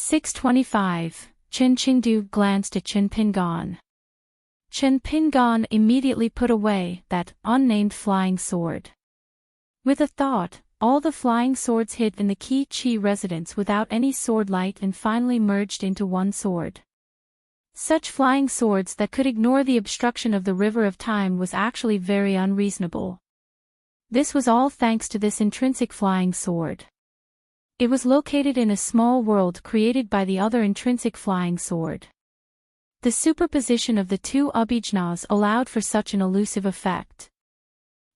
625. Chen Qingdu glanced at Chen Pingan. Chen Pingan immediately put away that unnamed flying sword. With a thought, all the flying swords hid in the Qi Chi residence without any sword light and finally merged into one sword. Such flying swords that could ignore the obstruction of the river of time was actually very unreasonable. This was all thanks to this intrinsic flying sword. It was located in a small world created by the other intrinsic flying sword. The superposition of the two abhijnas allowed for such an elusive effect.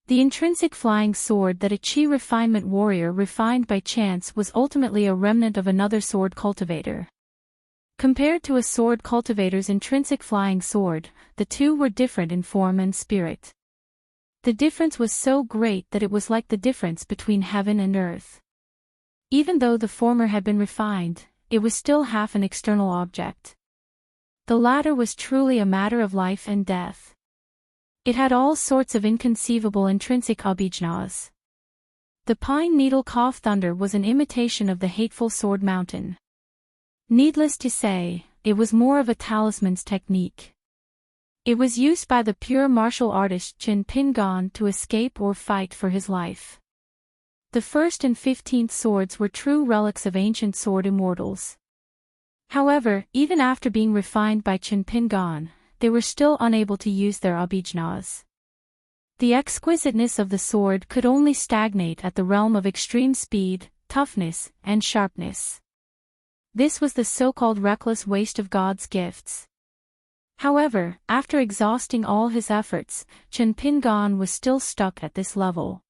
The intrinsic flying sword that a Qi refinement warrior refined by chance was ultimately a remnant of another sword cultivator. Compared to a sword cultivator's intrinsic flying sword, the two were different in form and spirit. The difference was so great that it was like the difference between heaven and earth. Even though the former had been refined, it was still half an external object. The latter was truly a matter of life and death. It had all sorts of inconceivable intrinsic abhijnas. The pine needle cough thunder was an imitation of the hateful sword mountain. Needless to say, it was more of a talisman's technique. It was used by the pure martial artist Chen Pingan to escape or fight for his life. The 1st and 15th swords were true relics of ancient sword immortals. However, even after being refined by Chen Pingan, they were still unable to use their abhijnas. The exquisiteness of the sword could only stagnate at the realm of extreme speed, toughness, and sharpness. This was the so-called reckless waste of God's gifts. However, after exhausting all his efforts, Chen Pingan was still stuck at this level.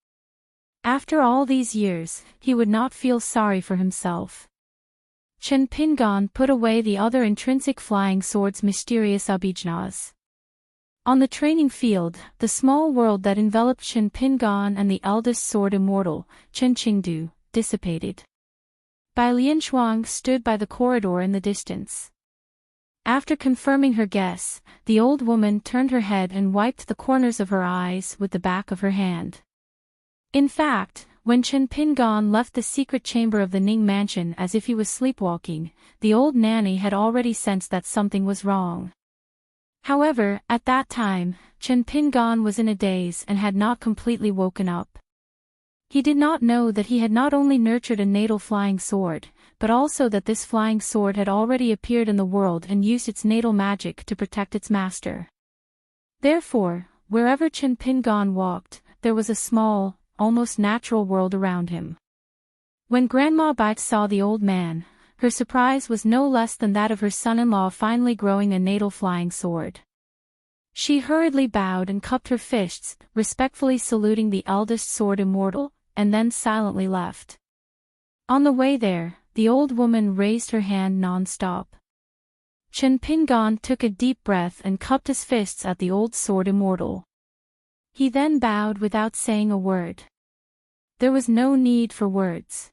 After all these years, he would not feel sorry for himself. Chen Pingan put away the other intrinsic flying sword's mysterious abhijnas. On the training field, the small world that enveloped Chen Pingan and the eldest sword immortal, Chen Qingdu, dissipated. Bai Lianshuang stood by the corridor in the distance. After confirming her guess, the old woman turned her head and wiped the corners of her eyes with the back of her hand. In fact, when Chen Pingan left the secret chamber of the Ning mansion as if he was sleepwalking, the old nanny had already sensed that something was wrong. However, at that time, Chen Pingan was in a daze and had not completely woken up. He did not know that he had not only nurtured a natal flying sword, but also that this flying sword had already appeared in the world and used its natal magic to protect its master. Therefore, wherever Chen Pingan walked, there was a small, almost natural world around him. When Grandma Bai saw the old man, her surprise was no less than that of her son-in-law finally growing a natal flying sword. She hurriedly bowed and cupped her fists, respectfully saluting the eldest sword immortal, and then silently left. On the way there, the old woman raised her hand non-stop. Chen Pingan took a deep breath and cupped his fists at the old sword immortal. He then bowed without saying a word. There was no need for words.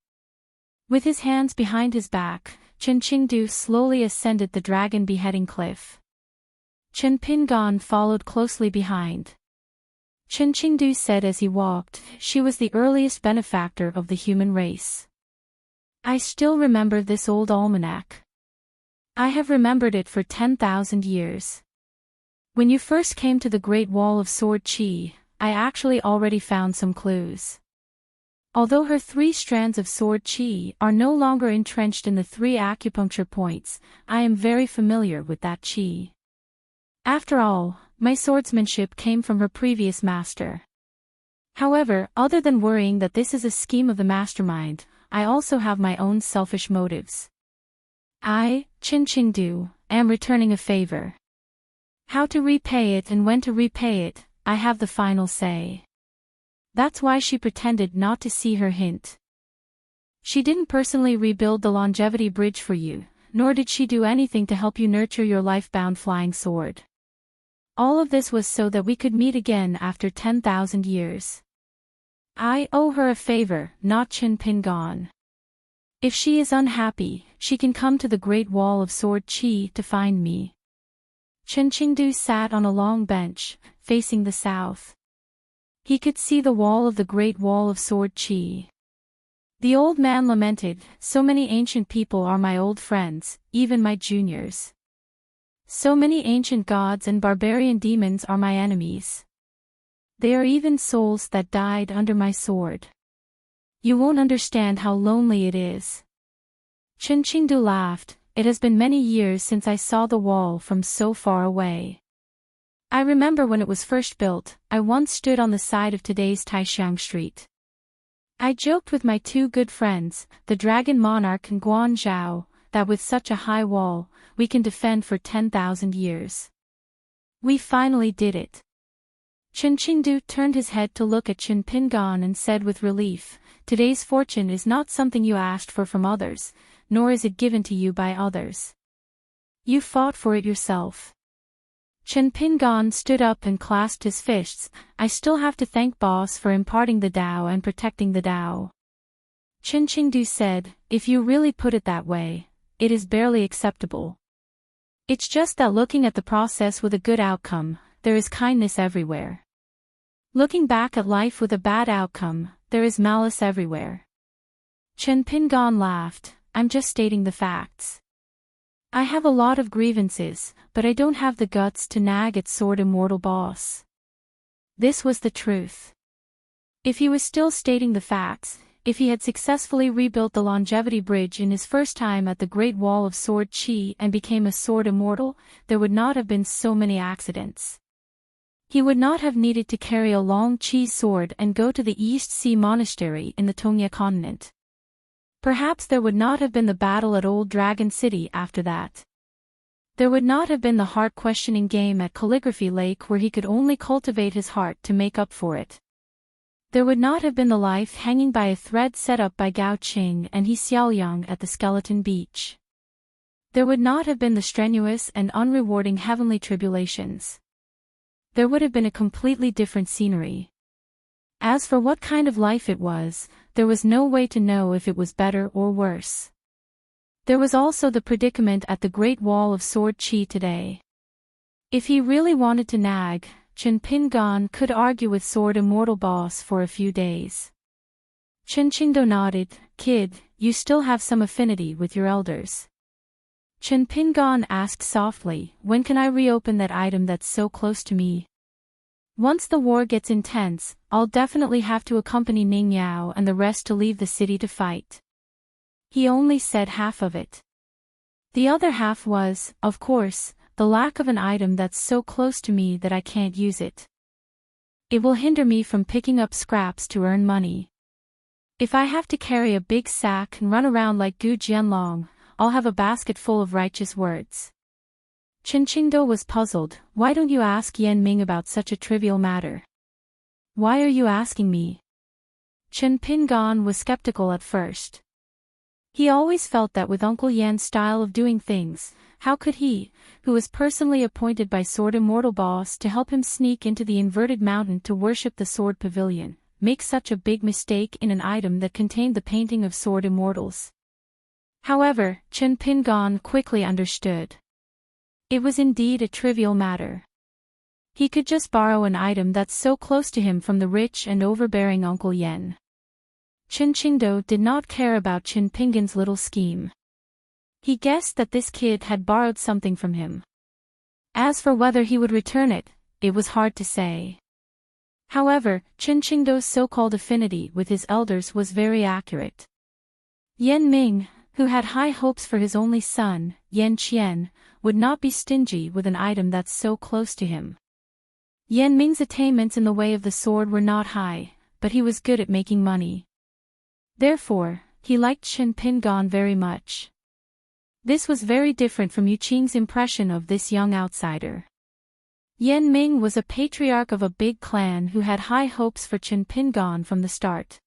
With his hands behind his back, Chen Qingdu slowly ascended the dragon beheading cliff. Chen Pingan followed closely behind. Chen Qingdu said as he walked, "She was the earliest benefactor of the human race. I still remember this old almanac. I have remembered it for 10,000 years. When you first came to the Great Wall of Sword Qi, I actually already found some clues. Although her 3 strands of Sword Qi are no longer entrenched in the 3 acupuncture points, I am very familiar with that Qi. After all, my swordsmanship came from her previous master. However, other than worrying that this is a scheme of the mastermind, I also have my own selfish motives. I, Chen Qingdu, am returning a favor. How to repay it and when to repay it, I have the final say." That's why she pretended not to see her hint. She didn't personally rebuild the longevity bridge for you, nor did she do anything to help you nurture your life-bound flying sword. All of this was so that we could meet again after 10,000 years. I owe her a favor, not Chen Pingan. If she is unhappy, she can come to the Great Wall of Sword Qi to find me. Chen Qingdu sat on a long bench, facing the south. He could see the wall of the Great Wall of Sword Qi. The old man lamented, so many ancient people are my old friends, even my juniors. So many ancient gods and barbarian demons are my enemies. They are even souls that died under my sword. You won't understand how lonely it is. Chingdu laughed. It has been many years since I saw the wall from so far away. I remember when it was first built. I once stood on the side of today's Taishan Street. I joked with my two good friends, the Dragon Monarch and Guan Zhao, that with such a high wall, we can defend for 10,000 years. We finally did it. Chingdu turned his head to look at Qin Pingan and said with relief, today's fortune is not something you asked for from others, nor is it given to you by others. You fought for it yourself. Qin Pingan stood up and clasped his fists. I still have to thank Boss for imparting the Tao and protecting the Tao. Chingdu said, if you really put it that way, it is barely acceptable. It's just that looking at the process with a good outcome, there is kindness everywhere. Looking back at life with a bad outcome, there is malice everywhere. Qin Pingan laughed, I'm just stating the facts. I have a lot of grievances, but I don't have the guts to nag at Sword Immortal Boss. This was the truth. If he was still stating the facts, if he had successfully rebuilt the Longevity Bridge in his first time at the Great Wall of Sword Chi and became a Sword Immortal, there would not have been so many accidents. He would not have needed to carry a long Chi sword and go to the East Sea Monastery in the Tongya continent. Perhaps there would not have been the battle at Old Dragon City after that. There would not have been the heart-questioning game at Calligraphy Lake where he could only cultivate his heart to make up for it. There would not have been the life hanging by a thread set up by Gao Qing and He Xiaoliang at the Skeleton Beach. There would not have been the strenuous and unrewarding heavenly tribulations. There would have been a completely different scenery. As for what kind of life it was, there was no way to know if it was better or worse. There was also the predicament at the Great Wall of Sword Chi today. If he really wanted to nag, Qin Pingan could argue with Sword Immortal Boss for a few days. Chingdu nodded, kid, you still have some affinity with your elders. Qin Pingan asked softly, when can I reopen that item that's so close to me? Once the war gets intense, I'll definitely have to accompany Ning Yao and the rest to leave the city to fight. He only said half of it. The other half was, of course, the lack of an item that's so close to me that I can't use it. It will hinder me from picking up scraps to earn money. If I have to carry a big sack and run around like Gu Jianlong, I'll have a basket full of righteous words. Chingdu was puzzled. Why don't you ask Yan Ming about such a trivial matter? Why are you asking me? Qin Pingan was skeptical at first. He always felt that with Uncle Yan's style of doing things, how could he, who was personally appointed by Sword Immortal Boss to help him sneak into the inverted mountain to worship the Sword Pavilion, make such a big mistake in an item that contained the painting of Sword Immortals? However, Qin Pingan quickly understood. It was indeed a trivial matter. He could just borrow an item that's so close to him from the rich and overbearing Uncle Yan. Chingdu did not care about Qin Pingan's little scheme. He guessed that this kid had borrowed something from him. As for whether he would return it, it was hard to say. However, Chingdu's so-called affinity with his elders was very accurate. Yan Ming, who had high hopes for his only son, Yan Qian, would not be stingy with an item that's so close to him. Yan Ming's attainments in the way of the sword were not high, but he was good at making money. Therefore, he liked Qin Pingan very much. This was very different from Yu Qing's impression of this young outsider. Yan Ming was a patriarch of a big clan who had high hopes for Qin Pingan from the start.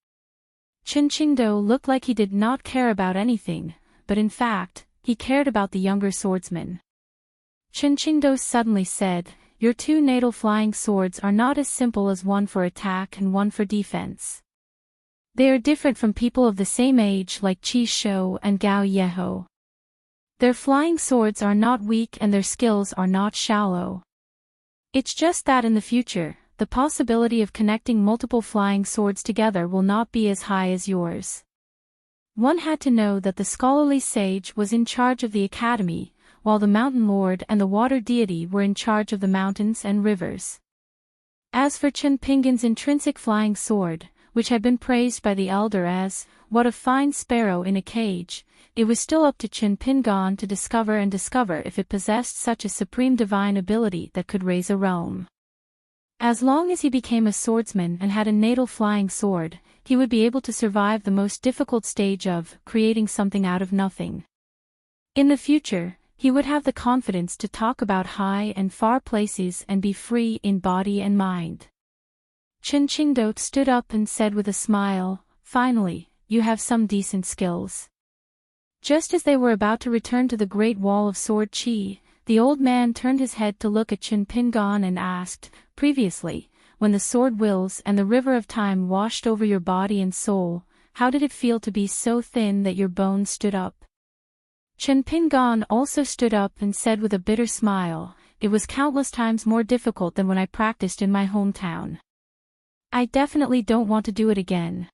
Chingdu looked like he did not care about anything, but in fact, he cared about the younger swordsman. Chingdu suddenly said, your two natal flying swords are not as simple as one for attack and one for defense. They are different from people of the same age like Qi Shou and Gao Yeho. Their flying swords are not weak and their skills are not shallow. It's just that in the future, the possibility of connecting multiple flying swords together will not be as high as yours. One had to know that the scholarly sage was in charge of the academy, while the mountain lord and the water deity were in charge of the mountains and rivers. As for Chen Pingan's intrinsic flying sword, which had been praised by the elder as, "What a fine sparrow in a cage," it was still up to Chen Pingan to discover if it possessed such a supreme divine ability that could raise a realm. As long as he became a swordsman and had a natal flying sword, he would be able to survive the most difficult stage of creating something out of nothing. In the future, he would have the confidence to talk about high and far places and be free in body and mind. Chen Qingdou stood up and said with a smile, "Finally, you have some decent skills." Just as they were about to return to the Great Wall of Sword Qi, the old man turned his head to look at Chen Pingan and asked, "Previously, when the sword wills and the river of time washed over your body and soul, how did it feel to be so thin that your bones stood up?" Chen Pingan also stood up and said with a bitter smile, "It was countless times more difficult than when I practiced in my hometown. I definitely don't want to do it again."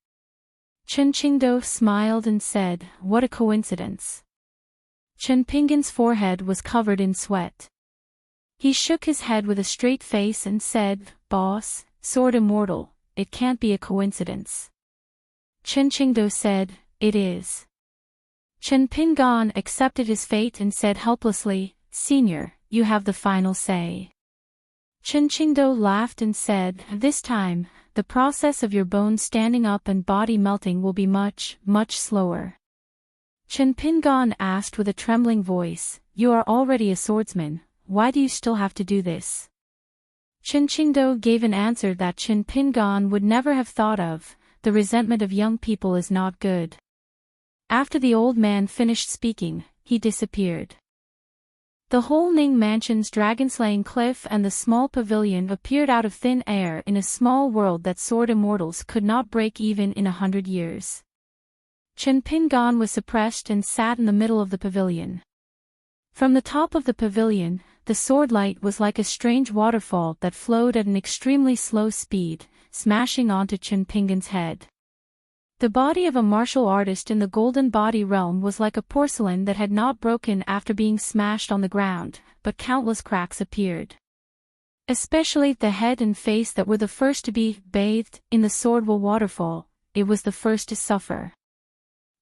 Chen Qingdou smiled and said, "What a coincidence." Chen Pingan's forehead was covered in sweat. He shook his head with a straight face and said, "Boss, sword immortal, it can't be a coincidence." Chen Qingdou said, "It is." Chen Pingan accepted his fate and said helplessly, "Senior, you have the final say." Chen Qingdou laughed and said, "This time, the process of your bones standing up and body melting will be much, much slower." Chen Pingan asked with a trembling voice, "You are already a swordsman, why do you still have to do this?" Chen Qingdou gave an answer that Chen Pingan would never have thought of: "The resentment of young people is not good." After the old man finished speaking, he disappeared. The whole Ning Mansion's dragon-slaying cliff and the small pavilion appeared out of thin air in a small world that sword immortals could not break even in 100 years. Chen Pingan was suppressed and sat in the middle of the pavilion. From the top of the pavilion, the sword light was like a strange waterfall that flowed at an extremely slow speed, smashing onto Chen Pingan's head. The body of a martial artist in the golden body realm was like a porcelain that had not broken after being smashed on the ground, but countless cracks appeared. Especially the head and face that were the first to be bathed in the swordwell waterfall, it was the first to suffer.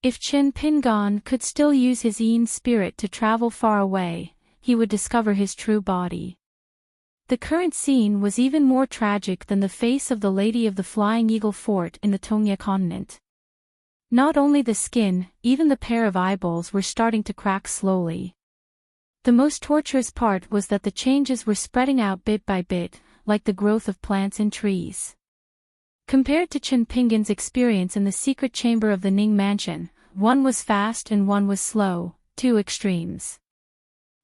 If Chen Pingan could still use his Yin spirit to travel far away, he would discover his true body. The current scene was even more tragic than the face of the Lady of the Flying Eagle Fort in the Tongya continent. Not only the skin, even the pair of eyeballs were starting to crack slowly. The most torturous part was that the changes were spreading out bit by bit, like the growth of plants and trees. Compared to Chen Pingan's experience in the secret chamber of the Ning Mansion, one was fast and one was slow, two extremes.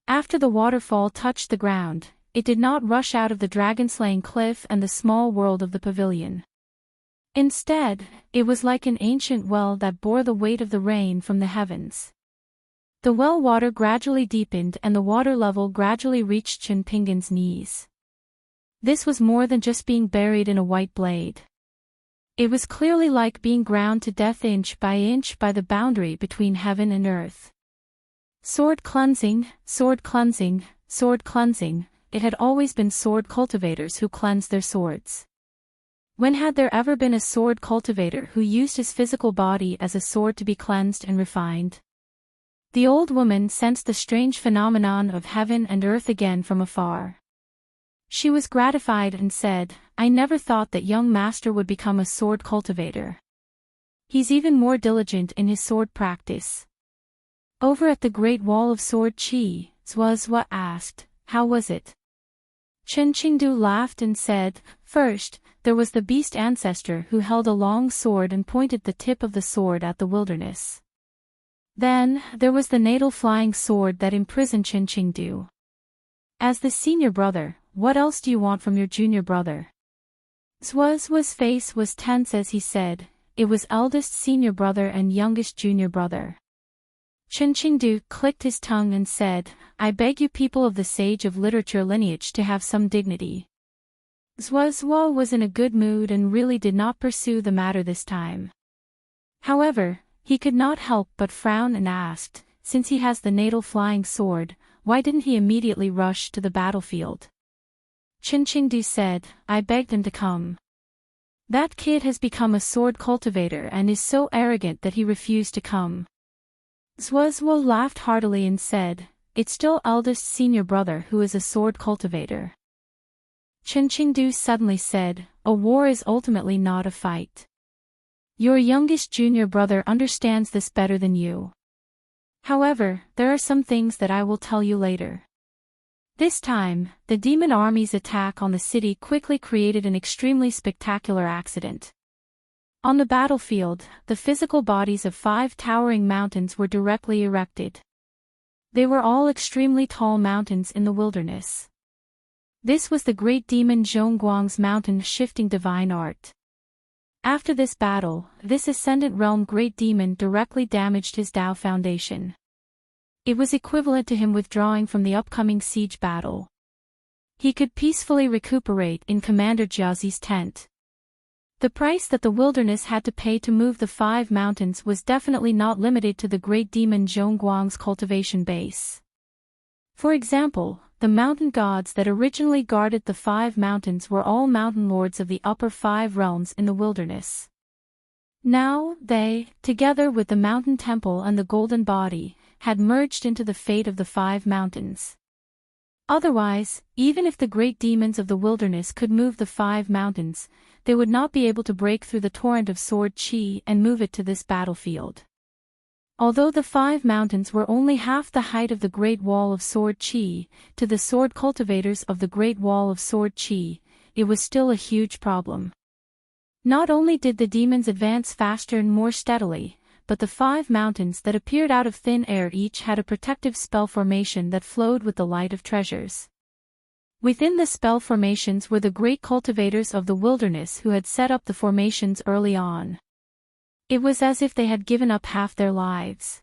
After the waterfall touched the ground, it did not rush out of the dragon-slaying cliff and the small world of the pavilion. Instead, it was like an ancient well that bore the weight of the rain from the heavens. The well water gradually deepened and the water level gradually reached Chen Pingan's knees. This was more than just being buried in a white blade. It was clearly like being ground to death inch by the boundary between heaven and earth. Sword cleansing, sword cleansing, sword cleansing, it had always been sword cultivators who cleansed their swords. When had there ever been a sword cultivator who used his physical body as a sword to be cleansed and refined? The old woman sensed the strange phenomenon of heaven and earth again from afar. She was gratified and said, "I never thought that young master would become a sword cultivator. He's even more diligent in his sword practice." Over at the Great Wall of Sword Qi, Zhuazhua asked, "How was it?" Chen Qingdou laughed and said, "First, there was the beast ancestor who held a long sword and pointed the tip of the sword at the wilderness. Then, there was the natal flying sword that imprisoned Chen Qingdou. As the senior brother, what else do you want from your junior brother?" Zhuazhua's face was tense as he said, "It was eldest senior brother and youngest junior brother." Chen Qingdou clicked his tongue and said, "I beg you people of the sage of literature lineage to have some dignity." Zhuazhua was in a good mood and really did not pursue the matter this time. However, He could not help but frown and asked, since he has the natal flying sword, why didn't he immediately rush to the battlefield? Chen Qingdu said, I begged him to come. That kid has become a sword cultivator and is so arrogant that he refused to come. Zuo laughed heartily and said, it's still eldest senior brother who is a sword cultivator. Chen Qingdu suddenly said, a war is ultimately not a fight. Your youngest junior brother understands this better than you. However, there are some things that I will tell you later. This time, the demon army's attack on the city quickly created an extremely spectacular accident. On the battlefield, the physical bodies of 5 towering mountains were directly erected. They were all extremely tall mountains in the wilderness. This was the great demon Zhongguang's mountain-shifting divine art. After this battle, this Ascendant Realm great demon directly damaged his Dao foundation. It was equivalent to him withdrawing from the upcoming siege battle. He could peacefully recuperate in Commander Jiazi's tent. The price that the wilderness had to pay to move the 5 mountains was definitely not limited to the great demon Zhongguang's cultivation base. For example, the mountain gods that originally guarded the 5 mountains were all mountain lords of the upper 5 realms in the wilderness. Now, they, together with the mountain temple and the golden body, had merged into the fate of the 5 mountains. Otherwise, even if the great demons of the wilderness could move the 5 mountains, they would not be able to break through the torrent of sword qi and move it to this battlefield. Although the 5 mountains were only half the height of the Great Wall of Sword Qi, to the sword cultivators of the Great Wall of Sword Qi, it was still a huge problem. Not only did the demons advance faster and more steadily, but the 5 mountains that appeared out of thin air each had a protective spell formation that flowed with the light of treasures. Within the spell formations were the great cultivators of the wilderness who had set up the formations early on. It was as if they had given up half their lives.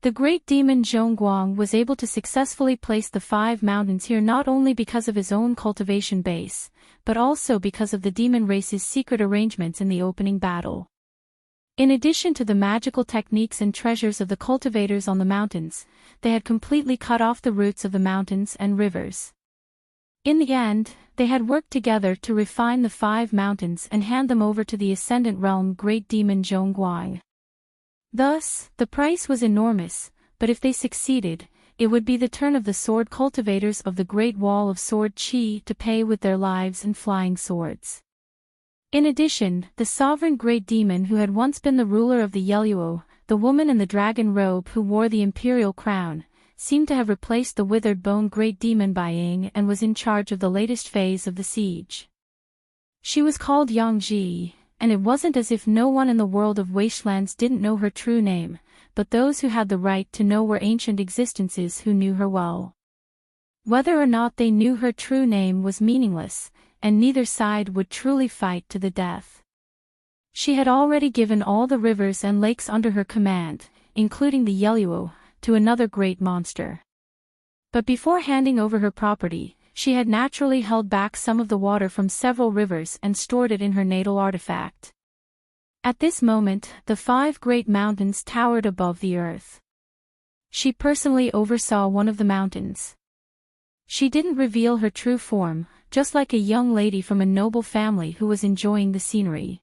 The great demon Zhongguang was able to successfully place the 5 mountains here not only because of his own cultivation base, but also because of the demon race's secret arrangements in the opening battle. In addition to the magical techniques and treasures of the cultivators on the mountains, they had completely cut off the roots of the mountains and rivers. In the end, they had worked together to refine the 5 mountains and hand them over to the Ascendant Realm Great Demon Zhongguang. Thus, the price was enormous, but if they succeeded, it would be the turn of the sword cultivators of the Great Wall of Sword Qi to pay with their lives and flying swords. In addition, the sovereign great demon who had once been the ruler of the Yeluo, the woman in the dragon robe who wore the imperial crown, seemed to have replaced the withered bone great demon Bai Ying and was in charge of the latest phase of the siege. She was called Yang Ji, and it wasn't as if no one in the world of wastelands didn't know her true name, but those who had the right to know were ancient existences who knew her well. Whether or not they knew her true name was meaningless, and neither side would truly fight to the death. She had already given all the rivers and lakes under her command, including the Yeluo, to another great monster. But before handing over her property, she had naturally held back some of the water from several rivers and stored it in her natal artifact. At this moment, the 5 great mountains towered above the earth. She personally oversaw one of the mountains. She didn't reveal her true form, just like a young lady from a noble family who was enjoying the scenery.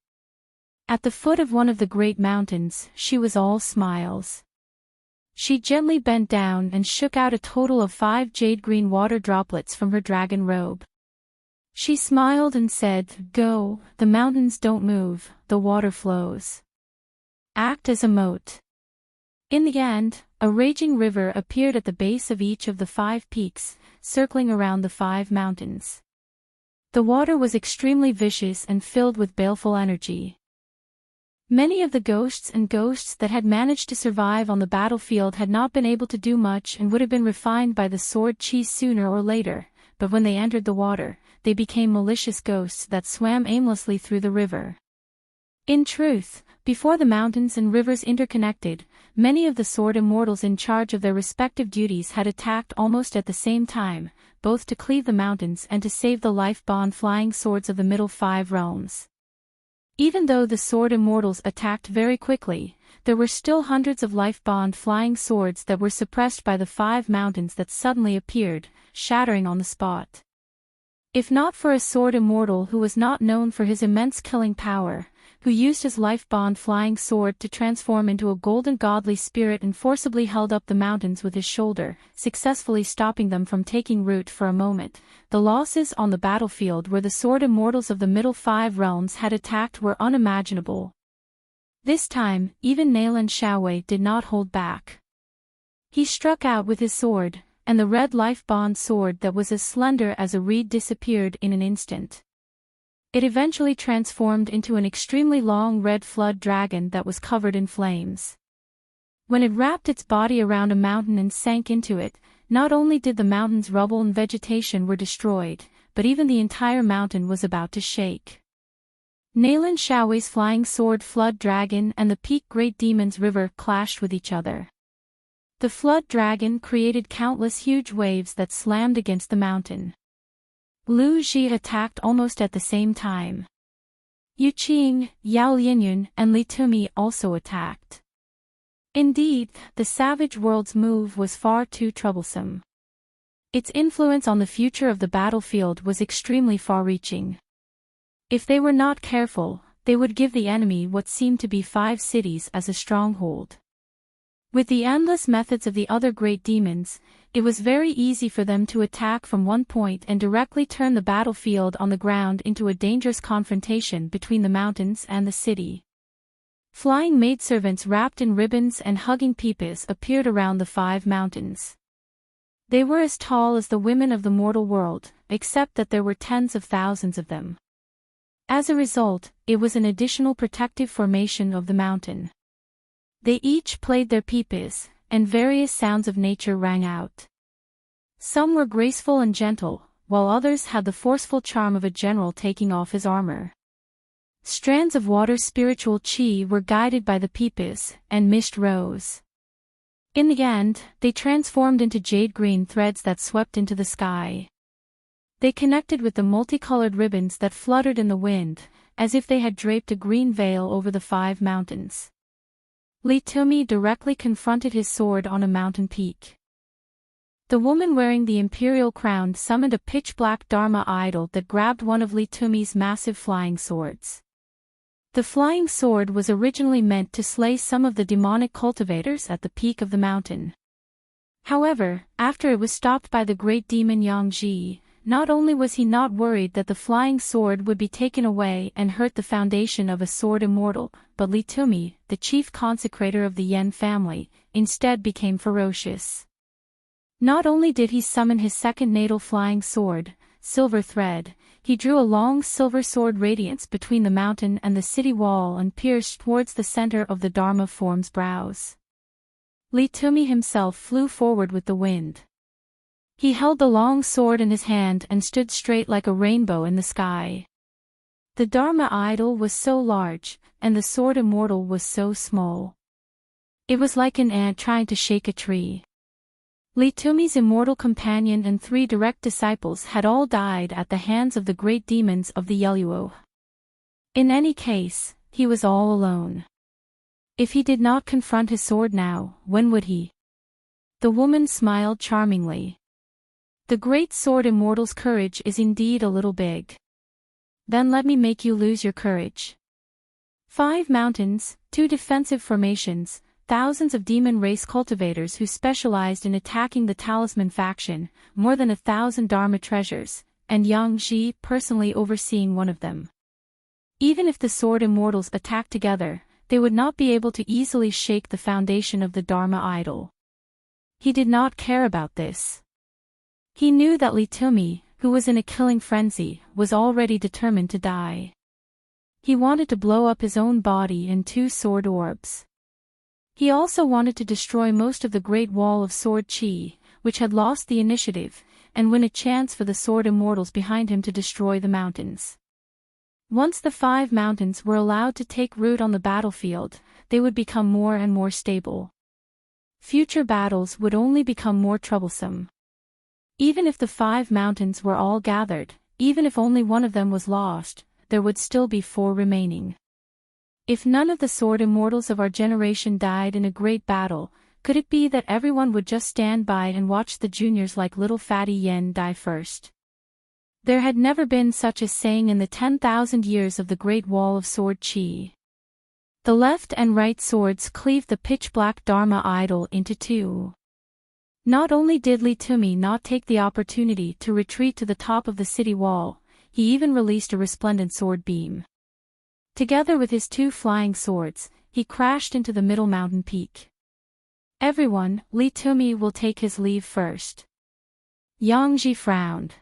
At the foot of one of the great mountains, she was all smiles. She gently bent down and shook out a total of 5 jade-green water droplets from her dragon robe. She smiled and said, "Go, the mountains don't move, the water flows. Act as a moat." In the end, a raging river appeared at the base of each of the 5 peaks, circling around the 5 mountains. The water was extremely vicious and filled with baleful energy. Many of the ghosts that had managed to survive on the battlefield had not been able to do much and would have been refined by the sword qi sooner or later, but when they entered the water, they became malicious ghosts that swam aimlessly through the river. In truth, before the mountains and rivers interconnected, many of the sword immortals in charge of their respective duties had attacked almost at the same time, both to cleave the mountains and to save the life-bond flying swords of the middle 5 realms. Even though the sword immortals attacked very quickly, there were still hundreds of life-bound flying swords that were suppressed by the 5 mountains that suddenly appeared, shattering on the spot. If not for a sword immortal who was not known for his immense killing power, who used his life-bound flying sword to transform into a golden godly spirit and forcibly held up the mountains with his shoulder, successfully stopping them from taking root for a moment, the losses on the battlefield where the sword immortals of the middle 5 realms had attacked were unimaginable. This time, even Nalan Shaowei did not hold back. He struck out with his sword, and the red life-bond sword that was as slender as a reed disappeared in an instant. It eventually transformed into an extremely long red flood dragon that was covered in flames. When it wrapped its body around a mountain and sank into it, not only did the mountain's rubble and vegetation were destroyed, but even the entire mountain was about to shake. Nalan Shaowei's flying sword Flood Dragon and the peak Great Demon's River clashed with each other. The Flood Dragon created countless huge waves that slammed against the mountain. Lu Ji attacked almost at the same time. Yu Qing, Yao Lianyun, and Li Tumi also attacked. Indeed, the Savage World's move was far too troublesome. Its influence on the future of the battlefield was extremely far-reaching. If they were not careful, they would give the enemy what seemed to be 5 cities as a stronghold. With the endless methods of the other great demons, it was very easy for them to attack from one point and directly turn the battlefield on the ground into a dangerous confrontation between the mountains and the city. Flying maidservants wrapped in ribbons and hugging peepers appeared around the 5 mountains. They were as tall as the women of the mortal world, except that there were tens of thousands of them. As a result, it was an additional protective formation of the mountain. They each played their peepers, and various sounds of nature rang out. Some were graceful and gentle, while others had the forceful charm of a general taking off his armor. Strands of water spiritual qi were guided by the peepers, and mist rose. In the end, they transformed into jade-green threads that swept into the sky. They connected with the multicolored ribbons that fluttered in the wind, as if they had draped a green veil over the 5 mountains. Li Tumi directly confronted his sword on a mountain peak. The woman wearing the imperial crown summoned a pitch-black Dharma idol that grabbed one of Li Tumi's massive flying swords. The flying sword was originally meant to slay some of the demonic cultivators at the peak of the mountain. However, after it was stopped by the great demon Yang Ji, not only was he not worried that the flying sword would be taken away and hurt the foundation of a sword immortal, but Li Tumi, the chief consecrator of the Yen family, instead became ferocious. Not only did he summon his second natal flying sword, Silver Thread, he drew a long silver sword radiance between the mountain and the city wall and pierced towards the center of the Dharma form's brows. Li Tumi himself flew forward with the wind. He held the long sword in his hand and stood straight like a rainbow in the sky. The Dharma idol was so large, and the sword immortal was so small. It was like an ant trying to shake a tree. Li Tumi's immortal companion and 3 direct disciples had all died at the hands of the great demons of the Yeluo. In any case, he was all alone. If he did not confront his sword now, when would he? The woman smiled charmingly. The great sword immortal's courage is indeed a little big. Then let me make you lose your courage. 5 mountains, 2 defensive formations, thousands of demon race cultivators who specialized in attacking the talisman faction, more than 1,000 Dharma treasures, and Yang Ji personally overseeing one of them. Even if the sword immortals attacked together, they would not be able to easily shake the foundation of the Dharma idol. He did not care about this. He knew that Li Tumi, who was in a killing frenzy, was already determined to die. He wanted to blow up his own body in 2 sword orbs. He also wanted to destroy most of the Great Wall of Sword Qi, which had lost the initiative, and win a chance for the sword immortals behind him to destroy the mountains. Once the 5 mountains were allowed to take root on the battlefield, they would become more and more stable. Future battles would only become more troublesome. Even if the 5 mountains were all gathered, even if only one of them was lost, there would still be 4 remaining. If none of the sword immortals of our generation died in a great battle, could it be that everyone would just stand by and watch the juniors like little fatty yen die first? There had never been such a saying in the 10,000 years of the Great Wall of Sword Chi. The left and right swords cleaved the pitch-black Dharma idol into two. Not only did Li Tumi not take the opportunity to retreat to the top of the city wall, he even released a resplendent sword beam. Together with his two flying swords, he crashed into the middle mountain peak. Everyone, Li Tumi will take his leave first. Yang Ji frowned.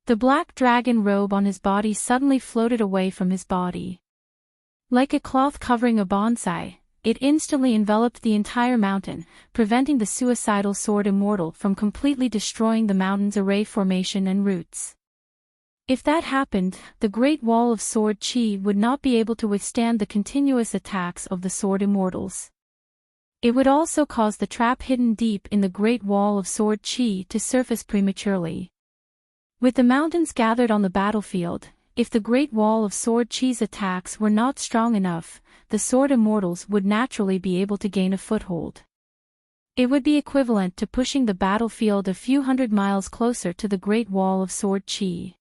The black dragon robe on his body suddenly floated away from his body. Like a cloth covering a bonsai, it instantly enveloped the entire mountain, preventing the suicidal sword immortal from completely destroying the mountain's array formation and roots. If that happened, the Great Wall of Sword Chi would not be able to withstand the continuous attacks of the sword immortals. It would also cause the trap hidden deep in the Great Wall of Sword Chi to surface prematurely. With the mountains gathered on the battlefield, if the Great Wall of Sword Chi's attacks were not strong enough, the sword immortals would naturally be able to gain a foothold. It would be equivalent to pushing the battlefield a few hundred miles closer to the Great Wall of Sword Chi.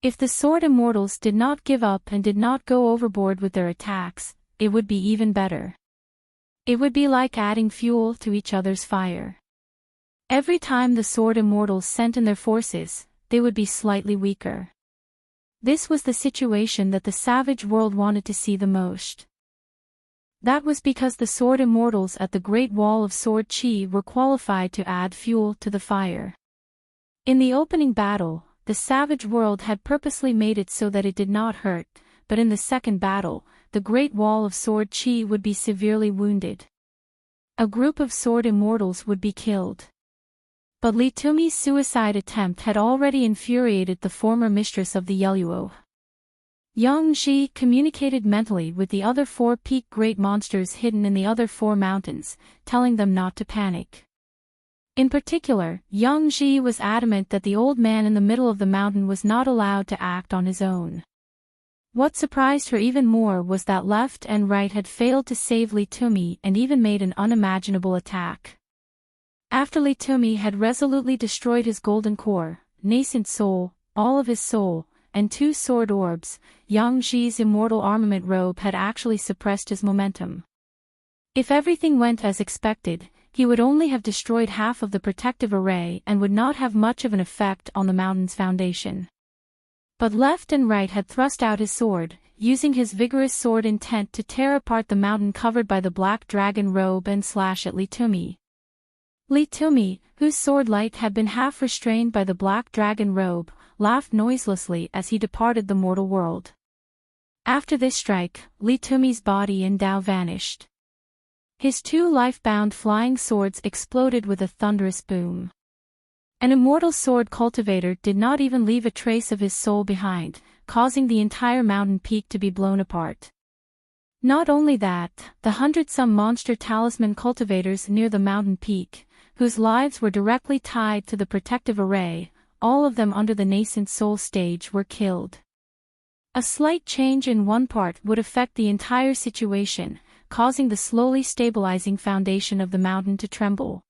If the sword immortals did not give up and did not go overboard with their attacks, it would be even better. It would be like adding fuel to each other's fire. Every time the sword immortals sent in their forces, they would be slightly weaker. This was the situation that the savage world wanted to see the most. That was because the sword immortals at the Great Wall of Sword Chi were qualified to add fuel to the fire. In the opening battle, the savage world had purposely made it so that it did not hurt, but in the second battle, the Great Wall of Sword Chi would be severely wounded. A group of sword immortals would be killed. But Li Tumi's suicide attempt had already infuriated the former mistress of the Yeluo. Yang Ji communicated mentally with the other four peak great monsters hidden in the other four mountains, telling them not to panic. In particular, Yang Ji was adamant that the old man in the middle of the mountain was not allowed to act on his own. What surprised her even more was that left and right had failed to save Li Tumi and even made an unimaginable attack. After Li Tumi had resolutely destroyed his golden core, nascent soul, all of his soul, and two sword orbs, Yang Ji's immortal armament robe had actually suppressed his momentum. If everything went as expected, he would only have destroyed half of the protective array and would not have much of an effect on the mountain's foundation. But left and right had thrust out his sword, using his vigorous sword intent to tear apart the mountain covered by the black dragon robe and slash at Li Tumi. Li Tumi, whose sword light had been half restrained by the black dragon robe, laughed noiselessly as he departed the mortal world. After this strike, Li Tumi's body and Dao vanished. His two life-bound flying swords exploded with a thunderous boom. An immortal sword cultivator did not even leave a trace of his soul behind, causing the entire mountain peak to be blown apart. Not only that, the 100-some monster talisman cultivators near the mountain peak, whose lives were directly tied to the protective array, all of them under the nascent soul stage were killed. A slight change in one part would affect the entire situation, causing the slowly stabilizing foundation of the mountain to tremble.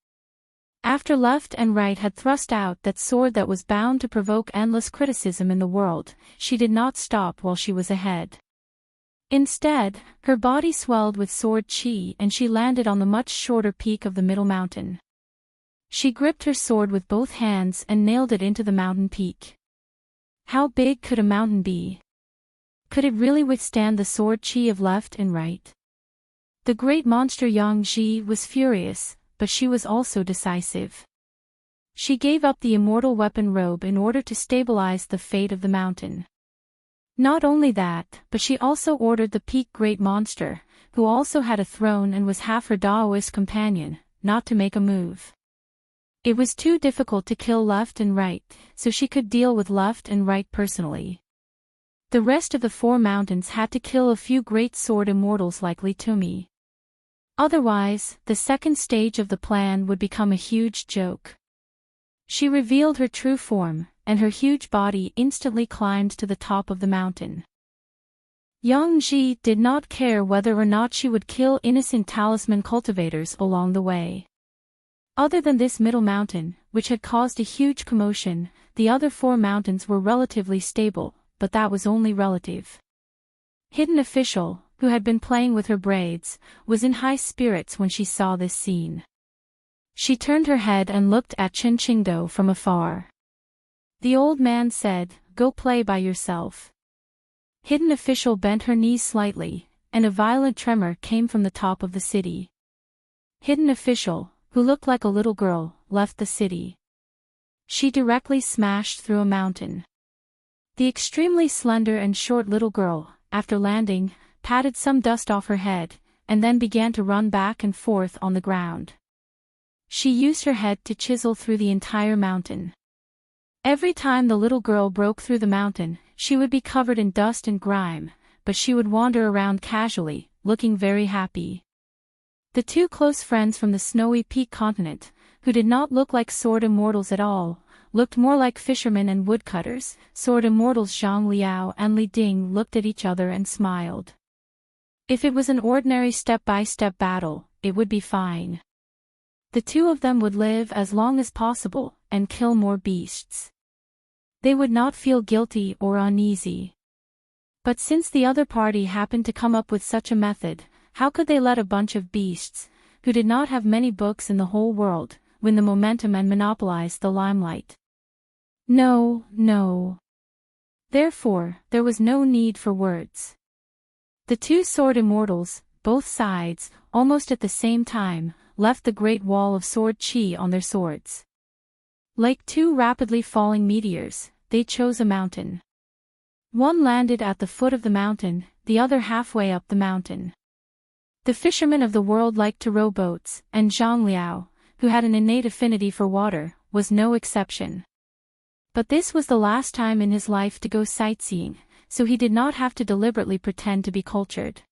After left and right had thrust out that sword that was bound to provoke endless criticism in the world, she did not stop while she was ahead. Instead, her body swelled with sword chi and she landed on the much shorter peak of the middle mountain. She gripped her sword with both hands and nailed it into the mountain peak. How big could a mountain be? Could it really withstand the sword chi of left and right? The great monster Yang Ji was furious, but she was also decisive. She gave up the immortal weapon robe in order to stabilize the fate of the mountain. Not only that, but she also ordered the peak great monster, who also had a throne and was half her Daoist companion, not to make a move. It was too difficult to kill left and right, so she could deal with left and right personally. The rest of the four mountains had to kill a few great sword immortals like Li Tumi. Otherwise, the second stage of the plan would become a huge joke. She revealed her true form, and her huge body instantly climbed to the top of the mountain. Yang Ji did not care whether or not she would kill innocent talisman cultivators along the way. Other than this middle mountain, which had caused a huge commotion, the other 4 mountains were relatively stable, but that was only relative. Hidden Official, who had been playing with her braids, was in high spirits when she saw this scene. She turned her head and looked at Chen Qingdou from afar. The old man said, "Go play by yourself." Hidden Official bent her knees slightly, and a violent tremor came from the top of the city. Hidden Official, who looked like a little girl, left the city. She directly smashed through a mountain. The extremely slender and short little girl, after landing, patted some dust off her head, and then began to run back and forth on the ground. She used her head to chisel through the entire mountain. Every time the little girl broke through the mountain, she would be covered in dust and grime, but she would wander around casually, looking very happy. The 2 close friends from the snowy peak continent, who did not look like sword immortals at all, looked more like fishermen and woodcutters. Sword immortals Zhang Liao and Li Ding looked at each other and smiled. If it was an ordinary step-by-step battle, it would be fine. The 2 of them would live as long as possible, and kill more beasts. They would not feel guilty or uneasy. But since the other party happened to come up with such a method, how could they let a bunch of beasts, who did not have many books in the whole world, win the momentum and monopolize the limelight? No, no. Therefore, there was no need for words. The 2 sword immortals, both sides, almost at the same time, left the great wall of sword chi on their swords. Like 2 rapidly falling meteors, they chose a mountain. One landed at the foot of the mountain, the other halfway up the mountain. The fishermen of the world liked to row boats, and Zhang Liao, who had an innate affinity for water, was no exception. But this was the last time in his life to go sightseeing, so he did not have to deliberately pretend to be cultured.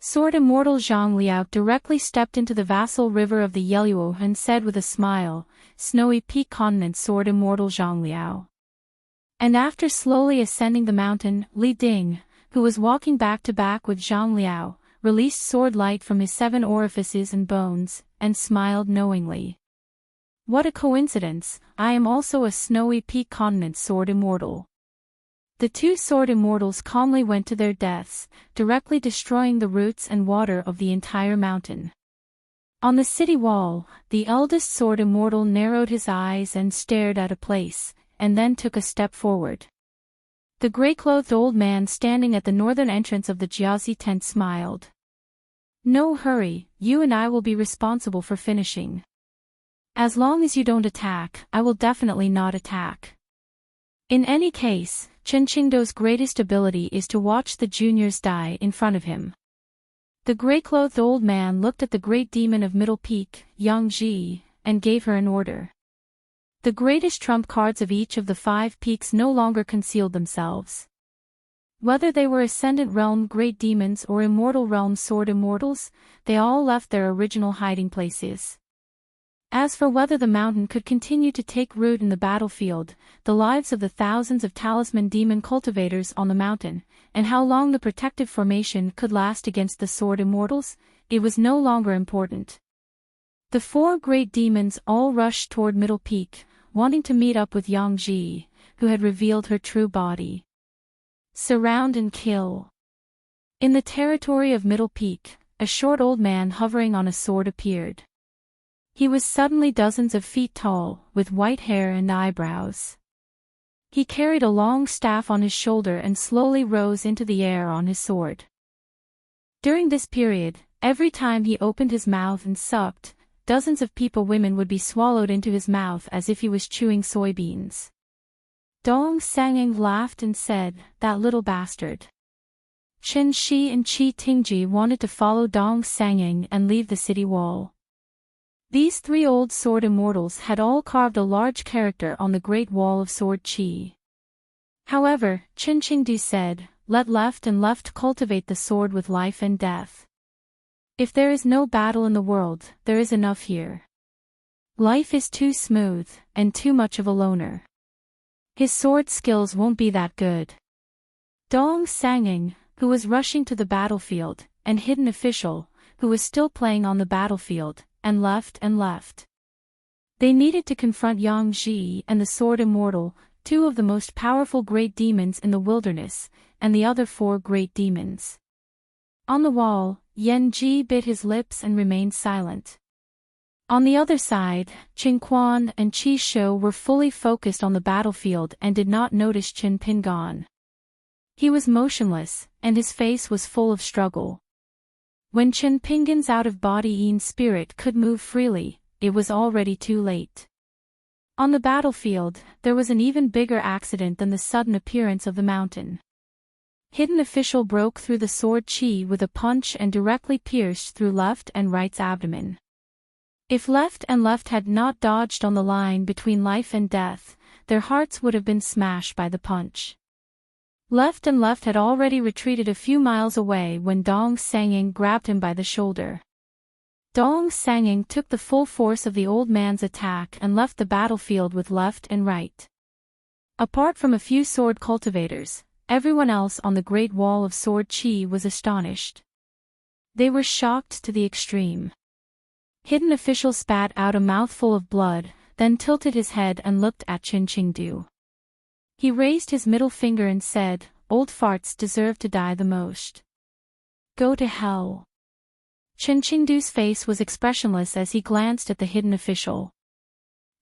Sword Immortal Zhang Liao directly stepped into the vassal river of the Yeluo and said with a smile, "Snowy Peak Continent Sword Immortal Zhang Liao." And after slowly ascending the mountain, Li Ding, who was walking back to back with Zhang Liao, released sword light from his 7 orifices and bones, and smiled knowingly. What a coincidence, I am also a Snowy Peak Continent Sword Immortal. The 2 sword immortals calmly went to their deaths, directly destroying the roots and water of the entire mountain. On the city wall, the eldest sword immortal narrowed his eyes and stared at a place, and then took a step forward. The gray-clothed old man standing at the northern entrance of the Jiazi tent smiled. "No hurry, you and I will be responsible for finishing. As long as you don't attack, I will definitely not attack." In any case, Chen Qingdou's greatest ability is to watch the juniors die in front of him. The gray-clothed old man looked at the great demon of Middle Peak, Yang Ji, and gave her an order. The greatest trump cards of each of the 5 peaks no longer concealed themselves. Whether they were Ascendant Realm Great Demons or Immortal Realm Sword Immortals, they all left their original hiding places. As for whether the mountain could continue to take root in the battlefield, the lives of the thousands of talisman demon cultivators on the mountain, and how long the protective formation could last against the sword immortals, it was no longer important. The 4 great demons all rushed toward Middle Peak, wanting to meet up with Yang Ji, who had revealed her true body. Surround and kill. In the territory of Middle Peak, a short old man hovering on a sword appeared. He was suddenly dozens of feet tall, with white hair and eyebrows. He carried a long staff on his shoulder and slowly rose into the air on his sword. During this period, every time he opened his mouth and sucked, dozens of women would be swallowed into his mouth as if he was chewing soybeans. Dong Sangeng laughed and said, "That little bastard." Chen Shi and Qi Tingji wanted to follow Dong Sangeng and leave the city wall. These 3 old sword immortals had all carved a large character on the Great Wall of Sword Chi. However, Chen Qingdu said, "Let left and left cultivate the sword with life and death. If there is no battle in the world, there is enough here. Life is too smooth, and too much of a loner. His sword skills won't be that good." Dong Sangeng, who was rushing to the battlefield, and Hidden Official, who was still playing on the battlefield, and left. They needed to confront Yang Ji and the Sword Immortal, two of the most powerful great demons in the wilderness, and the other four great demons. On the wall, Yan Ji bit his lips and remained silent. On the other side, Qin Quan and Qi Shou were fully focused on the battlefield and did not notice Qin Pingan. He was motionless, and his face was full of struggle. When Qin Pingan's out-of-body spirit could move freely, it was already too late. On the battlefield, there was an even bigger accident than the sudden appearance of the mountain. Hidden Official broke through the sword Qi with a punch and directly pierced through left and right's abdomen. If left and left had not dodged on the line between life and death, their hearts would have been smashed by the punch. Left and left had already retreated a few miles away when Dong Sanging grabbed him by the shoulder. Dong Sanging took the full force of the old man's attack and left the battlefield with left and right. Apart from a few sword cultivators, everyone else on the Great Wall of Sword Qi was astonished. They were shocked to the extreme. Hidden Official spat out a mouthful of blood, then tilted his head and looked at Qin Qingdu. He raised his middle finger and said, "Old farts deserve to die the most. Go to hell." Qin Qingdu's face was expressionless as he glanced at the Hidden Official.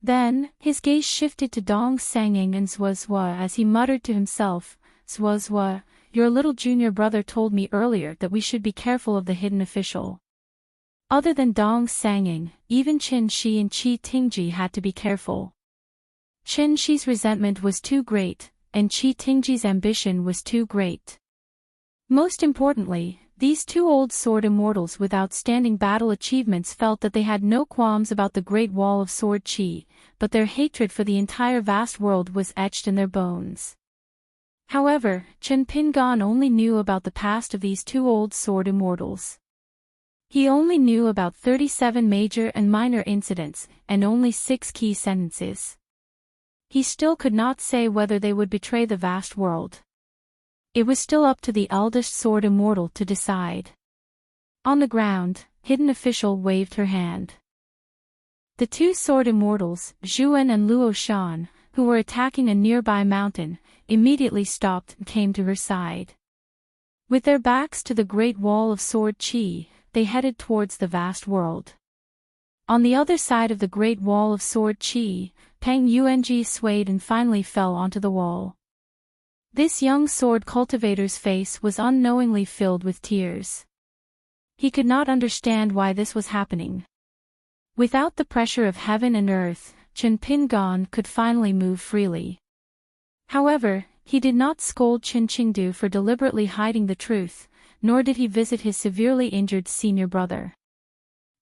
Then, his gaze shifted to Dong Sanging and Zhuozhua as he muttered to himself, "Zhuozhua, your little junior brother told me earlier that we should be careful of the Hidden Official." Other than Dong Sanging, even Qin Shi and Qi Tingji had to be careful. Qin Shi's resentment was too great, and Qi Tingji's ambition was too great. Most importantly, these two old sword immortals with outstanding battle achievements felt that they had no qualms about the Great Wall of Sword Qi, but their hatred for the entire vast world was etched in their bones. However, Qin Pingan only knew about the past of these two old sword immortals. He only knew about 37 major and minor incidents, and only 6 key sentences. He still could not say whether they would betray the vast world. It was still up to the eldest sword immortal to decide. On the ground, Hidden Official waved her hand. The two sword immortals, Zhuan and Luo Shan, who were attacking a nearby mountain, immediately stopped and came to her side. With their backs to the Great Wall of Sword Qi, they headed towards the vast world. On the other side of the Great Wall of Sword Qi, Peng Yuanji swayed and finally fell onto the wall. This young sword cultivator's face was unknowingly filled with tears. He could not understand why this was happening. Without the pressure of heaven and earth, Qin Pingan could finally move freely. However, he did not scold Qin Qingdu for deliberately hiding the truth, nor did he visit his severely injured senior brother.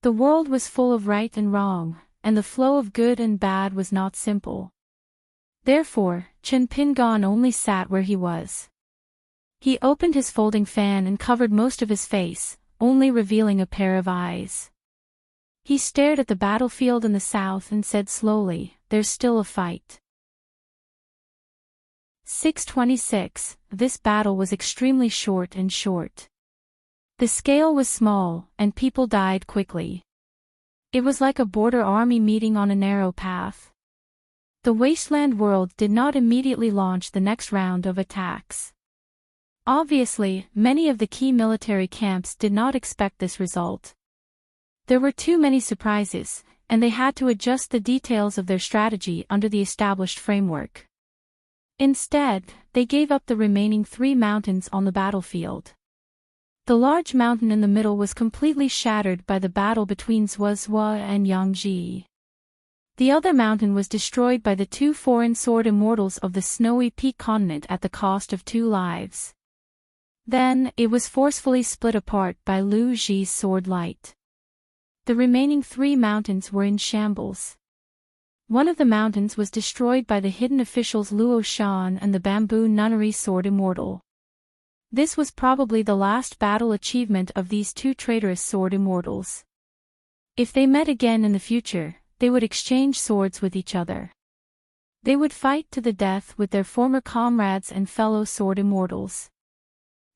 The world was full of right and wrong, and the flow of good and bad was not simple. Therefore, Qin Pingan only sat where he was. He opened his folding fan and covered most of his face, only revealing a pair of eyes. He stared at the battlefield in the south and said slowly, "There's still a fight." 626. This battle was extremely short. The scale was small, and people died quickly. It was like a border army meeting on a narrow path. The wasteland world did not immediately launch the next round of attacks. Obviously, many of the key military camps did not expect this result. There were too many surprises, and they had to adjust the details of their strategy under the established framework. Instead, they gave up the remaining 3 mountains on the battlefield. The large mountain in the middle was completely shattered by the battle between Zhuozhua and Yangji. The other mountain was destroyed by the 2 foreign sword immortals of the Snowy Peak continent at the cost of 2 lives. Then, it was forcefully split apart by Lu Ji's sword light. The remaining 3 mountains were in shambles. One of the mountains was destroyed by the Hidden Officials Luo Shan and the Bamboo Nunnery Sword Immortal. This was probably the last battle achievement of these 2 traitorous sword immortals. If they met again in the future, they would exchange swords with each other. They would fight to the death with their former comrades and fellow sword immortals.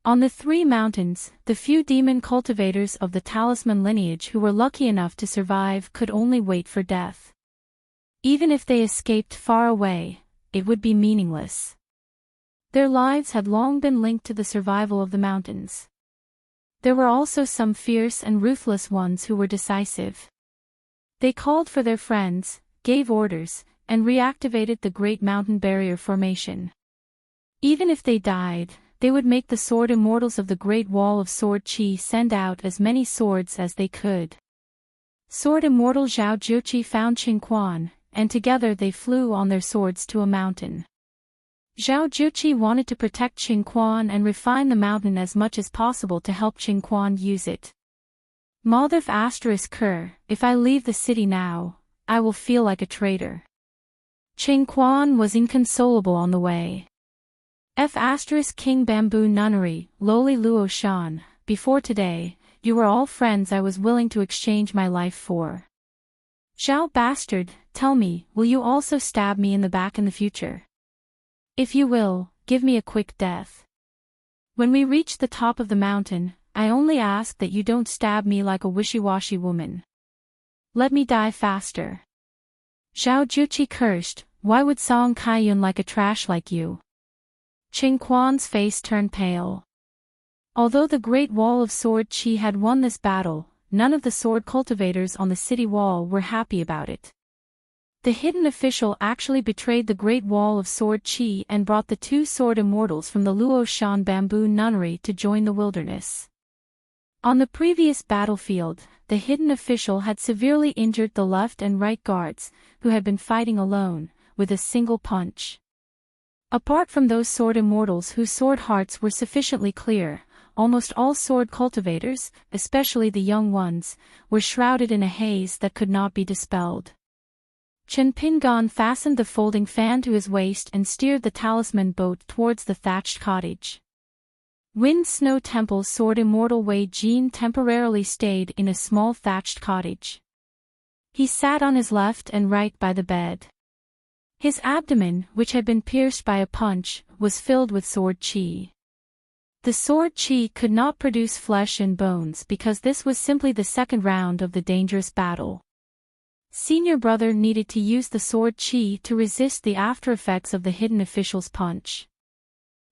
On the three mountains, the few demon cultivators of the talisman lineage who were lucky enough to survive could only wait for death. Even if they escaped far away, it would be meaningless. Their lives had long been linked to the survival of the mountains. There were also some fierce and ruthless ones who were decisive. They called for their friends, gave orders, and reactivated the Great Mountain Barrier Formation. Even if they died, they would make the sword immortals of the Great Wall of Sword Qi send out as many swords as they could. Sword immortal Zhao Juqi found Qin Quan, and together they flew on their swords to a mountain. Zhao Juqi wanted to protect Qin Quan and refine the mountain as much as possible to help Qin Quan use it. Maldif *Ker, if I leave the city now, I will feel like a traitor. Qin Quan was inconsolable on the way. King Bamboo Nunnery, lowly Luo Shan, before today, you were all friends I was willing to exchange my life for. Zhao bastard, tell me, will you also stab me in the back in the future? If you will, give me a quick death. When we reach the top of the mountain, I only ask that you don't stab me like a wishy-washy woman. Let me die faster. Zhao Juqi cursed, why would Song Kaiyun like a trash like you? Qin Quan's face turned pale. Although the Great Wall of Sword Qi had won this battle, none of the sword cultivators on the city wall were happy about it. The hidden official actually betrayed the Great Wall of Sword Qi and brought the two sword immortals from the Luo Shan Bamboo Nunnery to join the wilderness. On the previous battlefield, the hidden official had severely injured the left and right guards, who had been fighting alone, with a single punch. Apart from those sword immortals whose sword hearts were sufficiently clear, almost all sword cultivators, especially the young ones, were shrouded in a haze that could not be dispelled. Chen Pingan fastened the folding fan to his waist and steered the talisman boat towards the thatched cottage. Wind Snow Temple's sword immortal Wei Jin temporarily stayed in a small thatched cottage. He sat on his left and right by the bed. His abdomen, which had been pierced by a punch, was filled with sword qi. The sword qi could not produce flesh and bones because this was simply the second round of the dangerous battle. Senior brother needed to use the sword qi to resist the aftereffects of the hidden official's punch.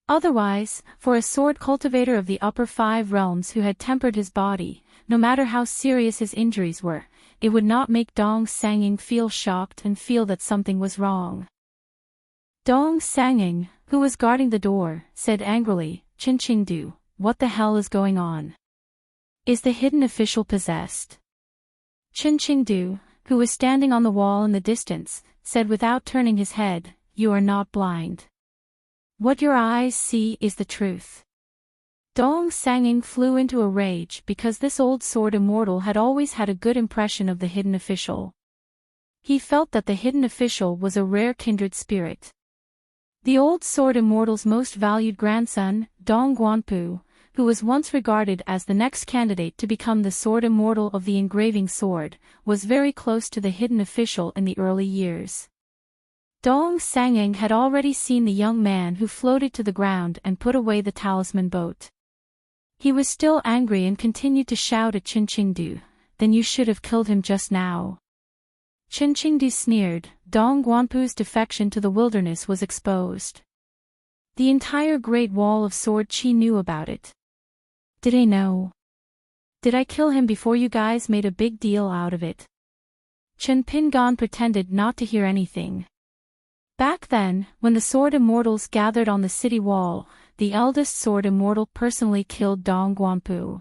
Otherwise, for a sword cultivator of the upper five realms who had tempered his body, no matter how serious his injuries were, it would not make Dong Sanging feel shocked and feel that something was wrong. Dong Sanging, who was guarding the door, said angrily, "Qin Qingdu, what the hell is going on? Is the hidden official possessed?" Qin Qingdu, who was standing on the wall in the distance, said without turning his head, "You are not blind. What your eyes see is the truth." Dong Sanging flew into a rage because this old sword immortal had always had a good impression of the hidden official. He felt that the hidden official was a rare kindred spirit. The old sword immortal's most valued grandson, Dong Guanpu, who was once regarded as the next candidate to become the sword immortal of the engraving sword, was very close to the hidden official in the early years. Dong Sanging had already seen the young man who floated to the ground and put away the talisman boat. He was still angry and continued to shout at Qin Qingdu, "Then you should have killed him just now." Qin Qingdu sneered, Dong Guanpu's defection to the wilderness was exposed. The entire Great Wall of Sword Qi knew about it. Did I know? Did I kill him before you guys made a big deal out of it? Chen Pingan pretended not to hear anything. Back then, when the sword immortals gathered on the city wall, the eldest sword immortal personally killed Dong Guanpu.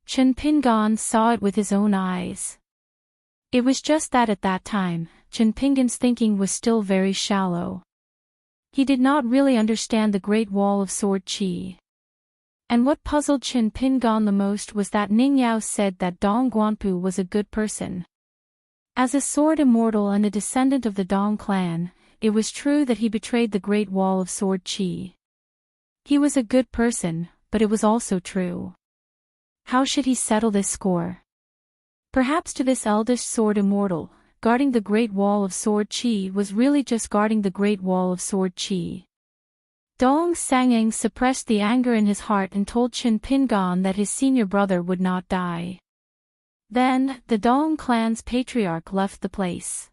Chen Pingan saw it with his own eyes. It was just that at that time, Chen Pingan's thinking was still very shallow. He did not really understand the Great Wall of Sword Qi. And what puzzled Chen Pingan the most was that Ning Yao said that Dong Guanpu was a good person. As a sword immortal and a descendant of the Dong clan, it was true that he betrayed the Great Wall of Sword Qi. He was a good person, but it was also true. How should he settle this score? Perhaps to this eldest sword immortal, guarding the Great Wall of Sword Qi was really just guarding the Great Wall of Sword Qi. Dong Sangeng suppressed the anger in his heart and told Chen Pingon that his senior brother would not die. Then, the Dong clan's patriarch left the place.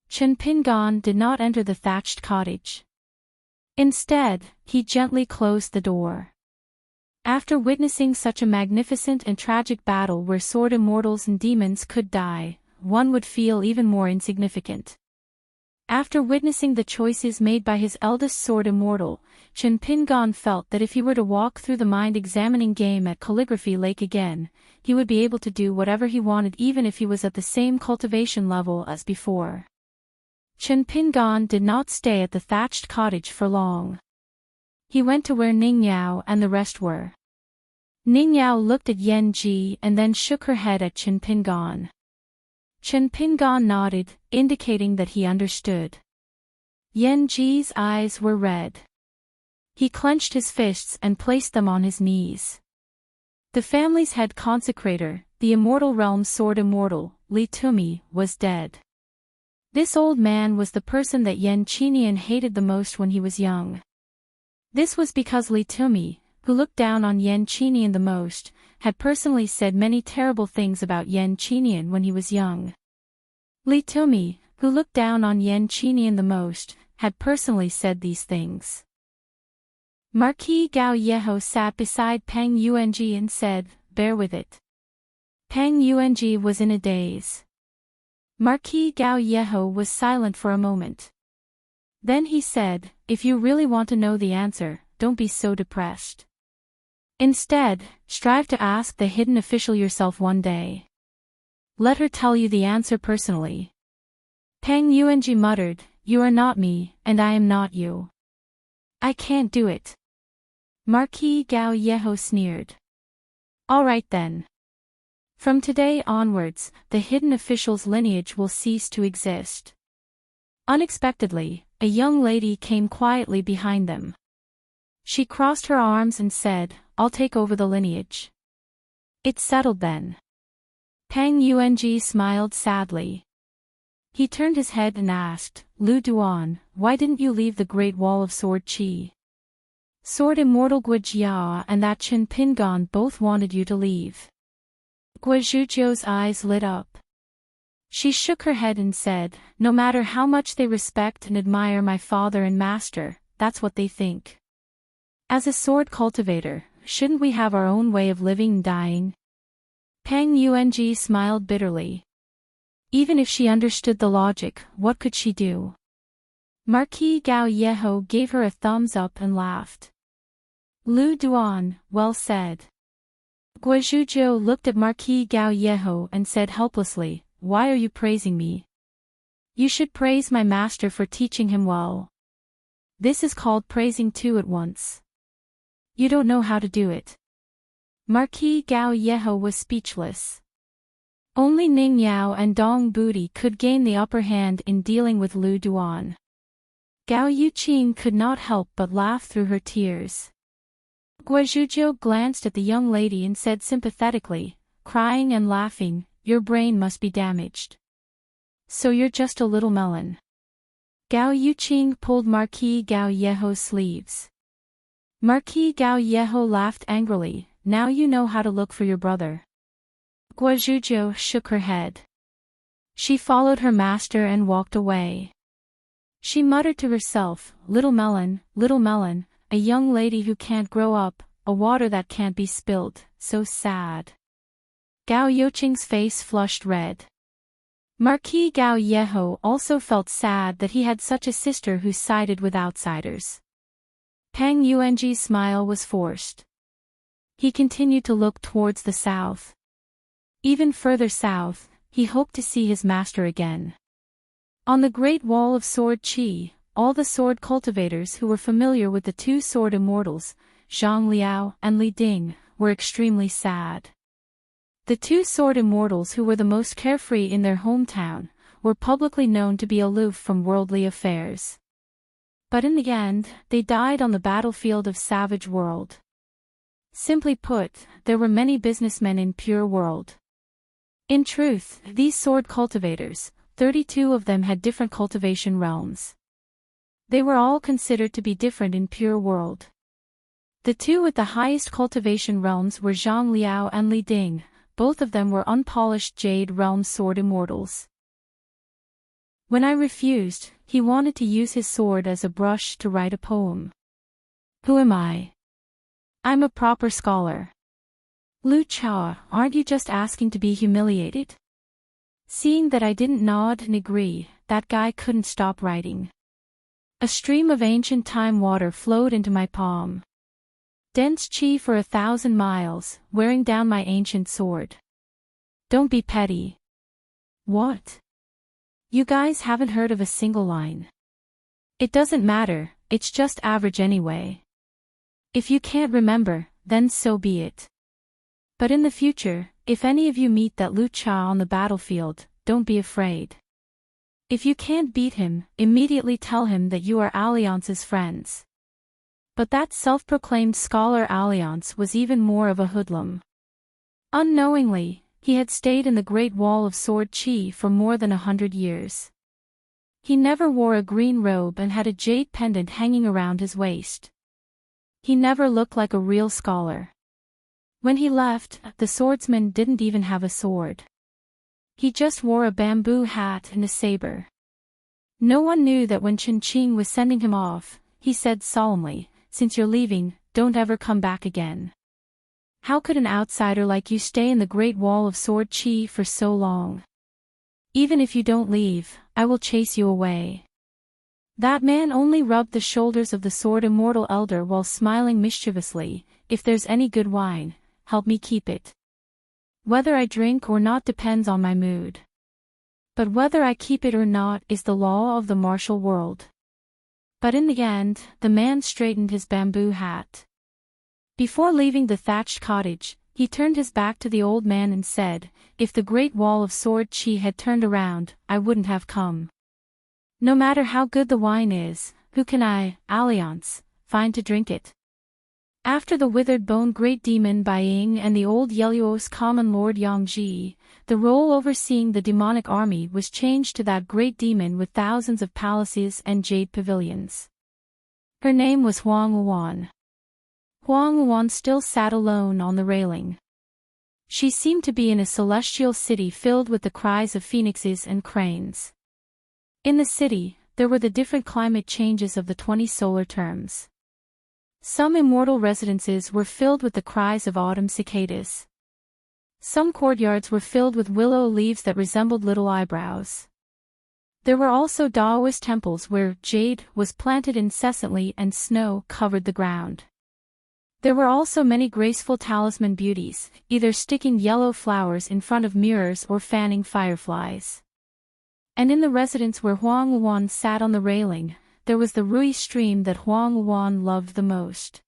Chen Pingon did not enter the thatched cottage. Instead, he gently closed the door. After witnessing such a magnificent and tragic battle where sword immortals and demons could die, one would feel even more insignificant. After witnessing the choices made by his eldest sword immortal, Chen Pingon felt that if he were to walk through the mind-examining game at Calligraphy Lake again, he would be able to do whatever he wanted even if he was at the same cultivation level as before. Chen Pingon did not stay at the thatched cottage for long. He went to where Ning Yao and the rest were. Ning Yao looked at Yan Ji and then shook her head at Chen Pingon. Chen Pingon nodded, indicating that he understood. Yan Ji's eyes were red. He clenched his fists and placed them on his knees. The family's head consecrator, the immortal realm's sword immortal, Li Tumi, was dead. This old man was the person that Yan Qinian hated the most when he was young. This was because Li Tumi, who looked down on Yan Qinian the most, had personally said many terrible things about Yan Qinian when he was young. Li Tumi, who looked down on Yan Qinian the most, had personally said these things. Marquis Gao Yeho sat beside Peng Yuanji and said, "Bear with it." Peng Yuanji was in a daze. Marquis Gao Yeho was silent for a moment. Then he said, "If you really want to know the answer, don't be so depressed. Instead, strive to ask the hidden official yourself one day. Let her tell you the answer personally." Peng Yuanji muttered, "You are not me, and I am not you. I can't do it." Marquis Gao Yeho sneered. "All right then. From today onwards, the hidden official's lineage will cease to exist." Unexpectedly, a young lady came quietly behind them. She crossed her arms and said, "I'll take over the lineage." "It's settled then." Peng Yuanji smiled sadly. He turned his head and asked, "Lu Duan, why didn't you leave the Great Wall of Sword Qi? Sword Immortal Guijia and that Chen Pingon both wanted you to leave." Guizhujiu's eyes lit up. She shook her head and said, "No matter how much they respect and admire my father and master, that's what they think. As a sword cultivator, shouldn't we have our own way of living and dying?" Peng Yuanji smiled bitterly. Even if she understood the logic, what could she do? Marquis Gao Yeho gave her a thumbs up and laughed. "Lu Duan, well said." Guizhujiu looked at Marquis Gao Yeho and said helplessly, "Why are you praising me? You should praise my master for teaching him well. This is called praising two at once. You don't know how to do it." Marquis Gao Yeho was speechless. Only Ning Yao and Dong Budi could gain the upper hand in dealing with Lu Duan. Gao Yuqing could not help but laugh through her tears. Guizhujiu glanced at the young lady and said sympathetically, crying and laughing, "Your brain must be damaged. So you're just a little melon." Gao Yuqing pulled Marquis Gao Yeho's sleeves. Marquis Gao Yeho laughed angrily, "Now you know how to look for your brother." Guizhujiu shook her head. She followed her master and walked away. She muttered to herself, little melon, a young lady who can't grow up, a water that can't be spilled, so sad." Gao Yuqing's face flushed red. Marquis Gao Yeho also felt sad that he had such a sister who sided with outsiders. Peng Yuanji's smile was forced. He continued to look towards the south. Even further south, he hoped to see his master again. On the Great Wall of Sword Qi, all the sword cultivators who were familiar with the two sword immortals, Zhang Liao and Li Ding, were extremely sad. The two sword immortals who were the most carefree in their hometown, were publicly known to be aloof from worldly affairs. But in the end, they died on the battlefield of Savage World. Simply put, there were many businessmen in Pure World. In truth, these sword cultivators, 32 of them had different cultivation realms. They were all considered to be different in pure world. The two with the highest cultivation realms were Zhang Liao and Li Ding. Both of them were unpolished Jade Realm sword immortals. When I refused, he wanted to use his sword as a brush to write a poem. Who am I? I'm a proper scholar. Lu Chao, aren't you just asking to be humiliated? Seeing that I didn't nod and agree, that guy couldn't stop writing. A stream of ancient time water flowed into my palm. Dense chi for 1,000 miles, wearing down my ancient sword. Don't be petty. What? You guys haven't heard of a single line. It doesn't matter, it's just average anyway. If you can't remember, then so be it. But in the future, if any of you meet that Lu Cha on the battlefield, don't be afraid. If you can't beat him, immediately tell him that you are Alliance's friends. But that self-proclaimed scholar Alliance was even more of a hoodlum. Unknowingly, he had stayed in the Great Wall of Sword Chi for more than 100 years. He never wore a green robe and had a jade pendant hanging around his waist. He never looked like a real scholar. When he left, the swordsman didn't even have a sword. He just wore a bamboo hat and a saber. No one knew that when Chen Qing was sending him off, he said solemnly, "Since you're leaving, don't ever come back again." How could an outsider like you stay in the Great Wall of Sword Chi for so long? Even if you don't leave, I will chase you away. That man only rubbed the shoulders of the sword immortal elder while smiling mischievously. If there's any good wine, help me keep it. Whether I drink or not depends on my mood. But whether I keep it or not is the law of the martial world. But in the end, the man straightened his bamboo hat. Before leaving the thatched cottage, he turned his back to the old man and said, "If the Great Wall of Sword Chi had turned around, I wouldn't have come. No matter how good the wine is, who can I, Alliance, find to drink it?" After the withered bone great demon Bai Ying and the old Yeluos common lord Yang Ji, the role overseeing the demonic army was changed to that great demon with thousands of palaces and jade pavilions. Her name was Huang Wuan. Huang Wuan still sat alone on the railing. She seemed to be in a celestial city filled with the cries of phoenixes and cranes. In the city, there were the different climate changes of the 20 solar terms. Some immortal residences were filled with the cries of autumn cicadas. Some courtyards were filled with willow leaves that resembled little eyebrows. There were also Taoist temples where jade was planted incessantly and snow covered the ground. There were also many graceful talisman beauties, either sticking yellow flowers in front of mirrors or fanning fireflies. And in the residence where Huang Wuan sat on the railing, there was the Rui stream that Huang Wuan loved the most.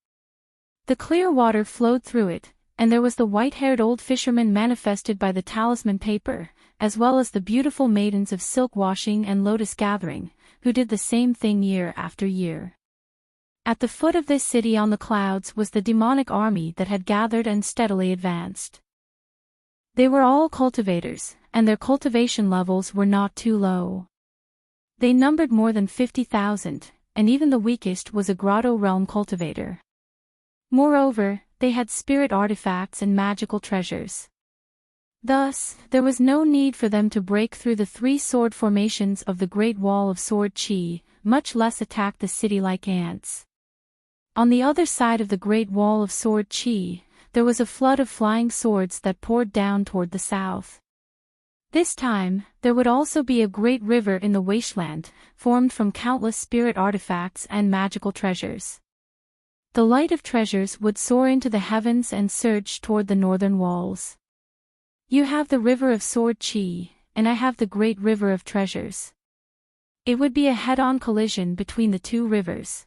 The clear water flowed through it, and there was the white-haired old fisherman manifested by the talisman paper, as well as the beautiful maidens of silk washing and lotus gathering, who did the same thing year after year. At the foot of this city on the clouds was the demonic army that had gathered and steadily advanced. They were all cultivators, and their cultivation levels were not too low. They numbered more than 50,000, and even the weakest was a grotto realm cultivator. Moreover, they had spirit artifacts and magical treasures. Thus, there was no need for them to break through the 3 sword formations of the Great Wall of Sword Chi, much less attack the city like ants. On the other side of the Great Wall of Sword Chi, there was a flood of flying swords that poured down toward the south. This time, there would also be a great river in the wasteland, formed from countless spirit artifacts and magical treasures. The light of treasures would soar into the heavens and surge toward the northern walls. You have the river of Sword Chi, and I have the great river of treasures. It would be a head-on collision between the two rivers.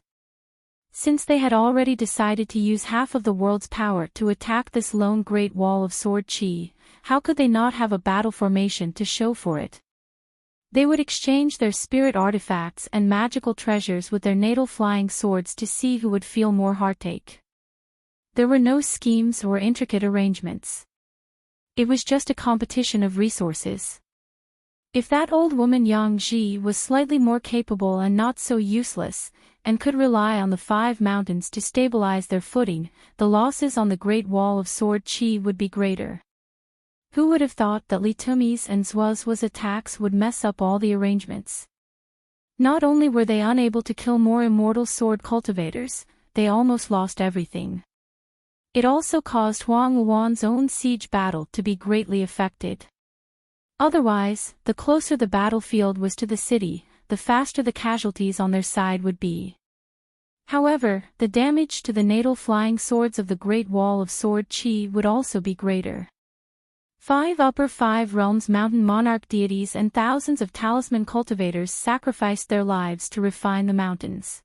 Since they had already decided to use half of the world's power to attack this lone Great Wall of Sword Chi, how could they not have a battle formation to show for it? They would exchange their spirit artifacts and magical treasures with their natal flying swords to see who would feel more heartache. There were no schemes or intricate arrangements. It was just a competition of resources. If that old woman Yang Ji was slightly more capable and not so useless, and could rely on the 5 mountains to stabilize their footing, the losses on the Great Wall of Sword Qi would be greater. Who would have thought that Li Tumi's and Zhuo's attacks would mess up all the arrangements? Not only were they unable to kill more immortal sword cultivators, they almost lost everything. It also caused Huang Wuan's own siege battle to be greatly affected. Otherwise, the closer the battlefield was to the city, the faster the casualties on their side would be. However, the damage to the natal flying swords of the Great Wall of Sword Qi would also be greater. 5 upper 5 realms mountain monarch deities and thousands of talisman cultivators sacrificed their lives to refine the mountains.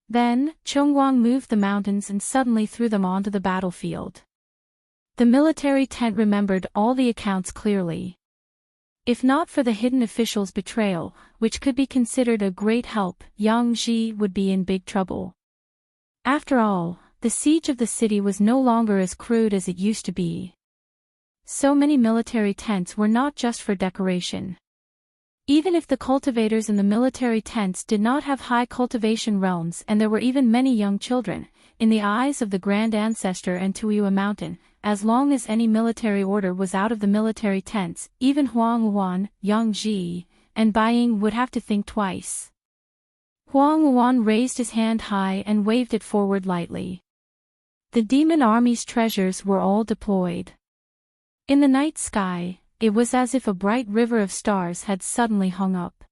Then, Chongguang moved the mountains and suddenly threw them onto the battlefield. The military tent remembered all the accounts clearly. If not for the hidden official's betrayal, which could be considered a great help, Yang Ji would be in big trouble. After all, the siege of the city was no longer as crude as it used to be. So many military tents were not just for decoration. Even if the cultivators in the military tents did not have high cultivation realms and there were even many young children, in the eyes of the Grand Ancestor and Tuiyue Mountain, as long as any military order was out of the military tents, even Huang Wuan, Yang Ji, and Bai Ying would have to think twice. Huang Wuan raised his hand high and waved it forward lightly. The demon army's treasures were all deployed. In the night sky, it was as if a bright river of stars had suddenly hung up.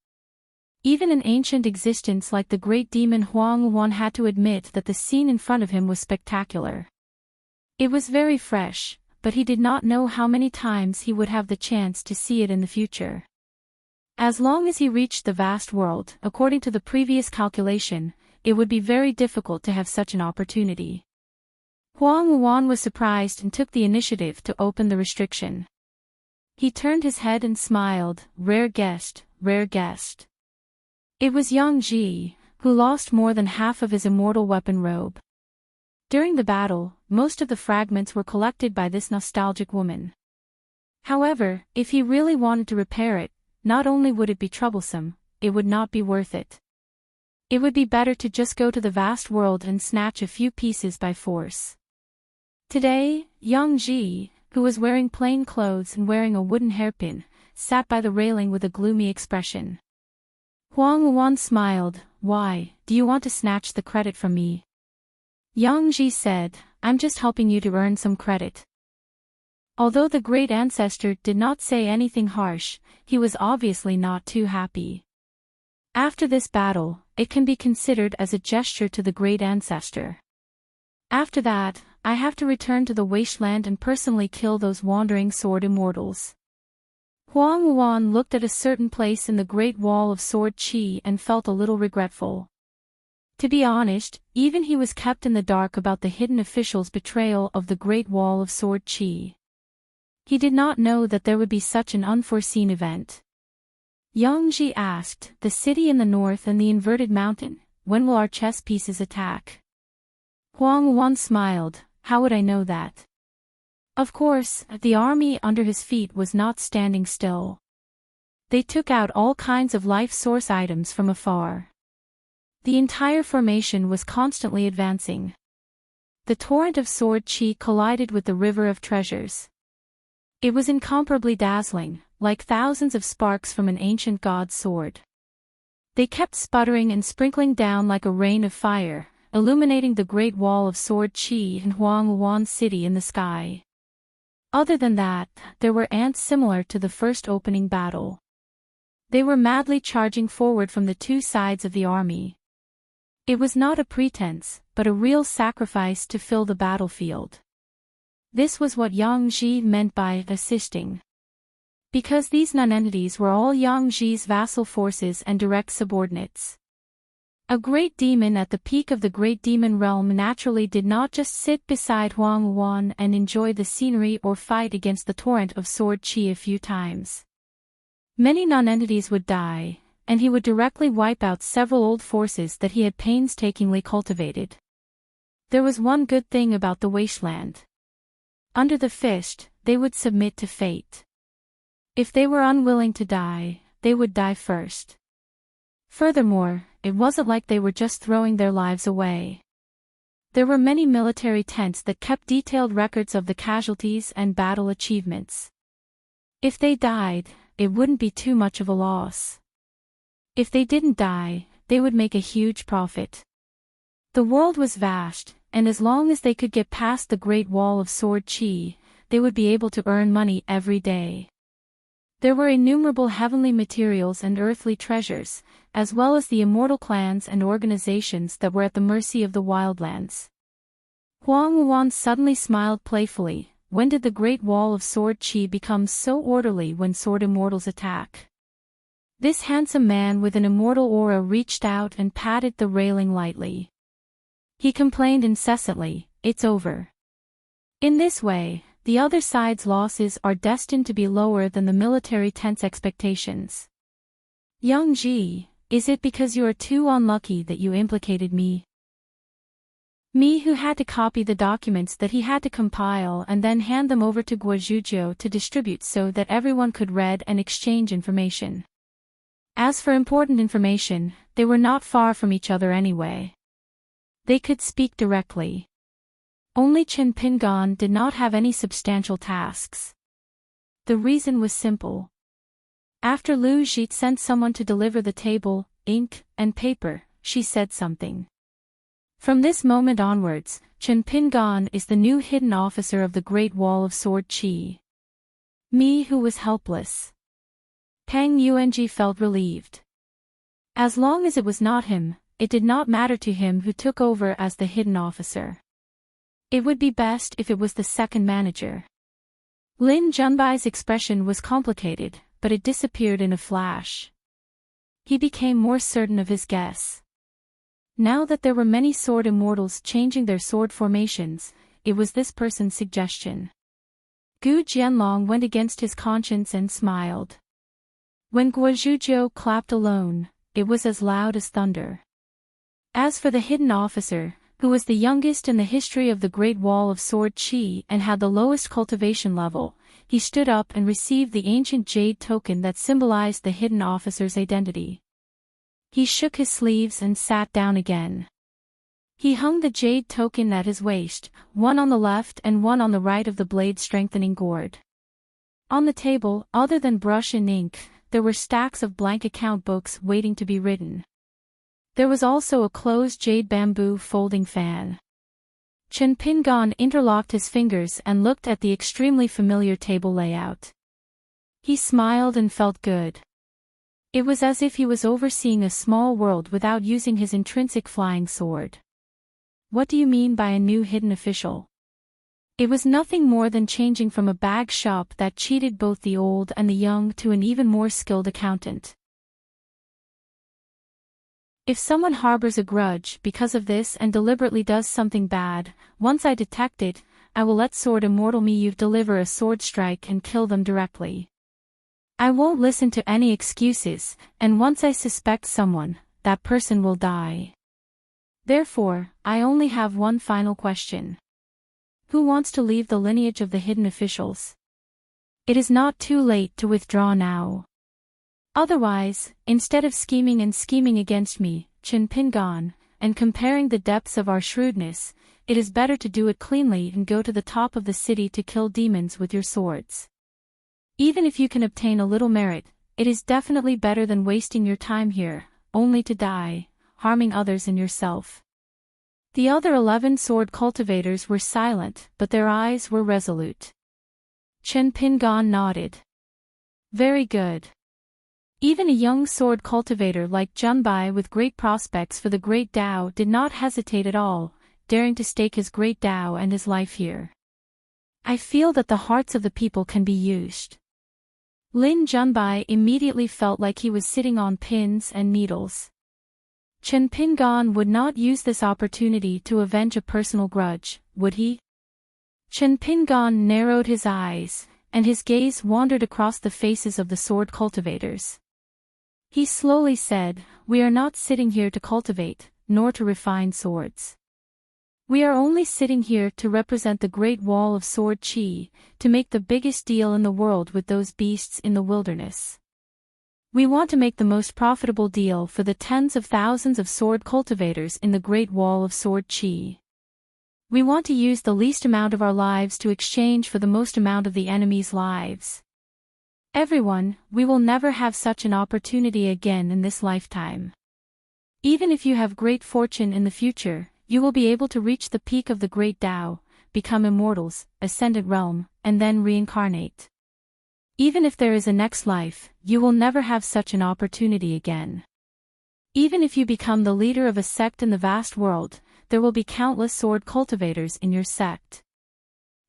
Even an ancient existence like the great demon Huang Wuan had to admit that the scene in front of him was spectacular. It was very fresh, but he did not know how many times he would have the chance to see it in the future. As long as he reached the vast world, according to the previous calculation, it would be very difficult to have such an opportunity. Huang Wuan was surprised and took the initiative to open the restriction. He turned his head and smiled, rare guest, rare guest. It was Yang Ji, who lost more than half of his immortal weapon robe. During the battle, most of the fragments were collected by this nostalgic woman. However, if he really wanted to repair it, not only would it be troublesome, it would not be worth it. It would be better to just go to the vast world and snatch a few pieces by force. Today, Yang Ji, who was wearing plain clothes and wearing a wooden hairpin, sat by the railing with a gloomy expression. Huang Wuan smiled. Why, do you want to snatch the credit from me? Yang Ji said, I'm just helping you to earn some credit. Although the great ancestor did not say anything harsh, he was obviously not too happy. After this battle, it can be considered as a gesture to the great ancestor. After that, I have to return to the wasteland and personally kill those wandering sword immortals. Huang Wuan looked at a certain place in the Great Wall of Sword Qi and felt a little regretful. To be honest, even he was kept in the dark about the hidden official's betrayal of the Great Wall of Sword Qi. He did not know that there would be such an unforeseen event. Yang Ji asked, the city in the north and the inverted mountain, when will our chess pieces attack? Huang Wuan smiled, how would I know that? Of course, the army under his feet was not standing still. They took out all kinds of life source items from afar. The entire formation was constantly advancing. The torrent of sword qi collided with the river of treasures. It was incomparably dazzling, like thousands of sparks from an ancient god's sword. They kept sputtering and sprinkling down like a rain of fire, illuminating the Great Wall of Sword Qi and Huang Wuan City in the sky. Other than that, there were ants similar to the first opening battle. They were madly charging forward from the two sides of the army. It was not a pretense, but a real sacrifice to fill the battlefield. This was what Yang Ji meant by assisting. Because these nonentities were all Yang Ji's vassal forces and direct subordinates. A great demon at the peak of the great demon realm naturally did not just sit beside Huang Wuan and enjoy the scenery or fight against the torrent of sword qi a few times. Many nonentities would die, and he would directly wipe out several old forces that he had painstakingly cultivated. There was one good thing about the wasteland. Under the fist, they would submit to fate. If they were unwilling to die, they would die first. Furthermore, it wasn't like they were just throwing their lives away. There were many military tents that kept detailed records of the casualties and battle achievements. If they died, it wouldn't be too much of a loss. If they didn't die, they would make a huge profit. The world was vast, and as long as they could get past the Great Wall of Sword Chi, they would be able to earn money every day. There were innumerable heavenly materials and earthly treasures, as well as the immortal clans and organizations that were at the mercy of the wildlands. Huang Wuan suddenly smiled playfully. When did the Great Wall of Sword Chi become so orderly when sword immortals attack? This handsome man with an immortal aura reached out and patted the railing lightly. He complained incessantly, "It's over." In this way, the other side's losses are destined to be lower than the military tent's expectations. Young Ji, is it because you are too unlucky that you implicated me? Me who had to copy the documents that he had to compile and then hand them over to Guozhujiu to distribute so that everyone could read and exchange information. As for important information, they were not far from each other anyway. They could speak directly. Only Chen Pingan did not have any substantial tasks. The reason was simple. After Lu Jit sent someone to deliver the table, ink, and paper, she said something. From this moment onwards, Chen Pingan is the new hidden officer of the Great Wall of Sword Chi. Me who was helpless. Pang Yuanji felt relieved. As long as it was not him, it did not matter to him who took over as the hidden officer. It would be best if it was the second manager. Lin Junbai's expression was complicated, but it disappeared in a flash. He became more certain of his guess. Now that there were many sword immortals changing their sword formations, it was this person's suggestion. Gu Jianlong went against his conscience and smiled. When Guozhujiu clapped alone, it was as loud as thunder. As for the hidden officer, who was the youngest in the history of the Great Wall of Sword Chi and had the lowest cultivation level, he stood up and received the ancient jade token that symbolized the hidden officer's identity. He shook his sleeves and sat down again. He hung the jade token at his waist, one on the left and one on the right of the blade-strengthening gourd. On the table, other than brush and ink, there were stacks of blank account books waiting to be written. There was also a closed jade bamboo folding fan. Chen Pingan interlocked his fingers and looked at the extremely familiar table layout. He smiled and felt good. It was as if he was overseeing a small world without using his intrinsic flying sword. What do you mean by a new hidden official? It was nothing more than changing from a bag shop that cheated both the old and the young to an even more skilled accountant. If someone harbors a grudge because of this and deliberately does something bad, once I detect it, I will let Sword Immortal Miyu deliver a sword strike and kill them directly. I won't listen to any excuses, and once I suspect someone, that person will die. Therefore, I only have one final question. Who wants to leave the lineage of the hidden officials? It is not too late to withdraw now. Otherwise, instead of scheming against me, Chen Pingan, and comparing the depths of our shrewdness, it is better to do it cleanly and go to the top of the city to kill demons with your swords. Even if you can obtain a little merit, it is definitely better than wasting your time here, only to die, harming others and yourself. The other 11 sword cultivators were silent, but their eyes were resolute. Chen Pingan nodded. Very good. Even a young sword cultivator like Junbai with great prospects for the Great Dao did not hesitate at all, daring to stake his Great Dao and his life here. I feel that the hearts of the people can be used. Lin Junbai immediately felt like he was sitting on pins and needles. Chen Pingan would not use this opportunity to avenge a personal grudge, would he? Chen Pingan narrowed his eyes, and his gaze wandered across the faces of the sword cultivators. He slowly said, "We are not sitting here to cultivate, nor to refine swords. We are only sitting here to represent the Great Wall of Sword Chi, to make the biggest deal in the world with those beasts in the wilderness. We want to make the most profitable deal for the tens of thousands of sword cultivators in the Great Wall of Sword Chi. We want to use the least amount of our lives to exchange for the most amount of the enemy's lives. Everyone, we will never have such an opportunity again in this lifetime. Even if you have great fortune in the future, you will be able to reach the peak of the great Tao, become immortals, ascendant realm, and then reincarnate. Even if there is a next life, you will never have such an opportunity again. Even if you become the leader of a sect in the vast world, there will be countless sword cultivators in your sect.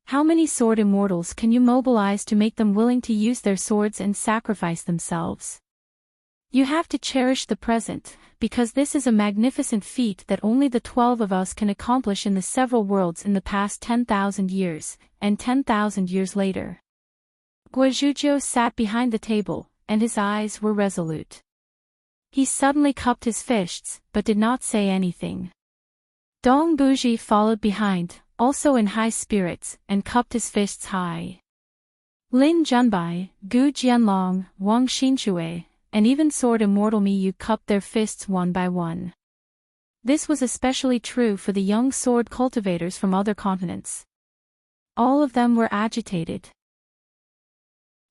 How many sword immortals can you mobilize to make them willing to use their swords and sacrifice themselves? You have to cherish the present, because this is a magnificent feat that only the 12 of us can accomplish in the several worlds in the past 10,000 years, and 10,000 years later. Guizhou sat behind the table, and his eyes were resolute. He suddenly cupped his fists, but did not say anything. Dong Buji followed behind, also in high spirits, and cupped his fists high. Lin Junbai, Gu Jianlong, Wang Xinshui, and even sword immortal Miyu cupped their fists one by one. This was especially true for the young sword cultivators from other continents. All of them were agitated.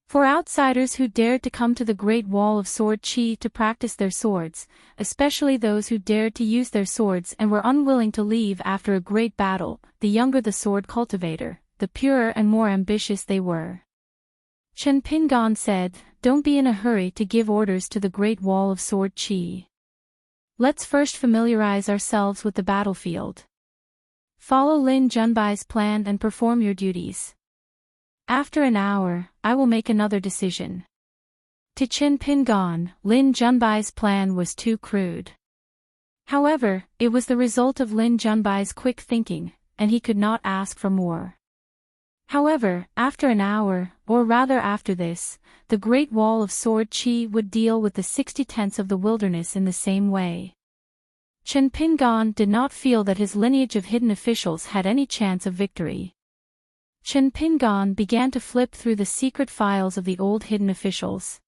For outsiders who dared to come to the Great Wall of Sword Chi to practice their swords, especially those who dared to use their swords and were unwilling to leave after a great battle, the younger the sword cultivator, the purer and more ambitious they were. Chen Pingan said, "Don't be in a hurry to give orders to the Great Wall of Sword Chi. Let's first familiarize ourselves with the battlefield. Follow Lin Junbai's plan and perform your duties. After an hour, I will make another decision." To Chen Pingan, Lin Junbai's plan was too crude. However, it was the result of Lin Junbai's quick thinking, and he could not ask for more. However, after an hour, or rather after this, the Great Wall of Sword Chi would deal with the 60 tents of the wilderness in the same way. Chen Pingan did not feel that his lineage of hidden officials had any chance of victory. Chen Pingan began to flip through the secret files of the old hidden officials.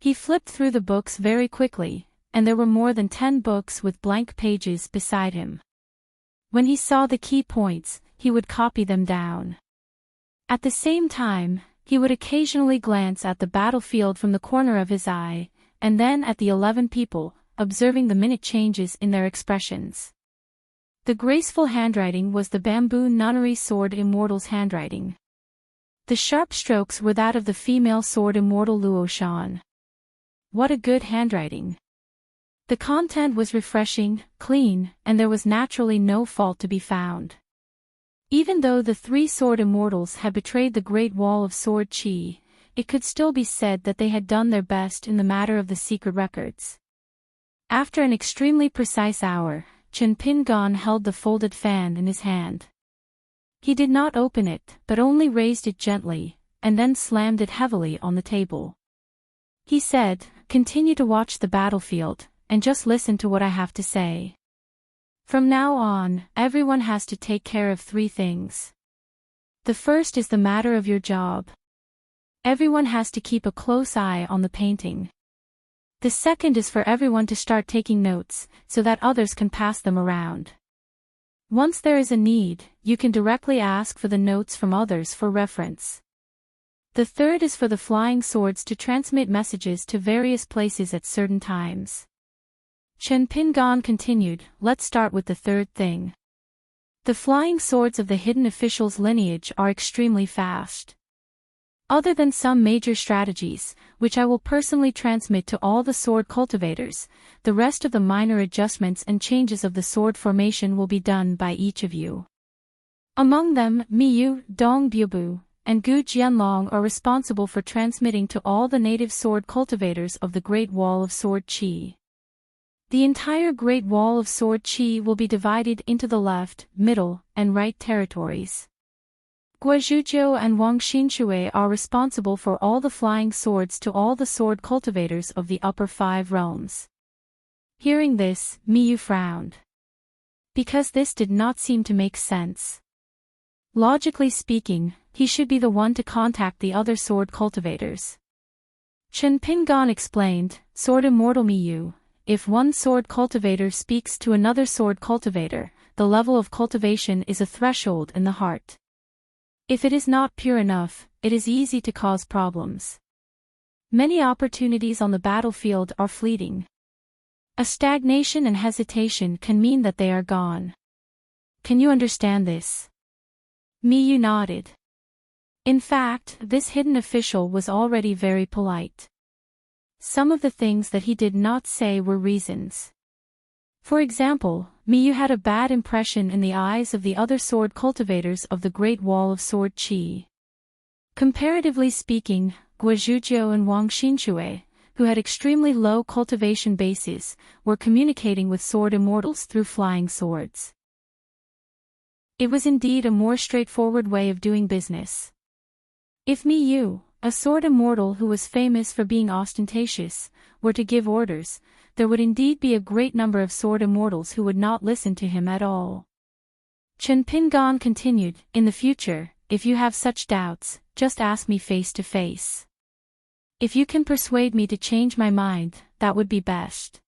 He flipped through the books very quickly, and there were more than 10 books with blank pages beside him. When he saw the key points, he would copy them down. At the same time, he would occasionally glance at the battlefield from the corner of his eye, and then at the 11 people, observing the minute changes in their expressions. The graceful handwriting was the bamboo nunnery sword immortal's handwriting. The sharp strokes were that of the female sword immortal Luo Shan. What a good handwriting! The content was refreshing, clean, and there was naturally no fault to be found. Even though the 3 sword immortals had betrayed the Great Wall of Sword Chi, it could still be said that they had done their best in the matter of the secret records. After an extremely precise hour, Chen Pingan held the folded fan in his hand. He did not open it, but only raised it gently, and then slammed it heavily on the table. He said, "Continue to watch the battlefield, and just listen to what I have to say. From now on, everyone has to take care of 3 things. The first is the matter of your job. Everyone has to keep a close eye on the painting. The second is for everyone to start taking notes, so that others can pass them around. Once there is a need, you can directly ask for the notes from others for reference. The third is for the flying swords to transmit messages to various places at certain times." Chen Pingan continued, "Let's start with the third thing. The flying swords of the hidden official's lineage are extremely fast. Other than some major strategies, which I will personally transmit to all the sword cultivators, the rest of the minor adjustments and changes of the sword formation will be done by each of you. Among them, Miyu, Dong Bubu, and Gu Jianlong are responsible for transmitting to all the native sword cultivators of the Great Wall of Sword Chi. The entire Great Wall of Sword Chi will be divided into the left, middle, and right territories. Guizhou and Wang Xinshui are responsible for all the flying swords to all the sword cultivators of the upper 5 realms." Hearing this, Miyu frowned. Because this did not seem to make sense. Logically speaking, he should be the one to contact the other sword cultivators. Chen Pingon explained, Sword Immortal Miyu, if one sword cultivator speaks to another sword cultivator, the level of cultivation is a threshold in the heart. If it is not pure enough, it is easy to cause problems. Many opportunities on the battlefield are fleeting. A stagnation and hesitation can mean that they are gone. Can you understand this? Miyu nodded. In fact, this hidden official was already very polite. Some of the things that he did not say were reasons. For example, Miyu had a bad impression in the eyes of the other sword cultivators of the Great Wall of Sword Qi. Comparatively speaking, Guozhujiu and Wang Xinxue, who had extremely low cultivation bases, were communicating with sword immortals through flying swords. It was indeed a more straightforward way of doing business. If Miyu, a sword immortal who was famous for being ostentatious, were to give orders, there would indeed be a great number of sword immortals who would not listen to him at all. Chen Pingon continued, in the future, if you have such doubts, just ask me face to face. If you can persuade me to change my mind, that would be best.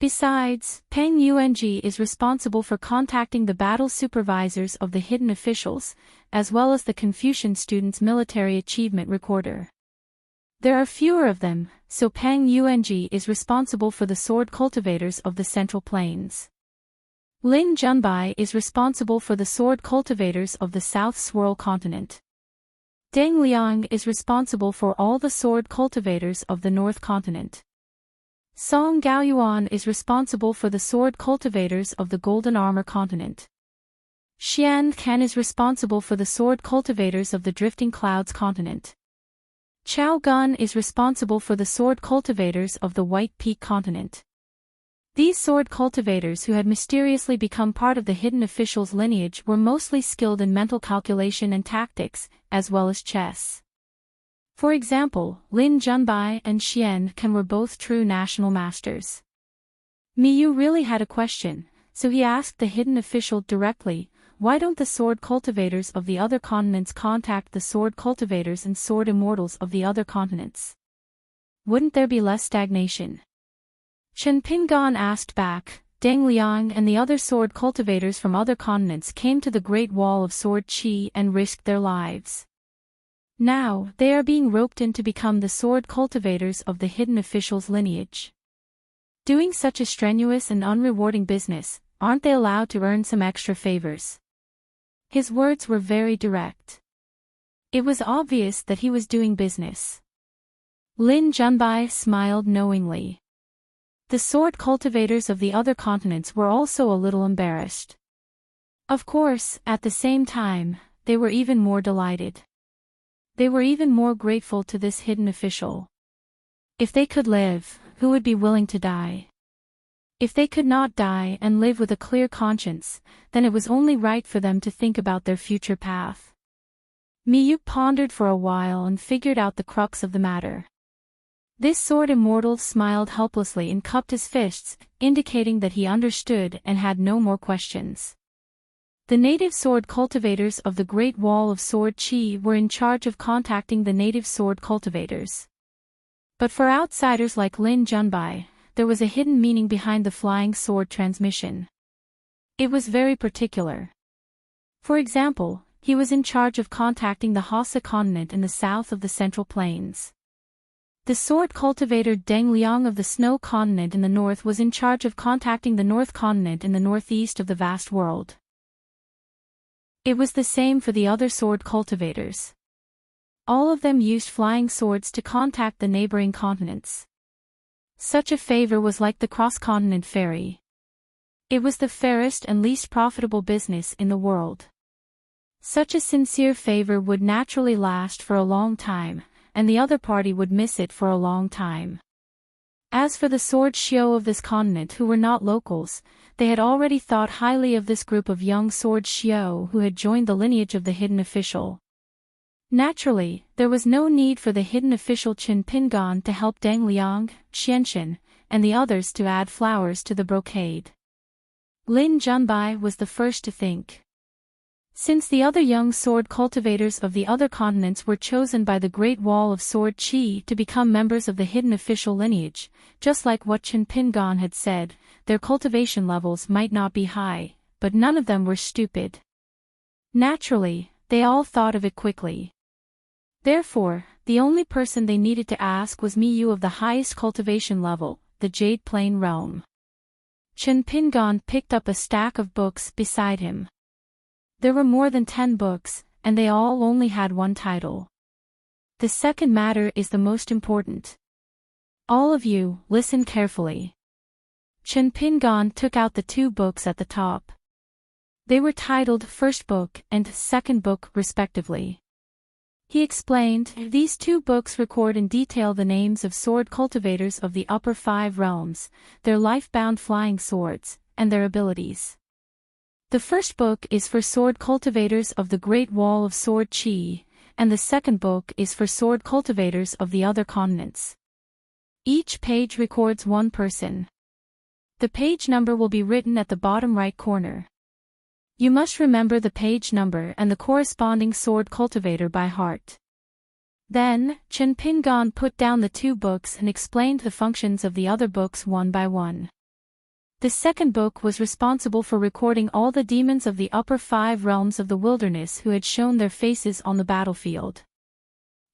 Besides, Peng Yuanji is responsible for contacting the battle supervisors of the hidden officials, as well as the Confucian students' military achievement recorder. There are fewer of them, so Peng Yuanji is responsible for the sword cultivators of the Central Plains. Lin Junbai is responsible for the sword cultivators of the South Swirl Continent. Deng Liang is responsible for all the sword cultivators of the North Continent. Song Gaoyuan is responsible for the sword cultivators of the Golden Armor Continent. Xian Ken is responsible for the sword cultivators of the Drifting Clouds Continent. Chao Gun is responsible for the sword cultivators of the White Peak Continent. These sword cultivators who had mysteriously become part of the hidden officials' lineage were mostly skilled in mental calculation and tactics, as well as chess. For example, Lin Junbai and Xian Ken were both true national masters. Miyu really had a question, so he asked the hidden official directly, why don't the sword cultivators of the other continents contact the sword cultivators and sword immortals of the other continents? Wouldn't there be less stagnation? Chen Pingon asked back. Deng Liang and the other sword cultivators from other continents came to the Great Wall of Sword Qi and risked their lives. Now, they are being roped in to become the sword cultivators of the hidden officials' lineage. Doing such a strenuous and unrewarding business, aren't they allowed to earn some extra favors? His words were very direct. It was obvious that he was doing business. Lin Junbai smiled knowingly. The sword cultivators of the other continents were also a little embarrassed. Of course, at the same time, they were even more delighted. They were even more grateful to this hidden official. If they could live, who would be willing to die? If they could not die and live with a clear conscience, then it was only right for them to think about their future path. Miyu pondered for a while and figured out the crux of the matter. This sword immortal smiled helplessly and cupped his fists, indicating that he understood and had no more questions. The native sword cultivators of the Great Wall of Sword Qi were in charge of contacting the native sword cultivators. But for outsiders like Lin Junbai, there was a hidden meaning behind the flying sword transmission. It was very particular. For example, he was in charge of contacting the Hassa continent in the south of the Central Plains. The sword cultivator Deng Liang of the Snow Continent in the north was in charge of contacting the North Continent in the northeast of the vast world. It was the same for the other sword cultivators. All of them used flying swords to contact the neighboring continents. Such a favor was like the cross-continent ferry. It was the fairest and least profitable business in the world. Such a sincere favor would naturally last for a long time, and the other party would miss it for a long time. As for the sword xiu of this continent who were not locals, they had already thought highly of this group of young sword xiu who had joined the lineage of the hidden official. Naturally, there was no need for the hidden official Chen Pingon to help Deng Liang, Xianxin, and the others to add flowers to the brocade. Lin Junbai was the first to think. Since the other young sword cultivators of the other continents were chosen by the Great Wall of Sword Qi to become members of the hidden official lineage, just like what Chen Pingon had said, their cultivation levels might not be high, but none of them were stupid. Naturally, they all thought of it quickly. Therefore, the only person they needed to ask was Miyu of the highest cultivation level, the Jade Plain realm. Chen Pingon picked up a stack of books beside him. There were more than 10 books, and they all only had one title. The second matter is the most important. All of you, listen carefully. Chen Pingon took out the 2 books at the top. They were titled First Book and Second Book respectively. He explained, these 2 books record in detail the names of sword cultivators of the upper 5 realms, their life-bound flying swords, and their abilities. The first book is for sword cultivators of the Great Wall of Sword Qi, and the second book is for sword cultivators of the other continents. Each page records one person. The page number will be written at the bottom right corner. You must remember the page number and the corresponding sword cultivator by heart. Then, Chen Pingon put down the 2 books and explained the functions of the other books one by one. The second book was responsible for recording all the demons of the upper 5 realms of the wilderness who had shown their faces on the battlefield.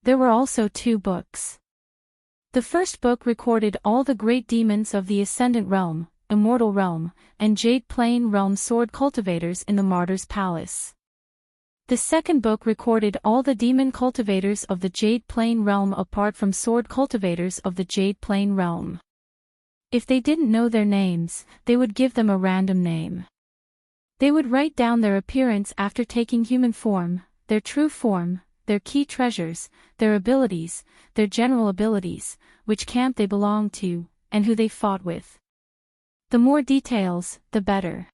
There were also 2 books. The first book recorded all the great demons of the Ascendant Realm, Immortal Realm, and Jade Plain Realm sword cultivators in the Martyr's Palace. The second book recorded all the demon cultivators of the Jade Plain Realm apart from sword cultivators of the Jade Plain Realm. If they didn't know their names, they would give them a random name. They would write down their appearance after taking human form, their true form, their key treasures, their abilities, their general abilities, which camp they belonged to, and who they fought with. The more details, the better.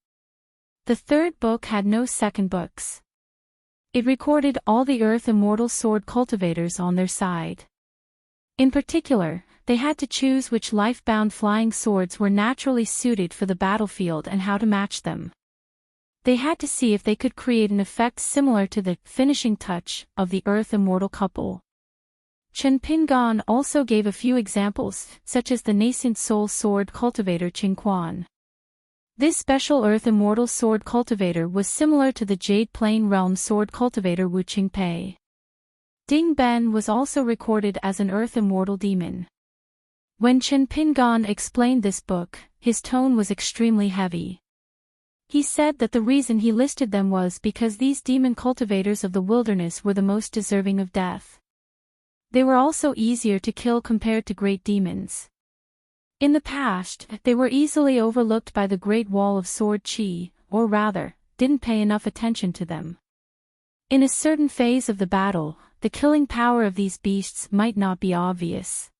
The third book had no second books. It recorded all the Earth Immortal sword cultivators on their side. In particular, they had to choose which life-bound flying swords were naturally suited for the battlefield and how to match them. They had to see if they could create an effect similar to the finishing touch of the Earth Immortal couple. Chen Pingon also gave a few examples, such as the nascent soul sword cultivator Qing Quan. This special Earth Immortal sword cultivator was similar to the Jade Plain Realm sword cultivator Wu Qingpei. Ding Ben was also recorded as an Earth Immortal demon. When Chen Pingon explained this book, his tone was extremely heavy. He said that the reason he listed them was because these demon cultivators of the wilderness were the most deserving of death. They were also easier to kill compared to great demons. In the past, they were easily overlooked by the Great Wall of Sword Qi, or rather, didn't pay enough attention to them. In a certain phase of the battle, the killing power of these beasts might not be obvious.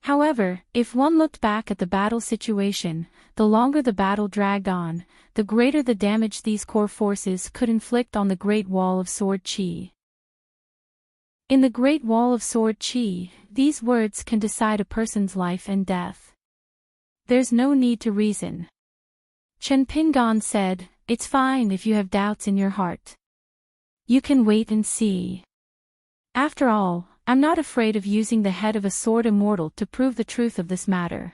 However, if one looked back at the battle situation, the longer the battle dragged on, the greater the damage these core forces could inflict on the Great Wall of Sword Qi. In the Great Wall of Sword Qi, these words can decide a person's life and death. There's no need to reason. Chen Pingon said, "It's fine if you have doubts in your heart. You can wait and see. After all, I'm not afraid of using the head of a sword immortal to prove the truth of this matter.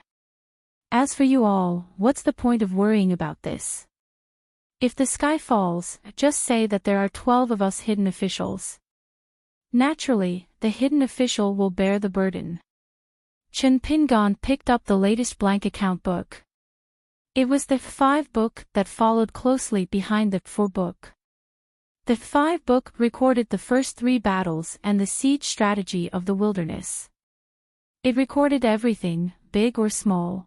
As for you all, what's the point of worrying about this? If the sky falls, just say that there are 12 of us hidden officials. Naturally, the hidden official will bear the burden." Chen Pingon picked up the latest blank account book. It was the 5 book that followed closely behind the 4 book. The 5 book recorded the first 3 battles and the siege strategy of the wilderness. It recorded everything, big or small.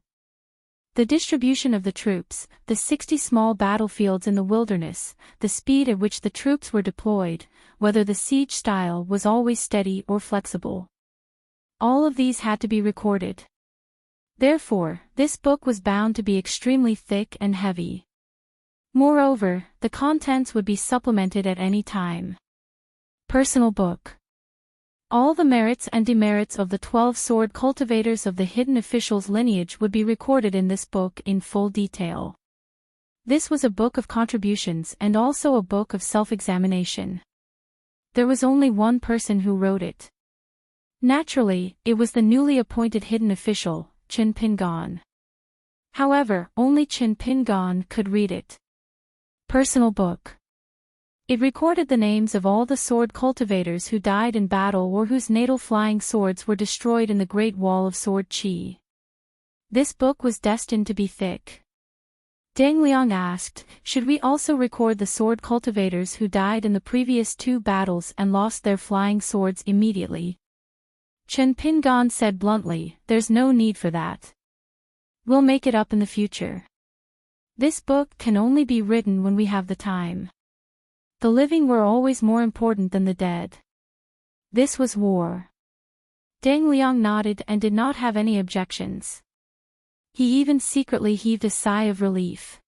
The distribution of the troops, the 60 small battlefields in the wilderness, the speed at which the troops were deployed, whether the siege style was always steady or flexible. All of these had to be recorded. Therefore, this book was bound to be extremely thick and heavy. Moreover, the contents would be supplemented at any time. Personal book. All the merits and demerits of the 12 sword cultivators of the hidden official's lineage would be recorded in this book in full detail. This was a book of contributions and also a book of self-examination. There was only one person who wrote it. Naturally, it was the newly appointed hidden official, Chin Pingon. However, only Chin Pingon could read it. Personal book. It recorded the names of all the sword cultivators who died in battle or whose natal flying swords were destroyed in the Great Wall of Sword Qi. This book was destined to be thick. Deng Liang asked, should we also record the sword cultivators who died in the previous 2 battles and lost their flying swords immediately? Chen Pingon said bluntly, there's no need for that. We'll make it up in the future. This book can only be written when we have the time. The living were always more important than the dead. This was war. Deng Liang nodded and did not have any objections. He even secretly heaved a sigh of relief.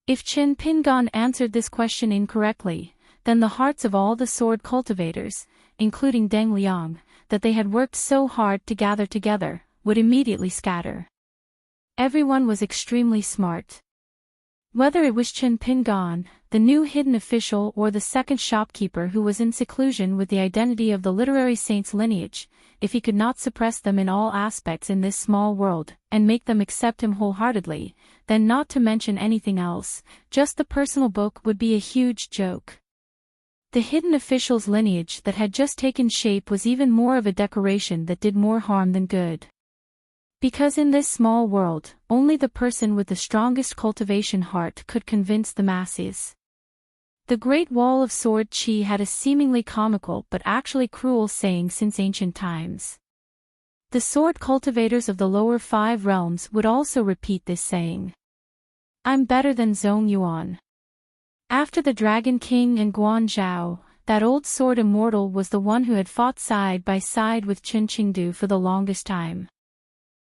If Chen Pingon answered this question incorrectly, then the hearts of all the sword cultivators, including Deng Liang, that they had worked so hard to gather together, would immediately scatter. Everyone was extremely smart. Whether it was Chen Pingon, the new hidden official, or the second shopkeeper who was in seclusion with the identity of the literary saint's lineage, if he could not suppress them in all aspects in this small world, and make them accept him wholeheartedly, then not to mention anything else, just the personal book would be a huge joke. The hidden official's lineage that had just taken shape was even more of a decoration that did more harm than good. Because in this small world, only the person with the strongest cultivation heart could convince the masses. The Great Wall of Sword Qi had a seemingly comical but actually cruel saying since ancient times. The sword cultivators of the lower 5 realms would also repeat this saying. I'm better than Zhong Yuan. After the Dragon King and Guan Zhao, that old sword immortal was the one who had fought side by side with Qin Qingdu for the longest time.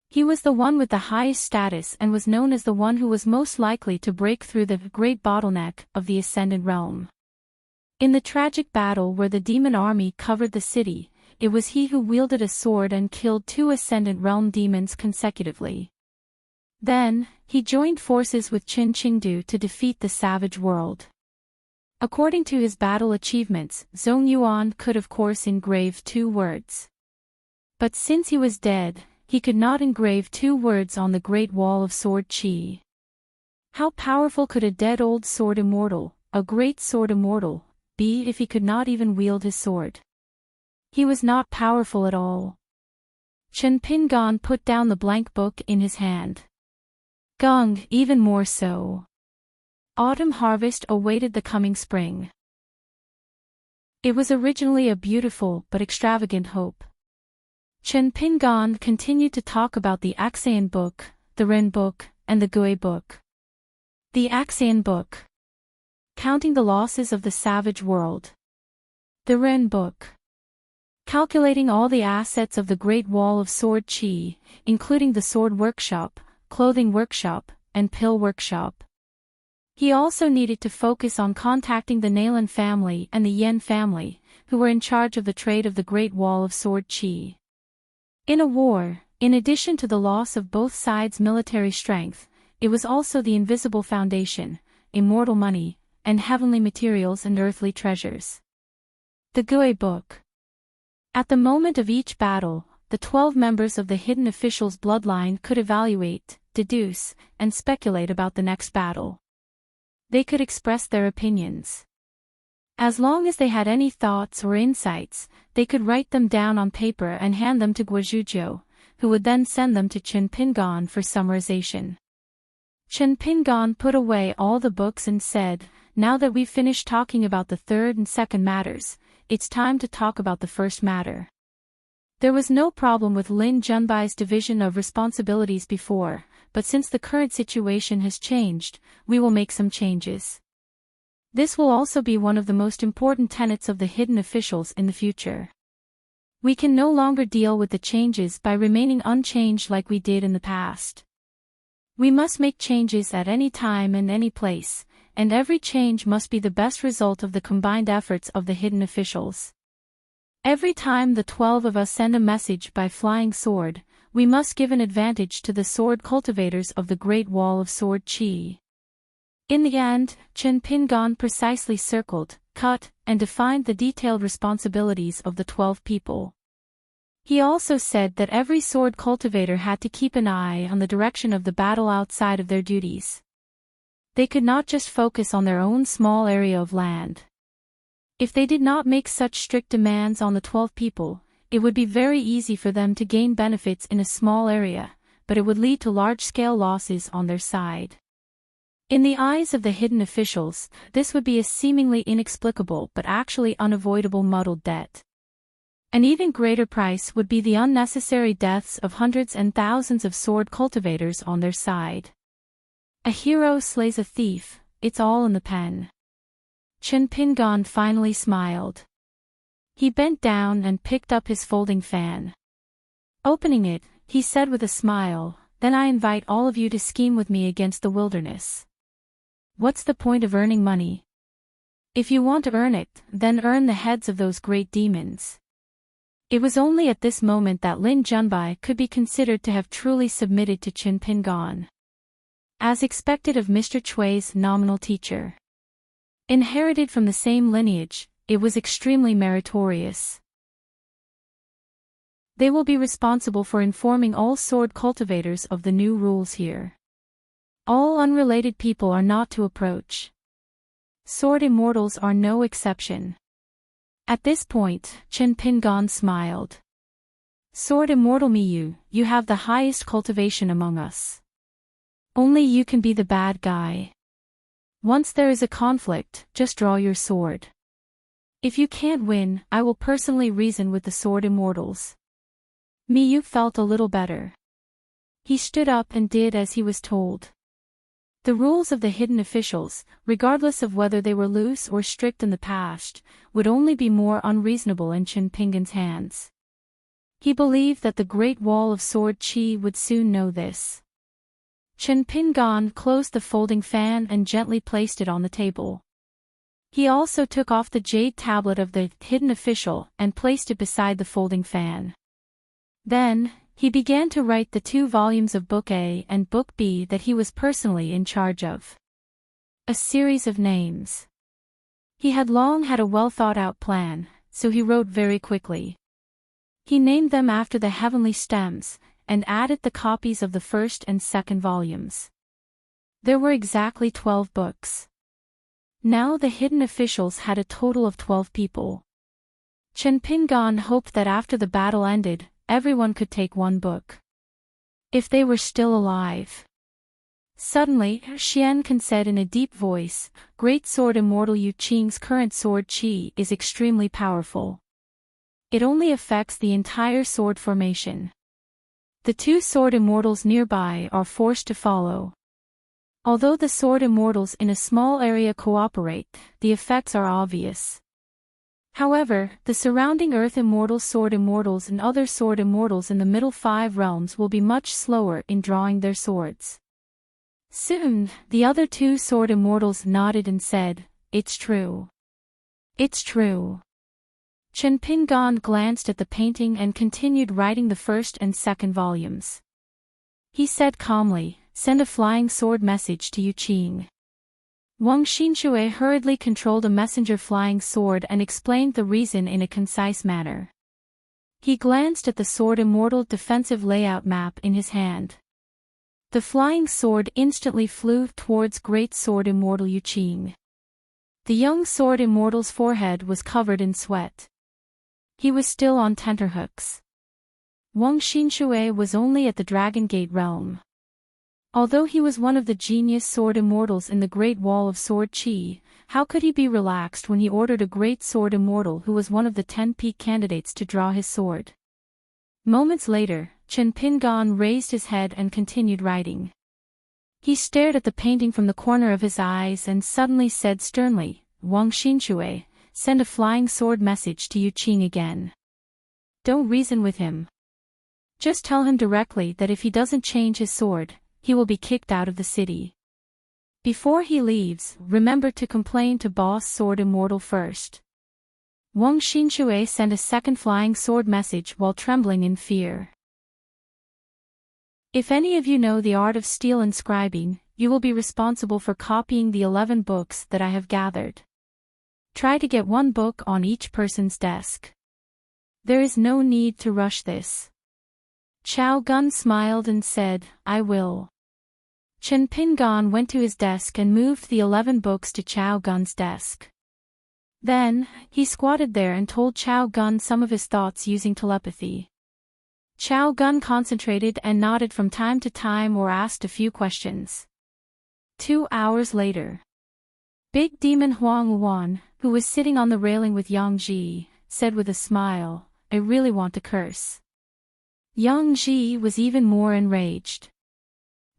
He was the one with the highest status and was known as the one who was most likely to break through the great bottleneck of the Ascendant Realm. In the tragic battle where the demon army covered the city, it was he who wielded a sword and killed 2 Ascendant Realm demons consecutively. Then, he joined forces with Qin Qingdu to defeat the savage world. According to his battle achievements, Zhong Yuan could of course engrave 2 words. But since he was dead, he could not engrave 2 words on the Great Wall of Sword Qi. How powerful could a dead old sword immortal, a great sword immortal, be if he could not even wield his sword? He was not powerful at all. Chen Pingon put down the blank book in his hand. Gong, even more so. Autumn harvest awaited the coming spring. It was originally a beautiful but extravagant hope. Chen Pingon continued to talk about the Axian book, the Ren book, and the Gui book. The Axian book. Counting the losses of the savage world. The Ren book. Calculating all the assets of the Great Wall of Sword Qi, including the sword workshop, clothing workshop, and pill workshop. He also needed to focus on contacting the Nalan family and the Yen family, who were in charge of the trade of the Great Wall of Sword Qi. In a war, in addition to the loss of both sides' military strength, it was also the invisible foundation, immortal money, and heavenly materials and earthly treasures. The Gui book. At the moment of each battle, the 12 members of the hidden official's bloodline could evaluate, deduce, and speculate about the next battle. They could express their opinions. As long as they had any thoughts or insights, they could write them down on paper and hand them to Guozhujiu, who would then send them to Chen Pingon for summarization. Chen Pingon put away all the books and said, now that we've finished talking about the 3rd and 2nd matters, it's time to talk about the 1st matter. There was no problem with Lin Junbai's division of responsibilities before, but since the current situation has changed, we will make some changes. This will also be one of the most important tenets of the hidden officials in the future. We can no longer deal with the changes by remaining unchanged like we did in the past. We must make changes at any time and any place, and every change must be the best result of the combined efforts of the hidden officials. Every time the 12 of us send a message by flying sword, we must give an advantage to the sword cultivators of the Great Wall of Sword Qi. In the end, Chen Pingan precisely circled, cut, and defined the detailed responsibilities of the 12 people. He also said that every sword cultivator had to keep an eye on the direction of the battle outside of their duties. They could not just focus on their own small area of land. If they did not make such strict demands on the 12 people, it would be very easy for them to gain benefits in a small area, but it would lead to large-scale losses on their side. In the eyes of the hidden officials, this would be a seemingly inexplicable but actually unavoidable muddled debt. An even greater price would be the unnecessary deaths of hundreds and thousands of sword cultivators on their side. A hero slays a thief, it's all in the pen. Chen Pingan finally smiled. He bent down and picked up his folding fan. Opening it, he said with a smile, "Then I invite all of you to scheme with me against the wilderness. What's the point of earning money? If you want to earn it, then earn the heads of those great demons." It was only at this moment that Lin Junbai could be considered to have truly submitted to Chen Pingan. As expected of Mr. Chui's nominal teacher. Inherited from the same lineage, it was extremely meritorious. They will be responsible for informing all sword cultivators of the new rules here. All unrelated people are not to approach. Sword immortals are no exception. At this point, Chen Pingan smiled. Sword immortal Miyu, you have the highest cultivation among us. Only you can be the bad guy. Once there is a conflict, just draw your sword. If you can't win, I will personally reason with the sword immortals. Miyu felt a little better. He stood up and did as he was told. The rules of the hidden officials, regardless of whether they were loose or strict in the past, would only be more unreasonable in Chen Pingan's hands. He believed that the Great Wall of Sword Qi would soon know this. Chen Pingan closed the folding fan and gently placed it on the table. He also took off the jade tablet of the hidden official and placed it beside the folding fan. Then, he began to write the 2 volumes of Book A and Book B that he was personally in charge of. A series of names. He had long had a well-thought-out plan, so he wrote very quickly. He named them after the heavenly stems, and added the copies of the first and second volumes. There were exactly 12 books. Now the hidden officials had a total of 12 people. Chen Pingan hoped that after the battle ended, everyone could take 1 book. If they were still alive. Suddenly, Xian Kan said in a deep voice, "Great Sword Immortal Yu Qing's current sword qi is extremely powerful. It only affects the entire sword formation. The 2 sword immortals nearby are forced to follow. Although the sword immortals in a small area cooperate, the effects are obvious. However, the surrounding Earth Immortals, Sword Immortals and other Sword Immortals in the middle 5 realms will be much slower in drawing their swords." Soon, the other 2 Sword Immortals nodded and said, "It's true. It's true." Chen Pingan glanced at the painting and continued writing the first and second volumes. He said calmly, "Send a flying sword message to Yu Qing." Wang Xinxue hurriedly controlled a messenger flying sword and explained the reason in a concise manner. He glanced at the Sword Immortal defensive layout map in his hand. The flying sword instantly flew towards Great Sword Immortal Yu Qing. The young Sword Immortal's forehead was covered in sweat. He was still on tenterhooks. Wang Xinxue was only at the Dragon Gate realm. Although he was one of the genius sword immortals in the Great Wall of Sword Qi, how could he be relaxed when he ordered a great sword immortal who was one of the 10 peak candidates to draw his sword? Moments later, Chen Pingan raised his head and continued writing. He stared at the painting from the corner of his eyes and suddenly said sternly, "Wang Xinxue, send a flying sword message to Yu Qing again. Don't reason with him. Just tell him directly that if he doesn't change his sword, he will be kicked out of the city. Before he leaves, remember to complain to Boss Sword Immortal first." Wang Xinxue sent a second flying sword message while trembling in fear. If any of you know the art of steel inscribing, you will be responsible for copying the 11 books that I have gathered. Try to get 1 book on each person's desk. There is no need to rush this. Chao Gun smiled and said, I will. Chen Pingan went to his desk and moved the 11 books to Chao Gun's desk. Then, he squatted there and told Chao Gun some of his thoughts using telepathy. Chao Gun concentrated and nodded from time to time or asked a few questions. 2 hours later. Big Demon Huang Wan, who was sitting on the railing with Yang Ji, said with a smile, I really want to curse. Yang Ji was even more enraged.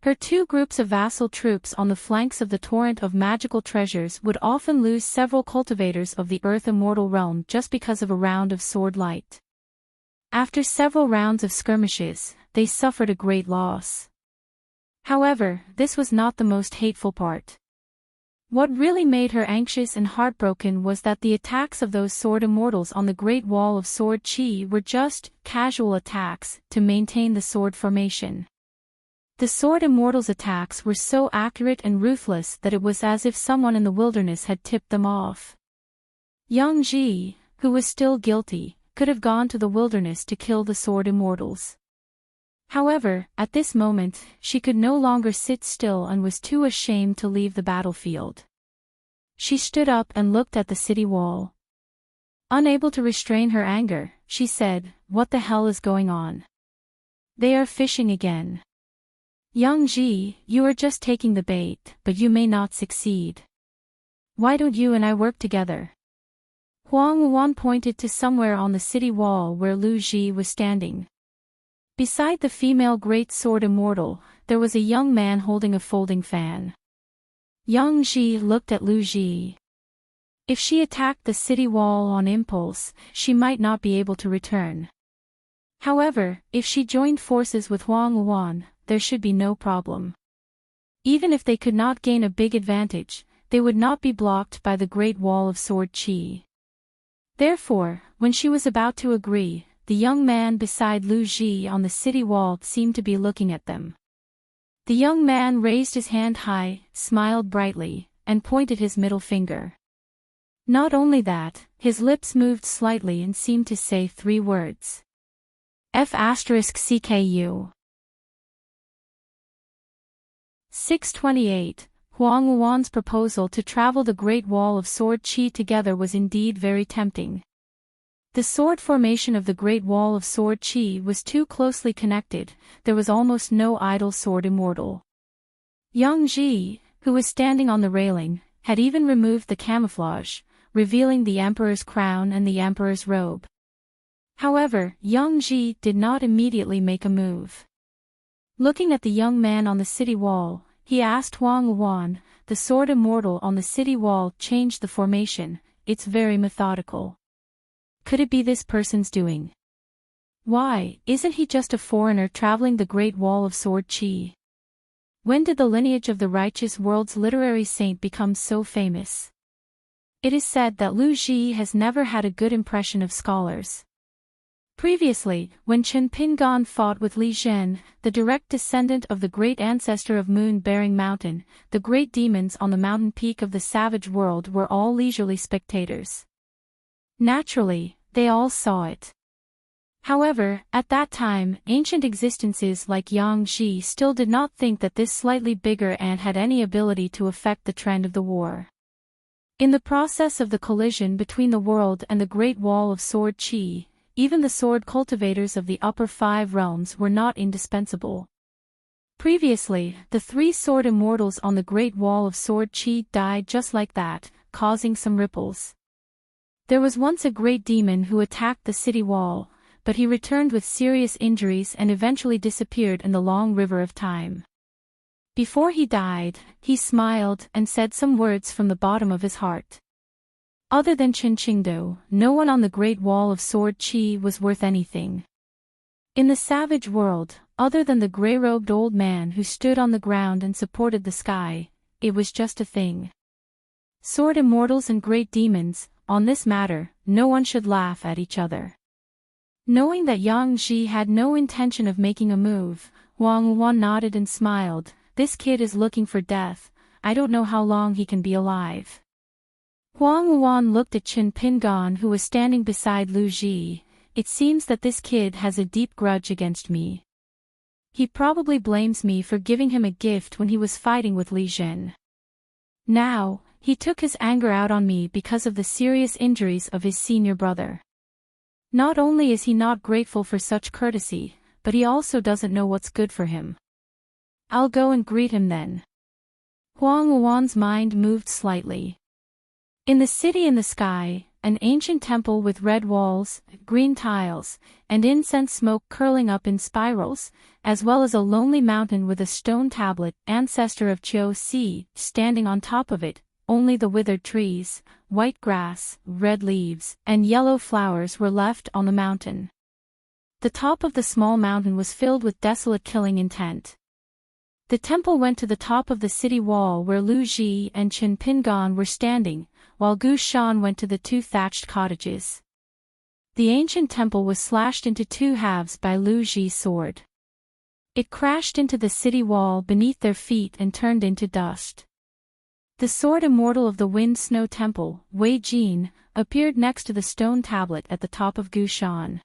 Her 2 groups of vassal troops on the flanks of the torrent of magical treasures would often lose several cultivators of the earth immortal realm just because of a round of sword light. After several rounds of skirmishes, they suffered a great loss. However, this was not the most hateful part. What really made her anxious and heartbroken was that the attacks of those sword immortals on the Great Wall of Sword Chi were just casual attacks to maintain the sword formation. The sword immortals' attacks were so accurate and ruthless that it was as if someone in the wilderness had tipped them off. Yang Ji, who was still guilty, could have gone to the wilderness to kill the sword immortals. However, at this moment, she could no longer sit still and was too ashamed to leave the battlefield. She stood up and looked at the city wall. Unable to restrain her anger, she said, What the hell is going on? They are fishing again. Yang Ji, you are just taking the bait, but you may not succeed. Why don't you and I work together? Huang Wan pointed to somewhere on the city wall where Lu Ji was standing. Beside the female great sword immortal, there was a young man holding a folding fan. Yang Ji looked at Lu Ji. If she attacked the city wall on impulse, she might not be able to return. However, if she joined forces with Huang Wan, there should be no problem. Even if they could not gain a big advantage, they would not be blocked by the Great Wall of Sword Chi. Therefore, when she was about to agree, the young man beside Lu Ji on the city wall seemed to be looking at them. The young man raised his hand high, smiled brightly, and pointed his middle finger. Not only that, his lips moved slightly and seemed to say 3 words. F***CKU. 628. Huang Wan's proposal to travel the Great Wall of Sword Chi together was indeed very tempting. The sword formation of the Great Wall of Sword Chi was too closely connected, there was almost no idle sword immortal. Yang Ji, who was standing on the railing, had even removed the camouflage, revealing the emperor's crown and the emperor's robe. However, Yang Ji did not immediately make a move. Looking at the young man on the city wall, he asked Huang Wan, the sword immortal on the city wall changed the formation, it's very methodical. Could it be this person's doing? Why, isn't he just a foreigner traveling the Great Wall of Sword Chi? When did the lineage of the righteous world's literary saint become so famous? It is said that Lu Ji has never had a good impression of scholars. Previously, when Chen Pingan fought with Li Zhen, the direct descendant of the great ancestor of Moon-bearing Mountain, the great demons on the mountain peak of the savage world were all leisurely spectators. Naturally, they all saw it. However, at that time, ancient existences like Yang Ji still did not think that this slightly bigger ant had any ability to affect the trend of the war. In the process of the collision between the world and the Great Wall of Sword Chi, even the sword cultivators of the upper 5 realms were not indispensable. Previously, the 3 sword immortals on the Great Wall of Sword Chi died just like that, causing some ripples. There was once a great demon who attacked the city wall, but he returned with serious injuries and eventually disappeared in the long river of time. Before he died, he smiled and said some words from the bottom of his heart. Other than Chen Qingdou, no one on the Great Wall of Sword Chi was worth anything. In the savage world, other than the gray-robed old man who stood on the ground and supported the sky, it was just a thing. Sword immortals and great demons, on this matter, no one should laugh at each other. Knowing that Yang Ji had no intention of making a move, Huang Wan nodded and smiled, this kid is looking for death, I don't know how long he can be alive. Huang Wuan looked at Qin Pingan, who was standing beside Lu Ji. It seems that this kid has a deep grudge against me. He probably blames me for giving him a gift when he was fighting with Li Zhen. Now, he took his anger out on me because of the serious injuries of his senior brother. Not only is he not grateful for such courtesy, but he also doesn't know what's good for him. I'll go and greet him then. Huang Wuan's mind moved slightly. In the city in the sky, an ancient temple with red walls, green tiles, and incense smoke curling up in spirals, as well as a lonely mountain with a stone tablet, ancestor of Qiu Si, standing on top of it. Only the withered trees, white grass, red leaves, and yellow flowers were left on the mountain. The top of the small mountain was filled with desolate killing intent. The temple went to the top of the city wall where Lu Ji and Qin Pingan were standing, while Gu Shan went to the two thatched cottages. The ancient temple was slashed into two halves by Lu Ji's sword. It crashed into the city wall beneath their feet and turned into dust. The sword immortal of the Wind Snow Temple, Wei Jin, appeared next to the stone tablet at the top of Gu Shan.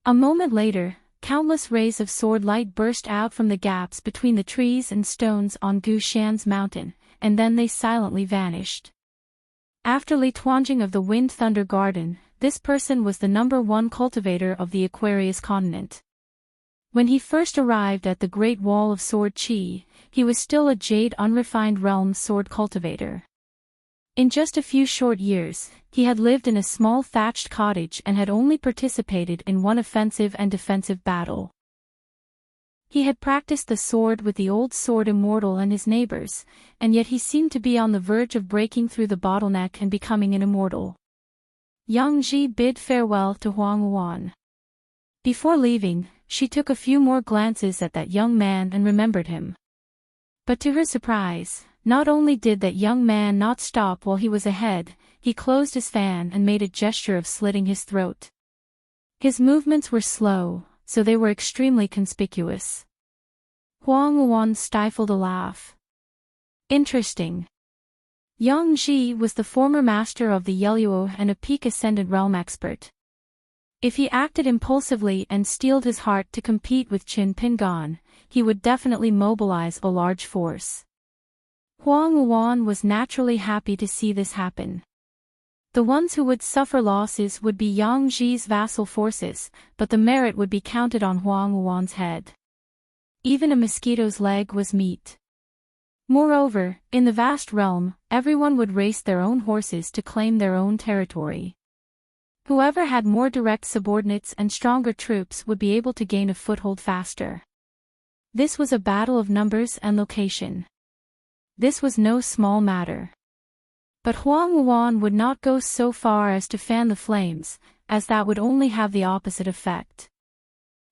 A moment later, countless rays of sword light burst out from the gaps between the trees and stones on Gu Shan's mountain, and then they silently vanished. After Li Tuanjing of the Wind Thunder Garden, this person was the #1 cultivator of the Aquarius continent. When he first arrived at the Great Wall of Sword Qi, he was still a jade unrefined realm sword cultivator. In just a few short years, he had lived in a small thatched cottage and had only participated in one offensive and defensive battle. He had practiced the sword with the old sword immortal and his neighbors, and yet he seemed to be on the verge of breaking through the bottleneck and becoming an immortal. Yang Ji bid farewell to Huang Wuan. Before leaving, she took a few more glances at that young man and remembered him. But to her surprise, not only did that young man not stop while he was ahead, he closed his fan and made a gesture of slitting his throat. His movements were slow, so they were extremely conspicuous. Huang Wuan stifled a laugh. Interesting. Yang Ji was the former master of the Yeluo and a peak ascendant realm expert. If he acted impulsively and steeled his heart to compete with Qin Pingan, he would definitely mobilize a large force. Huang Wuan was naturally happy to see this happen. The ones who would suffer losses would be Yang Ji's vassal forces, but the merit would be counted on Huang Wuan's head. Even a mosquito's leg was meat. Moreover, in the vast realm, everyone would race their own horses to claim their own territory. Whoever had more direct subordinates and stronger troops would be able to gain a foothold faster. This was a battle of numbers and location. This was no small matter. But Huang Wuan would not go so far as to fan the flames, as that would only have the opposite effect.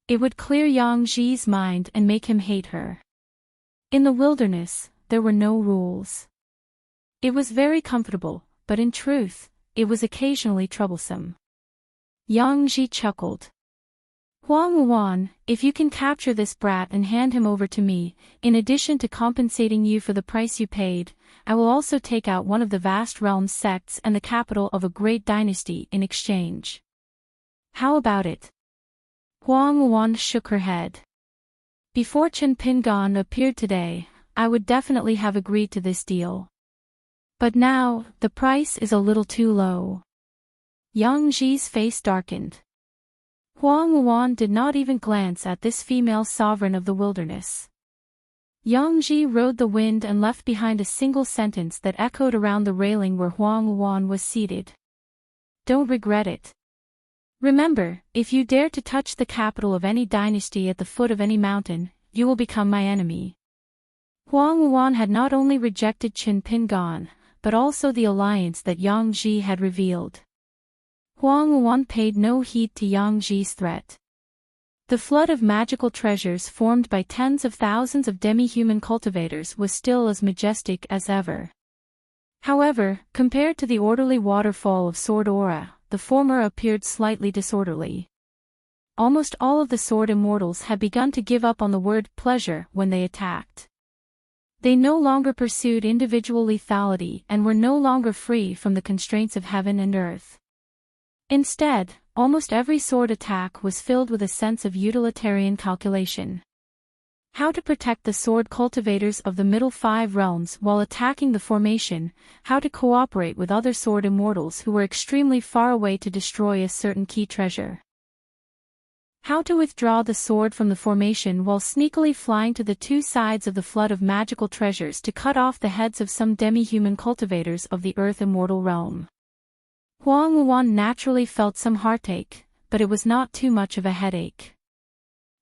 It would clear Yang Ji's mind and make him hate her. In the wilderness, there were no rules. It was very comfortable, but in truth, it was occasionally troublesome. Yang Ji chuckled. Huang Wuan, if you can capture this brat and hand him over to me, in addition to compensating you for the price you paid, I will also take out one of the vast realms sects and the capital of a great dynasty in exchange. How about it? Huang Wuan shook her head. Before Qin Pingan appeared today, I would definitely have agreed to this deal. But now, the price is a little too low. Yang Ji's face darkened. Huang Wuan did not even glance at this female sovereign of the wilderness. Yang Ji rode the wind and left behind a single sentence that echoed around the railing where Huang Wuan was seated. Don't regret it. Remember, if you dare to touch the capital of any dynasty at the foot of any mountain, you will become my enemy. Huang Wuan had not only rejected Qin Pingan, but also the alliance that Yang Ji had revealed. Huang Wuan paid no heed to Yang Ji's threat. The flood of magical treasures formed by tens of thousands of demi-human cultivators was still as majestic as ever. However, compared to the orderly waterfall of sword aura, the former appeared slightly disorderly. Almost all of the sword immortals had begun to give up on the word pleasure when they attacked. They no longer pursued individual lethality and were no longer free from the constraints of heaven and earth. Instead, almost every sword attack was filled with a sense of utilitarian calculation. How to protect the sword cultivators of the middle 5 realms while attacking the formation, how to cooperate with other sword immortals who were extremely far away to destroy a certain key treasure. How to withdraw the sword from the formation while sneakily flying to the 2 sides of the flood of magical treasures to cut off the heads of some demi-human cultivators of the earth immortal realm. Huang Wuan naturally felt some heartache, but it was not too much of a headache.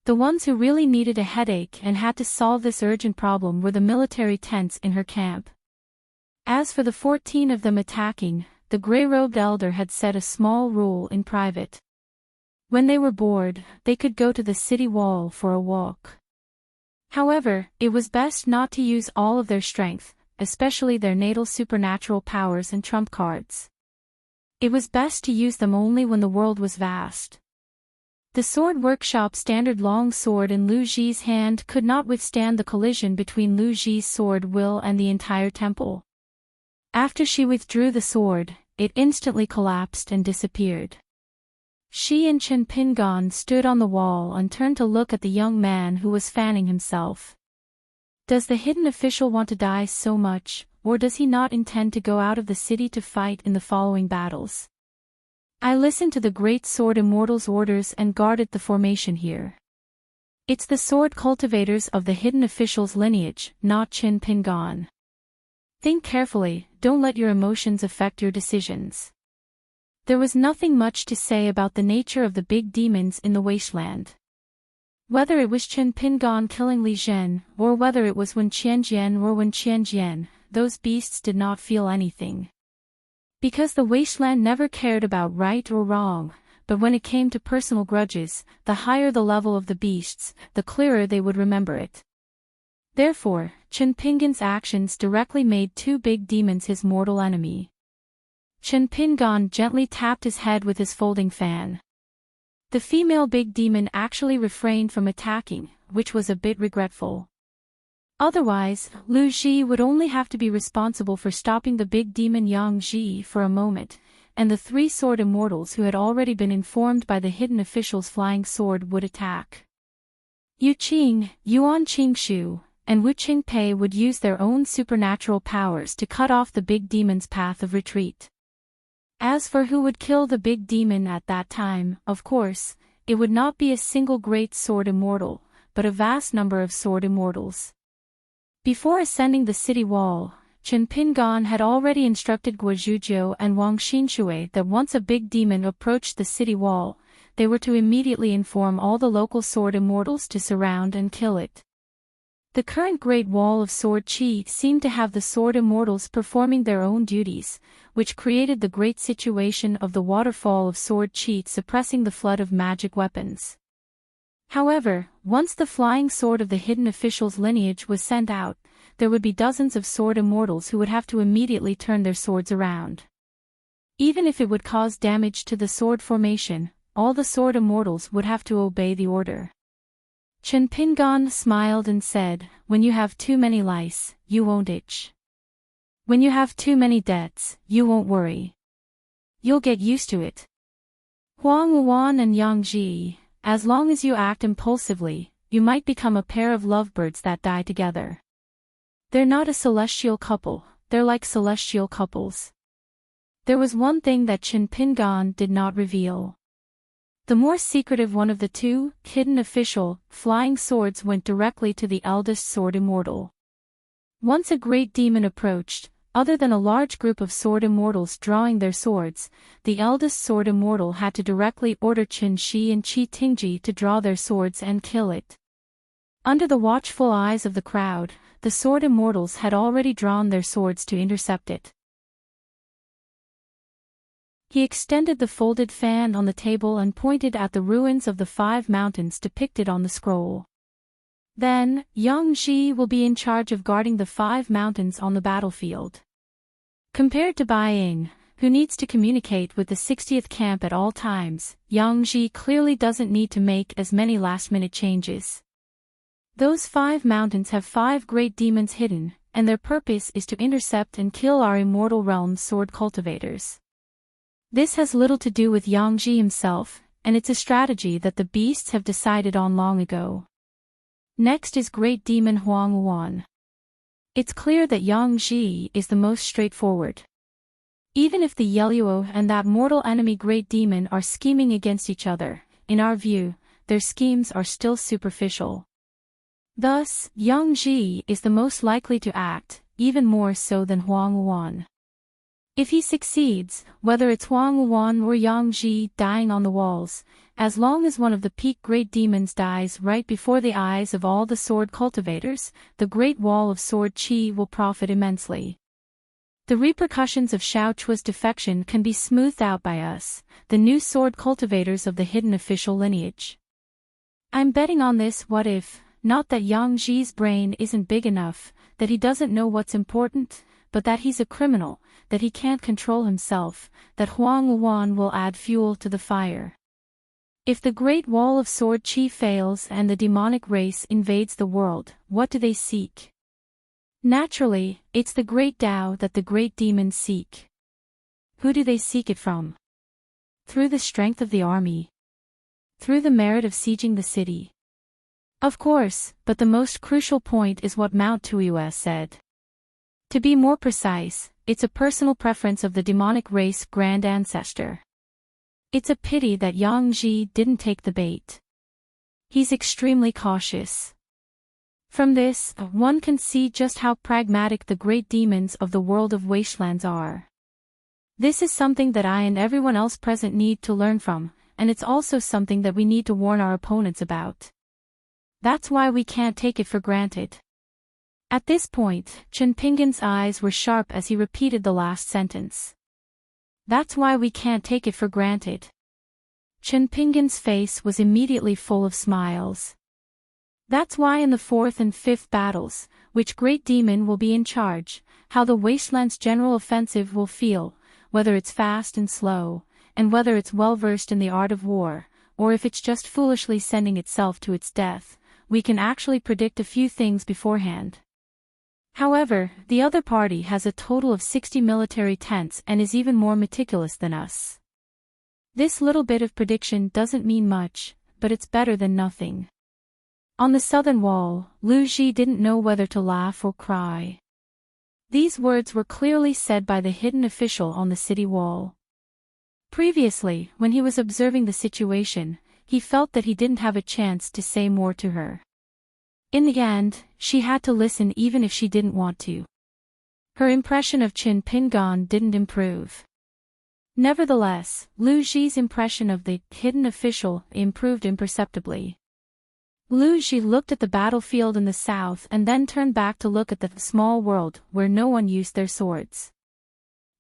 The ones who really needed a headache and had to solve this urgent problem were the military tents in her camp. As for the 14 of them attacking, the gray-robed elder had set a small rule in private. When they were bored, they could go to the city wall for a walk. However, it was best not to use all of their strength, especially their natal supernatural powers and trump cards. It was best to use them only when the world was vast. The sword workshop standard long sword in Lu Ji's hand could not withstand the collision between Lu Ji's sword will and the entire temple. After she withdrew the sword, it instantly collapsed and disappeared. She and Chen Pingon stood on the wall and turned to look at the young man who was fanning himself. Does the hidden official want to die so much, or does he not intend to go out of the city to fight in the following battles? I listened to the great sword immortal's orders and guarded the formation here. It's the sword cultivators of the hidden official's lineage, not Chen Pingon. Think carefully, don't let your emotions affect your decisions. There was nothing much to say about the nature of the big demons in the wasteland. Whether it was Chen Pingon killing Li Zhen, or whether it was Wen Qianjian or Wen Qianjian, those beasts did not feel anything. Because the wasteland never cared about right or wrong, but when it came to personal grudges, the higher the level of the beasts, the clearer they would remember it. Therefore, Chen Pingon's actions directly made 2 big demons his mortal enemy. Chen Pingon gently tapped his head with his folding fan. The female big demon actually refrained from attacking, which was a bit regretful. Otherwise, Lu Ji would only have to be responsible for stopping the big demon Yang Ji for a moment, and the 3 sword immortals who had already been informed by the hidden official's flying sword would attack. Yu Qing, Yuan Qingshu, and Wu Qingpei would use their own supernatural powers to cut off the big demon's path of retreat. As for who would kill the big demon at that time, of course, it would not be a single great sword immortal, but a vast number of sword immortals. Before ascending the city wall, Chen Pingon had already instructed Guo Zhujiu and Wang Xinshui that once a big demon approached the city wall, they were to immediately inform all the local sword immortals to surround and kill it. The current Great Wall of Sword Qi seemed to have the sword immortals performing their own duties, which created the great situation of the waterfall of sword Qi suppressing the flood of magic weapons. However, once the flying sword of the hidden official's lineage was sent out, there would be dozens of sword immortals who would have to immediately turn their swords around. Even if it would cause damage to the sword formation, all the sword immortals would have to obey the order. Chen Pingon smiled and said, "When you have too many lice, you won't itch. When you have too many debts, you won't worry. You'll get used to it. Huang Wuan and Yang Ji, as long as you act impulsively, you might become a pair of lovebirds that die together. They're not a celestial couple, they're like celestial couples." There was one thing that Chen Pingon did not reveal. The more secretive one of the 2, hidden official, flying swords went directly to the eldest sword immortal. Once a great demon approached, other than a large group of sword immortals drawing their swords, the eldest sword immortal had to directly order Qin Shi and Qi Tingji to draw their swords and kill it. Under the watchful eyes of the crowd, the sword immortals had already drawn their swords to intercept it. He extended the folded fan on the table and pointed at the ruins of the 5 mountains depicted on the scroll. Then, Yang Ji will be in charge of guarding the 5 mountains on the battlefield. Compared to Bai Ying, who needs to communicate with the 60th camp at all times, Yang Ji clearly doesn't need to make as many last-minute changes. Those 5 mountains have 5 great demons hidden, and their purpose is to intercept and kill our immortal realm's sword cultivators. This has little to do with Yangji himself, and it's a strategy that the beasts have decided on long ago. Next is Great Demon Huang Wan. It's clear that Yangji is the most straightforward. Even if the Yeluo and that mortal enemy Great Demon are scheming against each other, in our view, their schemes are still superficial. Thus, Yangji is the most likely to act, even more so than Huang Wan. If he succeeds, whether it's Huang Wan or Yangji dying on the walls, as long as one of the peak great demons dies right before the eyes of all the sword cultivators, the Great Wall of Sword Qi will profit immensely. The repercussions of Xiao Chua's defection can be smoothed out by us, the new sword cultivators of the hidden official lineage. I'm betting on this what if, not that Yangji's brain isn't big enough, that he doesn't know what's important, but that he's a criminal, that he can't control himself, that Huang Wan will add fuel to the fire. If the Great Wall of Sword Qi fails and the demonic race invades the world, what do they seek? Naturally, it's the Great Tao that the great demons seek. Who do they seek it from? Through the strength of the army. Through the merit of sieging the city. Of course, but the most crucial point is what Mount Tuiwa said. To be more precise, it's a personal preference of the demonic race grand ancestor. It's a pity that Yangji didn't take the bait. He's extremely cautious. From this, one can see just how pragmatic the great demons of the world of wastelands are. This is something that I and everyone else present need to learn from, and it's also something that we need to warn our opponents about. That's why we can't take it for granted. At this point, Chen Pingan's eyes were sharp as he repeated the last sentence. That's why we can't take it for granted. Chen Pingan's face was immediately full of smiles. That's why in the 4th and 5th battles, which great demon will be in charge, how the wasteland's general offensive will feel, whether it's fast and slow, and whether it's well versed in the art of war, or if it's just foolishly sending itself to its death, we can actually predict a few things beforehand. However, the other party has a total of 60 military tents and is even more meticulous than us. This little bit of prediction doesn't mean much, but it's better than nothing. On the southern wall, Lu Ji didn't know whether to laugh or cry. These words were clearly said by the hidden official on the city wall. Previously, when he was observing the situation, he felt that he didn't have a chance to say more to her. In the end, she had to listen even if she didn't want to. Her impression of Qin Pingan didn't improve. Nevertheless, Lu Ji's impression of the hidden official improved imperceptibly. Lu Ji looked at the battlefield in the south and then turned back to look at the small world where no one used their swords.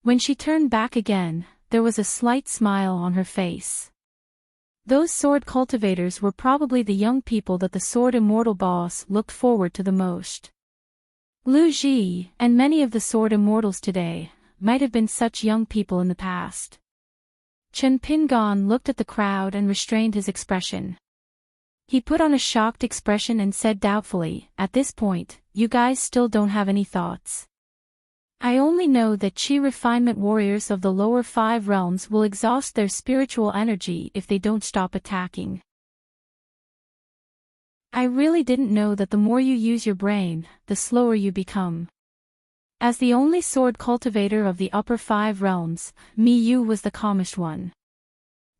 When she turned back again, there was a slight smile on her face. Those sword cultivators were probably the young people that the sword immortal boss looked forward to the most. Lu Ji, and many of the sword immortals today, might have been such young people in the past. Chen Pingan looked at the crowd and restrained his expression. He put on a shocked expression and said doubtfully, "At this point, you guys still don't have any thoughts." I only know that Qi refinement warriors of the lower 5 realms will exhaust their spiritual energy if they don't stop attacking. I really didn't know that the more you use your brain, the slower you become. As the only sword cultivator of the upper 5 realms, Mi Yu was the calmest one.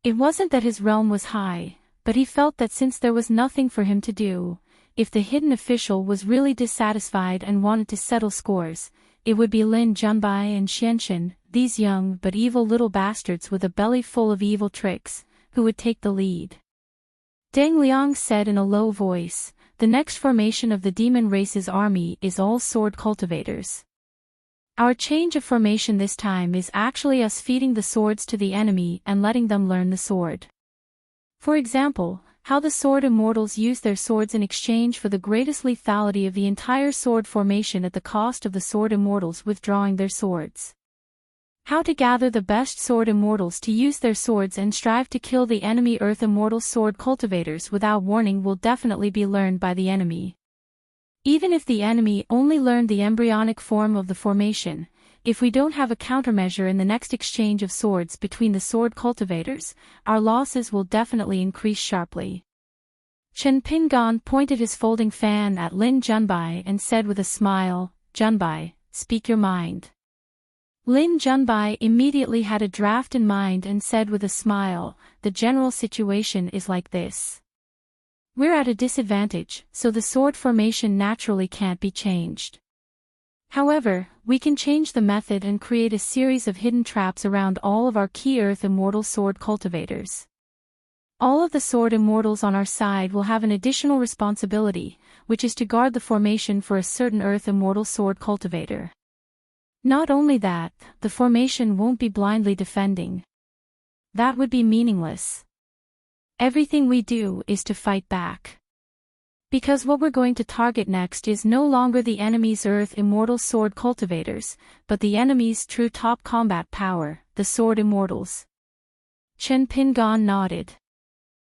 It wasn't that his realm was high, but he felt that since there was nothing for him to do, if the hidden official was really dissatisfied and wanted to settle scores, it would be Lin Junbai and Xianxin, these young but evil little bastards with a belly full of evil tricks, who would take the lead. Deng Liang said in a low voice, "The next formation of the demon race's army is all sword cultivators. Our change of formation this time is actually us feeding the swords to the enemy and letting them learn the sword. For example, how the sword immortals use their swords in exchange for the greatest lethality of the entire sword formation at the cost of the sword immortals withdrawing their swords. How to gather the best sword immortals to use their swords and strive to kill the enemy earth immortal sword cultivators without warning will definitely be learned by the enemy. Even if the enemy only learned the embryonic form of the formation, if we don't have a countermeasure in the next exchange of swords between the sword cultivators, our losses will definitely increase sharply. Chen Pingan pointed his folding fan at Lin Junbai and said with a smile, "Junbai, speak your mind." Lin Junbai immediately had a draft in mind and said with a smile, "The general situation is like this. We're at a disadvantage, so the sword formation naturally can't be changed. However, we can change the method and create a series of hidden traps around all of our key Earth Immortal sword cultivators. All of the sword immortals on our side will have an additional responsibility, which is to guard the formation for a certain Earth Immortal sword cultivator. Not only that, the formation won't be blindly defending. That would be meaningless. Everything we do is to fight back. Because what we're going to target next is no longer the enemy's Earth Immortal sword cultivators, but the enemy's true top combat power, the sword immortals." Chen Pingan nodded.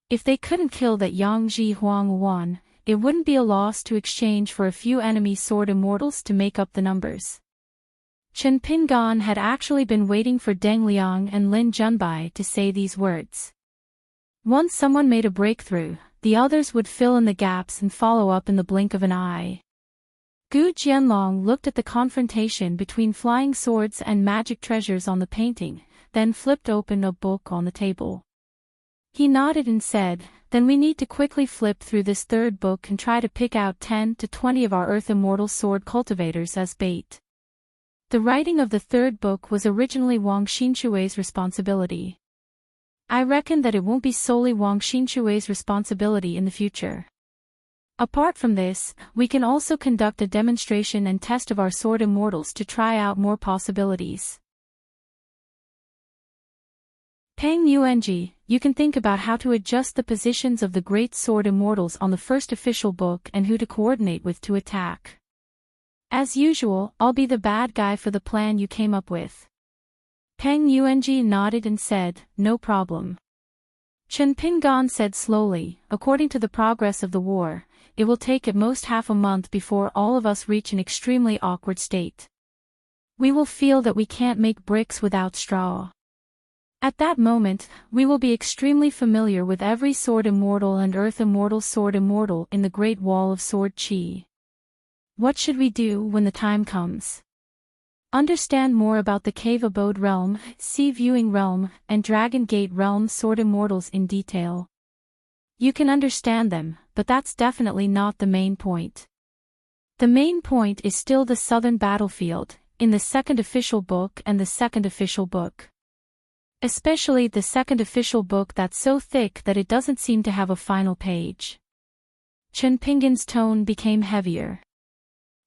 If they couldn't kill that Yang Ji Huang Wan, it wouldn't be a loss to exchange for a few enemy sword immortals to make up the numbers. Chen Pingan had actually been waiting for Deng Liang and Lin Junbai to say these words. Once someone made a breakthrough, the others would fill in the gaps and follow up in the blink of an eye. Gu Jianlong looked at the confrontation between flying swords and magic treasures on the painting, then flipped open a book on the table. He nodded and said, "Then we need to quickly flip through this third book and try to pick out 10 to 20 of our Earth Immortal sword cultivators as bait." The writing of the third book was originally Wang Xinshui's responsibility. I reckon that it won't be solely Wang Xinshui's responsibility in the future. Apart from this, we can also conduct a demonstration and test of our sword immortals to try out more possibilities. Peng Yuanji, you can think about how to adjust the positions of the great sword immortals on the first official book and who to coordinate with to attack. As usual, I'll be the bad guy for the plan you came up with." Peng Yuanji nodded and said, "No problem." Chen Pingan said slowly, "According to the progress of the war, it will take at most half a month before all of us reach an extremely awkward state. We will feel that we can't make bricks without straw. At that moment, we will be extremely familiar with every sword immortal and Earth Immortal sword immortal in the Great Wall of Sword Qi. What should we do when the time comes? Understand more about the Cave Abode Realm, Sea Viewing Realm, and Dragon Gate Realm sword immortals in detail. You can understand them, but that's definitely not the main point. The main point is still the Southern Battlefield, in the second official book and the second official book. Especially the second official book that's so thick that it doesn't seem to have a final page." Chen Pingan's tone became heavier.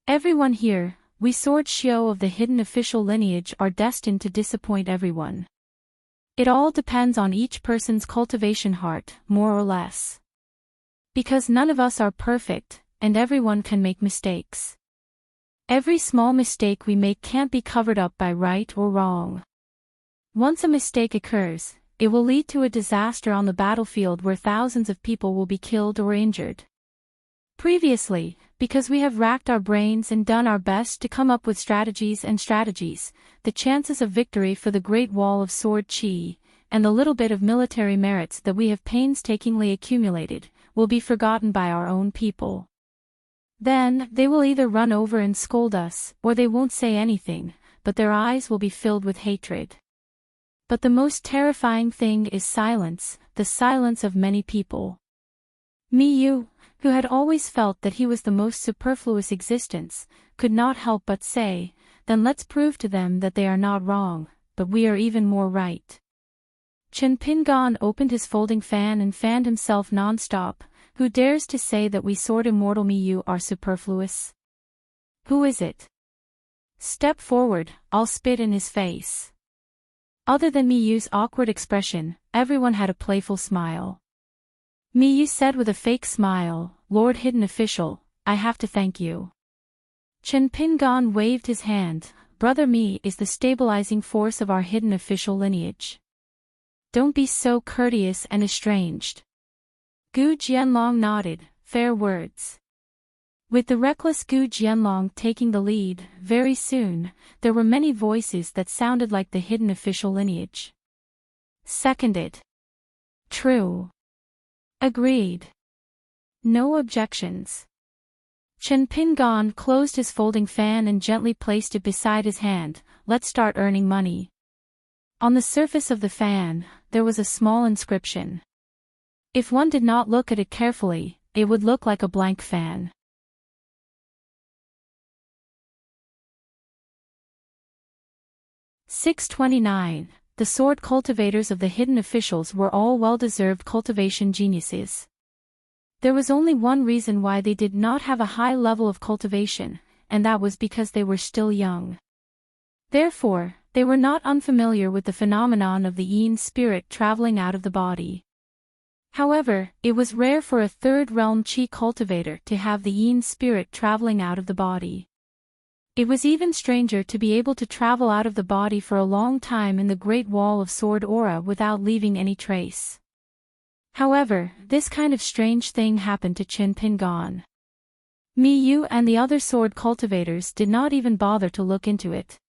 "Everyone here, we sword Xiao of the hidden official lineage are destined to disappoint everyone. It all depends on each person's cultivation heart, more or less. Because none of us are perfect, and everyone can make mistakes. Every small mistake we make can't be covered up by right or wrong. Once a mistake occurs, it will lead to a disaster on the battlefield where thousands of people will be killed or injured. Previously, because we have racked our brains and done our best to come up with strategies, the chances of victory for the Great Wall of Sword Qi, and the little bit of military merits that we have painstakingly accumulated, will be forgotten by our own people. Then, they will either run over and scold us, or they won't say anything, but their eyes will be filled with hatred. But the most terrifying thing is silence, the silence of many people." Miyu, who had always felt that he was the most superfluous existence, could not help but say, "Then let's prove to them that they are not wrong, but we are even more right." Chen Pingan opened his folding fan and fanned himself non-stop. "Who dares to say that we sword immortal Miyu are superfluous? Who is it? Step forward, I'll spit in his face." Other than Miyu's awkward expression, everyone had a playful smile. Miyu said with a fake smile, "Lord Hidden Official, I have to thank you." Chen Pingan waved his hand, "Brother Mi is the stabilizing force of our hidden official lineage. Don't be so courteous and estranged." Gu Jianlong nodded, "Fair words. With the reckless Gu Jianlong taking the lead, very soon, there were many voices that sounded like the hidden official lineage. Seconded. True. Agreed. No objections. Chen Pingon closed his folding fan and gently placed it beside his hand. Let's start earning money. On the surface of the fan, there was a small inscription. If one did not look at it carefully, it would look like a blank fan. "629. The sword cultivators of the hidden officials were all well-deserved cultivation geniuses. There was only one reason why they did not have a high level of cultivation, and that was because they were still young. Therefore, they were not unfamiliar with the phenomenon of the yin spirit traveling out of the body. However, it was rare for a third-realm qi cultivator to have the yin spirit traveling out of the body. It was even stranger to be able to travel out of the body for a long time in the Great Wall of Sword Aura without leaving any trace. However, this kind of strange thing happened to Qin Pingon. Mi Yu and the other sword cultivators did not even bother to look into it.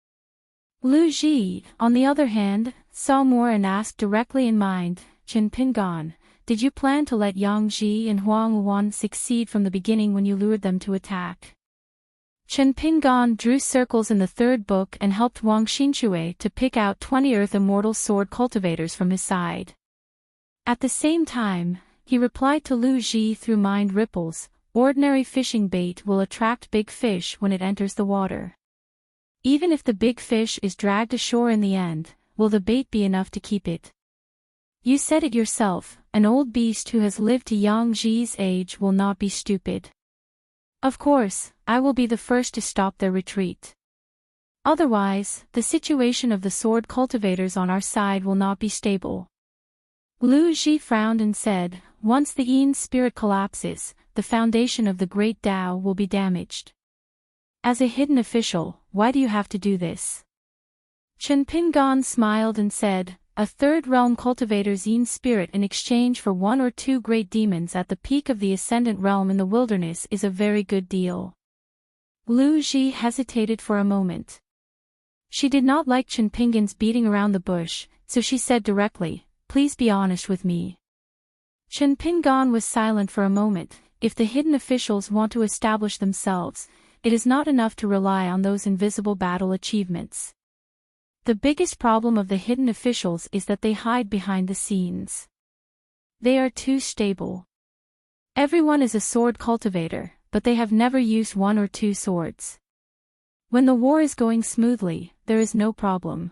Lu Ji, on the other hand, saw more and asked directly in mind, "Qin Pingon, did you plan to let Yang Ji and Huang Wan succeed from the beginning when you lured them to attack?" Chen Pingon drew circles in the third book and helped Wang Xinxue to pick out 20 Earth Immortal sword cultivators from his side. At the same time, he replied to Lu Ji through mind ripples, "Ordinary fishing bait will attract big fish when it enters the water. Even if the big fish is dragged ashore in the end, will the bait be enough to keep it? You said it yourself, an old beast who has lived to Yang Ji's age will not be stupid. Of course, I will be the first to stop their retreat. Otherwise, the situation of the sword cultivators on our side will not be stable." Lu Ji frowned and said, "Once the yin spirit collapses, the foundation of the great Tao will be damaged. As a hidden official, why do you have to do this?" Chen Pingon smiled and said, "A third-realm cultivator's yin spirit in exchange for one or two great demons at the peak of the ascendant realm in the wilderness is a very good deal." Lu Ji hesitated for a moment. She did not like Chen Pingon's beating around the bush, so she said directly, "Please be honest with me." Chen Pingon was silent for a moment. If the hidden officials want to establish themselves, it is not enough to rely on those invisible battle achievements. The biggest problem of the hidden officials is that they hide behind the scenes. They are too stable. Everyone is a sword cultivator, but they have never used one or two swords. When the war is going smoothly, there is no problem.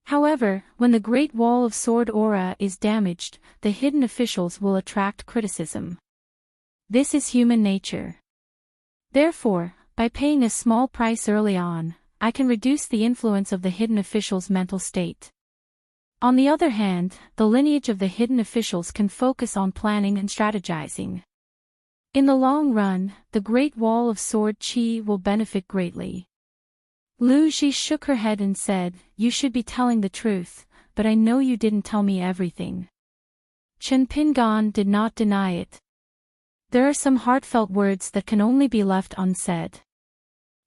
However, when the Great Wall of Sword Aura is damaged, the hidden officials will attract criticism. This is human nature. Therefore, by paying a small price early on, I can reduce the influence of the hidden official's mental state. On the other hand, the lineage of the hidden officials can focus on planning and strategizing. In the long run, the Great Wall of Sword Qi will benefit greatly. Lu Ji shook her head and said, "You should be telling the truth, but I know you didn't tell me everything." Chen Pingon did not deny it. "There are some heartfelt words that can only be left unsaid.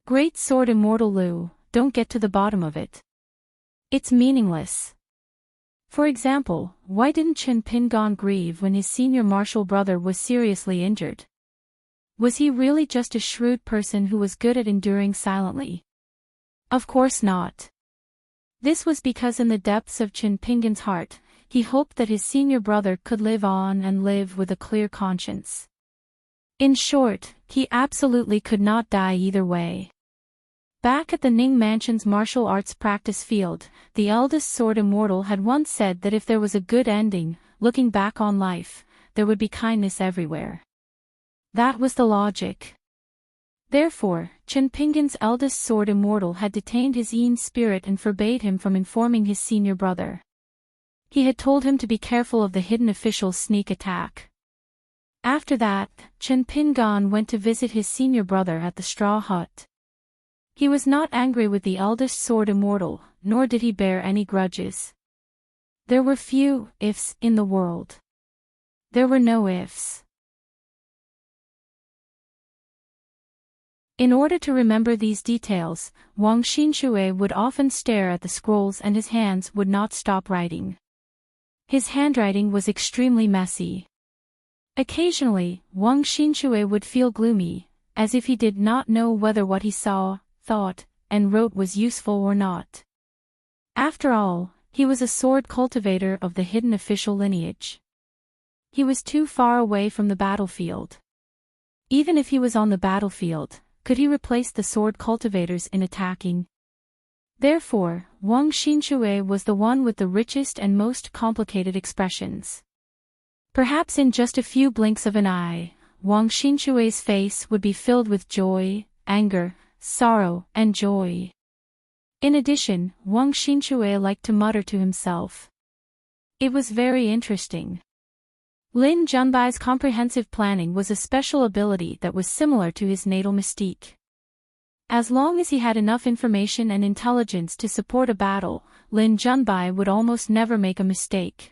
Great Sword Immortal Lu, don't get to the bottom of it. It's meaningless. For example, why didn't Chen Pingon grieve when his senior martial brother was seriously injured? Was he really just a shrewd person who was good at enduring silently? Of course not. This was because in the depths of Chen Pingon's heart, he hoped that his senior brother could live on and live with a clear conscience. In short, he absolutely could not die either way." Back at the Ning Mansion's martial arts practice field, the eldest sword immortal had once said that if there was a good ending, looking back on life, there would be kindness everywhere. That was the logic. Therefore, Chen Pingon's eldest sword immortal had detained his yin spirit and forbade him from informing his senior brother. He had told him to be careful of the hidden official's sneak attack. After that, Chen Pingon went to visit his senior brother at the straw hut. He was not angry with the eldest sword immortal, nor did he bear any grudges. There were few ifs in the world. There were no ifs. In order to remember these details, Wang Xinshui would often stare at the scrolls and his hands would not stop writing. His handwriting was extremely messy. Occasionally, Wang Xinshui would feel gloomy, as if he did not know whether what he saw, thought, and wrote was useful or not. After all, he was a sword cultivator of the hidden official lineage. He was too far away from the battlefield. Even if he was on the battlefield, could he replace the sword cultivators in attacking? Therefore, Wang Xinshui was the one with the richest and most complicated expressions. Perhaps in just a few blinks of an eye, Wang Xinshui's face would be filled with joy, anger, sorrow, and joy. In addition, Wang Xinshui liked to mutter to himself. It was very interesting. Lin Junbai's comprehensive planning was a special ability that was similar to his natal mystique. As long as he had enough information and intelligence to support a battle, Lin Junbai would almost never make a mistake.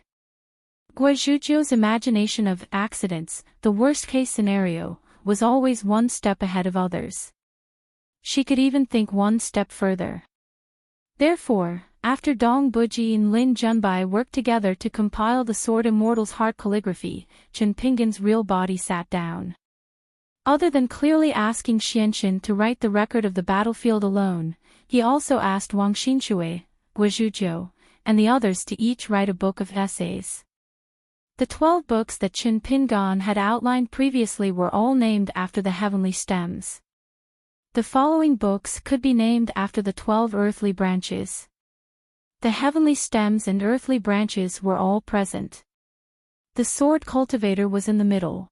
Guizhuzhou's imagination of accidents, the worst-case scenario, was always one step ahead of others. She could even think one step further. Therefore, after Dong Buji and Lin Junbai worked together to compile the Sword Immortal's heart calligraphy, Chen Pinggan's real body sat down. Other than clearly asking Xianxin to write the record of the battlefield alone, he also asked Wang Xinshui, Guizhuzhou, and the others to each write a book of essays. The 12 books that Chen Pinggan had outlined previously were all named after the heavenly stems. The following books could be named after the 12 earthly branches. The heavenly stems and earthly branches were all present. The sword cultivator was in the middle.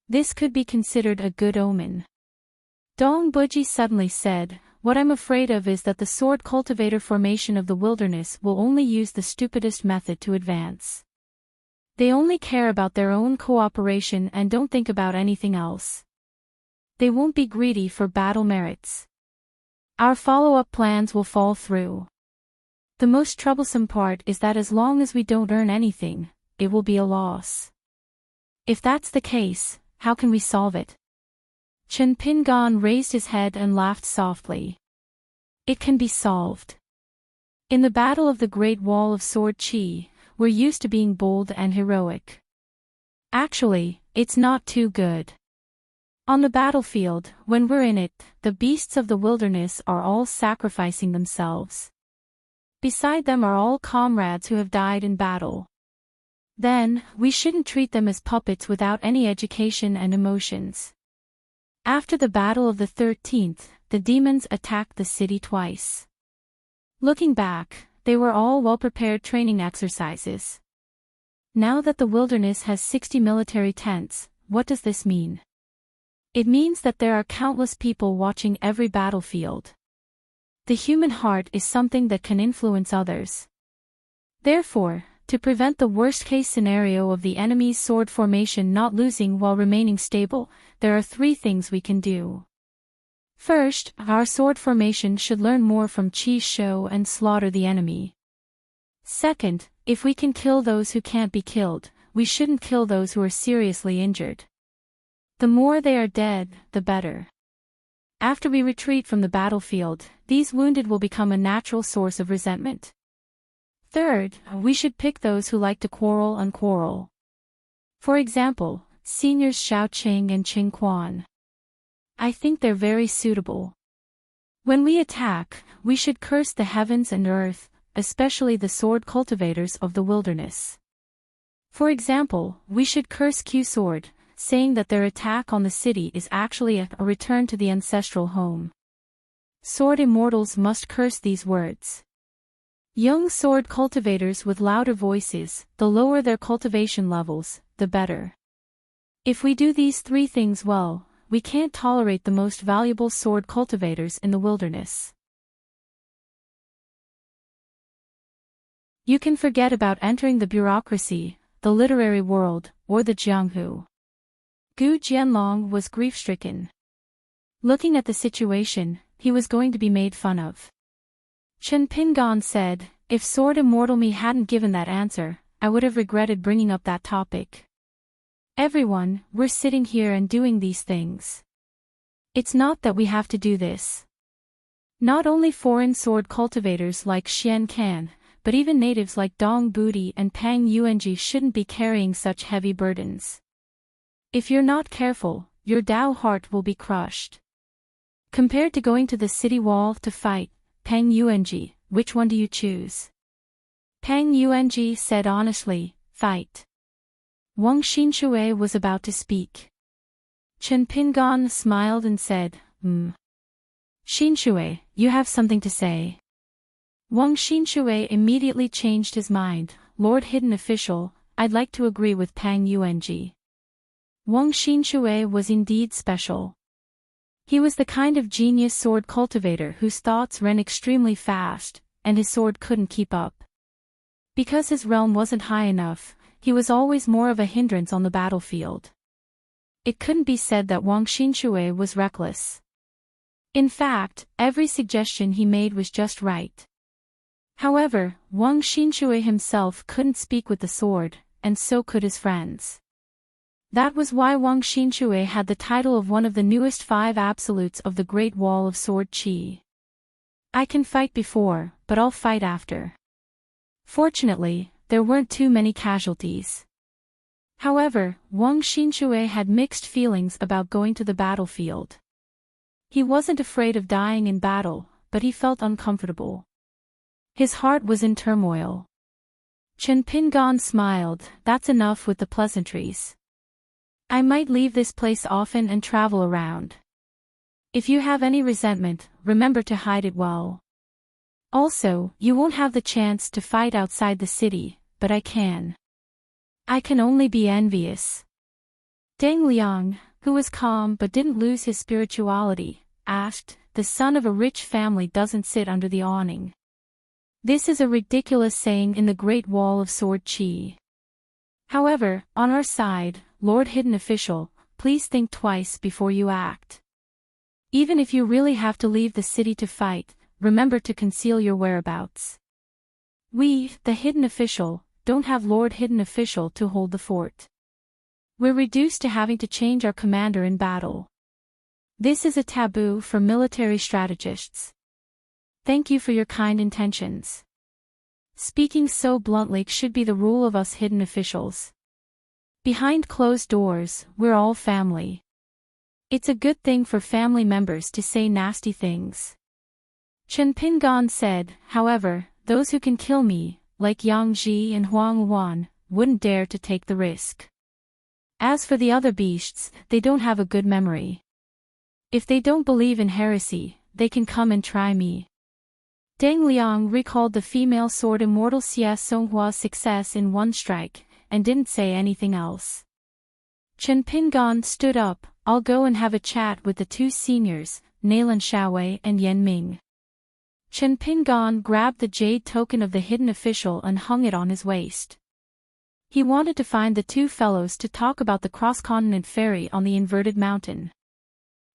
This could be considered a good omen. Dong Buji suddenly said, "What I'm afraid of is that the sword cultivator formation of the wilderness will only use the stupidest method to advance. They only care about their own cooperation and don't think about anything else. They won't be greedy for battle merits. Our follow-up plans will fall through. The most troublesome part is that as long as we don't earn anything, it will be a loss. If that's the case, how can we solve it?" Chen Pinggan raised his head and laughed softly. "It can be solved. In the Battle of the Great Wall of Sword Qi, we're used to being bold and heroic. Actually, it's not too good. On the battlefield, when we're in it, the beasts of the wilderness are all sacrificing themselves. Beside them are all comrades who have died in battle. Then, we shouldn't treat them as puppets without any education and emotions. After the Battle of the 13th, the demons attacked the city twice. Looking back, they were all well-prepared training exercises. Now that the wilderness has 60 military tents, what does this mean? It means that there are countless people watching every battlefield. The human heart is something that can influence others. Therefore, to prevent the worst-case scenario of the enemy's sword formation not losing while remaining stable, there are 3 things we can do. First, our sword formation should learn more from Qi Shou and slaughter the enemy. Second, if we can kill those who can't be killed, we shouldn't kill those who are seriously injured. The more they are dead, the better. After we retreat from the battlefield, these wounded will become a natural source of resentment. Third, we should pick those who like to quarrel and quarrel. For example, seniors Xiao Qing and Qing Quan. I think they're very suitable. When we attack, we should curse the heavens and earth, especially the sword cultivators of the wilderness. For example, we should curse Q Sword, saying that their attack on the city is actually a return to the ancestral home. Sword immortals must curse these words. Young sword cultivators with louder voices, the lower their cultivation levels, the better. If we do these 3 things well, we can't tolerate the most valuable sword cultivators in the wilderness. You can forget about entering the bureaucracy, the literary world, or the jianghu. Gu Jianlong was grief-stricken. Looking at the situation, he was going to be made fun of. Chen Pinggan said, "If Sword Immortal me hadn't given that answer, I would have regretted bringing up that topic. Everyone, we're sitting here and doing these things. It's not that we have to do this. Not only foreign sword cultivators like Xian Kan, but even natives like Dong Budi and Pang Yuanji shouldn't be carrying such heavy burdens. If you're not careful, your Dao heart will be crushed. Compared to going to the city wall to fight, Pang Yuanji, which one do you choose? Pang Yuanji said honestly, fight. Wang Xinshui was about to speak. Chen Pingan smiled and said, Xinshui, you have something to say. Wang Xinshui immediately changed his mind. Lord Hidden Official, I'd like to agree with Pang Yuanji. Wang Xinshui was indeed special. He was the kind of genius sword cultivator whose thoughts ran extremely fast, and his sword couldn't keep up. Because his realm wasn't high enough, he was always more of a hindrance on the battlefield. It couldn't be said that Wang Xinshui was reckless. In fact, every suggestion he made was just right. However, Wang Xinshui himself couldn't speak with the sword, and so could his friends. That was why Wang Xinshui had the title of one of the newest 5 absolutes of the Great Wall of Sword Qi. I can fight before, but I'll fight after. Fortunately, there weren't too many casualties. However, Wang Xinshui had mixed feelings about going to the battlefield. He wasn't afraid of dying in battle, but he felt uncomfortable. His heart was in turmoil. Chen Pingan smiled, that's enough with the pleasantries. I might leave this place often and travel around. If you have any resentment, remember to hide it well. Also, you won't have the chance to fight outside the city, but I can. I can only be envious. Deng Liang, who was calm but didn't lose his spirituality, asked, the son of a rich family doesn't sit under the awning. This is a ridiculous saying in the Great Wall of Sword Qi. However, on our side, Lord Hidden Official, please think twice before you act. Even if you really have to leave the city to fight, remember to conceal your whereabouts. We, the Hidden Official, don't have Lord Hidden Official to hold the fort. We're reduced to having to change our commander in battle. This is a taboo for military strategists. Thank you for your kind intentions. Speaking so bluntly should be the rule of us hidden officials. Behind closed doors, we're all family. It's a good thing for family members to say nasty things. Chen Pingan said, however, those who can kill me, like Yang Ji and Huang Wan, wouldn't dare to take the risk. As for the other beasts, they don't have a good memory. If they don't believe in heresy, they can come and try me. Deng Liang recalled the female sword immortal Xie Songhua's success in one strike, and didn't say anything else. Chen Pingan stood up, I'll go and have a chat with the 2 seniors, Nailan Xiaowei and Yan Ming. Chen Pingan grabbed the jade token of the hidden official and hung it on his waist. He wanted to find the 2 fellows to talk about the cross-continent ferry on the inverted mountain.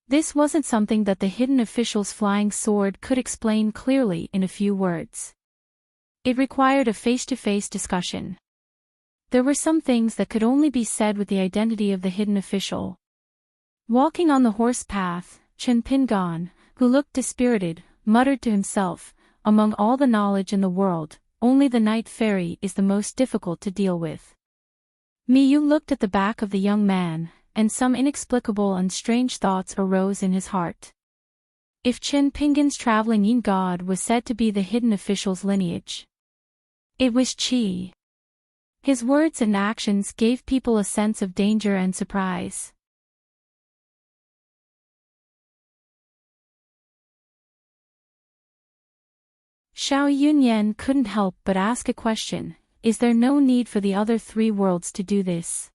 This wasn't something that the hidden official's flying sword could explain clearly in a few words. It required a face-to-face discussion. There were some things that could only be said with the identity of the hidden official. Walking on the horse path, Chen Pingan, who looked dispirited, muttered to himself, among all the knowledge in the world, only the night fairy is the most difficult to deal with. Miyu looked at the back of the young man, and some inexplicable and strange thoughts arose in his heart. If Chen Pingan's traveling yin god was said to be the hidden official's lineage, it was Qi. His words and actions gave people a sense of danger and surprise. Xiao Yunyan couldn't help but ask a question, is there no need for the other 3 worlds to do this?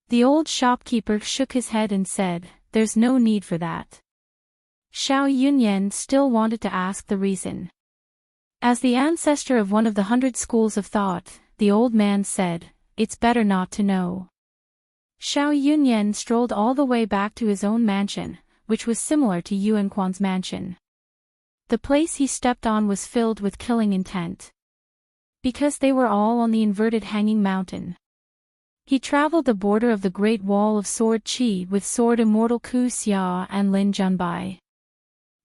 The old shopkeeper shook his head and said, there's no need for that. Xiao Yunyan still wanted to ask the reason. As the ancestor of one of the 100 schools of thought, the old man said, it's better not to know. Xiao Yunyan strolled all the way back to his own mansion, which was similar to Yuan Quan's mansion. The place he stepped on was filled with killing intent. Because they were all on the inverted hanging mountain. He traveled the border of the Great Wall of Sword Qi with Sword Immortal Ku Xia and Lin Junbai.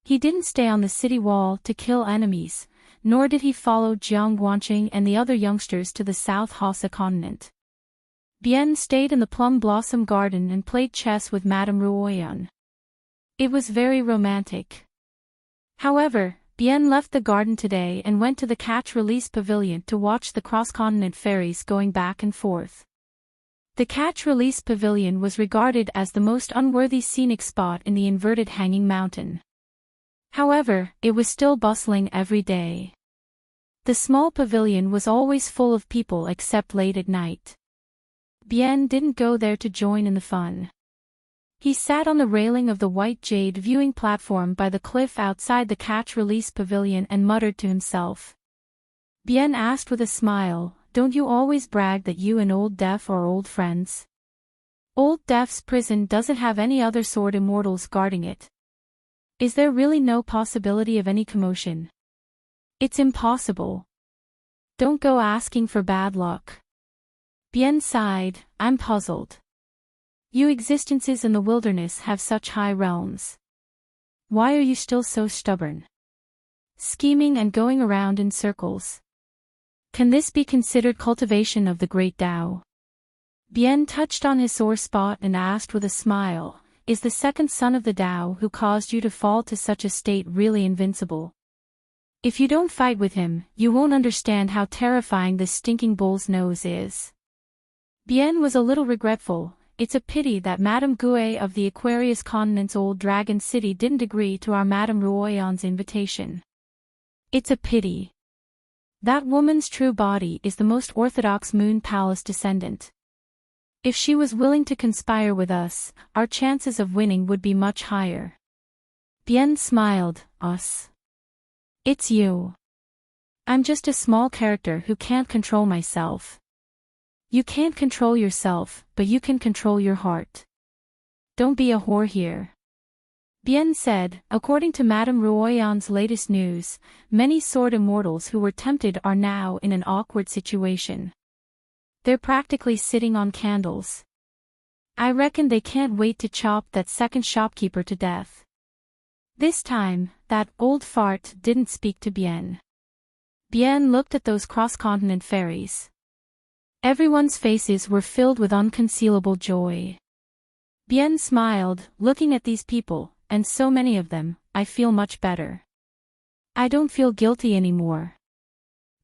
He didn't stay on the city wall to kill enemies, nor did he follow Jiang Guanqing and the other youngsters to the South Hausa continent. Bien stayed in the Plum Blossom Garden and played chess with Madame Ruoyan. It was very romantic. However, Bien left the garden today and went to the catch-release pavilion to watch the cross-continent ferries going back and forth. The catch-release pavilion was regarded as the most unworthy scenic spot in the inverted hanging mountain. However, it was still bustling every day. The small pavilion was always full of people except late at night. Bien didn't go there to join in the fun. He sat on the railing of the white jade viewing platform by the cliff outside the catch-release pavilion and muttered to himself. Bien asked with a smile, "Don't you always brag that you and Old Def are old friends? Old Def's prison doesn't have any other sword immortals guarding it. Is there really no possibility of any commotion? It's impossible. Don't go asking for bad luck." Bien sighed, "I'm puzzled. You existences in the wilderness have such high realms. Why are you still so stubborn? Scheming and going around in circles. Can this be considered cultivation of the great Tao?" Bien touched on his sore spot and asked with a smile, "Is the second son of the Tao who caused you to fall to such a state really invincible? If you don't fight with him, you won't understand how terrifying this stinking bull's nose is." Bien was a little regretful. It's a pity that Madame Gue of the Aquarius Continent's old dragon city didn't agree to our Madame Ruoyan's invitation. It's a pity. That woman's true body is the most orthodox Moon Palace descendant. If she was willing to conspire with us, our chances of winning would be much higher. Bien smiled, "Us? It's you. I'm just a small character who can't control myself." "You can't control yourself, but you can control your heart. Don't be a whore here." Bien said, "According to Madame Ruoyan's latest news, many sword immortals who were tempted are now in an awkward situation. They're practically sitting on candles. I reckon they can't wait to chop that second shopkeeper to death." This time, that old fart didn't speak to Bien. Bien looked at those cross-continent ferries. Everyone's faces were filled with unconcealable joy. Bien smiled, "Looking at these people, and so many of them, I feel much better. I don't feel guilty anymore.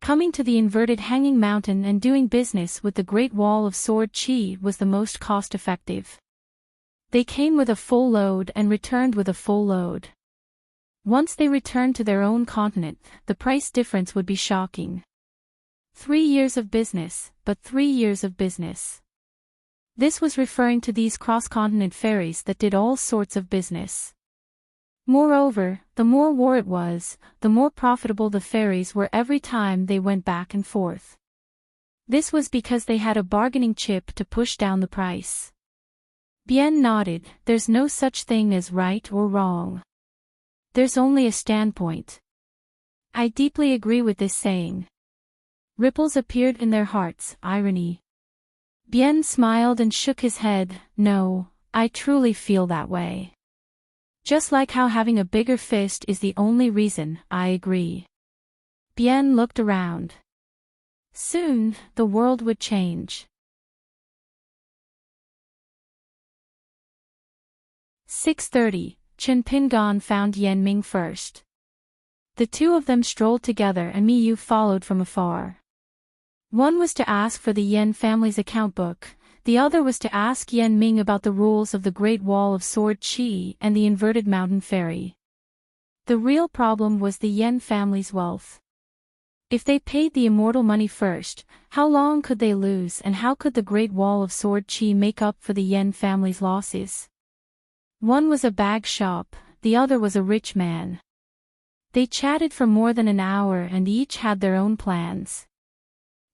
Coming to the inverted hanging mountain and doing business with the Great Wall of Sword Qi was the most cost-effective. They came with a full load and returned with a full load. Once they returned to their own continent, the price difference would be shocking. 3 years of business, but 3 years of business. This was referring to these cross-continent ferries that did all sorts of business. Moreover, the more war it was, the more profitable the ferries were every time they went back and forth. This was because they had a bargaining chip to push down the price. Bien nodded, "There's no such thing as right or wrong. There's only a standpoint. I deeply agree with this saying." Ripples appeared in their hearts, irony. Bien smiled and shook his head, "No, I truly feel that way. Just like how having a bigger fist is the only reason, I agree." Bien looked around. Soon, the world would change. 6:30, Chen Pingan found Yan Ming first. The two of them strolled together and Miyu followed from afar. One was to ask for the Yan family's account book, the other was to ask Yan Ming about the rules of the Great Wall of Sword Qi and the inverted mountain ferry. The real problem was the Yan family's wealth. If they paid the immortal money first, how long could they lose and how could the Great Wall of Sword Qi make up for the Yan family's losses? One was a bag shop, the other was a rich man. They chatted for more than an hour and each had their own plans.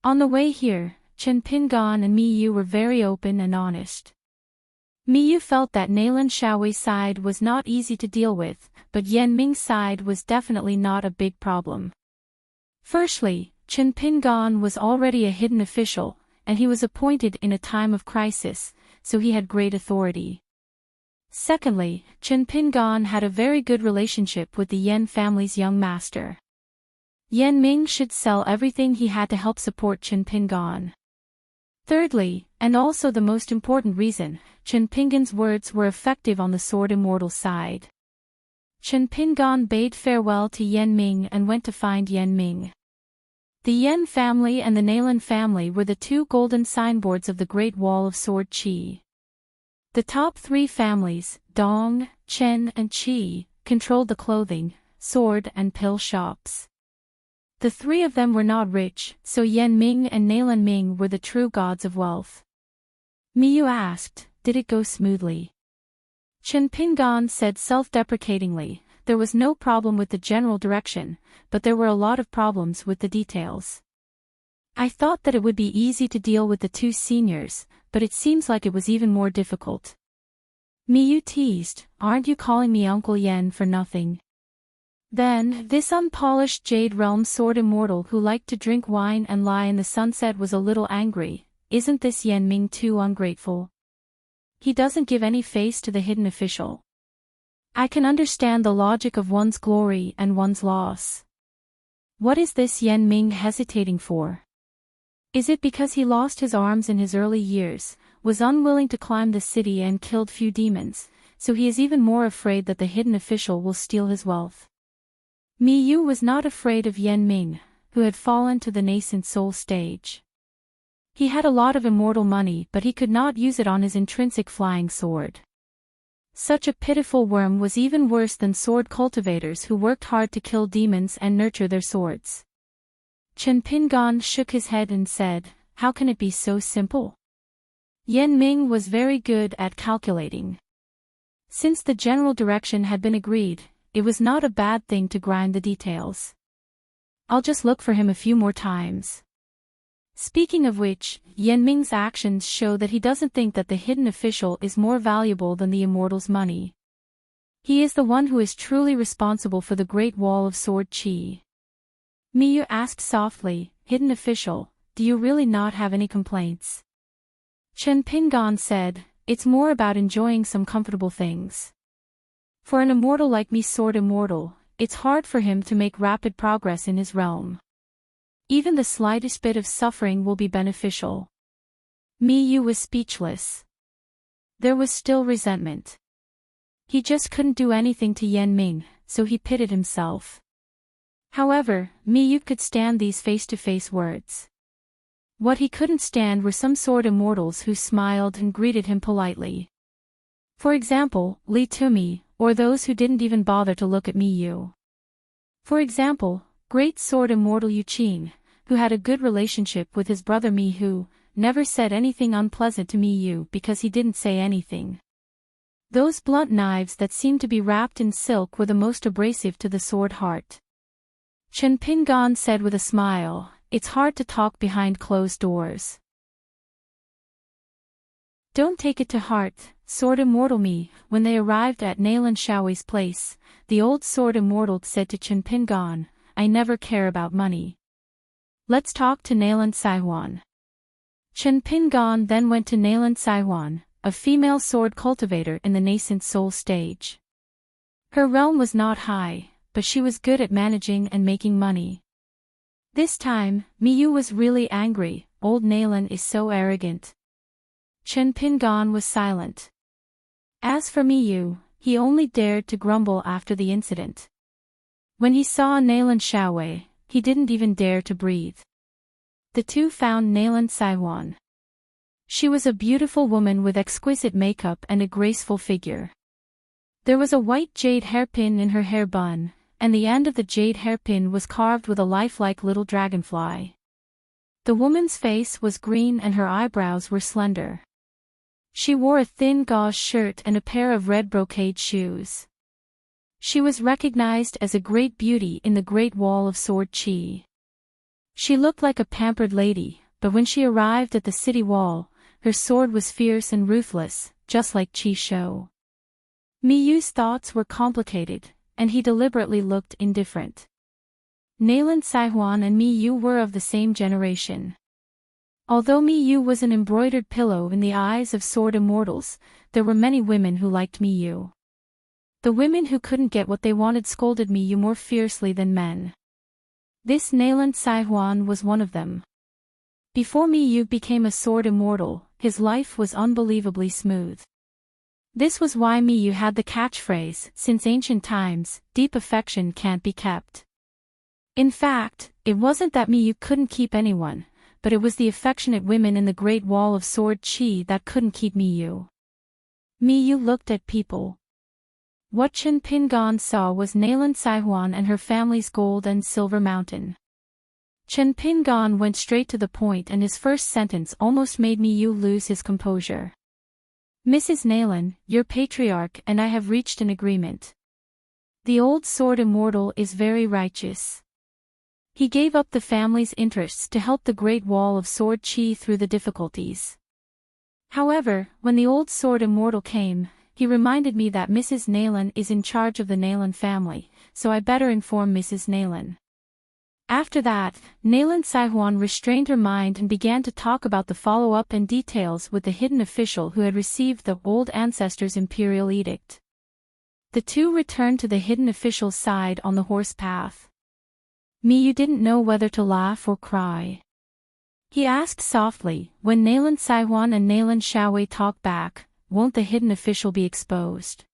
On the way here, Chen Pingan and Miyu were very open and honest. Miyu felt that Nayland Xiaowei's side was not easy to deal with, but Yan Ming's side was definitely not a big problem. Firstly, Chen Pingan was already a hidden official, and he was appointed in a time of crisis, so he had great authority. Secondly, Chen Pingan had a very good relationship with the Yan family's young master. Yan Ming should sell everything he had to help support Chen Pingan. Thirdly, and also the most important reason, Chen Pingan's words were effective on the Sword Immortal side. Chen Pingan bade farewell to Yan Ming and went to find Yan Ming. The Yan family and the Nalan family were the two golden signboards of the Great Wall of Sword Qi. The top three families, Dong, Chen and Qi, controlled the clothing, sword and pill shops. The three of them were not rich, so Yan Ming and Nalan Ming were the true gods of wealth. Miyu asked, did it go smoothly? Chen Pingan said self-deprecatingly, there was no problem with the general direction, but there were a lot of problems with the details. I thought that it would be easy to deal with the two seniors, but it seems like it was even more difficult. Miyu teased, aren't you calling me Uncle Yen for nothing? Then, this unpolished Jade Realm Sword Immortal who liked to drink wine and lie in the sunset was a little angry. Isn't this Yan Ming too ungrateful? He doesn't give any face to the hidden official. I can understand the logic of one's glory and one's loss. What is this Yan Ming hesitating for? Is it because he lost his arms in his early years, was unwilling to climb the city and killed few demons, so he is even more afraid that the hidden official will steal his wealth? Miyu was not afraid of Yan Ming, who had fallen to the nascent soul stage. He had a lot of immortal money but he could not use it on his intrinsic flying sword. Such a pitiful worm was even worse than sword cultivators who worked hard to kill demons and nurture their swords. Chen Pingan shook his head and said, how can it be so simple? Yan Ming was very good at calculating. Since the general direction had been agreed, it was not a bad thing to grind the details. I'll just look for him a few more times. Speaking of which, Yan Ming's actions show that he doesn't think that the hidden official is more valuable than the immortal's money. He is the one who is truly responsible for the Great Wall of Sword Qi. Miyu asked softly, hidden official, do you really not have any complaints? Chen Pingan said, it's more about enjoying some comfortable things. For an immortal like me, Sword Immortal, it's hard for him to make rapid progress in his realm. Even the slightest bit of suffering will be beneficial. Miyu was speechless. There was still resentment. He just couldn't do anything to Yan Ming, so he pitted himself. However, Miyu could stand these face-to-face words. What he couldn't stand were some sword immortals who smiled and greeted him politely. For example, Li Tumi, or those who didn't even bother to look at Miyu. For example, Great Sword Immortal Yu Qin, who had a good relationship with his brother Mi, who never said anything unpleasant to Miyu because he didn't say anything. Those blunt knives that seemed to be wrapped in silk were the most abrasive to the sword heart. Chen Pingan said with a smile, it's hard to talk behind closed doors. Don't take it to heart, Sword Immortal Mi. When they arrived at Nalan Shaoi's place, the old Sword Immortal said to Chen Pingan, I never care about money. Let's talk to Nalan Saihuan. Chen Pingan then went to Nalan Saihuan, a female sword cultivator in the nascent soul stage. Her realm was not high, but she was good at managing and making money. This time, Miyu was really angry. Old Nalan is so arrogant. Chen Pingan was silent. As for Miyu, he only dared to grumble after the incident. When he saw Nalan Shaowei, he didn't even dare to breathe. The two found Nalan Saihuan. She was a beautiful woman with exquisite makeup and a graceful figure. There was a white jade hairpin in her hair bun, and the end of the jade hairpin was carved with a lifelike little dragonfly. The woman's face was green and her eyebrows were slender. She wore a thin gauze shirt and a pair of red brocade shoes. She was recognized as a great beauty in the Great Wall of Sword Qi. She looked like a pampered lady, but when she arrived at the city wall, her sword was fierce and ruthless, just like Qi Shou. Miyu's thoughts were complicated, and he deliberately looked indifferent. Nalan Saihuan and Miyu were of the same generation. Although Miyu was an embroidered pillow in the eyes of sword immortals, there were many women who liked Miyu. The women who couldn't get what they wanted scolded Miyu more fiercely than men. This Nayland Saihuan was one of them. Before Miyu became a sword immortal, his life was unbelievably smooth. This was why Miyu had the catchphrase, since ancient times, deep affection can't be kept. In fact, it wasn't that Miyu couldn't keep anyone, but it was the affectionate women in the Great Wall of Sword Chi that couldn't keep Miyu. Miyu looked at people. What Chen Pingan saw was Nayland Saihuan and her family's gold and silver mountain. Chen Pingan went straight to the point and his first sentence almost made Miyu lose his composure. Mrs. Nayland, your patriarch and I have reached an agreement. The old sword immortal is very righteous. He gave up the family's interests to help the Great Wall of Sword Chi through the difficulties. However, when the old sword immortal came, he reminded me that Mrs. Nayland is in charge of the Nayland family, so I better inform Mrs. Nayland. After that, Nayland Saihuan restrained her mind and began to talk about the follow-up and details with the hidden official who had received the old ancestor's imperial edict. The two returned to the hidden official's side on the horse path. Miyu didn't know whether to laugh or cry. He asked softly, when Nayland Saihuan and Nayland Xiaowei talk back, won't the hidden official be exposed?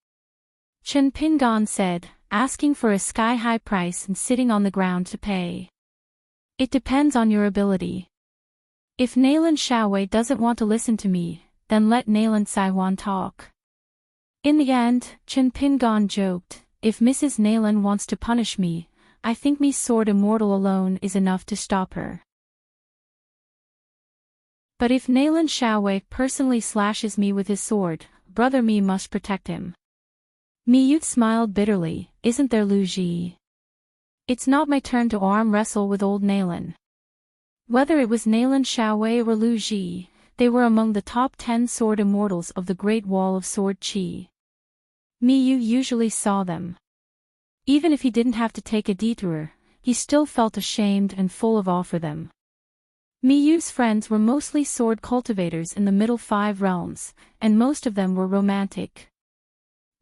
Chen Pingan said, asking for a sky-high price and sitting on the ground to pay. It depends on your ability. If Nayland Xiaowei doesn't want to listen to me, then let Nayland Saihuan talk. In the end, Chen Pingan joked, if Mrs. Nayland wants to punish me, I think me sword immortal alone is enough to stop her. But if Nayland Xiaowei personally slashes me with his sword, brother me must protect him. Miyu smiled bitterly, isn't there Lu Ji? It's not my turn to arm wrestle with old Nayland. Whether it was Nayland Xiaowei or Lu Ji, they were among the top 10 sword immortals of the Great Wall of Sword Chi. Miyu usually saw them. Even if he didn't have to take a detour, he still felt ashamed and full of awe for them. Miyu's friends were mostly sword cultivators in the middle 5 realms, and most of them were romantic.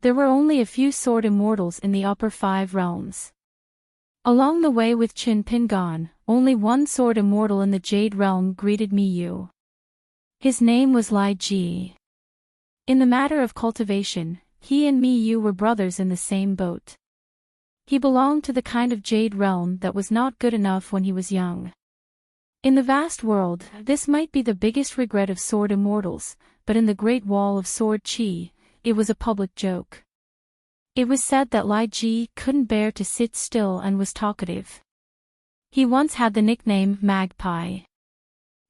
There were only a few sword immortals in the upper 5 realms. Along the way with Chen Pingan, only one sword immortal in the Jade realm greeted Miyu. His name was Lai Ji. In the matter of cultivation, he and Miyu were brothers in the same boat. He belonged to the kind of Jade realm that was not good enough when he was young. In the vast world, this might be the biggest regret of sword immortals, but in the Great Wall of Sword Chi, it was a public joke. It was said that Lai Ji couldn't bear to sit still and was talkative. He once had the nickname Magpie.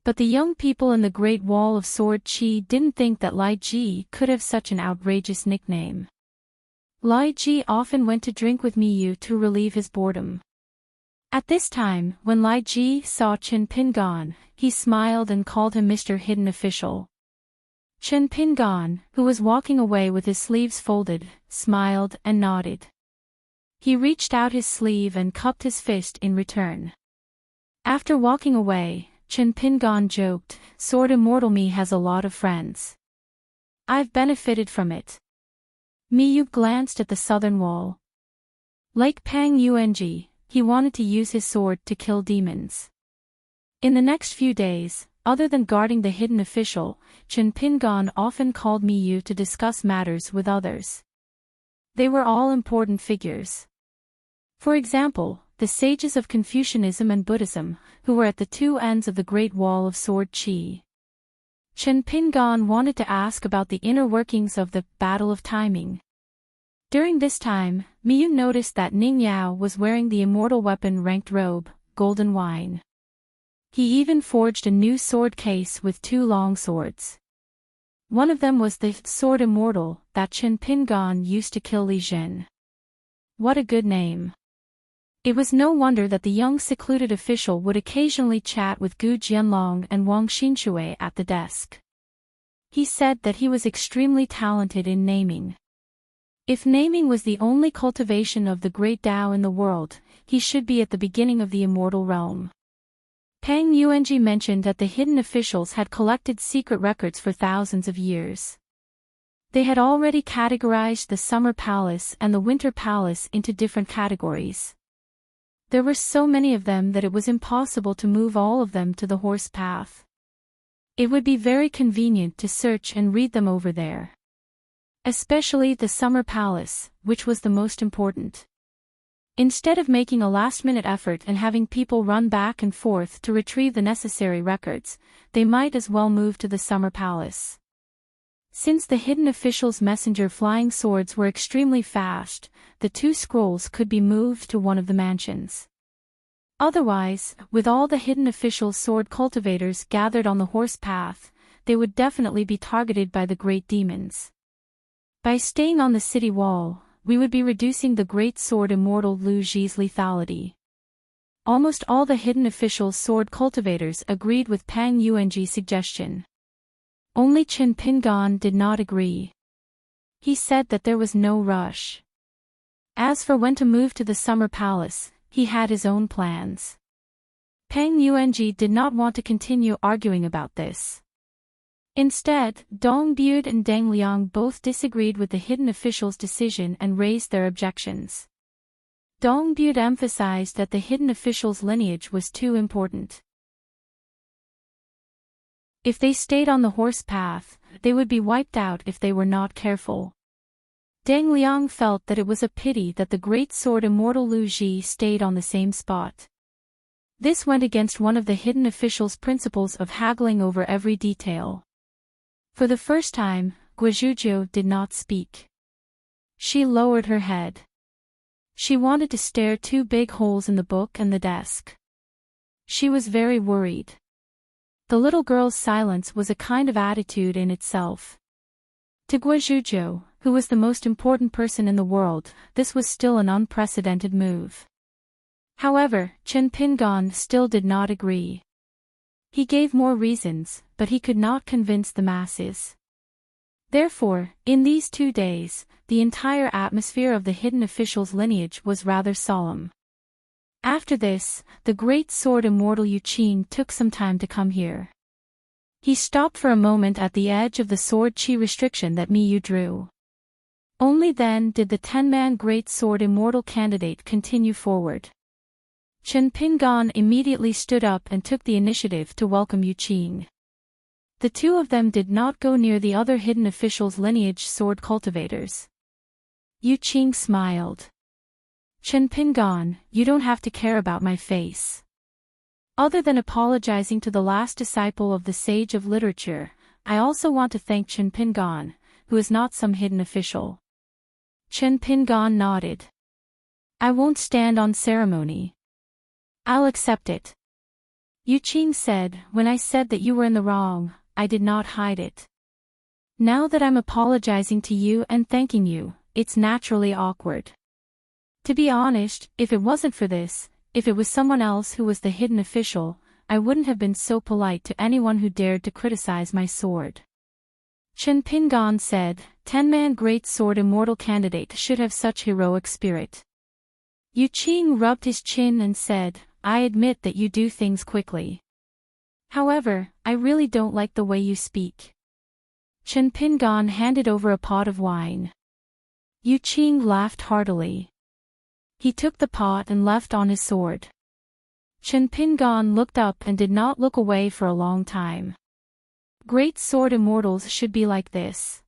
But the young people in the Great Wall of Sword Chi didn't think that Lai Ji could have such an outrageous nickname. Lai Ji often went to drink with Miyu to relieve his boredom. At this time, when Lai Ji saw Chen Pingan, he smiled and called him Mr. Hidden Official. Chen Pingan, who was walking away with his sleeves folded, smiled and nodded. He reached out his sleeve and cupped his fist in return. After walking away, Chen Pingan joked, Sword Immortal me has a lot of friends. I've benefited from it. Miyu glanced at the southern wall. Like Pang Yuanji, he wanted to use his sword to kill demons. In the next few days, other than guarding the hidden official, Chen Pingan often called Miyu to discuss matters with others. They were all important figures. For example, the sages of Confucianism and Buddhism, who were at the two ends of the Great Wall of Sword Chi. Chen Pingan wanted to ask about the inner workings of the Battle of Timing. During this time, Miyu noticed that Ning Yao was wearing the immortal weapon ranked robe, Golden Wine. He even forged a new sword case with 2 long swords. One of them was the Sword Immortal that Chen Pingan used to kill Li Zhen. What a good name. It was no wonder that the young secluded official would occasionally chat with Gu Jianlong and Wang Xinshui at the desk. He said that he was extremely talented in naming. If naming was the only cultivation of the great Tao in the world, he should be at the beginning of the immortal realm. Pang Yuanji mentioned that the hidden officials had collected secret records for thousands of years. They had already categorized the Summer Palace and the Winter Palace into different categories. There were so many of them that it was impossible to move all of them to the horse path. It would be very convenient to search and read them over there. Especially the Summer Palace, which was the most important. Instead of making a last-minute effort and having people run back and forth to retrieve the necessary records, they might as well move to the Summer Palace. Since the hidden officials' messenger flying swords were extremely fast, the 2 scrolls could be moved to one of the mansions. Otherwise, with all the hidden officials' sword cultivators gathered on the horse path, they would definitely be targeted by the great demons. By staying on the city wall, we would be reducing the great sword immortal Lu Ji's lethality. Almost all the hidden officials' sword cultivators agreed with Pang Yuanji's suggestion. Only Qin Pingan did not agree. He said that there was no rush. As for when to move to the Summer Palace, he had his own plans. Pang Yuanji did not want to continue arguing about this. Instead, Dong Bude and Deng Liang both disagreed with the hidden officials' decision and raised their objections. Dong Bude emphasized that the hidden officials' lineage was too important. If they stayed on the horse path, they would be wiped out if they were not careful. Deng Liang felt that it was a pity that the great sword immortal Lu Ji stayed on the same spot. This went against one of the hidden officials' principles of haggling over every detail. For the first time, Guozhuzhou did not speak. She lowered her head. She wanted to stare 2 big holes in the book and the desk. She was very worried. The little girl's silence was a kind of attitude in itself. To Guozhuzhou, who was the most important person in the world, this was still an unprecedented move. However, Qin Pingan still did not agree. He gave more reasons, but he could not convince the masses. Therefore, in these 2 days, the entire atmosphere of the hidden officials' lineage was rather solemn. After this, the great sword immortal Yu Qin took some time to come here. He stopped for a moment at the edge of the sword chi restriction that Mi Yu drew. Only then did the 10-man great sword immortal candidate continue forward. Qin Pingan immediately stood up and took the initiative to welcome Yu Qin. The 2 of them did not go near the other hidden officials' lineage sword cultivators. Yu Qin smiled. Qin Pingan, you don't have to care about my face. Other than apologizing to the last disciple of the sage of literature, I also want to thank Qin Pingan, who is not some hidden official. Qin Pingan nodded. I won't stand on ceremony. I'll accept it. Yu Qin said, when I said that you were in the wrong, I did not hide it. Now that I'm apologizing to you and thanking you, it's naturally awkward. To be honest, if it wasn't for this, if it was someone else who was the hidden official, I wouldn't have been so polite to anyone who dared to criticize my sword. Qin Pingan said, 10-man great sword immortal candidate should have such heroic spirit. Yu Qin rubbed his chin and said, I admit that you do things quickly. However, I really don't like the way you speak. Qin Pingan handed over a pot of wine. Yu Qin laughed heartily. He took the pot and left on his sword. Qin Pingan looked up and did not look away for a long time. Great sword immortals should be like this.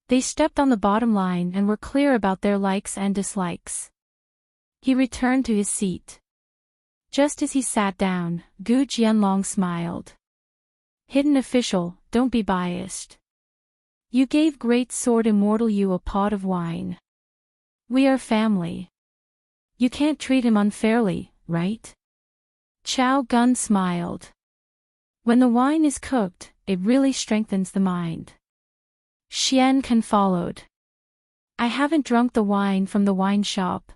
They stepped on the bottom line and were clear about their likes and dislikes. He returned to his seat. Just as he sat down, Gu Jianlong smiled. Hidden official, don't be biased. You gave great sword immortal Yu a pot of wine. We are family. You can't treat him unfairly, right? Chao Gun smiled. When the wine is cooked, it really strengthens the mind. Xian Can followed. I haven't drunk the wine from the wine shop.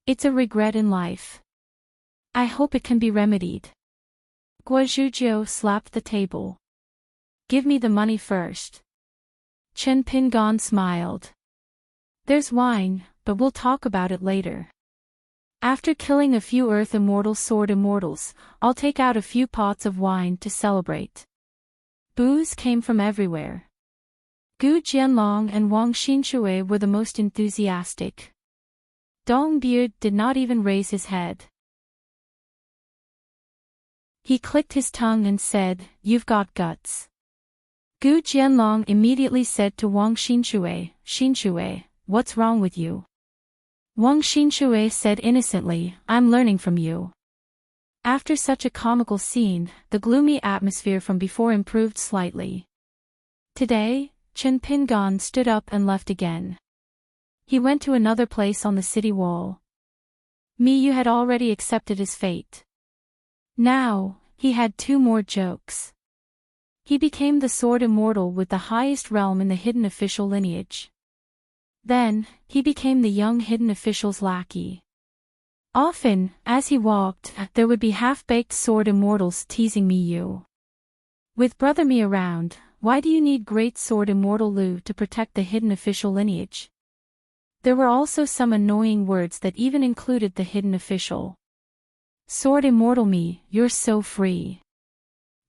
It's a regret in life. I hope it can be remedied. Guozhuzhou slapped the table. Give me the money first. Qin Pingan smiled. There's wine, but we'll talk about it later. After killing a few Earth Immortal Sword Immortals, I'll take out a few pots of wine to celebrate. Boos came from everywhere. Gu Jianlong and Wang Xinshui were the most enthusiastic. Dong Beard did not even raise his head. He clicked his tongue and said, "You've got guts." Gu Jianlong immediately said to Wang Xinshui, "Xinshui, what's wrong with you?" Wang Xinshui said innocently, "I'm learning from you." After such a comical scene, the gloomy atmosphere from before improved slightly. Today, Chen Pingon stood up and left again. He went to another place on the city wall. Miyu had already accepted his fate. Now, he had two more jokes. He became the Sword Immortal with the highest realm in the hidden official lineage. Then, he became the young hidden official's lackey. Often, as he walked, there would be half-baked Sword Immortals teasing Miyu. With Brother Mi around, why do you need Great Sword Immortal Lu to protect the hidden official lineage? There were also some annoying words that even included the hidden official. Sword Immortal Mi, you're so free.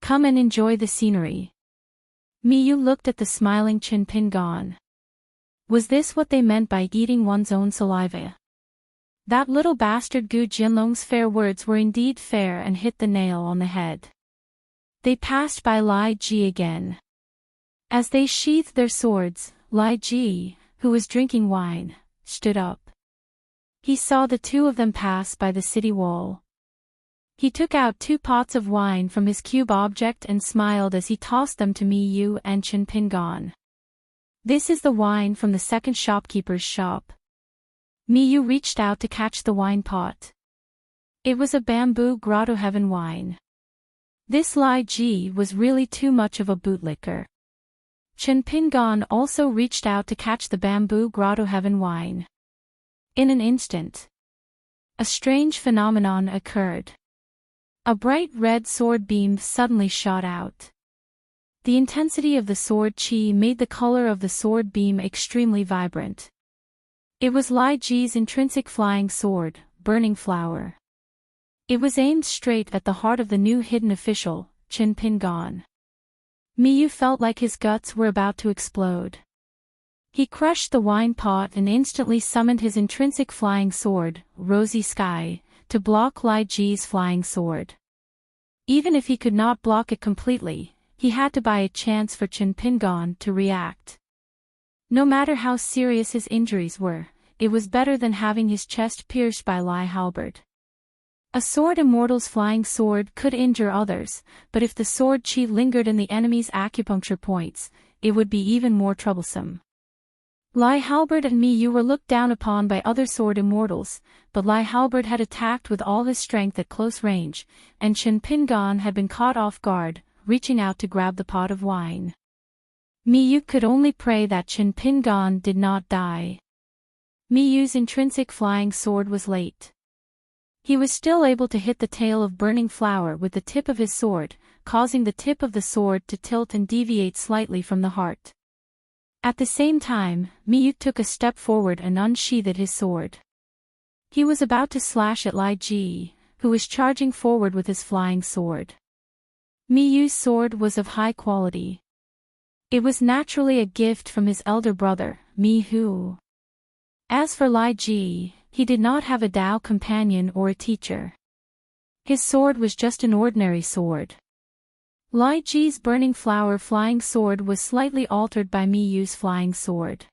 Come and enjoy the scenery. Miyu looked at the smiling Chen Pingon. Was this what they meant by eating one's own saliva? That little bastard Gu Jinlong's fair words were indeed fair and hit the nail on the head. They passed by Lai Ji again. As they sheathed their swords, Lai Ji, who was drinking wine, stood up. He saw the two of them pass by the city wall. He took out 2 pots of wine from his cube object and smiled as he tossed them to Miyu and Chen Pingon. This is the wine from the second shopkeeper's shop. Miyu reached out to catch the wine pot. It was a bamboo grotto heaven wine. This Lai Ji was really too much of a bootlicker. Chen Pingon also reached out to catch the bamboo grotto heaven wine. In an instant, a strange phenomenon occurred. A bright red sword beam suddenly shot out. The intensity of the sword chi made the color of the sword beam extremely vibrant. It was Lai Ji's intrinsic flying sword, Burning Flower. It was aimed straight at the heart of the new hidden official, Chen Pingon. Miyu felt like his guts were about to explode. He crushed the wine pot and instantly summoned his intrinsic flying sword, Rosy Sky, to block Lai Ji's flying sword. Even if he could not block it completely, he had to buy a chance for Chen Pingon to react. No matter how serious his injuries were, it was better than having his chest pierced by Lai Halberd. A sword immortal's flying sword could injure others, but if the sword chi lingered in the enemy's acupuncture points, it would be even more troublesome. Lai Halberd and Miyu were looked down upon by other sword immortals, but Lai Halberd had attacked with all his strength at close range, and Chen Pingon had been caught off guard, reaching out to grab the pot of wine. Miyu could only pray that Chen Pingon did not die. Miyu's intrinsic flying sword was late. He was still able to hit the tail of Burning Flower with the tip of his sword, causing the tip of the sword to tilt and deviate slightly from the heart. At the same time, Miyu took a step forward and unsheathed his sword. He was about to slash at Lai Ji, who was charging forward with his flying sword. Miyu's sword was of high quality. It was naturally a gift from his elder brother, Mi Hu. As for Lai Ji, he did not have a Dao companion or a teacher. His sword was just an ordinary sword. Lai Ji's Burning Flower flying sword was slightly altered by Miyu's flying sword.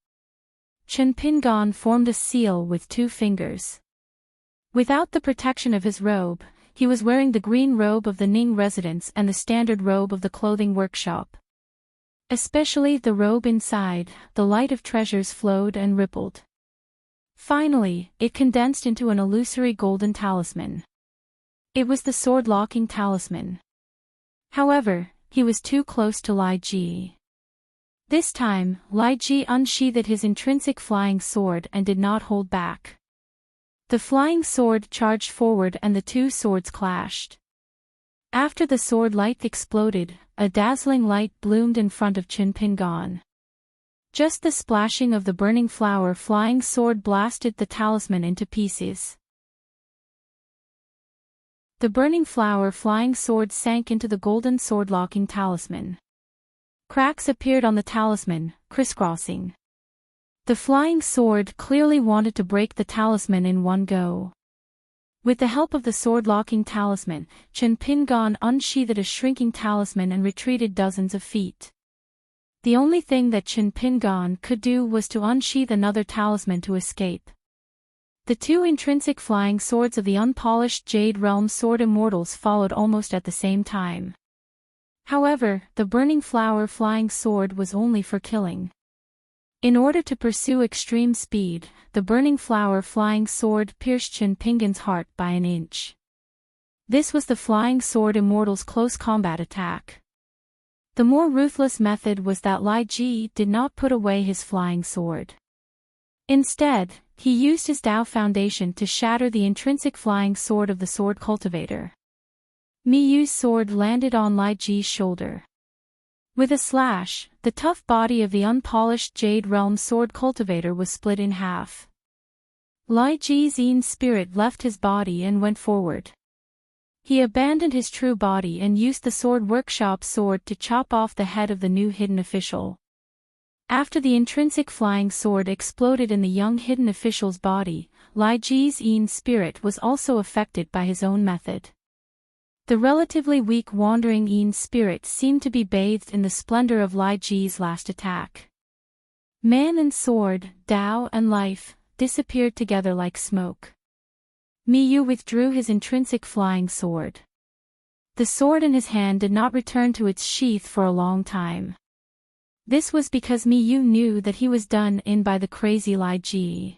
Chen Pingon formed a seal with 2 fingers. Without the protection of his robe, he was wearing the green robe of the Ning residence and the standard robe of the clothing workshop. Especially the robe inside, the light of treasures flowed and rippled. Finally, it condensed into an illusory golden talisman. It was the sword-locking talisman. However, he was too close to Lai Ji. This time, Lai Ji unsheathed his intrinsic flying sword and did not hold back. The flying sword charged forward and the 2 swords clashed. After the sword light exploded, a dazzling light bloomed in front of Chen Pingon. Just the splashing of the Burning Flower flying sword blasted the talisman into pieces. The burning flower flying sword sank into the golden sword-locking talisman. Cracks appeared on the talisman, crisscrossing. The flying sword clearly wanted to break the talisman in one go. With the help of the sword-locking talisman, Chen Pingan unsheathed a shrinking talisman and retreated dozens of feet. The only thing that Chen Pingan could do was to unsheath another talisman to escape. The two intrinsic flying swords of the unpolished Jade Realm Sword Immortals followed almost at the same time. However, the burning flower flying sword was only for killing. In order to pursue extreme speed, the burning flower flying sword pierced Chen Pingan's heart by an inch. This was the flying sword immortal's close combat attack. The more ruthless method was that Li Ji did not put away his flying sword. Instead, he used his Dao foundation to shatter the intrinsic flying sword of the sword cultivator. Mi Yu's sword landed on Li Ji's shoulder. With a slash, the tough body of the unpolished Jade Realm sword cultivator was split in half. Li Ji's Yin spirit left his body and went forward. He abandoned his true body and used the sword workshop sword to chop off the head of the new hidden official. After the intrinsic flying sword exploded in the young hidden official's body, Li Ji's Yin spirit was also affected by his own method. The relatively weak wandering Yin spirit seemed to be bathed in the splendor of Li Ji's last attack. Man and sword, Dao and life, disappeared together like smoke. Mi Yu withdrew his intrinsic flying sword. The sword in his hand did not return to its sheath for a long time. This was because Mi Yu knew that he was done in by the crazy Li Ji.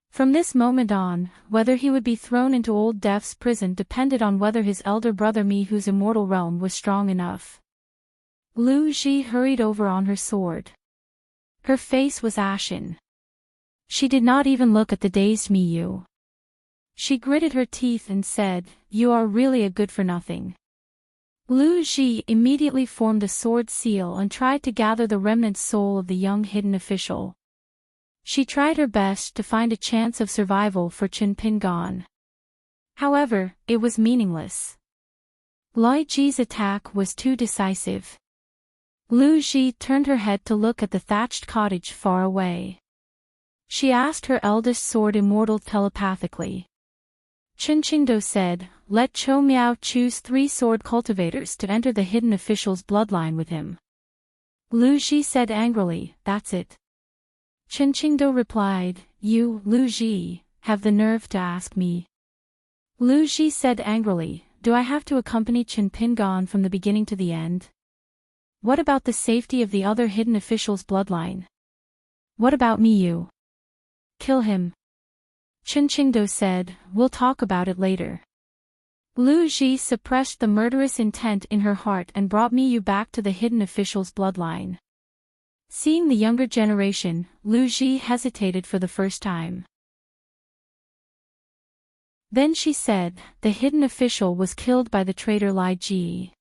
From this moment on, whether he would be thrown into Old Death's prison depended on whether his elder brother Mi Yu's immortal realm was strong enough. Lu Ji hurried over on her sword. Her face was ashen. She did not even look at the dazed Mi Yu. She gritted her teeth and said, "You are really a good-for-nothing." Lu Ji immediately formed a sword seal and tried to gather the remnant soul of the young hidden official. She tried her best to find a chance of survival for Chen Pingan. However, it was meaningless. Li Ji's attack was too decisive. Lu Ji turned her head to look at the thatched cottage far away. She asked her eldest sword immortal telepathically. Chen Qingdou said, "Let Chou Miao choose 3 sword cultivators to enter the hidden official's bloodline with him." Lu Ji said angrily, "That's it." Chen Qingdou replied, "You, Lu Ji, have the nerve to ask me." Lu Ji said angrily, "Do I have to accompany Chen Pingan from the beginning to the end? What about the safety of the other hidden official's bloodline? What about Mi Yu? Kill him." Chen Qingdou said, "We'll talk about it later." Lu Ji suppressed the murderous intent in her heart and brought Mi Yu back to the hidden official's bloodline. Seeing the younger generation, Lu Ji hesitated for the first time. Then she said, "The hidden official was killed by the traitor Li Ji.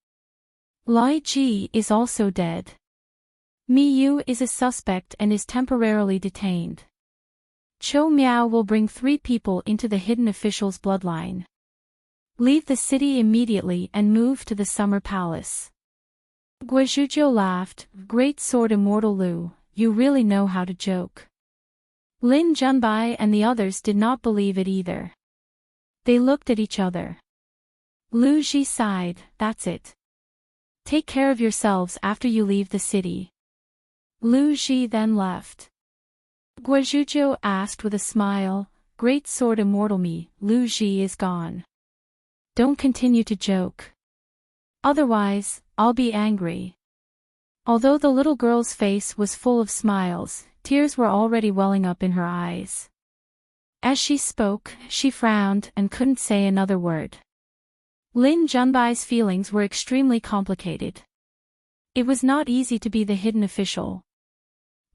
Li Ji is also dead. Mi Yu is a suspect and is temporarily detained. Chou Miao will bring 3 people into the hidden official's bloodline. Leave the city immediately and move to the Summer Palace." Guizhuzhou laughed, "Great sword immortal Lu, you really know how to joke." Lin Junbai and the others did not believe it either. They looked at each other. Lu Ji sighed, "That's it. Take care of yourselves after you leave the city." Lu Ji then left. Guizhuzhou asked with a smile, "Great sword immortal me, Lu Ji is gone. Don't continue to joke. Otherwise, I'll be angry." Although the little girl's face was full of smiles, tears were already welling up in her eyes. As she spoke, she frowned and couldn't say another word. Lin Junbai's feelings were extremely complicated. It was not easy to be the hidden official.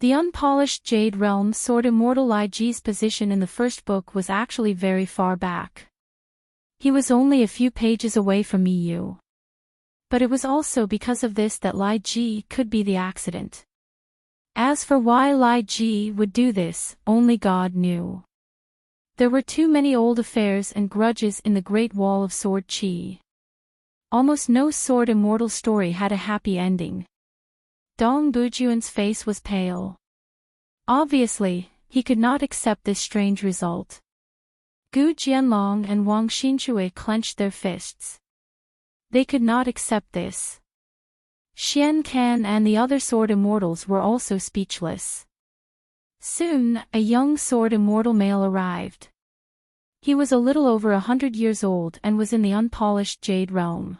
The unpolished Jade Realm Sword Immortal Li Ji's position in the first book was actually very far back. He was only a few pages away from Mi Yu. But it was also because of this that Li Ji could be the accident. As for why Li Ji would do this, only God knew. There were too many old affairs and grudges in the Great Wall of Sword Chi. Almost no sword immortal story had a happy ending. Dong Bujuan's face was pale. Obviously, he could not accept this strange result. Gu Jianlong and Wang Xinxue clenched their fists. They could not accept this. Xian Can and the other sword immortals were also speechless. Soon, a young sword immortal male arrived. He was a little over 100 years old and was in the unpolished Jade Realm.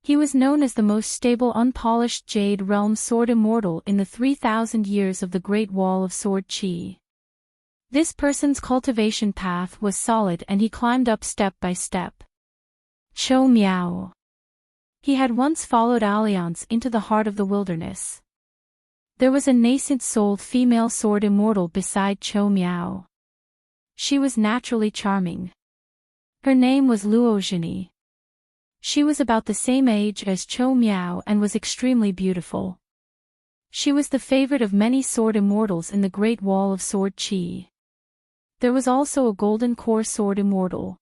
He was known as the most stable unpolished Jade Realm sword immortal in the 3,000 years of the Great Wall of Sword Chi. This person's cultivation path was solid and he climbed up step by step. Chou Miao. He had once followed Alliance into the heart of the wilderness. There was a nascent-souled female sword immortal beside Chou Miao. She was naturally charming. Her name was Luozhini. She was about the same age as Chou Miao and was extremely beautiful. She was the favorite of many sword immortals in the Great Wall of Sword Chi. There was also a golden core sword immortal.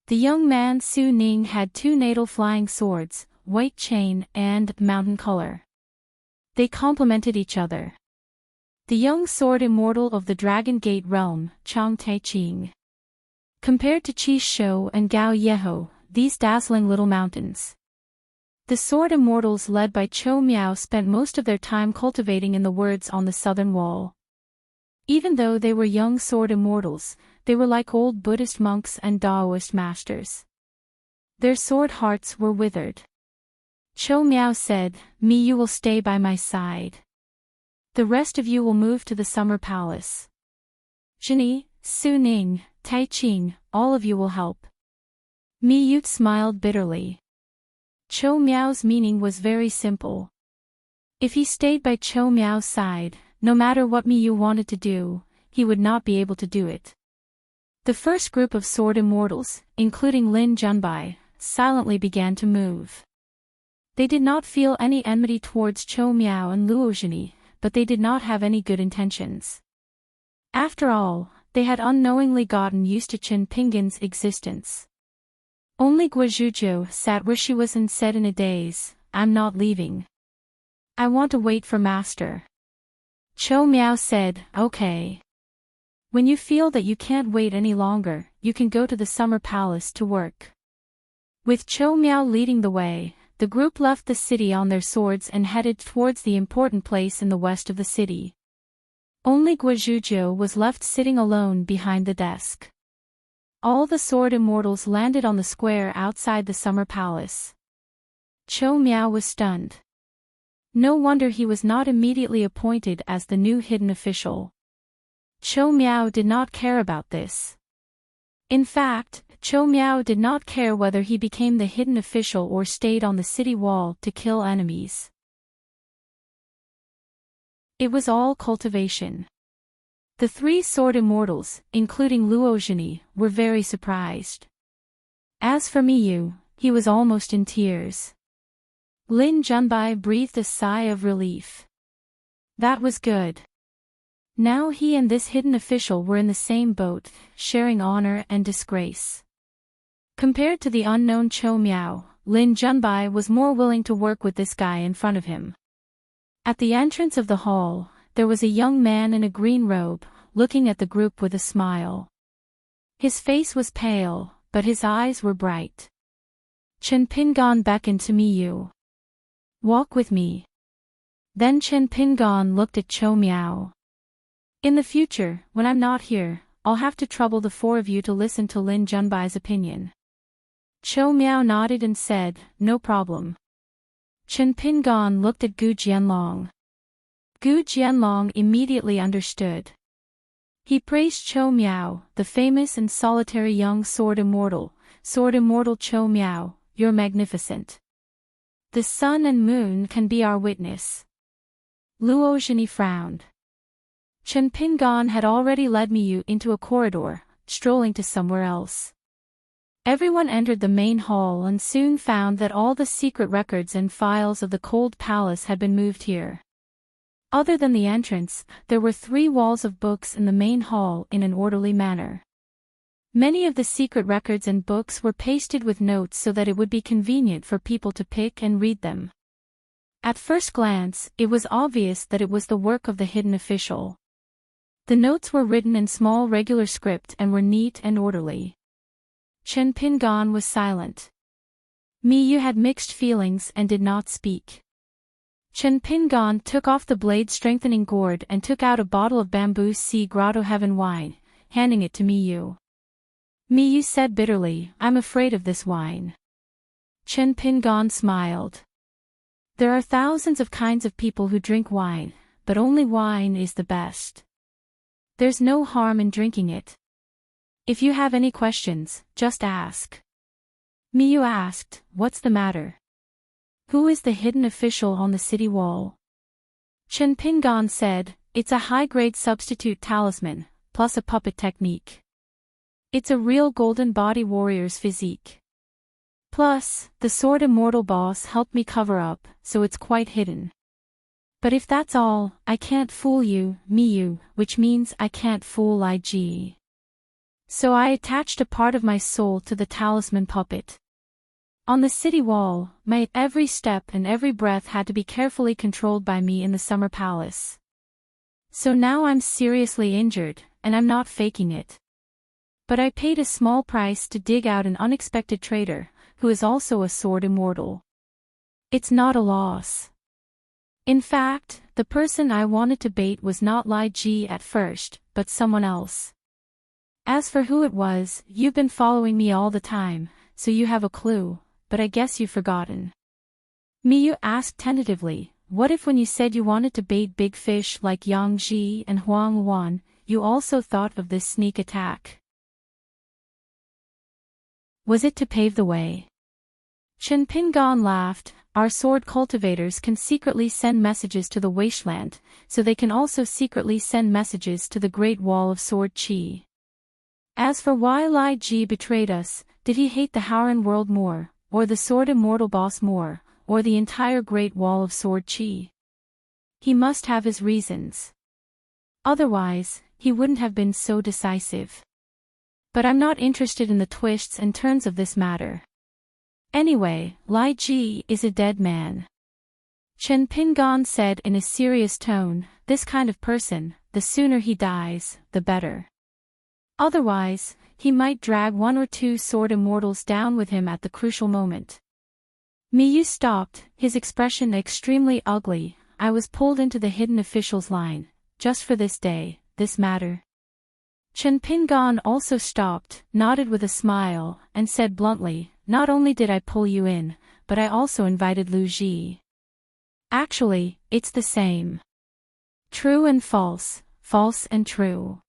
The young man Su Ning had 2 natal flying swords, white chain and mountain color. They complemented each other. The young sword immortal of the Dragon Gate realm, Chang Taiqing. Compared to Qi Shou and Gao Yeho, these dazzling little mountains. The sword immortals led by Chou Miao spent most of their time cultivating in the woods on the southern wall. Even though they were young sword immortals, they were like old Buddhist monks and Taoist masters. Their sword hearts were withered. Chou Miao said, "Me, you will stay by my side. The rest of you will move to the Summer Palace. Zhini, Su Ning, Taiqing, all of you will help." Mi Yu smiled bitterly. Chou Miao's meaning was very simple. If he stayed by Chou Miao's side, no matter what Mi Yu wanted to do, he would not be able to do it. The first group of sword immortals, including Lin Junbai, silently began to move. They did not feel any enmity towards Chou Miao and Luozhini, but they did not have any good intentions. After all, they had unknowingly gotten used to Chen Pingan's existence. Only Guozhuzhou sat where she was and said in a daze, "I'm not leaving. I want to wait for Master." Chou Miao said, "Okay. When you feel that you can't wait any longer, you can go to the Summer Palace to work." With Chou Miao leading the way, the group left the city on their swords and headed towards the important place in the west of the city. Only Guozhuzhou was left sitting alone behind the desk. All the sword immortals landed on the square outside the Summer Palace. Chou Miao was stunned. No wonder he was not immediately appointed as the new hidden official. Chou Miao did not care about this. In fact, Chou Miao did not care whether he became the hidden official or stayed on the city wall to kill enemies. It was all cultivation. The 3 sword immortals, including Luozhini, were very surprised. As for Mi Yu, he was almost in tears. Lin Junbai breathed a sigh of relief. That was good. Now he and this hidden official were in the same boat, sharing honor and disgrace. Compared to the unknown Chou Miao, Lin Junbai was more willing to work with this guy in front of him. At the entrance of the hall, there was a young man in a green robe, looking at the group with a smile. His face was pale, but his eyes were bright. Chen Pingan beckoned to Mi Yu. "Walk with me." Then Chen Pingan looked at Chou Miao. "In the future, when I'm not here, I'll have to trouble the 4 of you to listen to Lin Junbai's opinion." Chou Miao nodded and said, "No problem." Chen Pingan looked at Gu Jianlong. Gu Jianlong immediately understood. He praised Chou Miao, the famous and solitary young sword immortal Chou Miao, "You're magnificent. The sun and moon can be our witness." Luozhini frowned. Chen Pingan had already led Mi Yu into a corridor, strolling to somewhere else. Everyone entered the main hall and soon found that all the secret records and files of the Cold Palace had been moved here. Other than the entrance, there were 3 walls of books in the main hall in an orderly manner. Many of the secret records and books were pasted with notes so that it would be convenient for people to pick and read them. At first glance, it was obvious that it was the work of the hidden official. The notes were written in small regular script and were neat and orderly. Chen Pingan was silent. Miyu had mixed feelings and did not speak. Chen Pingan took off the blade-strengthening gourd and took out a bottle of bamboo sea grotto heaven wine, handing it to Miyu. Miyu said bitterly, "I'm afraid of this wine." Chen Pingan smiled. There are thousands of kinds of people who drink wine, but only wine is the best. There's no harm in drinking it. If you have any questions, just ask. Miyu asked, "What's the matter? Who is the hidden official on the city wall?" Chen Pingan said, "It's a high-grade substitute talisman, plus a puppet technique. It's a real golden body warrior's physique. Plus, the sword immortal boss helped me cover up, so it's quite hidden. But if that's all, I can't fool you, Miyu, which means I can't fool Lai Ji. So I attached a part of my soul to the talisman puppet. On the city wall, my every step and every breath had to be carefully controlled by me in the summer palace. So now I'm seriously injured, and I'm not faking it. But I paid a small price to dig out an unexpected traitor, who is also a sword immortal. It's not a loss. In fact, the person I wanted to bait was not Lai Ji at first, but someone else. As for who it was, you've been following me all the time, so you have a clue, but I guess you've forgotten." Miyu asked tentatively, "What if when you said you wanted to bait big fish like Yang Ji and Huang Wan, you also thought of this sneak attack? Was it to pave the way?" Chen Pingan laughed. "Our sword cultivators can secretly send messages to the wasteland, so they can also secretly send messages to the Great Wall of Sword Qi. As for why Lai Ji betrayed us, did he hate the Howran world more, or the sword immortal boss more, or the entire Great Wall of Sword Qi? He must have his reasons. Otherwise, he wouldn't have been so decisive. But I'm not interested in the twists and turns of this matter. Anyway, Lai Ji is a dead man." Chen Pingan said in a serious tone, "This kind of person, the sooner he dies, the better. Otherwise, he might drag one or two sword immortals down with him at the crucial moment." Miyu stopped, his expression extremely ugly. "I was pulled into the hidden official's line, just for this day, this matter." Chen Pingan also stopped, nodded with a smile, and said bluntly, "Not only did I pull you in, but I also invited Lu Ji. Actually, it's the same. True and false, false and true.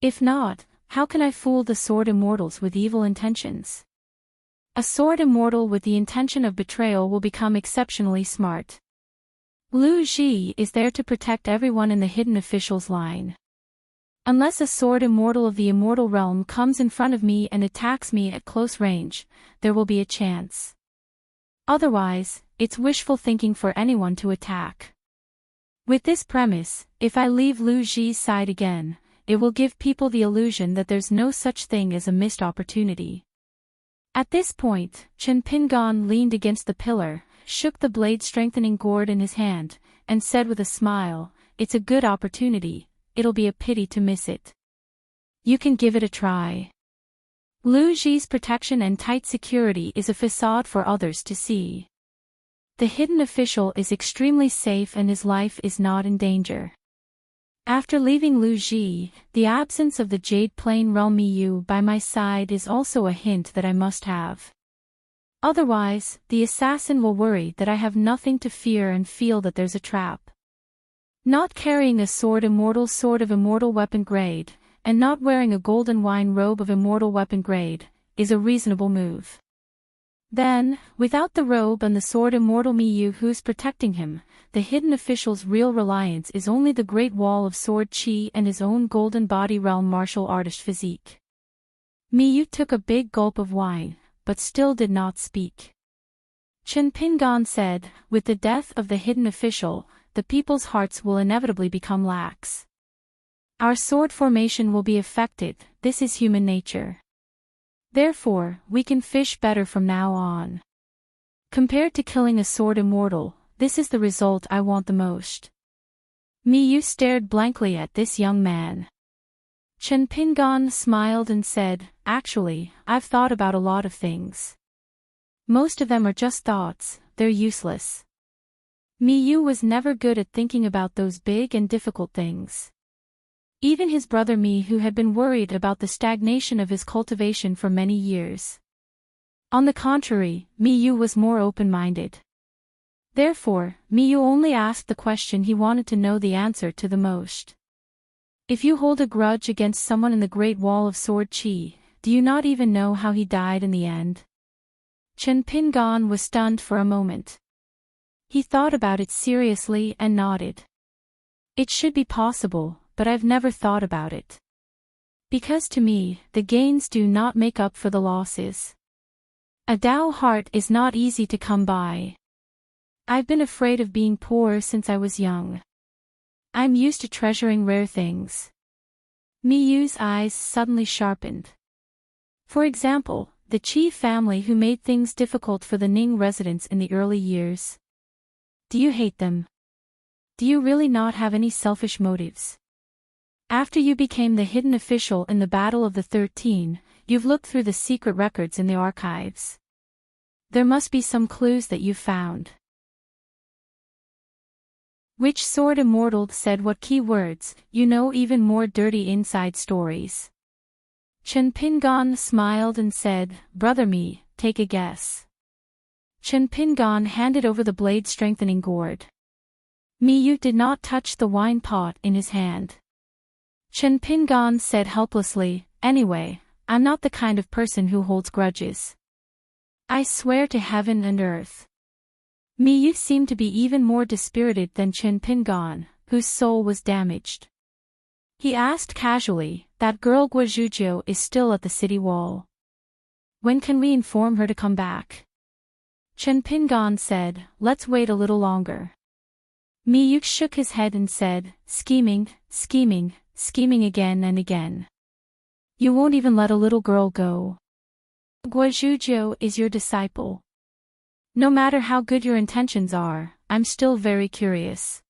If not, how can I fool the sword immortals with evil intentions? A sword immortal with the intention of betrayal will become exceptionally smart. Lu Ji is there to protect everyone in the hidden official's line. Unless a sword immortal of the immortal realm comes in front of me and attacks me at close range, there will be a chance. Otherwise, it's wishful thinking for anyone to attack. With this premise, if I leave Lu Ji's side again, it will give people the illusion that there's no such thing as a missed opportunity." At this point, Chen Pingan leaned against the pillar, shook the blade-strengthening gourd in his hand, and said with a smile, "It's a good opportunity. It'll be a pity to miss it. You can give it a try. Lu Ji's protection and tight security is a facade for others to see. The hidden official is extremely safe and his life is not in danger." After leaving Lu Ji, the absence of the Jade Plane Realm Miyu by my side is also a hint that I must have. Otherwise, the assassin will worry that I have nothing to fear and feel that there's a trap. Not carrying a sword of immortal weapon grade, and not wearing a golden wine robe of immortal weapon grade, is a reasonable move. Then, without the robe and the sword immortal Miyu who's protecting him, the hidden official's real reliance is only the Great Wall of Sword Qi and his own golden body realm martial artist physique. Miyu took a big gulp of wine, but still did not speak. Chen Pingan said, "With the death of the hidden official, the people's hearts will inevitably become lax. Our sword formation will be affected, this is human nature. Therefore, we can fish better from now on. Compared to killing a sword immortal, this is the result I want the most. Miyu stared blankly at this young man. Chen Pingon smiled and said, actually, I've thought about a lot of things. Most of them are just thoughts, they're useless. Miyu was never good at thinking about those big and difficult things. Even his brother Mi, who had been worried about the stagnation of his cultivation for many years. On the contrary, Miyu was more open-minded. Therefore, Miyu only asked the question he wanted to know the answer to the most. If you hold a grudge against someone in the Great Wall of Sword Chi, do you not even know how he died in the end? Chen Pingon was stunned for a moment. He thought about it seriously and nodded. It should be possible, but I've never thought about it. Because to me, the gains do not make up for the losses. A Dao heart is not easy to come by. I've been afraid of being poor since I was young. I'm used to treasuring rare things. Miyu's eyes suddenly sharpened. For example, the Qi family who made things difficult for the Ning residents in the early years. Do you hate them? Do you really not have any selfish motives? After you became the hidden official in the Battle of the 13, you've looked through the secret records in the archives. There must be some clues that you've found. Which sword immortal said what key words? You know even more dirty inside stories. Chen Pingon smiled and said, Brother Mi, take a guess. Chen Pingon handed over the blade strengthening gourd. Miyu did not touch the wine pot in his hand. Chen Pingon said helplessly, anyway, I'm not the kind of person who holds grudges. I swear to heaven and earth. Miyu seemed to be even more dispirited than Chen Pingon, whose soul was damaged. He asked casually, that girl Guozhuzhou is still at the city wall. When can we inform her to come back? Chen Pingon said, let's wait a little longer. Miyu shook his head and said, scheming, scheming, scheming again and again. You won't even let a little girl go. Guozhuzhou is your disciple. No matter how good your intentions are, I'm still very curious.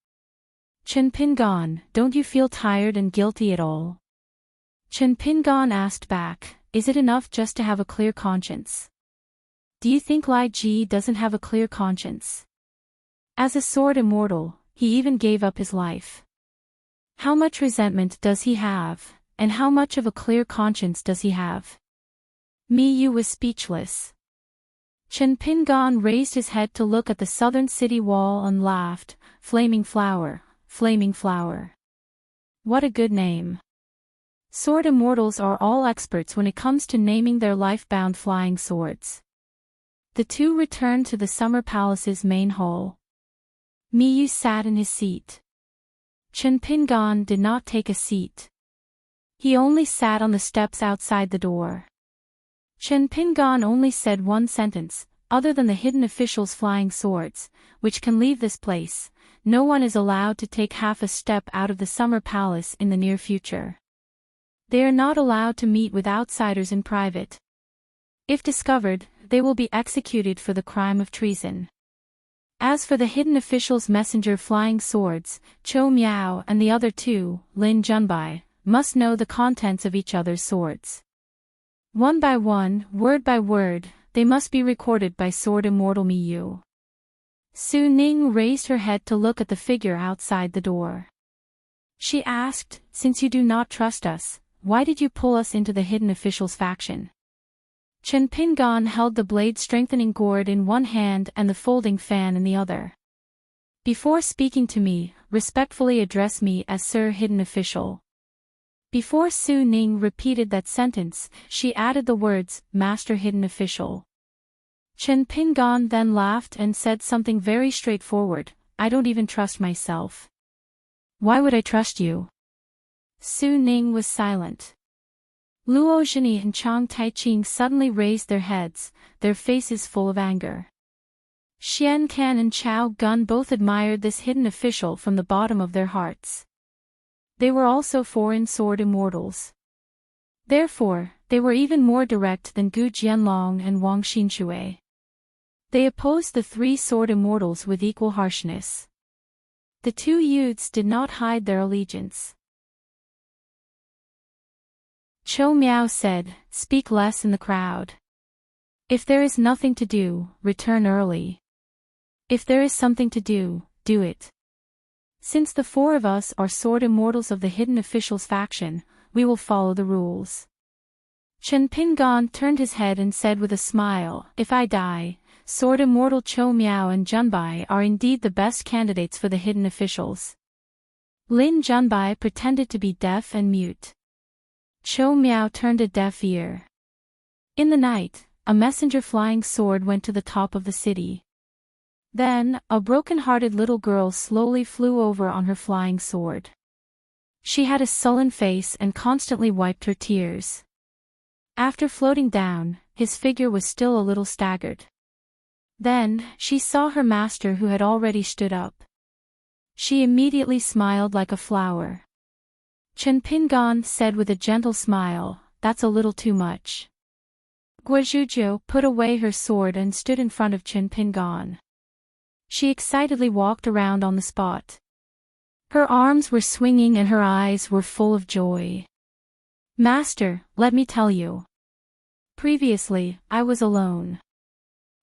Chen Pingon, don't you feel tired and guilty at all? Chen Pingon asked back, is it enough just to have a clear conscience? Do you think Lai Ji doesn't have a clear conscience? As a sword immortal, he even gave up his life. How much resentment does he have, and how much of a clear conscience does he have? Miyu was speechless. Chen Pingon raised his head to look at the southern city wall and laughed, flaming flower, flaming flower. What a good name. Sword immortals are all experts when it comes to naming their life-bound flying swords. The two returned to the summer palace's main hall. Miyu sat in his seat. Chen Pingon did not take a seat. He only sat on the steps outside the door. Chen Pingon only said one sentence, other than the hidden officials' flying swords, which can leave this place, no one is allowed to take half a step out of the summer palace in the near future. They are not allowed to meet with outsiders in private. If discovered, they will be executed for the crime of treason. As for the hidden officials' messenger flying swords, Chou Miao and the other two, Lin Junbai, must know the contents of each other's swords. One by one, word by word, they must be recorded by sword immortal Miyu. Su Ning raised her head to look at the figure outside the door. She asked, since you do not trust us, why did you pull us into the hidden officials faction? Chen Pingon held the blade strengthening gourd in one hand and the folding fan in the other. Before speaking to me, respectfully address me as Sir Hidden Official. Before Su Ning repeated that sentence, she added the words, Master Hidden Official. Chen Pingon then laughed and said something very straightforward, I don't even trust myself. Why would I trust you? Su Ning was silent. Luo Zhini and Chang Taiqing suddenly raised their heads, their faces full of anger. Xian Can and Chao Gun both admired this hidden official from the bottom of their hearts. They were also foreign sword immortals. Therefore, they were even more direct than Gu Jianlong and Wang Xinshui. They opposed the three sword immortals with equal harshness. The two youths did not hide their allegiance. Chou Miao said, "Speak less in the crowd. If there is nothing to do, return early. If there is something to do, do it. Since the four of us are sword immortals of the hidden officials faction, we will follow the rules." Chen Pingan turned his head and said with a smile, "If I die, sword immortal Chou Miao and Junbai are indeed the best candidates for the hidden officials." Lin Junbai pretended to be deaf and mute. Chou Miao turned a deaf ear. In the night, a messenger flying sword went to the top of the city. Then, a broken-hearted little girl slowly flew over on her flying sword. She had a sullen face and constantly wiped her tears. After floating down, his figure was still a little staggered. Then, she saw her master who had already stood up. She immediately smiled like a flower. Chen Pingan said with a gentle smile, "That's a little too much." Guozhuzhou put away her sword and stood in front of Chen Pingan. She excitedly walked around on the spot. Her arms were swinging and her eyes were full of joy. "Master, let me tell you. Previously, I was alone.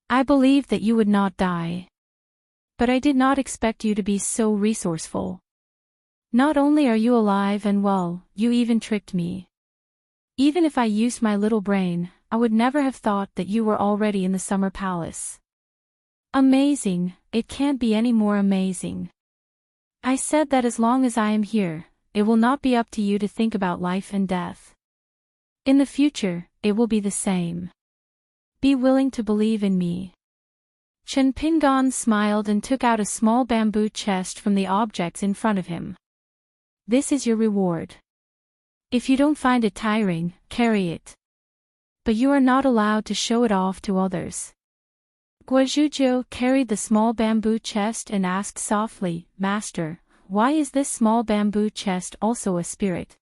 I believed that you would not die. But I did not expect you to be so resourceful. Not only are you alive and well, you even tricked me. Even if I used my little brain, I would never have thought that you were already in the Summer Palace. Amazing, it can't be any more amazing. I said that as long as I am here, it will not be up to you to think about life and death. In the future, it will be the same. Be willing to believe in me." Chen Pingan smiled and took out a small bamboo chest from the objects in front of him. "This is your reward. If you don't find it tiring, carry it. But you are not allowed to show it off to others." Guozhuzhou carried the small bamboo chest and asked softly, "Master, why is this small bamboo chest also a spirit?"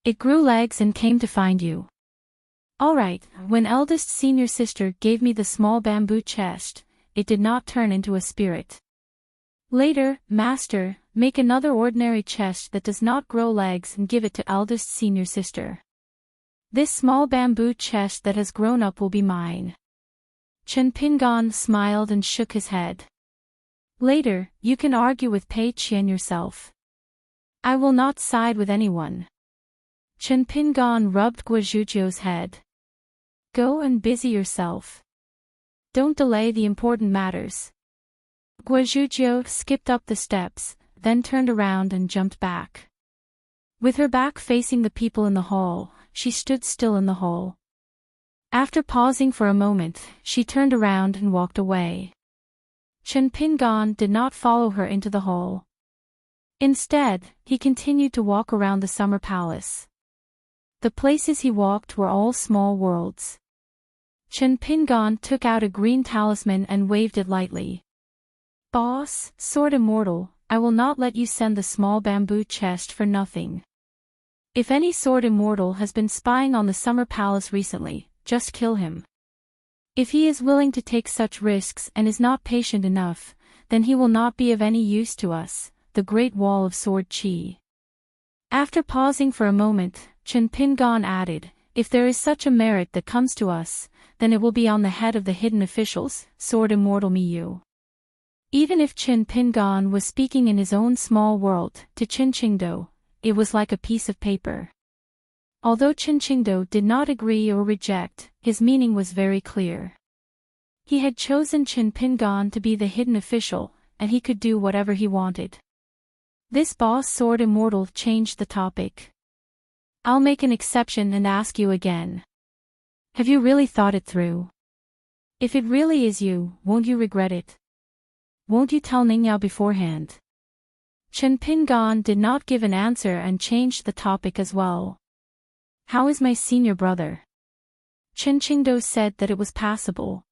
"It grew legs and came to find you." "All right, when eldest senior sister gave me the small bamboo chest, it did not turn into a spirit. Later, master, make another ordinary chest that does not grow legs and give it to eldest senior sister. This small bamboo chest that has grown up will be mine." Chen Pingan smiled and shook his head. "Later, you can argue with Pei Qian yourself. I will not side with anyone." Chen Pingan rubbed Guozhuzhou's head. "Go and busy yourself. Don't delay the important matters." Guozhuzhou skipped up the steps, then turned around and jumped back. With her back facing the people in the hall, she stood still in the hall. After pausing for a moment, she turned around and walked away. Chen Pingan did not follow her into the hall. Instead, he continued to walk around the summer palace. The places he walked were all small worlds. Chen Pingan took out a green talisman and waved it lightly. "Boss, Sword Immortal, I will not let you send the small bamboo chest for nothing. If any Sword Immortal has been spying on the Summer Palace recently, just kill him. If he is willing to take such risks and is not patient enough, then he will not be of any use to us, the Great Wall of Sword Qi." After pausing for a moment, Chen Pingan added, "If there is such a merit that comes to us, then it will be on the head of the hidden officials, Sword Immortal Miyu." Even if Chen Pingan was speaking in his own small world, to Qin Qingdou, it was like a piece of paper. Although Qin Qingdou did not agree or reject, his meaning was very clear. He had chosen Chen Pingan to be the hidden official, and he could do whatever he wanted. This boss Sword Immortal changed the topic. "I'll make an exception and ask you again. Have you really thought it through? If it really is you, won't you regret it? Won't you tell Ningyao beforehand?" Chen Pingan did not give an answer and changed the topic as well. "How is my senior brother?" Qin Qingdou said that it was passable.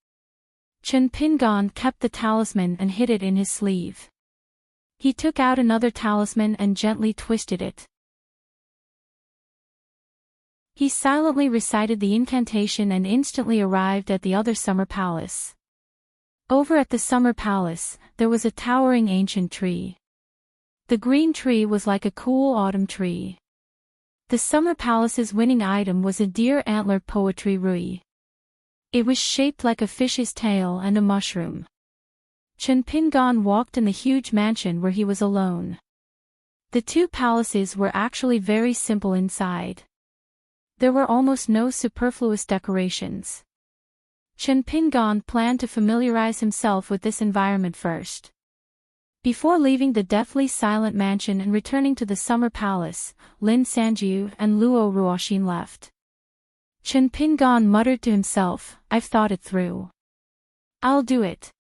Chen Pingan kept the talisman and hid it in his sleeve. He took out another talisman and gently twisted it. He silently recited the incantation and instantly arrived at the other summer palace. Over at the summer palace, there was a towering ancient tree. The green tree was like a cool autumn tree. The summer palace's winning item was a deer antler poetry rui. It was shaped like a fish's tail and a mushroom. Chunpingan walked in the huge mansion where he was alone. The two palaces were actually very simple inside. There were almost no superfluous decorations. Chunpingan planned to familiarize himself with this environment first. Before leaving the deathly silent mansion and returning to the summer palace, Lin Sanjiu and Luo Ruoxin left. Chunpingan muttered to himself, "I've thought it through. I'll do it."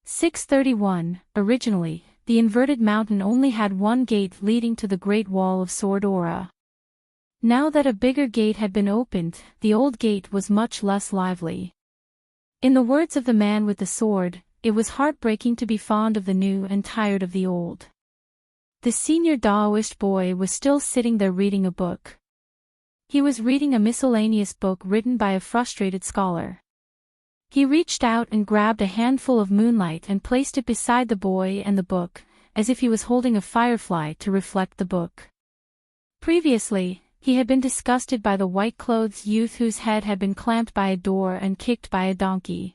(631) Originally, the inverted mountain only had one gate leading to the Great Wall of Sword Aura. Now that a bigger gate had been opened, the old gate was much less lively. In the words of the man with the sword, it was heartbreaking to be fond of the new and tired of the old. The senior Daoist boy was still sitting there reading a book. He was reading a miscellaneous book written by a frustrated scholar. He reached out and grabbed a handful of moonlight and placed it beside the boy and the book, as if he was holding a firefly to reflect the book. Previously, he had been disgusted by the white-clothed youth whose head had been clamped by a door and kicked by a donkey.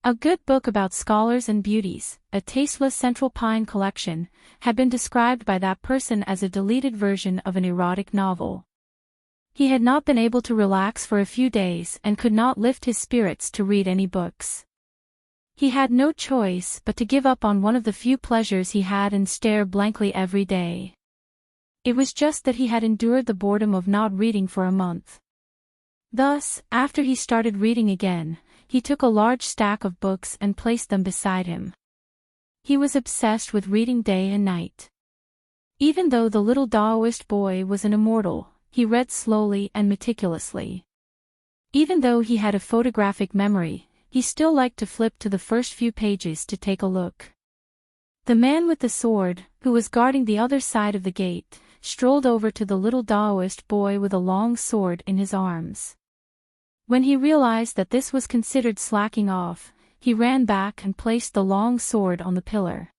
A good book about scholars and beauties, a tasteless Central Pine collection, had been described by that person as a deleted version of an erotic novel. He had not been able to relax for a few days and could not lift his spirits to read any books. He had no choice but to give up on one of the few pleasures he had and stare blankly every day. It was just that he had endured the boredom of not reading for a month. Thus, after he started reading again, he took a large stack of books and placed them beside him. He was obsessed with reading day and night. Even though the little Daoist boy was an immortal, he read slowly and meticulously. Even though he had a photographic memory, he still liked to flip to the first few pages to take a look. The man with the sword, who was guarding the other side of the gate, strolled over to the little Daoist boy with a long sword in his arms. When he realized that this was considered slacking off, he ran back and placed the long sword on the pillar.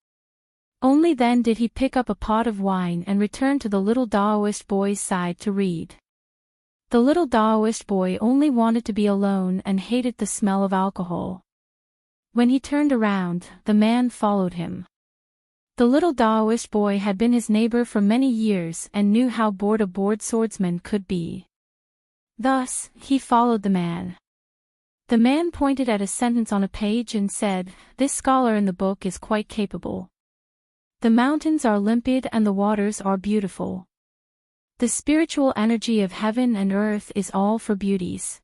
Only then did he pick up a pot of wine and return to the little Daoist boy's side to read. The little Daoist boy only wanted to be alone and hated the smell of alcohol. When he turned around, the man followed him. The little Daoist boy had been his neighbor for many years and knew how bored a bored swordsman could be. Thus, he followed the man. The man pointed at a sentence on a page and said, "This scholar in the book is quite capable. The mountains are limpid and the waters are beautiful. The spiritual energy of heaven and earth is all for beauties.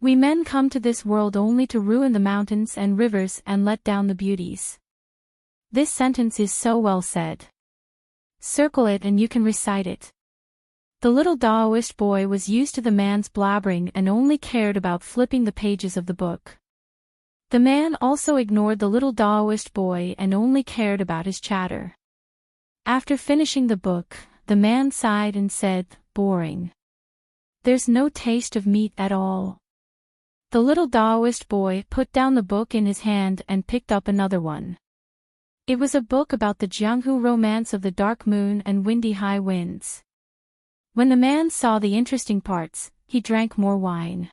We men come to this world only to ruin the mountains and rivers and let down the beauties." This sentence is so well said. Circle it and you can recite it. The little Daoist boy was used to the man's blabbering and only cared about flipping the pages of the book. The man also ignored the little Daoist boy and only cared about his chatter. After finishing the book, the man sighed and said, "Boring. There's no taste of meat at all." The little Daoist boy put down the book in his hand and picked up another one. It was a book about the Jianghu romance of the dark moon and windy high winds. When the man saw the interesting parts, he drank more wine.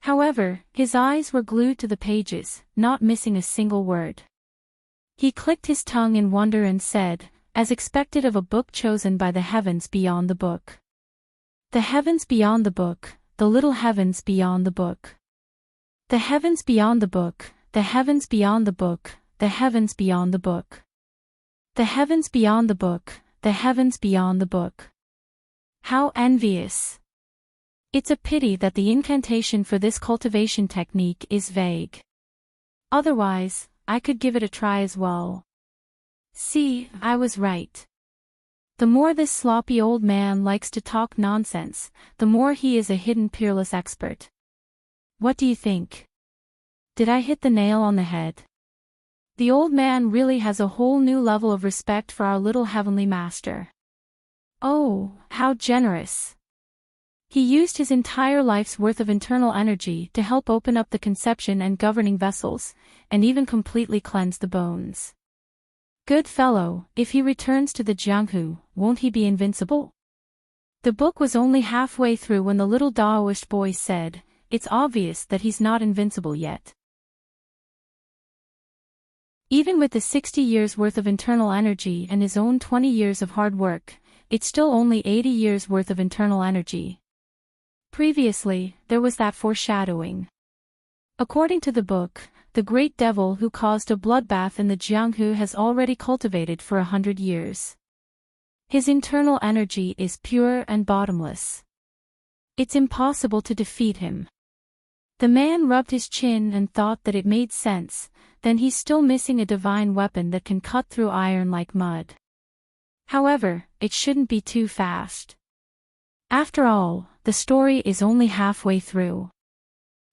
However, his eyes were glued to the pages, not missing a single word. He clicked his tongue in wonder and said, as expected of a book chosen by the heavens beyond the book. The heavens beyond the book, the little heavens beyond the book. The heavens beyond the book, the heavens beyond the book, the heavens beyond the book. The heavens beyond the book, the heavens beyond the book. How envious! It's a pity that the incantation for this cultivation technique is vague. Otherwise, I could give it a try as well. See, I was right. The more this sloppy old man likes to talk nonsense, the more he is a hidden peerless expert. What do you think? Did I hit the nail on the head? The old man really has a whole new level of respect for our little heavenly master. Oh, how generous! He used his entire life's worth of internal energy to help open up the conception and governing vessels, and even completely cleanse the bones. Good fellow, if he returns to the Jianghu, won't he be invincible? The book was only halfway through when the little Daoist boy said, "It's obvious that he's not invincible yet." Even with the 60 years worth of internal energy and his own 20 years of hard work, it's still only 80 years worth of internal energy. Previously, there was that foreshadowing. According to the book, the great devil who caused a bloodbath in the Jianghu has already cultivated for 100 years. His internal energy is pure and bottomless. It's impossible to defeat him. The man rubbed his chin and thought that it made sense, then he's still missing a divine weapon that can cut through iron like mud. However, it shouldn't be too fast. After all, the story is only halfway through.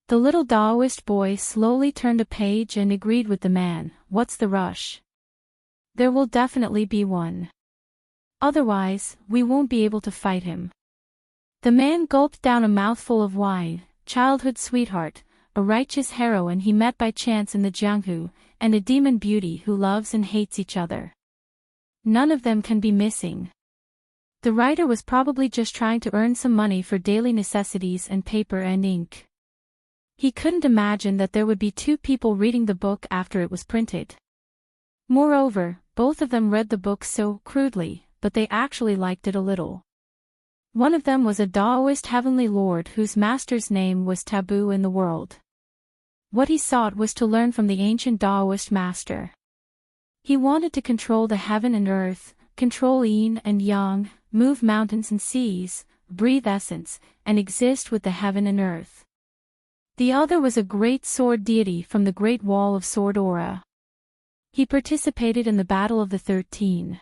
The little Daoist boy slowly turned a page and agreed with the man, "What's the rush? There will definitely be one. Otherwise, we won't be able to fight him." The man gulped down a mouthful of wine. Childhood sweetheart, a righteous heroine he met by chance in the Jianghu, and a demon beauty who loves and hates each other. None of them can be missing. The writer was probably just trying to earn some money for daily necessities and paper and ink. He couldn't imagine that there would be two people reading the book after it was printed. Moreover, both of them read the book so crudely, but they actually liked it a little. One of them was a Daoist heavenly lord whose master's name was taboo in the world. What he sought was to learn from the ancient Daoist master. He wanted to control the heaven and earth, control yin and yang, move mountains and seas, breathe essence, and exist with the heaven and earth. The other was a great sword deity from the Great Wall of Sword Aura. He participated in the Battle of the 13.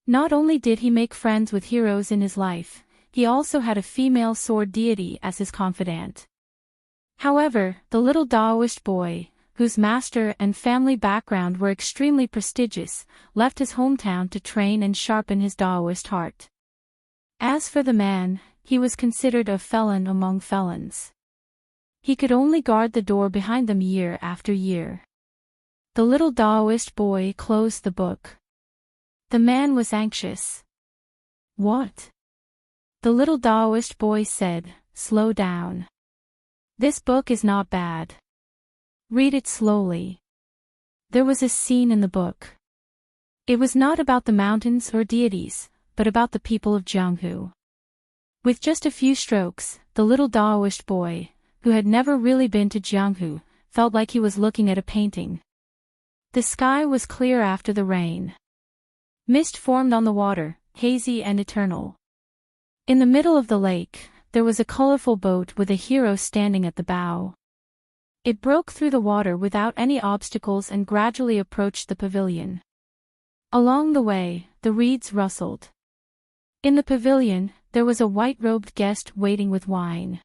Not only did he make friends with heroes in his life, he also had a female sword deity as his confidant. However, the little Daoist boy, whose master and family background were extremely prestigious, left his hometown to train and sharpen his Daoist heart. As for the man, he was considered a felon among felons. He could only guard the door behind them year after year. The little Daoist boy closed the book. The man was anxious. "What?" The little Daoist boy said, "Slow down. This book is not bad. Read it slowly." There was a scene in the book. It was not about the mountains or deities, but about the people of Jianghu. With just a few strokes, the little Daoist boy, who had never really been to Jianghu, felt like he was looking at a painting. The sky was clear after the rain. Mist formed on the water, hazy and eternal. In the middle of the lake, there was a colorful boat with a hero standing at the bow. It broke through the water without any obstacles and gradually approached the pavilion. Along the way, the reeds rustled. In the pavilion, there was a white-robed guest waiting with wine.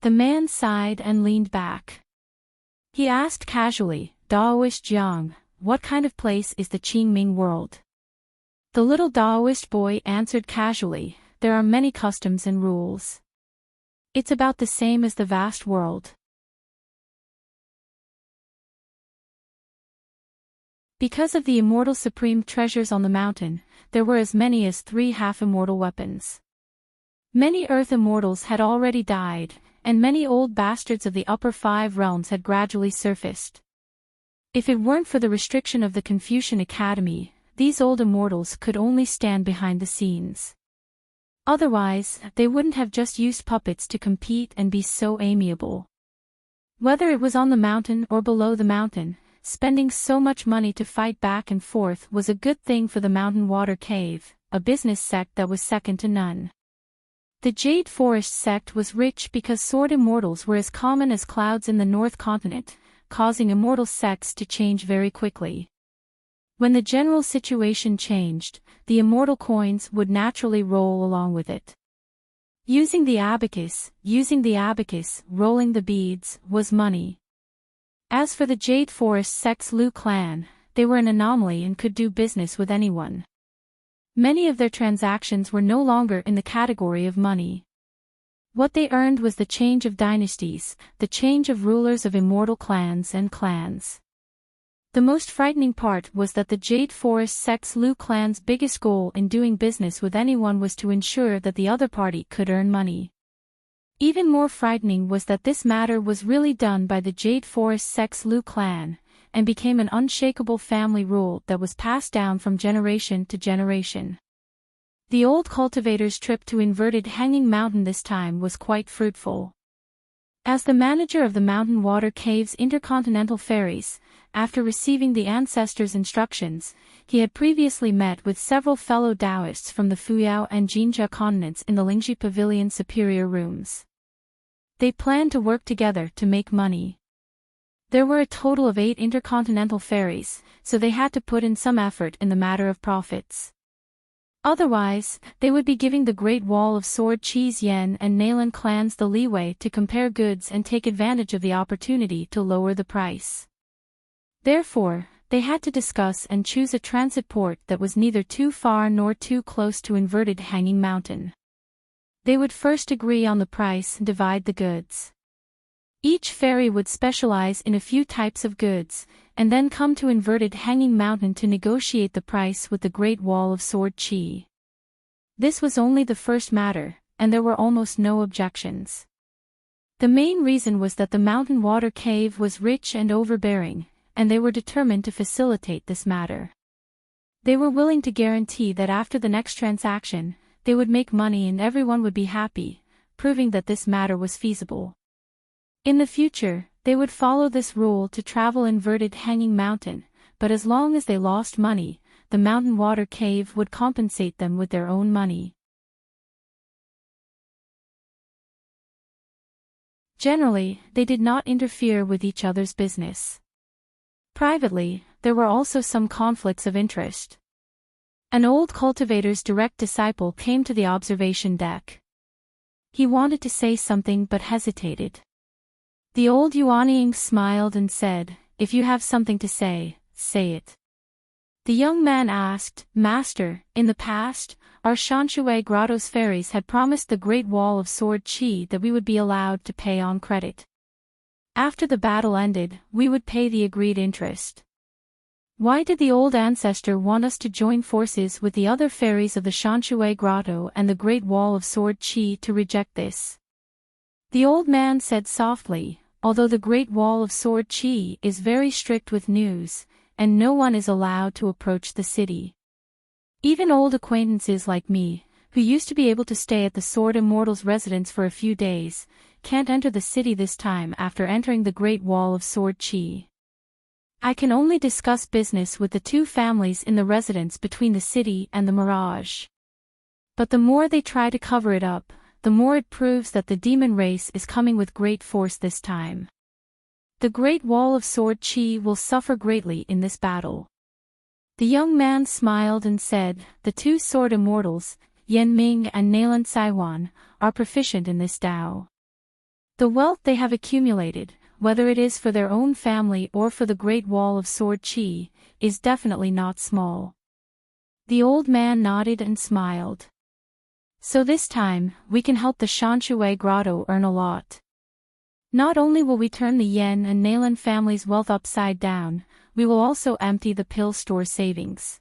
The man sighed and leaned back. He asked casually, "Daoist Jiang, what kind of place is the Qingming world?" The little Daoist boy answered casually, "There are many customs and rules. It's about the same as the vast world." Because of the immortal supreme treasures on the mountain, there were as many as 3 half-immortal weapons. Many earth immortals had already died, and many old bastards of the upper 5 realms had gradually surfaced. If it weren't for the restriction of the Confucian Academy, these old immortals could only stand behind the scenes. Otherwise, they wouldn't have just used puppets to compete and be so amiable. Whether it was on the mountain or below the mountain, spending so much money to fight back and forth was a good thing for the Mountain Water Cave, a business sect that was second to none. The Jade Forest sect was rich because sword immortals were as common as clouds in the North Continent, causing immortal sects to change very quickly. When the general situation changed, the immortal coins would naturally roll along with it. Using the abacus, rolling the beads, was money. As for the Jade Forest Sex Lu clan, they were an anomaly and could do business with anyone. Many of their transactions were no longer in the category of money. What they earned was the change of dynasties, the change of rulers of immortal clans and clans. The most frightening part was that the Jade Forest Sex Lu clan's biggest goal in doing business with anyone was to ensure that the other party could earn money. Even more frightening was that this matter was really done by the Jade Forest Sex Lu clan, and became an unshakable family rule that was passed down from generation to generation. The old cultivator's trip to inverted Hanging Mountain this time was quite fruitful. As the manager of the Mountain Water Cave's intercontinental ferries, after receiving the ancestors' instructions, he had previously met with several fellow Taoists from the Fuyao and Jinjia continents in the Lingji Pavilion superior rooms. They planned to work together to make money. There were a total of 8 intercontinental ferries, so they had to put in some effort in the matter of profits. Otherwise, they would be giving the Great Wall of Sword Cheese Yen and Nalan clans the leeway to compare goods and take advantage of the opportunity to lower the price. Therefore, they had to discuss and choose a transit port that was neither too far nor too close to inverted Hanging Mountain. They would first agree on the price and divide the goods. Each ferry would specialize in a few types of goods, and then come to inverted Hanging Mountain to negotiate the price with the Great Wall of Sword Chi. This was only the first matter, and there were almost no objections. The main reason was that the Mountain Water Cave was rich and overbearing, and they were determined to facilitate this matter. They were willing to guarantee that after the next transaction, they would make money and everyone would be happy, proving that this matter was feasible. In the future, they would follow this rule to travel inverted Hanging Mountain, but as long as they lost money, the Mountain Water Cave would compensate them with their own money. Generally, they did not interfere with each other's business. Privately, there were also some conflicts of interest. An old cultivator's direct disciple came to the observation deck. He wanted to say something but hesitated. The old Yuanying smiled and said, "If you have something to say, say it." The young man asked, "Master, in the past, our Shanshui Grotto's ferries had promised the Great Wall of Sword Chi that we would be allowed to pay on credit. After the battle ended, we would pay the agreed interest. Why did the old ancestor want us to join forces with the other ferries of the Shanshui Grotto and the Great Wall of Sword Chi to reject this?" The old man said softly, "Although the Great Wall of Sword Chi is very strict with news, and no one is allowed to approach the city. Even old acquaintances like me, who used to be able to stay at the Sword Immortal's residence for a few days, can't enter the city this time after entering the Great Wall of Sword Chi. I can only discuss business with the 2 families in the residence between the city and the Mirage. But the more they try to cover it up, the more it proves that the demon race is coming with great force this time. The Great Wall of Sword Chi will suffer greatly in this battle." The young man smiled and said, "The 2 sword immortals, Yan Ming and Nalan Saiwan, are proficient in this Tao. The wealth they have accumulated, whether it is for their own family or for the Great Wall of Sword Chi, is definitely not small." The old man nodded and smiled. "So this time, we can help the Shanshui Grotto earn a lot. Not only will we turn the Yen and Nalan family's wealth upside down, we will also empty the pill store savings.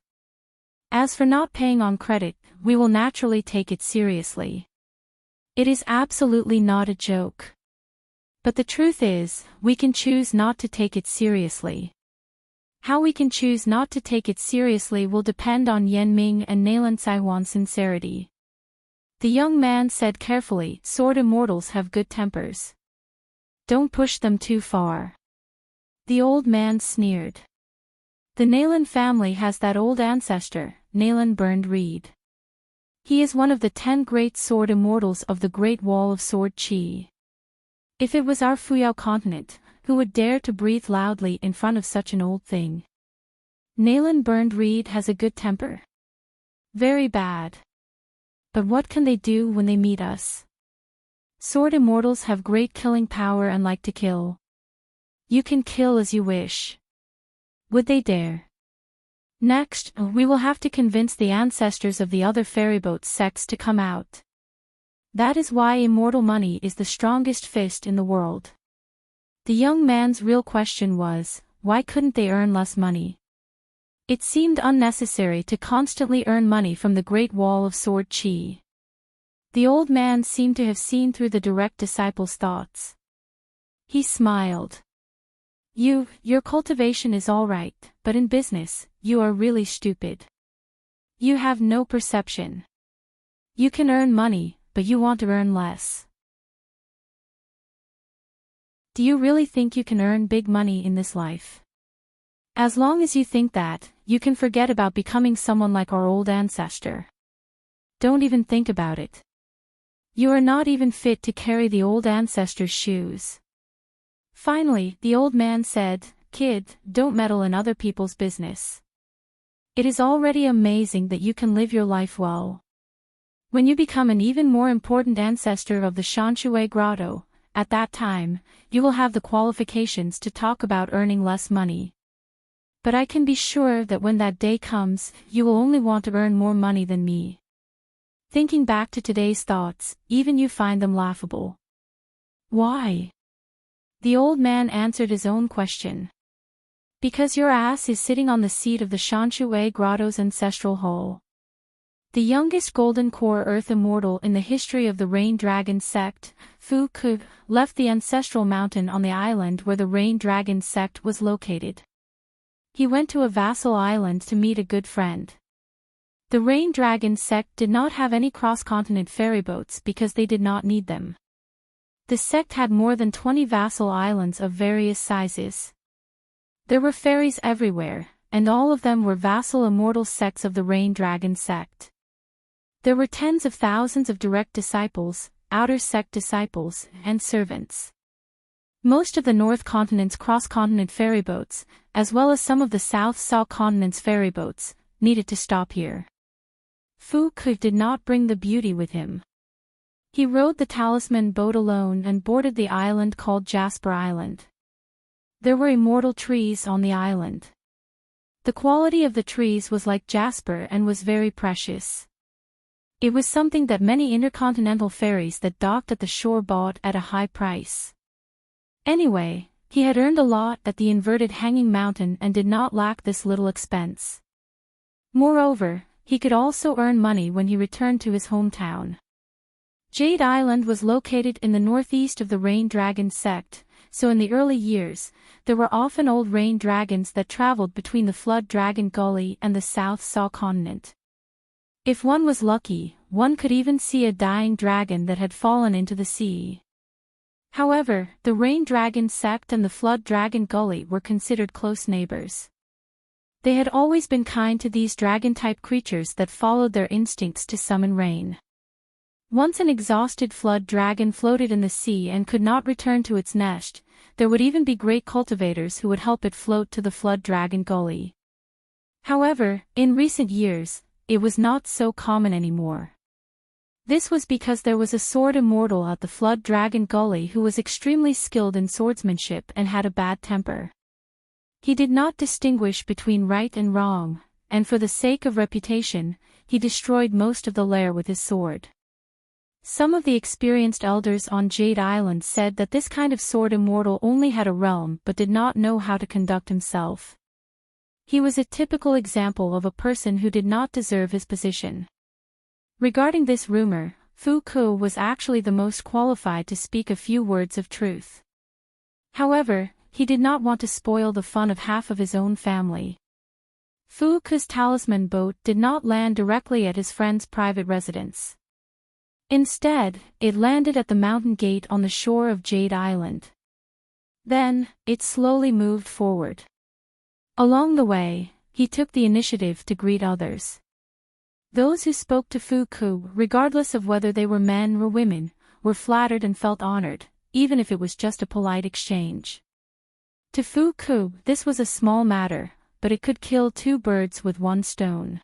As for not paying on credit, we will naturally take it seriously. It is absolutely not a joke. But the truth is, we can choose not to take it seriously. How we can choose not to take it seriously will depend on Yan Ming and Nalan Saiwan's sincerity." The young man said carefully, "Sword immortals have good tempers. Don't push them too far." The old man sneered. "The Nalan family has that old ancestor, Nalan Burned Reed. He is one of the 10 great sword immortals of the Great Wall of Sword Chi. If it was our Fuyao continent, who would dare to breathe loudly in front of such an old thing? Nalan Burned Reed has a good temper. Very bad. But what can they do when they meet us? Sword immortals have great killing power and like to kill. You can kill as you wish. Would they dare? Next, we will have to convince the ancestors of the other ferryboat sects to come out. That is why immortal money is the strongest fist in the world. The young man's real question was, why couldn't they earn less money? It seemed unnecessary to constantly earn money from the Great Wall of Sword Chi. The old man seemed to have seen through the direct disciple's thoughts. He smiled. Your cultivation is all right, but in business, you are really stupid. You have no perception. You can earn money, but you want to earn less. Do you really think you can earn big money in this life? As long as you think that, you can forget about becoming someone like our old ancestor. Don't even think about it. You are not even fit to carry the old ancestor's shoes. Finally, the old man said, "Kid, don't meddle in other people's business. It is already amazing that you can live your life well. When you become an even more important ancestor of the Shanshui Grotto, at that time, you will have the qualifications to talk about earning less money. But I can be sure that when that day comes, you will only want to earn more money than me." Thinking back to today's thoughts, even you find them laughable. Why? The old man answered his own question. Because your ass is sitting on the seat of the Shanshui Grotto's ancestral hall. The youngest golden core earth immortal in the history of the Rain Dragon sect, Fu Ku, left the ancestral mountain on the island where the Rain Dragon sect was located. He went to a vassal island to meet a good friend. The Rain Dragon sect did not have any cross-continent ferryboats because they did not need them. The sect had more than 20 vassal islands of various sizes. There were ferries everywhere, and all of them were vassal immortal sects of the Rain Dragon sect. There were tens of thousands of direct disciples, outer sect disciples, and servants. Most of the North Continent's cross-continent ferryboats, as well as some of the South Continent's ferryboats, needed to stop here. Fu Ku did not bring the beauty with him. He rowed the talisman boat alone and boarded the island called Jasper Island. There were immortal trees on the island. The quality of the trees was like jasper and was very precious. It was something that many intercontinental ferries that docked at the shore bought at a high price. Anyway, he had earned a lot at the inverted hanging mountain and did not lack this little expense. Moreover, he could also earn money when he returned to his hometown. Jade Island was located in the northeast of the Rain Dragon sect, so in the early years, there were often old rain dragons that traveled between the Flood Dragon Gully and the South Continent. If one was lucky, one could even see a dying dragon that had fallen into the sea. However, the Rain Dragon sect and the Flood Dragon Gully were considered close neighbors. They had always been kind to these dragon-type creatures that followed their instincts to summon rain. Once an exhausted flood dragon floated in the sea and could not return to its nest, there would even be great cultivators who would help it float to the Flood Dragon Gully. However, in recent years, it was not so common anymore. This was because there was a sword immortal at the Flood Dragon Gully who was extremely skilled in swordsmanship and had a bad temper. He did not distinguish between right and wrong, and for the sake of reputation, he destroyed most of the lair with his sword. Some of the experienced elders on Jade Island said that this kind of sword immortal only had a realm but did not know how to conduct himself. He was a typical example of a person who did not deserve his position. Regarding this rumor, Fu Ku was actually the most qualified to speak a few words of truth. However, he did not want to spoil the fun of half of his own family. Fu Ku's talisman boat did not land directly at his friend's private residence. Instead, it landed at the mountain gate on the shore of Jade Island. Then, it slowly moved forward. Along the way, he took the initiative to greet others. Those who spoke to Fu Ku, regardless of whether they were men or women, were flattered and felt honored, even if it was just a polite exchange. To Fu Ku, this was a small matter, but it could kill two birds with one stone.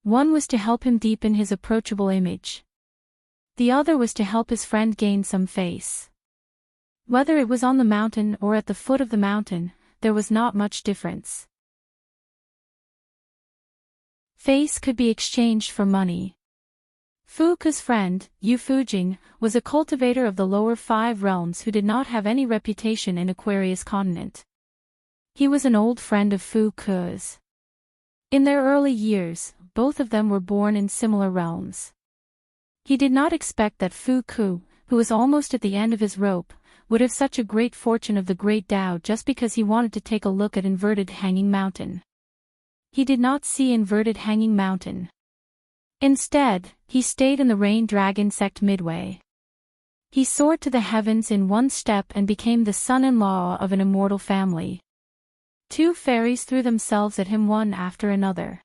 One was to help him deepen his approachable image. The other was to help his friend gain some face. Whether it was on the mountain or at the foot of the mountain, there was not much difference. Face could be exchanged for money. Fu Ke's friend, Yu Fujing, was a cultivator of the lower 5 realms who did not have any reputation in Aquarius continent. He was an old friend of Fu Ke's. In their early years, both of them were born in similar realms. He did not expect that Fu Ke, who was almost at the end of his rope, would have such a great fortune of the Great Tao just because he wanted to take a look at Inverted Hanging Mountain. He did not see Inverted Hanging Mountain. Instead, he stayed in the Rain Dragon sect midway. He soared to the heavens in one step and became the son-in-law of an immortal family. 2 fairies threw themselves at him one after another.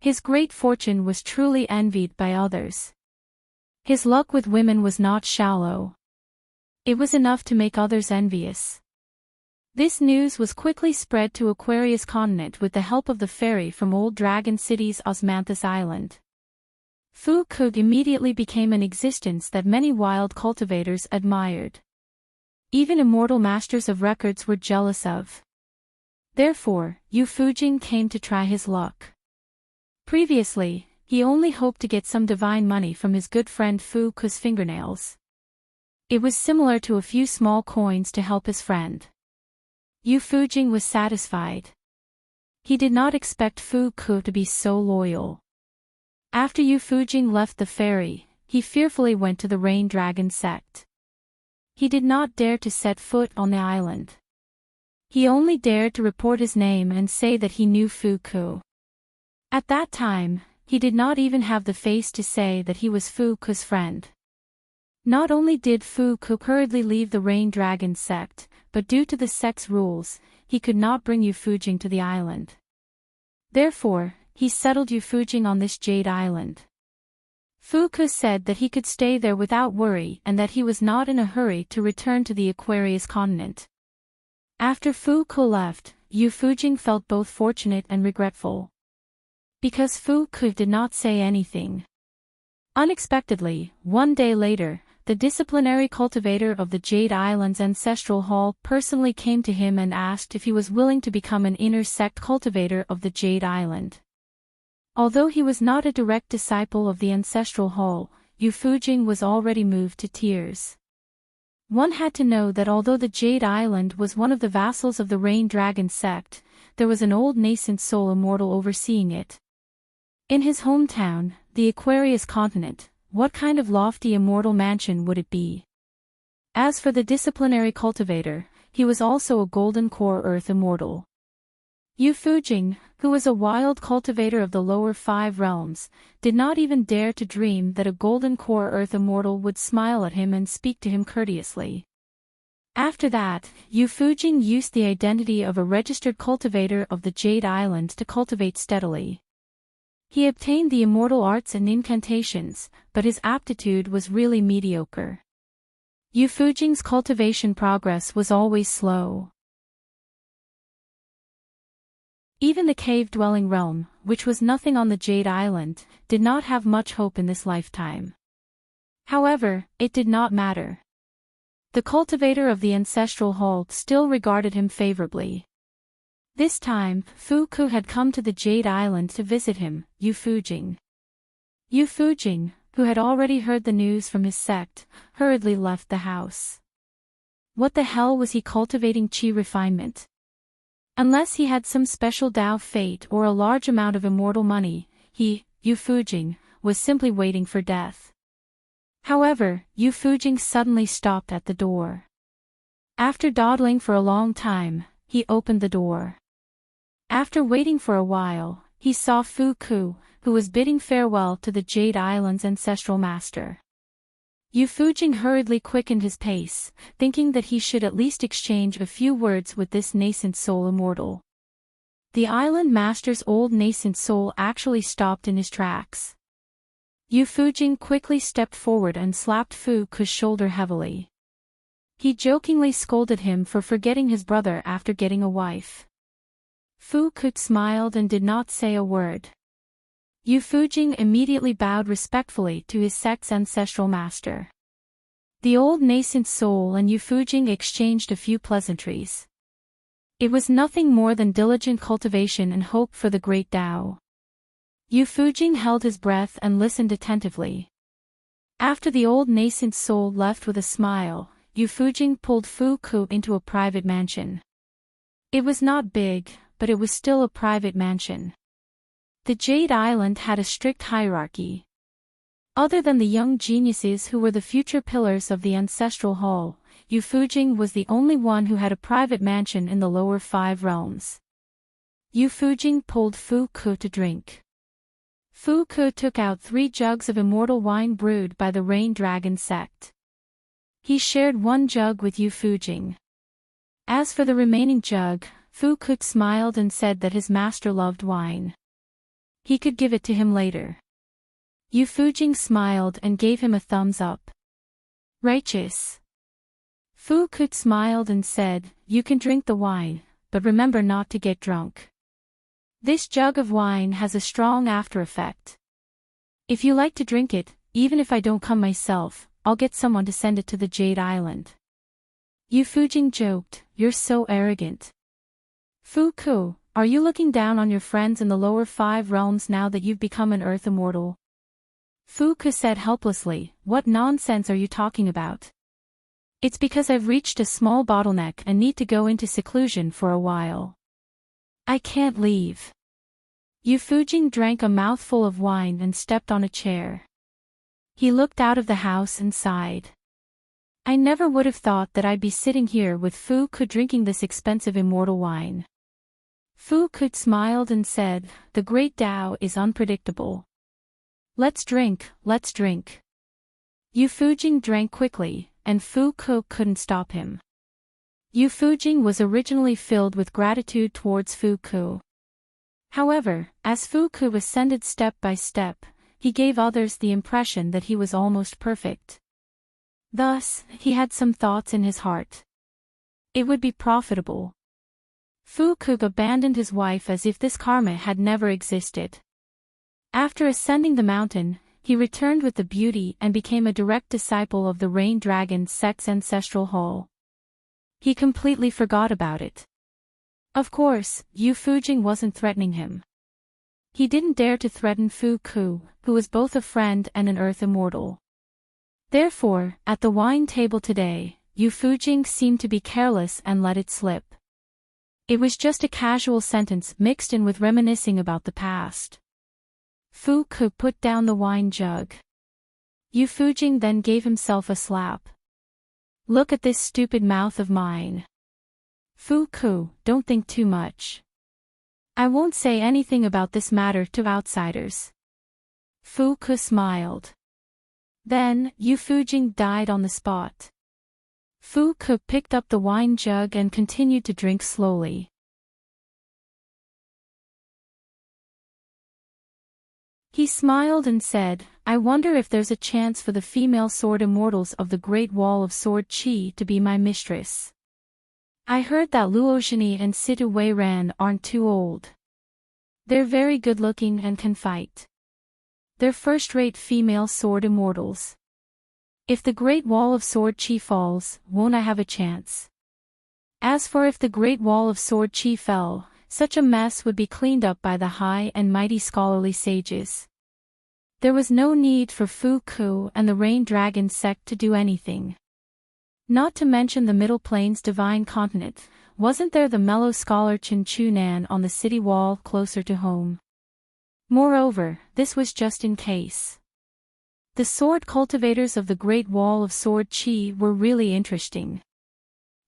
His great fortune was truly envied by others. His luck with women was not shallow. It was enough to make others envious. This news was quickly spread to Aquarius continent with the help of the fairy from Old Dragon City's Osmanthus Island. Fu Ke immediately became an existence that many wild cultivators admired. Even immortal masters of records were jealous of. Therefore, Yu Fujing came to try his luck. Previously, he only hoped to get some divine money from his good friend Fu Ke's fingernails. It was similar to a few small coins to help his friend. Yu Fujing was satisfied. He did not expect Fu Ke to be so loyal. After Yu Fujing left the fairy, he fearfully went to the Rain Dragon sect. He did not dare to set foot on the island. He only dared to report his name and say that he knew Fu Ke. At that time, he did not even have the face to say that he was Fu Ke's friend. Not only did Fu Ke hurriedly leave the Rain Dragon sect, but due to the sect's rules, he could not bring Yu Fujing to the island. Therefore, he settled Yu Fujing on this Jade Island. Fu Ke said that he could stay there without worry and that he was not in a hurry to return to the Aquarius continent. After Fu Ke left, Yu Fujing felt both fortunate and regretful. Because Fu Ke did not say anything. Unexpectedly, one day later, the disciplinary cultivator of the Jade Island's ancestral hall personally came to him and asked if he was willing to become an inner sect cultivator of the Jade Island. Although he was not a direct disciple of the ancestral hall, Yu Fujing was already moved to tears. One had to know that although the Jade Island was one of the vassals of the Rain Dragon sect, there was an old nascent soul immortal overseeing it. In his hometown, the Aquarius continent, what kind of lofty immortal mansion would it be? As for the disciplinary cultivator, he was also a golden core earth immortal. Yu Fujing, who was a wild cultivator of the lower 5 realms, did not even dare to dream that a golden core earth immortal would smile at him and speak to him courteously. After that, Yu Fujing used the identity of a registered cultivator of the Jade Island to cultivate steadily. He obtained the immortal arts and incantations, but his aptitude was really mediocre. Yu Fujing's cultivation progress was always slow. Even the cave-dwelling realm, which was nothing on the Jade Island, did not have much hope in this lifetime. However, it did not matter. The cultivator of the ancestral hall still regarded him favorably. This time, Fu Ke had come to the Jade Island to visit him, Yu Fujing. Yu Fujing, who had already heard the news from his sect, hurriedly left the house. What the hell was he cultivating chi refinement? Unless he had some special Tao fate or a large amount of immortal money, he, Yu Fujing, was simply waiting for death. However, Yu Fujing suddenly stopped at the door. After dawdling for a long time, he opened the door. After waiting for a while, he saw Fu Ke, who was bidding farewell to the Jade Island's ancestral master. Yu Fujing hurriedly quickened his pace, thinking that he should at least exchange a few words with this nascent soul immortal. The island master's old nascent soul actually stopped in his tracks. Yu Fujing quickly stepped forward and slapped Fu Ke's shoulder heavily. He jokingly scolded him for forgetting his brother after getting a wife. Fu Ke smiled and did not say a word. Yu Fujing immediately bowed respectfully to his sect's ancestral master. The old nascent soul and Yu Fujing exchanged a few pleasantries. It was nothing more than diligent cultivation and hope for the great Tao. Yu Fujing held his breath and listened attentively. After the old nascent soul left with a smile, Yu Fujing pulled Fu Ku into a private mansion. It was not big, but it was still a private mansion. The Jade Island had a strict hierarchy. Other than the young geniuses who were the future pillars of the ancestral hall, Yu Fujing was the only one who had a private mansion in the lower 5 realms. Yu Fujing pulled Fu Ku to drink. Fu Ku took out 3 jugs of immortal wine brewed by the Rain Dragon sect. He shared 1 jug with Yu Fujing. As for the remaining jug, Fu Ku smiled and said that his master loved wine. He could give it to him later. Yu Fujing smiled and gave him a thumbs up. Righteous. Fu Ku smiled and said, "You can drink the wine, but remember not to get drunk. This jug of wine has a strong after effect. If you like to drink it, even if I don't come myself, I'll get someone to send it to the Jade Island." Yu Fujing joked, "You're so arrogant. Fu Ku, are you looking down on your friends in the lower 5 realms now that you've become an earth immortal?" Fu Ku said helplessly, "What nonsense are you talking about? It's because I've reached a small bottleneck and need to go into seclusion for a while. I can't leave." Yu Fujing drank a mouthful of wine and stepped on a chair. He looked out of the house and sighed. "I never would have thought that I'd be sitting here with Fu Ku drinking this expensive immortal wine." Fu Ku smiled and said, "The great Tao is unpredictable. Let's drink, let's drink." Yu Fujing drank quickly, and Fu Ku couldn't stop him. Yu Fujing was originally filled with gratitude towards Fu Ku. However, as Fu Ku ascended step by step, he gave others the impression that he was almost perfect. Thus, he had some thoughts in his heart. It would be profitable. Fu Ku abandoned his wife as if this karma had never existed. After ascending the mountain, he returned with the beauty and became a direct disciple of the Rain Dragon sect's ancestral hall. He completely forgot about it. Of course, Yu Fujing wasn't threatening him. He didn't dare to threaten Fu Ku, who was both a friend and an earth immortal. Therefore, at the wine table today, Yu Fujing seemed to be careless and let it slip. It was just a casual sentence mixed in with reminiscing about the past. Fu Ku put down the wine jug. Yu Fujing then gave himself a slap. "Look at this stupid mouth of mine. Fu Ku, don't think too much. I won't say anything about this matter to outsiders." Fu Ku smiled. Then, Yu Fujing died on the spot. Fu Ku picked up the wine jug and continued to drink slowly. He smiled and said, "I wonder if there's a chance for the female sword immortals of the Great Wall of Sword Qi to be my mistress. I heard that Luoshani and Situ Weiran aren't too old. They're very good-looking and can fight. They're first-rate female sword immortals. If the Great Wall of Sword Qi falls, won't I have a chance? As for if the Great Wall of Sword Qi fell, such a mess would be cleaned up by the high and mighty scholarly sages." There was no need for Fu Ku and the Rain Dragon sect to do anything. Not to mention the Middle Plains Divine Continent, wasn't there the mellow scholar Chen Chunan on the city wall closer to home? Moreover, this was just in case. The sword cultivators of the Great Wall of Sword Qi were really interesting.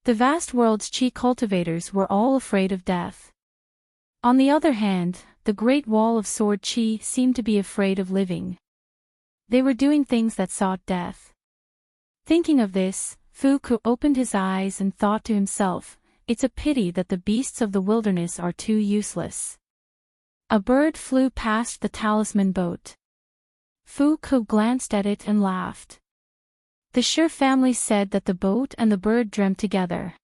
The vast world's Qi cultivators were all afraid of death. On the other hand, the Great Wall of Sword Qi seemed to be afraid of living. They were doing things that sought death. Thinking of this, Fu Ku opened his eyes and thought to himself, "It's a pity that the beasts of the wilderness are too useless." A bird flew past the talisman boat. Fu Ku glanced at it and laughed. The Shi family said that the boat and the bird dreamt together.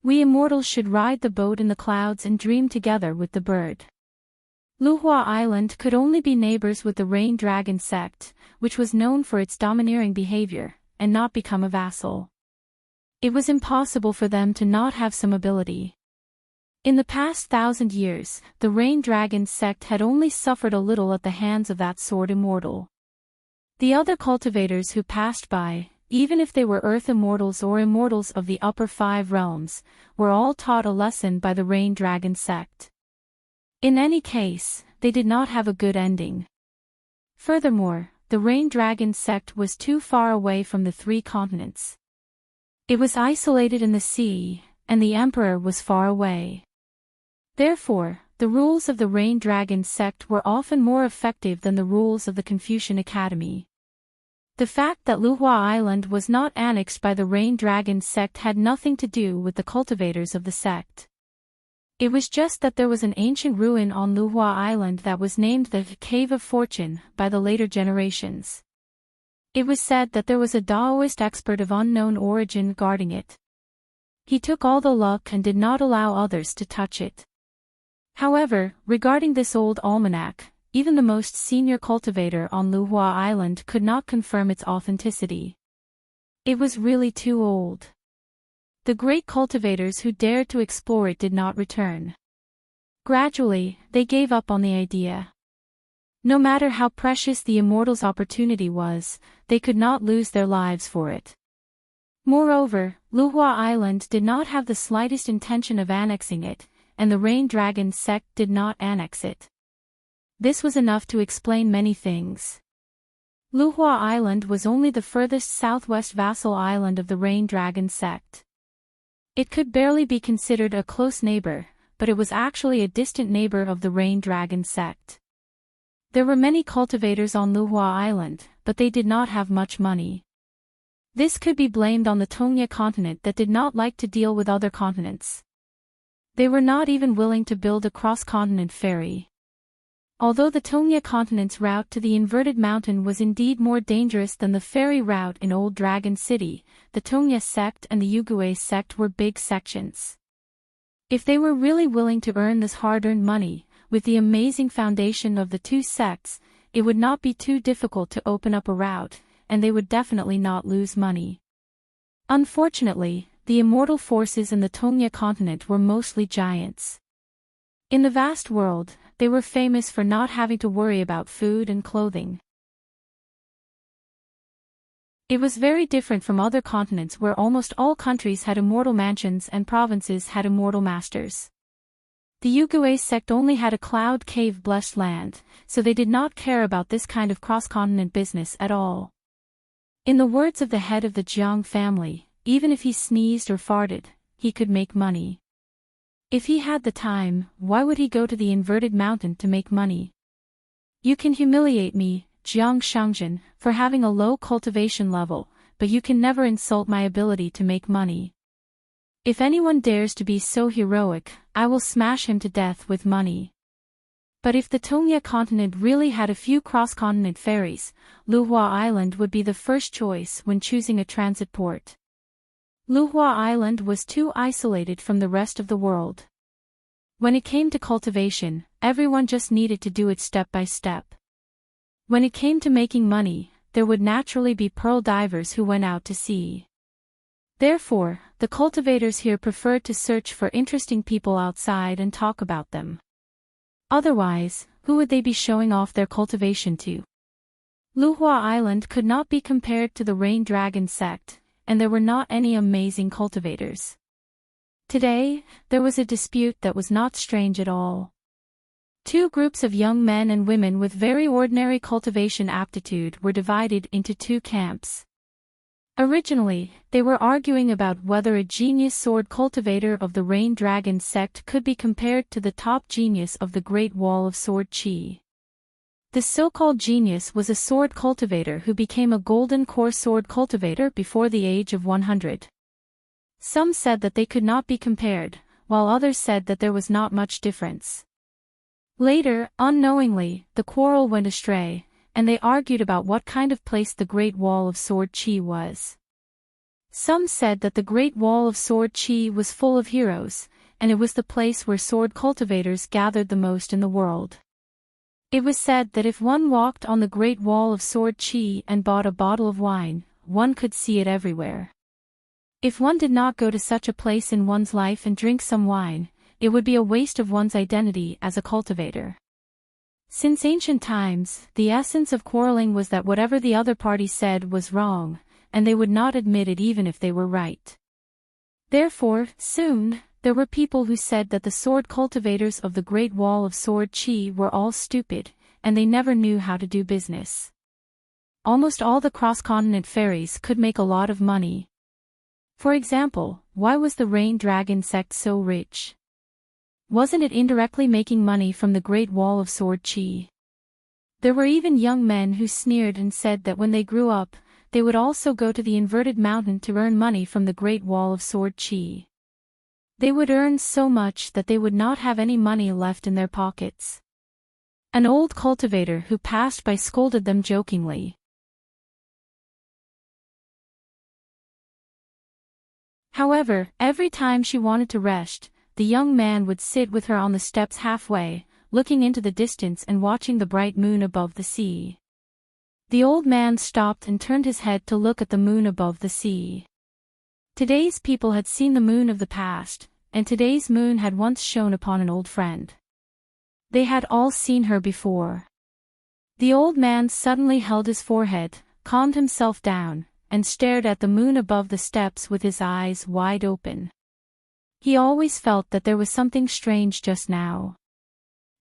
We immortals should ride the boat in the clouds and dream together with the bird. Luhua Island could only be neighbors with the Rain Dragon sect, which was known for its domineering behavior, and not become a vassal. It was impossible for them to not have some ability. In the past 1,000 years, the Rain Dragon sect had only suffered a little at the hands of that sword immortal. The other cultivators who passed by, even if they were earth immortals or immortals of the upper 5 realms, were all taught a lesson by the Rain Dragon sect. In any case, they did not have a good ending. Furthermore, the Rain Dragon sect was too far away from the 3 continents. It was isolated in the sea, and the emperor was far away. Therefore, the rules of the Rain Dragon sect were often more effective than the rules of the Confucian Academy. The fact that Luhua Island was not annexed by the Rain Dragon sect had nothing to do with the cultivators of the sect. It was just that there was an ancient ruin on Luhua Island that was named the Cave of Fortune by the later generations. It was said that there was a Taoist expert of unknown origin guarding it. He took all the luck and did not allow others to touch it. However, regarding this old almanac, even the most senior cultivator on Luhua Island could not confirm its authenticity. It was really too old. The great cultivators who dared to explore it did not return. Gradually, they gave up on the idea. No matter how precious the immortals' opportunity was, they could not lose their lives for it. Moreover, Luhua Island did not have the slightest intention of annexing it, and the Rain Dragon sect did not annex it. This was enough to explain many things. Luhua Island was only the furthest southwest vassal island of the Rain Dragon sect. It could barely be considered a close neighbor, but it was actually a distant neighbor of the Rain Dragon sect. There were many cultivators on Luhua Island, but they did not have much money. This could be blamed on the Tongya continent that did not like to deal with other continents. They were not even willing to build a cross-continent ferry. Although the Tongya continent's route to the inverted mountain was indeed more dangerous than the ferry route in Old Dragon City, the Tongya sect and the Yugue sect were big sections. If they were really willing to earn this hard-earned money, with the amazing foundation of the 2 sects, it would not be too difficult to open up a route, and they would definitely not lose money. Unfortunately, the immortal forces in the Tongya continent were mostly giants. In the vast world, they were famous for not having to worry about food and clothing. It was very different from other continents where almost all countries had immortal mansions and provinces had immortal masters. The Yugue sect only had a cloud cave-blessed land, so they did not care about this kind of cross-continent business at all. In the words of the head of the Jiang family, even if he sneezed or farted, he could make money. If he had the time, why would he go to the inverted mountain to make money? You can humiliate me, Jiang Shangjin, for having a low cultivation level, but you can never insult my ability to make money. If anyone dares to be so heroic, I will smash him to death with money. But if the Tongya continent really had a few cross-continent ferries, Luhua Island would be the first choice when choosing a transit port. Luhua Island was too isolated from the rest of the world. When it came to cultivation, everyone just needed to do it step by step. When it came to making money, there would naturally be pearl divers who went out to sea. Therefore, the cultivators here preferred to search for interesting people outside and talk about them. Otherwise, who would they be showing off their cultivation to? Luhua Island could not be compared to the Rain Dragon sect, and there were not any amazing cultivators. Today, there was a dispute that was not strange at all. 2 groups of young men and women with very ordinary cultivation aptitude were divided into 2 camps. Originally, they were arguing about whether a genius sword cultivator of the Rain Dragon sect could be compared to the top genius of the Great Wall of Sword Qi. The so-called genius was a sword cultivator who became a golden core sword cultivator before the age of 100. Some said that they could not be compared, while others said that there was not much difference. Later, unknowingly, the quarrel went astray, and they argued about what kind of place the Great Wall of Sword Qi was. Some said that the Great Wall of Sword Qi was full of heroes, and it was the place where sword cultivators gathered the most in the world. It was said that if one walked on the Great Wall of Sword Qi and bought a bottle of wine, one could see it everywhere. If one did not go to such a place in one's life and drink some wine, it would be a waste of one's identity as a cultivator. Since ancient times, the essence of quarreling was that whatever the other party said was wrong, and they would not admit it even if they were right. Therefore, soon, there were people who said that the sword cultivators of the Great Wall of Sword Chi were all stupid, and they never knew how to do business. Almost all the cross-continent ferries could make a lot of money. For example, why was the rain dragon sect so rich? Wasn't it indirectly making money from the Great Wall of Sword Chi? There were even young men who sneered and said that when they grew up, they would also go to the inverted mountain to earn money from the Great Wall of Sword Chi. They would earn so much that they would not have any money left in their pockets. An old cultivator who passed by scolded them jokingly. However, every time she wanted to rest, the young man would sit with her on the steps halfway, looking into the distance and watching the bright moon above the sea. The old man stopped and turned his head to look at the moon above the sea. Today's people had seen the moon of the past, and today's moon had once shone upon an old friend. They had all seen her before. The old man suddenly held his forehead, calmed himself down, and stared at the moon above the steps with his eyes wide open. He always felt that there was something strange just now.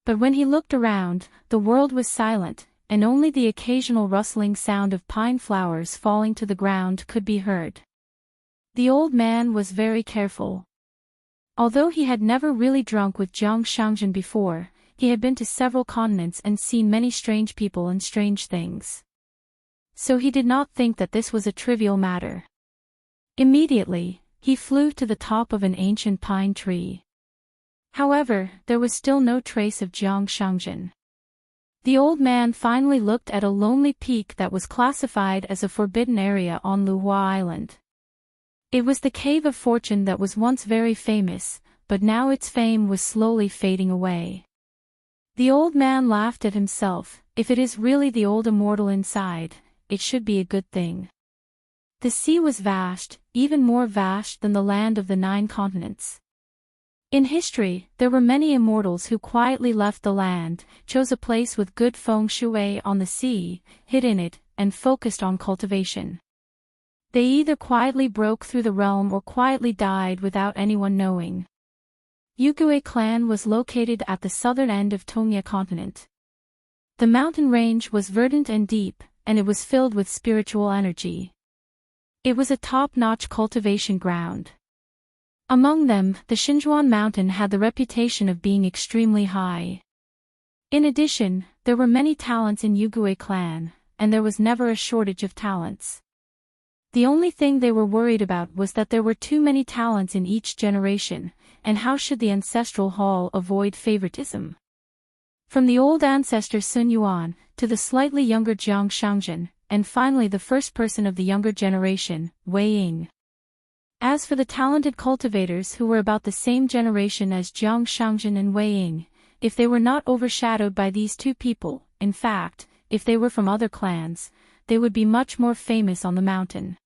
But when he looked around, the world was silent, and only the occasional rustling sound of pine flowers falling to the ground could be heard. The old man was very careful. Although he had never really drunk with Jiang Shangjin before, he had been to several continents and seen many strange people and strange things. So he did not think that this was a trivial matter. Immediately, he flew to the top of an ancient pine tree. However, there was still no trace of Jiang Shangjin. The old man finally looked at a lonely peak that was classified as a forbidden area on Luhua Island. It was the Cave of Fortune that was once very famous, but now its fame was slowly fading away. The old man laughed at himself. If it is really the old immortal inside, it should be a good thing. The sea was vast, even more vast than the land of the 9 continents. In history, there were many immortals who quietly left the land, chose a place with good feng shui on the sea, hid in it, and focused on cultivation. They either quietly broke through the realm or quietly died without anyone knowing. Yugui clan was located at the southern end of Tongya continent. The mountain range was verdant and deep, and it was filled with spiritual energy. It was a top-notch cultivation ground. Among them, the Xinzhuan mountain had the reputation of being extremely high. In addition, there were many talents in Yugui clan, and there was never a shortage of talents. The only thing they were worried about was that there were too many talents in each generation, and how should the ancestral hall avoid favoritism? From the old ancestor Sun Yuan, to the slightly younger Jiang Shangjin, and finally the first person of the younger generation, Wei Ying. As for the talented cultivators who were about the same generation as Jiang Shangjin and Wei Ying, if they were not overshadowed by these two people, in fact, if they were from other clans, they would be much more famous on the mountain.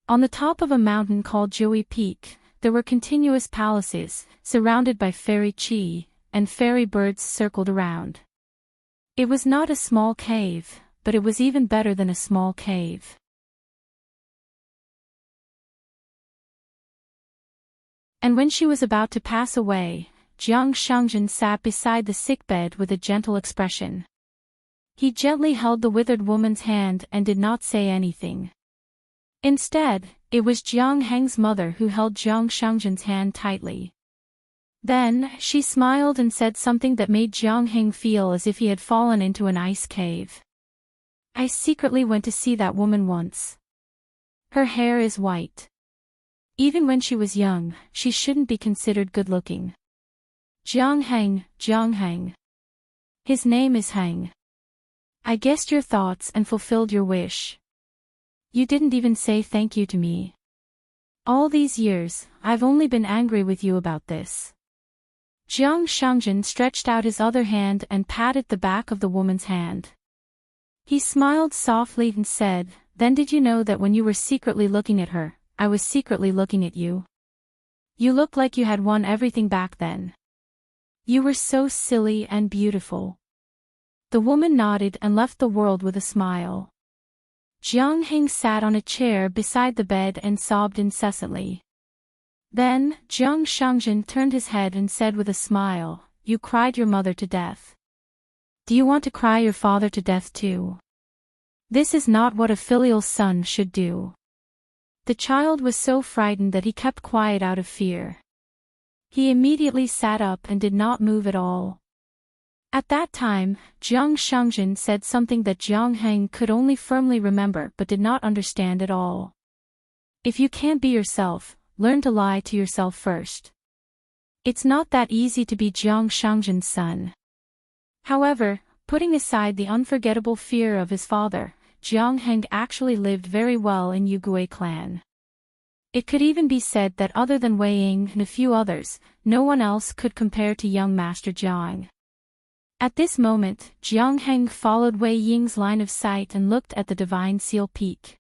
On the top of a mountain called Joey Peak, there were continuous palaces, surrounded by fairy chi, and fairy birds circled around. It was not a small cave, but it was even better than a small cave. And when she was about to pass away, Jiang Shangjin sat beside the sickbed with a gentle expression. He gently held the withered woman's hand and did not say anything. Instead, it was Jiang Heng's mother who held Jiang Shangjin's hand tightly. Then, she smiled and said something that made Jiang Heng feel as if he had fallen into an ice cave. I secretly went to see that woman once. Her hair is white. Even when she was young, she shouldn't be considered good-looking. Jiang Heng. His name is Heng. I guessed your thoughts and fulfilled your wish. You didn't even say thank you to me. All these years, I've only been angry with you about this. Jiang Shangjin stretched out his other hand and patted the back of the woman's hand. He smiled softly and said, "Then did you know that when you were secretly looking at her, I was secretly looking at you? You looked like you had won everything back then. You were so silly and beautiful." The woman nodded and left the world with a smile. Jiang Heng sat on a chair beside the bed and sobbed incessantly. Then, Jiang Shangjin turned his head and said with a smile, "You cried your mother to death. Do you want to cry your father to death too? This is not what a filial son should do." The child was so frightened that he kept quiet out of fear. He immediately sat up and did not move at all. At that time, Jiang Shangjin said something that Jiang Heng could only firmly remember but did not understand at all. "If you can't be yourself, learn to lie to yourself first." It's not that easy to be Jiang Shangjin's son. However, putting aside the unforgettable fear of his father, Jiang Heng actually lived very well in Yugui clan. It could even be said that other than Wei Ying and a few others, no one else could compare to young Master Jiang. At this moment, Jiang Heng followed Wei Ying's line of sight and looked at the divine seal peak.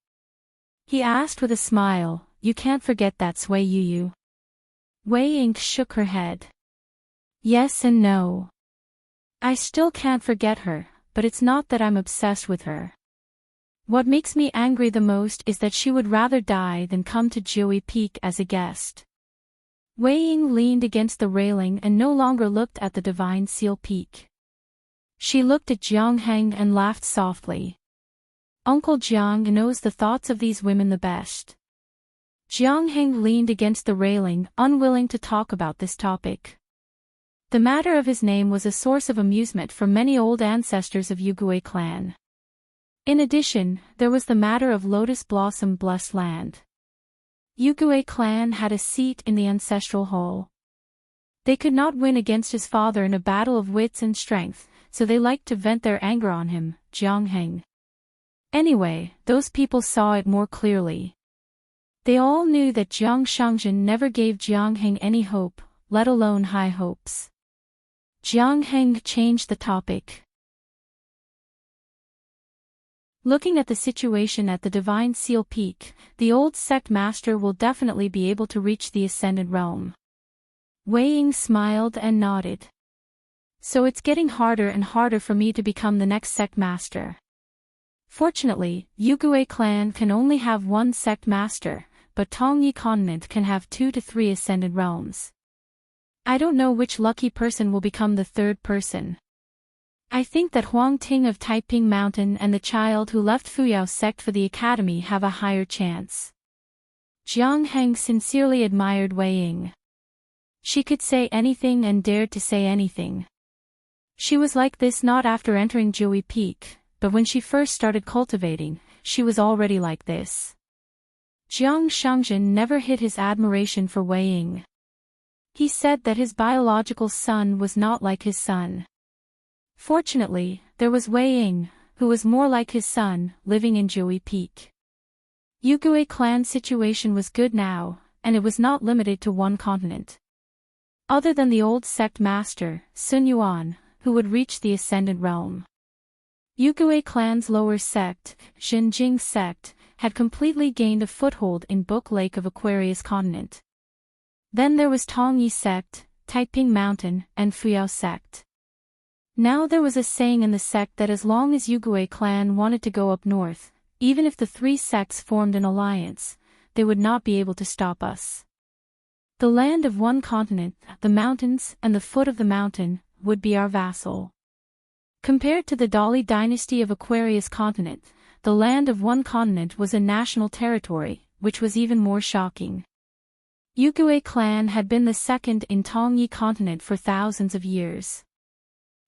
He asked with a smile, "You can't forget that Sui Yu?" Wei Ying shook her head. "Yes and no. I still can't forget her, but it's not that I'm obsessed with her. What makes me angry the most is that she would rather die than come to Jiui Peak as a guest." Wei Ying leaned against the railing and no longer looked at the divine seal peak. She looked at Jiang Heng and laughed softly. "Uncle Jiang knows the thoughts of these women the best." Jiang Heng leaned against the railing, unwilling to talk about this topic. The matter of his name was a source of amusement for many old ancestors of Yugui clan. In addition, there was the matter of Lotus Blossom Blessed Land. Yugui clan had a seat in the ancestral hall. They could not win against his father in a battle of wits and strength, so they liked to vent their anger on him, Jiang Heng. Anyway, those people saw it more clearly. They all knew that Jiang Shangjin never gave Jiang Heng any hope, let alone high hopes. Jiang Heng changed the topic. Looking at the situation at the Divine Seal Peak, the old sect master will definitely be able to reach the Ascendant Realm. Wei Ying smiled and nodded. So it's getting harder and harder for me to become the next sect master. Fortunately, Yugui clan can only have one sect master, but Tongyi continent can have 2 to 3 Ascendant Realms. I don't know which lucky person will become the third person. I think that Huang Ting of Taiping Mountain and the child who left Fuyao sect for the academy have a higher chance. Jiang Heng sincerely admired Wei Ying. She could say anything and dared to say anything. She was like this not after entering Jiui Peak, but when she first started cultivating, she was already like this. Jiang Shangjin never hid his admiration for Wei Ying. He said that his biological son was not like his son. Fortunately, there was Wei Ying, who was more like his son, living in Jiui Peak. Yugui clan's situation was good now, and it was not limited to one continent. Other than the old sect master, Sun Yuan, who would reach the Ascendant Realm. Yugui clan's lower sect, Xinjing sect, had completely gained a foothold in Book Lake of Aquarius continent. Then there was Tongyi sect, Taiping Mountain, and Fuyao sect. Now there was a saying in the sect that as long as Yugui clan wanted to go up north, even if the 3 sects formed an alliance, they would not be able to stop us. The land of one continent, the mountains and the foot of the mountain, would be our vassal. Compared to the Dali dynasty of Aquarius continent, the land of one continent was a national territory, which was even more shocking. Yugui clan had been the second in Tongyi continent for thousands of years.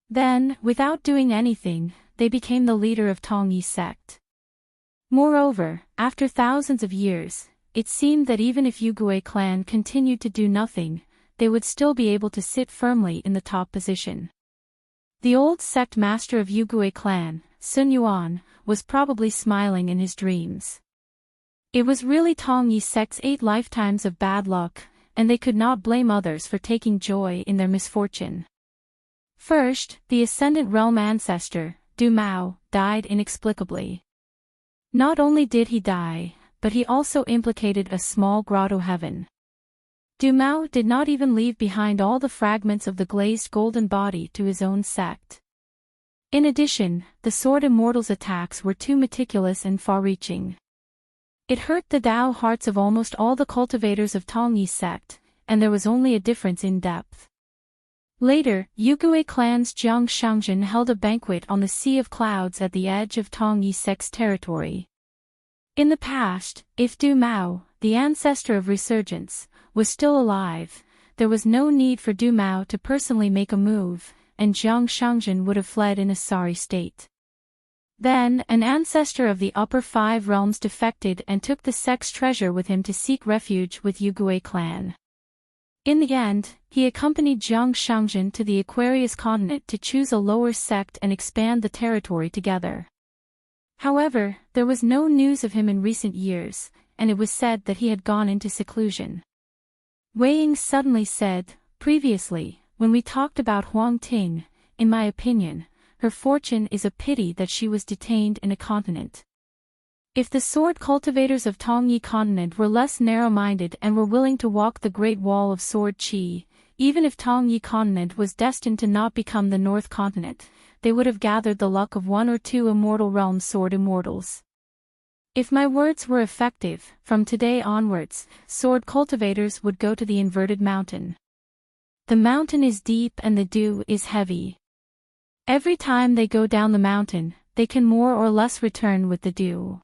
Then, without doing anything, they became the leader of Tongyi sect. Moreover, after thousands of years, it seemed that even if Yugui clan continued to do nothing, they would still be able to sit firmly in the top position. The old sect master of Yugui clan, Sun Yuan, was probably smiling in his dreams. It was really Tongyi sect's 8 lifetimes of bad luck, and they could not blame others for taking joy in their misfortune. First, the Ascendant Realm ancestor, Du Mao, died inexplicably. Not only did he die, but he also implicated a small grotto heaven. Du Mao did not even leave behind all the fragments of the glazed golden body to his own sect. In addition, the Sword Immortal's attacks were too meticulous and far-reaching. It hurt the Dao hearts of almost all the cultivators of Tongyi's sect, and there was only a difference in depth. Later, Yugui clan's Jiang Shangjin held a banquet on the Sea of Clouds at the edge of Tongyi sect's territory. In the past, if Du Mao, the ancestor of resurgence, was still alive, there was no need for Du Mao to personally make a move, and Jiang Shangjin would have fled in a sorry state. Then, an ancestor of the Upper Five Realms defected and took the sect's treasure with him to seek refuge with Yugui clan. In the end, he accompanied Jiang Shangjin to the Aquarius continent to choose a lower sect and expand the territory together. However, there was no news of him in recent years, and it was said that he had gone into seclusion. Wei Ying suddenly said, "Previously, when we talked about Huang Ting, in my opinion, her fortune is a pity that she was detained in a continent. If the sword cultivators of Tongyi continent were less narrow-minded and were willing to walk the Great Wall of Sword Qi, even if Tongyi continent was destined to not become the North Continent, they would have gathered the luck of one or two immortal realm sword immortals. If my words were effective, from today onwards, sword cultivators would go to the inverted mountain. The mountain is deep and the dew is heavy. Every time they go down the mountain, they can more or less return with the dew.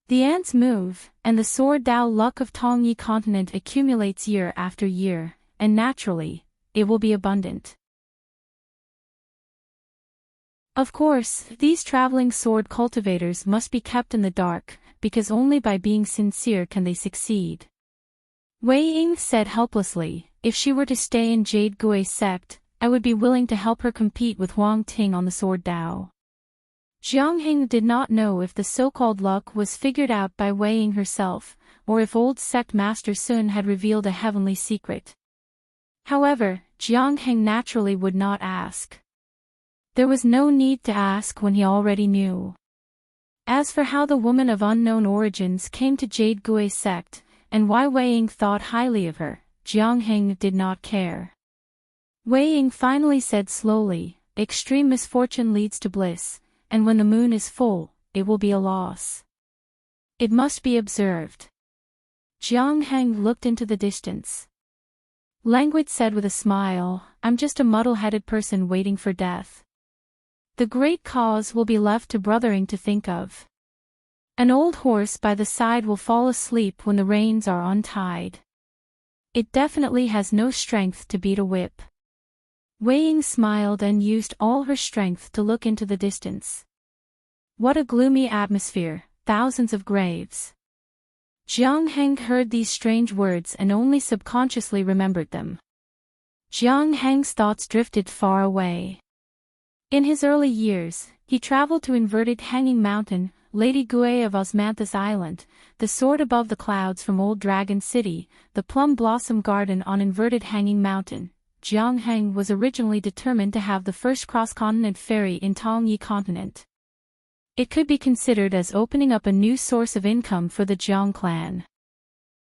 The ants move, and the sword Dao luck of Tongyi continent accumulates year after year, and naturally, it will be abundant. Of course, these traveling sword cultivators must be kept in the dark, because only by being sincere can they succeed." Wei Ying said helplessly, "If she were to stay in Jade Gui's sect, I would be willing to help her compete with Huang Ting on the sword Dao." Jiang Heng did not know if the so-called luck was figured out by Wei Ying herself, or if old sect master Sun had revealed a heavenly secret. However, Jiang Heng naturally would not ask. There was no need to ask when he already knew. As for how the woman of unknown origins came to Jade Gui's sect, and why Wei Ying thought highly of her, Jiang Heng did not care. Wei Ying finally said slowly, "Extreme misfortune leads to bliss, and when the moon is full, it will be a loss. It must be observed." Jiang Heng looked into the distance. Languid said with a smile, "I'm just a muddle-headed person waiting for death. The great cause will be left to brothering to think of. An old horse by the side will fall asleep when the reins are untied. It definitely has no strength to beat a whip." Wei Ying smiled and used all her strength to look into the distance. What a gloomy atmosphere, thousands of graves. Jiang Heng heard these strange words and only subconsciously remembered them. Jiang Heng's thoughts drifted far away. In his early years, he traveled to inverted Hanging Mountain, Lady Gui of Osmanthus Island, the sword above the clouds from Old Dragon City, the plum blossom garden on inverted Hanging Mountain. Jiang Heng was originally determined to have the first cross-continent ferry in Tongyi continent. It could be considered as opening up a new source of income for the Jiang clan.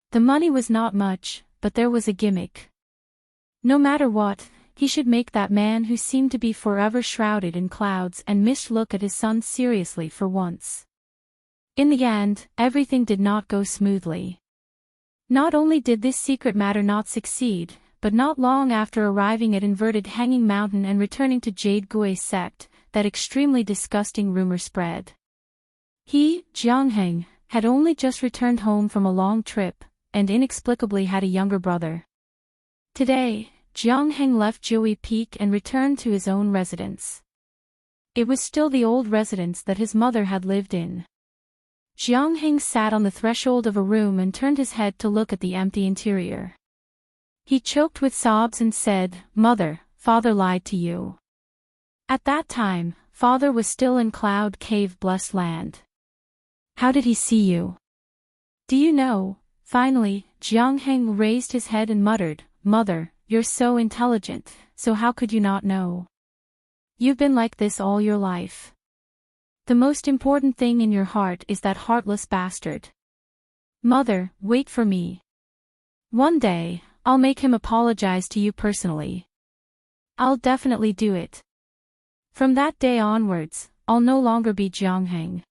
The money was not much, but there was a gimmick. No matter what, he should make that man who seemed to be forever shrouded in clouds and mist look at his son seriously for once. In the end, everything did not go smoothly. Not only did this secret matter not succeed, but not long after arriving at inverted Hanging Mountain and returning to Jade Gui's sect, that extremely disgusting rumor spread. He, Jiang Heng, had only just returned home from a long trip, and inexplicably had a younger brother. Today, Jiang Heng left Jiui Peak and returned to his own residence. It was still the old residence that his mother had lived in. Jiang Heng sat on the threshold of a room and turned his head to look at the empty interior. He choked with sobs and said, "Mother, father lied to you." At that time, father was still in Cloud Cave blessed land. "How did he see you?" "Do you know?" Finally, Jiang Heng raised his head and muttered, "Mother, you're so intelligent, so how could you not know? You've been like this all your life." The most important thing in your heart is that heartless bastard. Mother, wait for me. One day, I'll make him apologize to you personally. I'll definitely do it. From that day onwards, I'll no longer be Jiang Heng.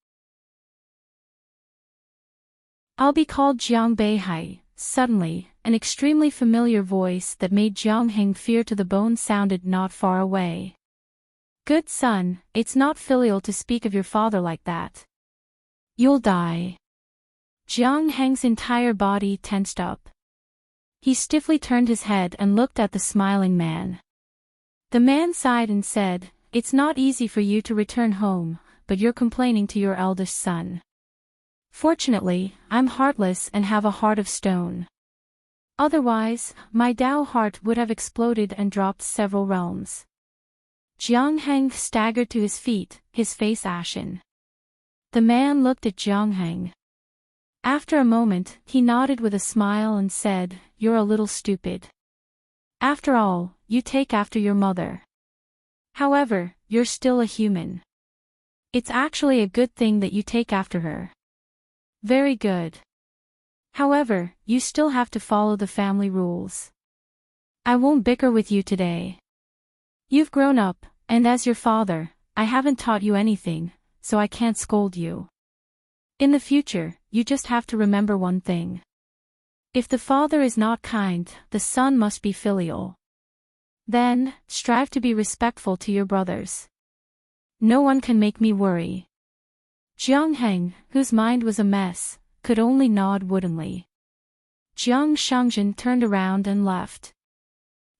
I'll be called Jiang Beihai. Suddenly, an extremely familiar voice that made Jiang Heng fear to the bone sounded not far away. Good son, it's not filial to speak of your father like that. You'll die. Jiang Heng's entire body tensed up. He stiffly turned his head and looked at the smiling man. The man sighed and said, "It's not easy for you to return home, but you're complaining to your eldest son. Fortunately, I'm heartless and have a heart of stone. Otherwise, my Tao heart would have exploded and dropped several realms." Jiang Heng staggered to his feet, his face ashen. The man looked at Jiang Heng. After a moment, he nodded with a smile and said, "You're a little stupid. After all, you take after your mother. However, you're still a human. It's actually a good thing that you take after her. Very good. However, you still have to follow the family rules. I won't bicker with you today. You've grown up, and as your father, I haven't taught you anything, so I can't scold you. In the future, you just have to remember one thing. If the father is not kind, the son must be filial. Then, strive to be respectful to your brothers. No one can make me worry." Jiang Heng, whose mind was a mess, could only nod woodenly. Jiang Shangzhen turned around and left.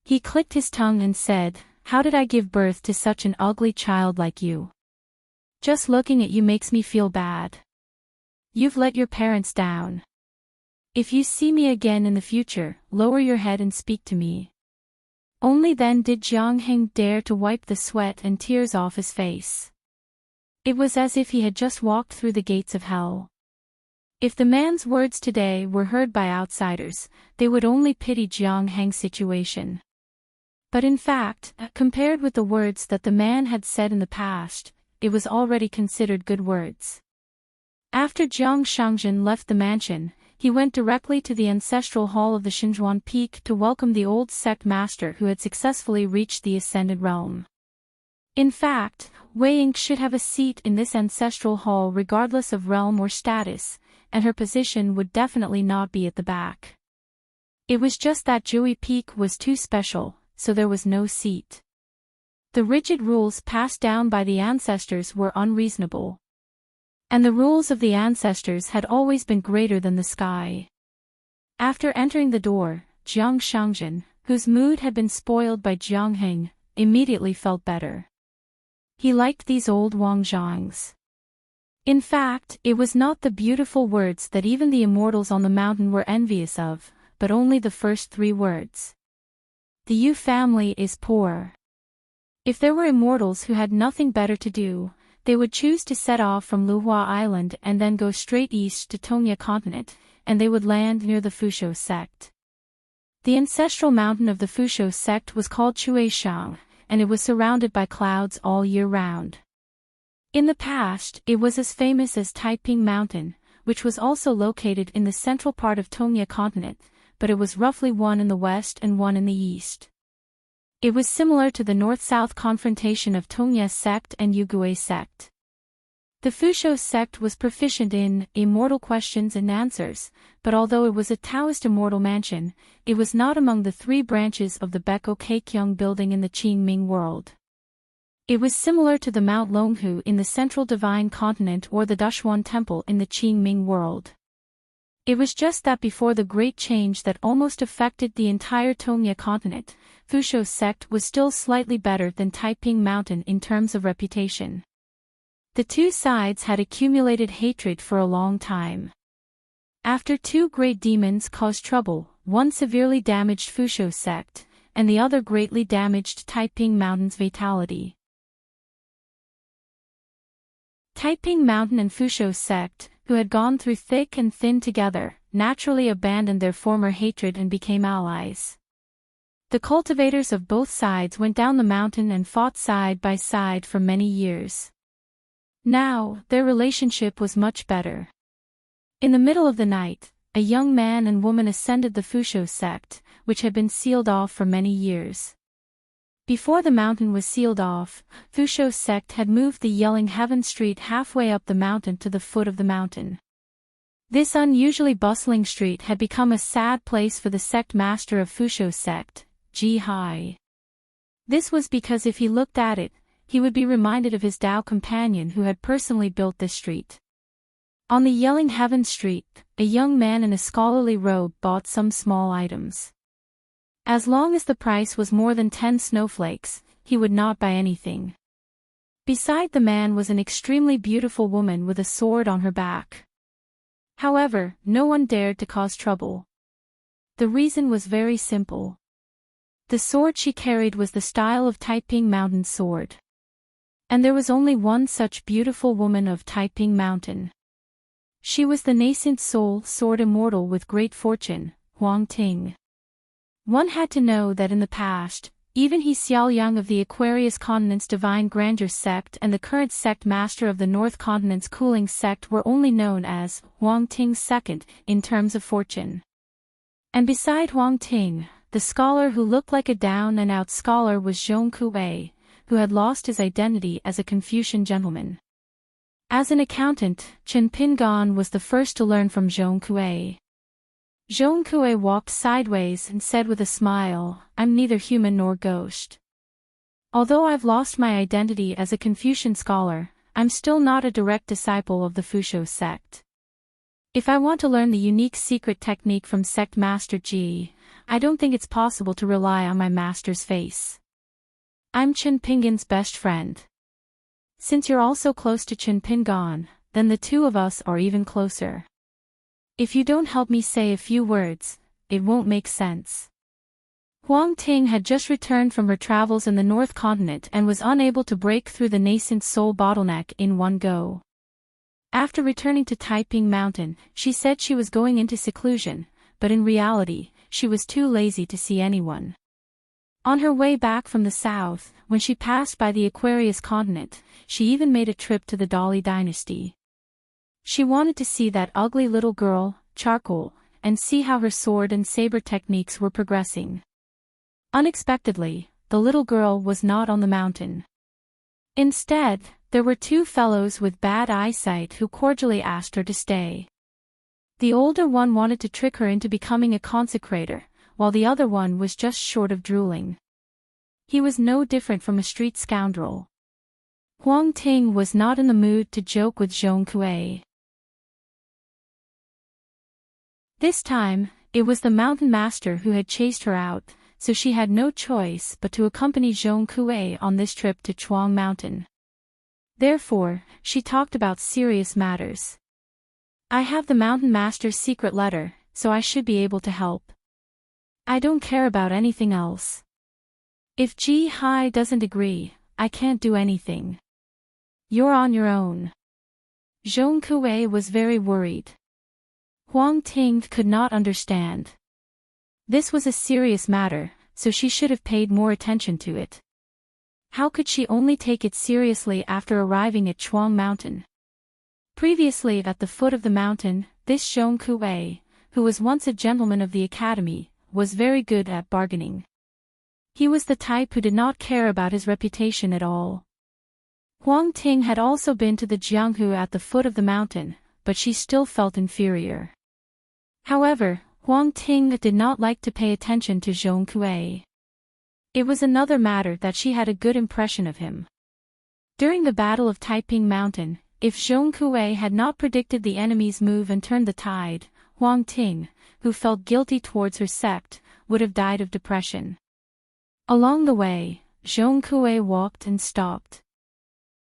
He clicked his tongue and said, "How did I give birth to such an ugly child like you? Just looking at you makes me feel bad. You've let your parents down. If you see me again in the future, lower your head and speak to me." Only then did Jiang Heng dare to wipe the sweat and tears off his face. It was as if he had just walked through the gates of hell. If the man's words today were heard by outsiders, they would only pity Jiang Heng's situation. But in fact, compared with the words that the man had said in the past, it was already considered good words. After Jiang Shangzhen left the mansion, he went directly to the ancestral hall of the Xinzhuan Peak to welcome the old sect master who had successfully reached the ascended realm. In fact, Wei Ying should have a seat in this ancestral hall regardless of realm or status, and her position would definitely not be at the back. It was just that Jui Peak was too special, so there was no seat. The rigid rules passed down by the ancestors were unreasonable. And the rules of the ancestors had always been greater than the sky. After entering the door, Jiang Shangzhen, whose mood had been spoiled by Jiang Heng, immediately felt better. He liked these old Wangzhangs. In fact, it was not the beautiful words that even the immortals on the mountain were envious of, but only the first 3 words. The Yu family is poor. If there were immortals who had nothing better to do, they would choose to set off from Luhua Island and then go straight east to Tongya continent, and they would land near the Fusho sect. The ancestral mountain of the Fusho sect was called Chuishang, and it was surrounded by clouds all year round. In the past, it was as famous as Taiping Mountain, which was also located in the central part of Tongya continent, but it was roughly one in the west and one in the east. It was similar to the north-south confrontation of Tongya sect and Yugui sect. The Fusho sect was proficient in immortal questions and answers, but although it was a Taoist immortal mansion, it was not among the 3 branches of the Beko Keikyung building in the Qingming world. It was similar to the Mount Longhu in the central divine continent or the Dashuan temple in the Qingming world. It was just that before the great change that almost affected the entire Tongya continent, Fusho sect was still slightly better than Taiping Mountain in terms of reputation. The 2 sides had accumulated hatred for a long time. After 2 great demons caused trouble, one severely damaged Fusho sect, and the other greatly damaged Taiping Mountain's vitality. Taiping Mountain and Fusho sect, who had gone through thick and thin together, naturally abandoned their former hatred and became allies. The cultivators of both sides went down the mountain and fought side by side for many years. Now, their relationship was much better. In the middle of the night, a young man and woman ascended the Fusho sect, which had been sealed off for many years. Before the mountain was sealed off, Fusho sect had moved the Yelling Heaven Street halfway up the mountain to the foot of the mountain. This unusually bustling street had become a sad place for the sect master of Fusho sect, Ji Hai. This was because if he looked at it, he would be reminded of his Tao companion who had personally built this street. On the Yelling Heaven Street, a young man in a scholarly robe bought some small items. As long as the price was more than 10 snowflakes, he would not buy anything. Beside the man was an extremely beautiful woman with a sword on her back. However, no one dared to cause trouble. The reason was very simple. The sword she carried was the style of Taiping Mountain sword. And there was only one such beautiful woman of Taiping Mountain. She was the nascent soul sword immortal with great fortune, Huang Ting. One had to know that in the past, even He Xiaoyang of the Aquarius Continent's Divine Grandeur sect and the current sect master of the North Continent's Cooling sect were only known as Huang Ting's second in terms of fortune. And beside Huang Ting, the scholar who looked like a down-and-out scholar was Zhong Kuei, who had lost his identity as a Confucian gentleman. As an accountant, Chen Pingan was the first to learn from Zhong Kuei. Zhong Kuei walked sideways and said with a smile, "I'm neither human nor ghost. Although I've lost my identity as a Confucian scholar, I'm still not a direct disciple of the Fusho sect. If I want to learn the unique secret technique from sect master Ji, I don't think it's possible to rely on my master's face. I'm Chen Pingan's best friend. Since you're also close to Chen Pingan, then the two of us are even closer. If you don't help me say a few words, it won't make sense." Huang Ting had just returned from her travels in the North Continent and was unable to break through the nascent soul bottleneck in one go. After returning to Taiping Mountain, she said she was going into seclusion, but in reality, she was too lazy to see anyone. On her way back from the south, when she passed by the Aquarius Continent, she even made a trip to the Dali dynasty. She wanted to see that ugly little girl, Charcoal, and see how her sword and saber techniques were progressing. Unexpectedly, the little girl was not on the mountain. Instead, there were two fellows with bad eyesight who cordially asked her to stay. The older one wanted to trick her into becoming a consecrator, while the other one was just short of drooling. He was no different from a street scoundrel. Huang Ting was not in the mood to joke with Zhong Kuei. This time, it was the mountain master who had chased her out, so she had no choice but to accompany Zhong Kuei on this trip to Chuang Mountain. Therefore, she talked about serious matters. "I have the mountain master's secret letter, so I should be able to help. I don't care about anything else. If Ji Hai doesn't agree, I can't do anything. You're on your own." Zhong Kuei was very worried. Huang Ting could not understand. This was a serious matter, so she should have paid more attention to it. How could she only take it seriously after arriving at Chuang Mountain? Previously at the foot of the mountain, this Zhong Kuei, who was once a gentleman of the academy, was very good at bargaining. He was the type who did not care about his reputation at all. Huang Ting had also been to the Jianghu at the foot of the mountain, but she still felt inferior. However, Huang Ting did not like to pay attention to Zhong Kuei. It was another matter that she had a good impression of him. During the Battle of Taiping Mountain, if Zhong Kuei had not predicted the enemy's move and turned the tide, Huang Ting, who felt guilty towards her sect, would have died of depression. Along the way, Zhong Kuei walked and stopped.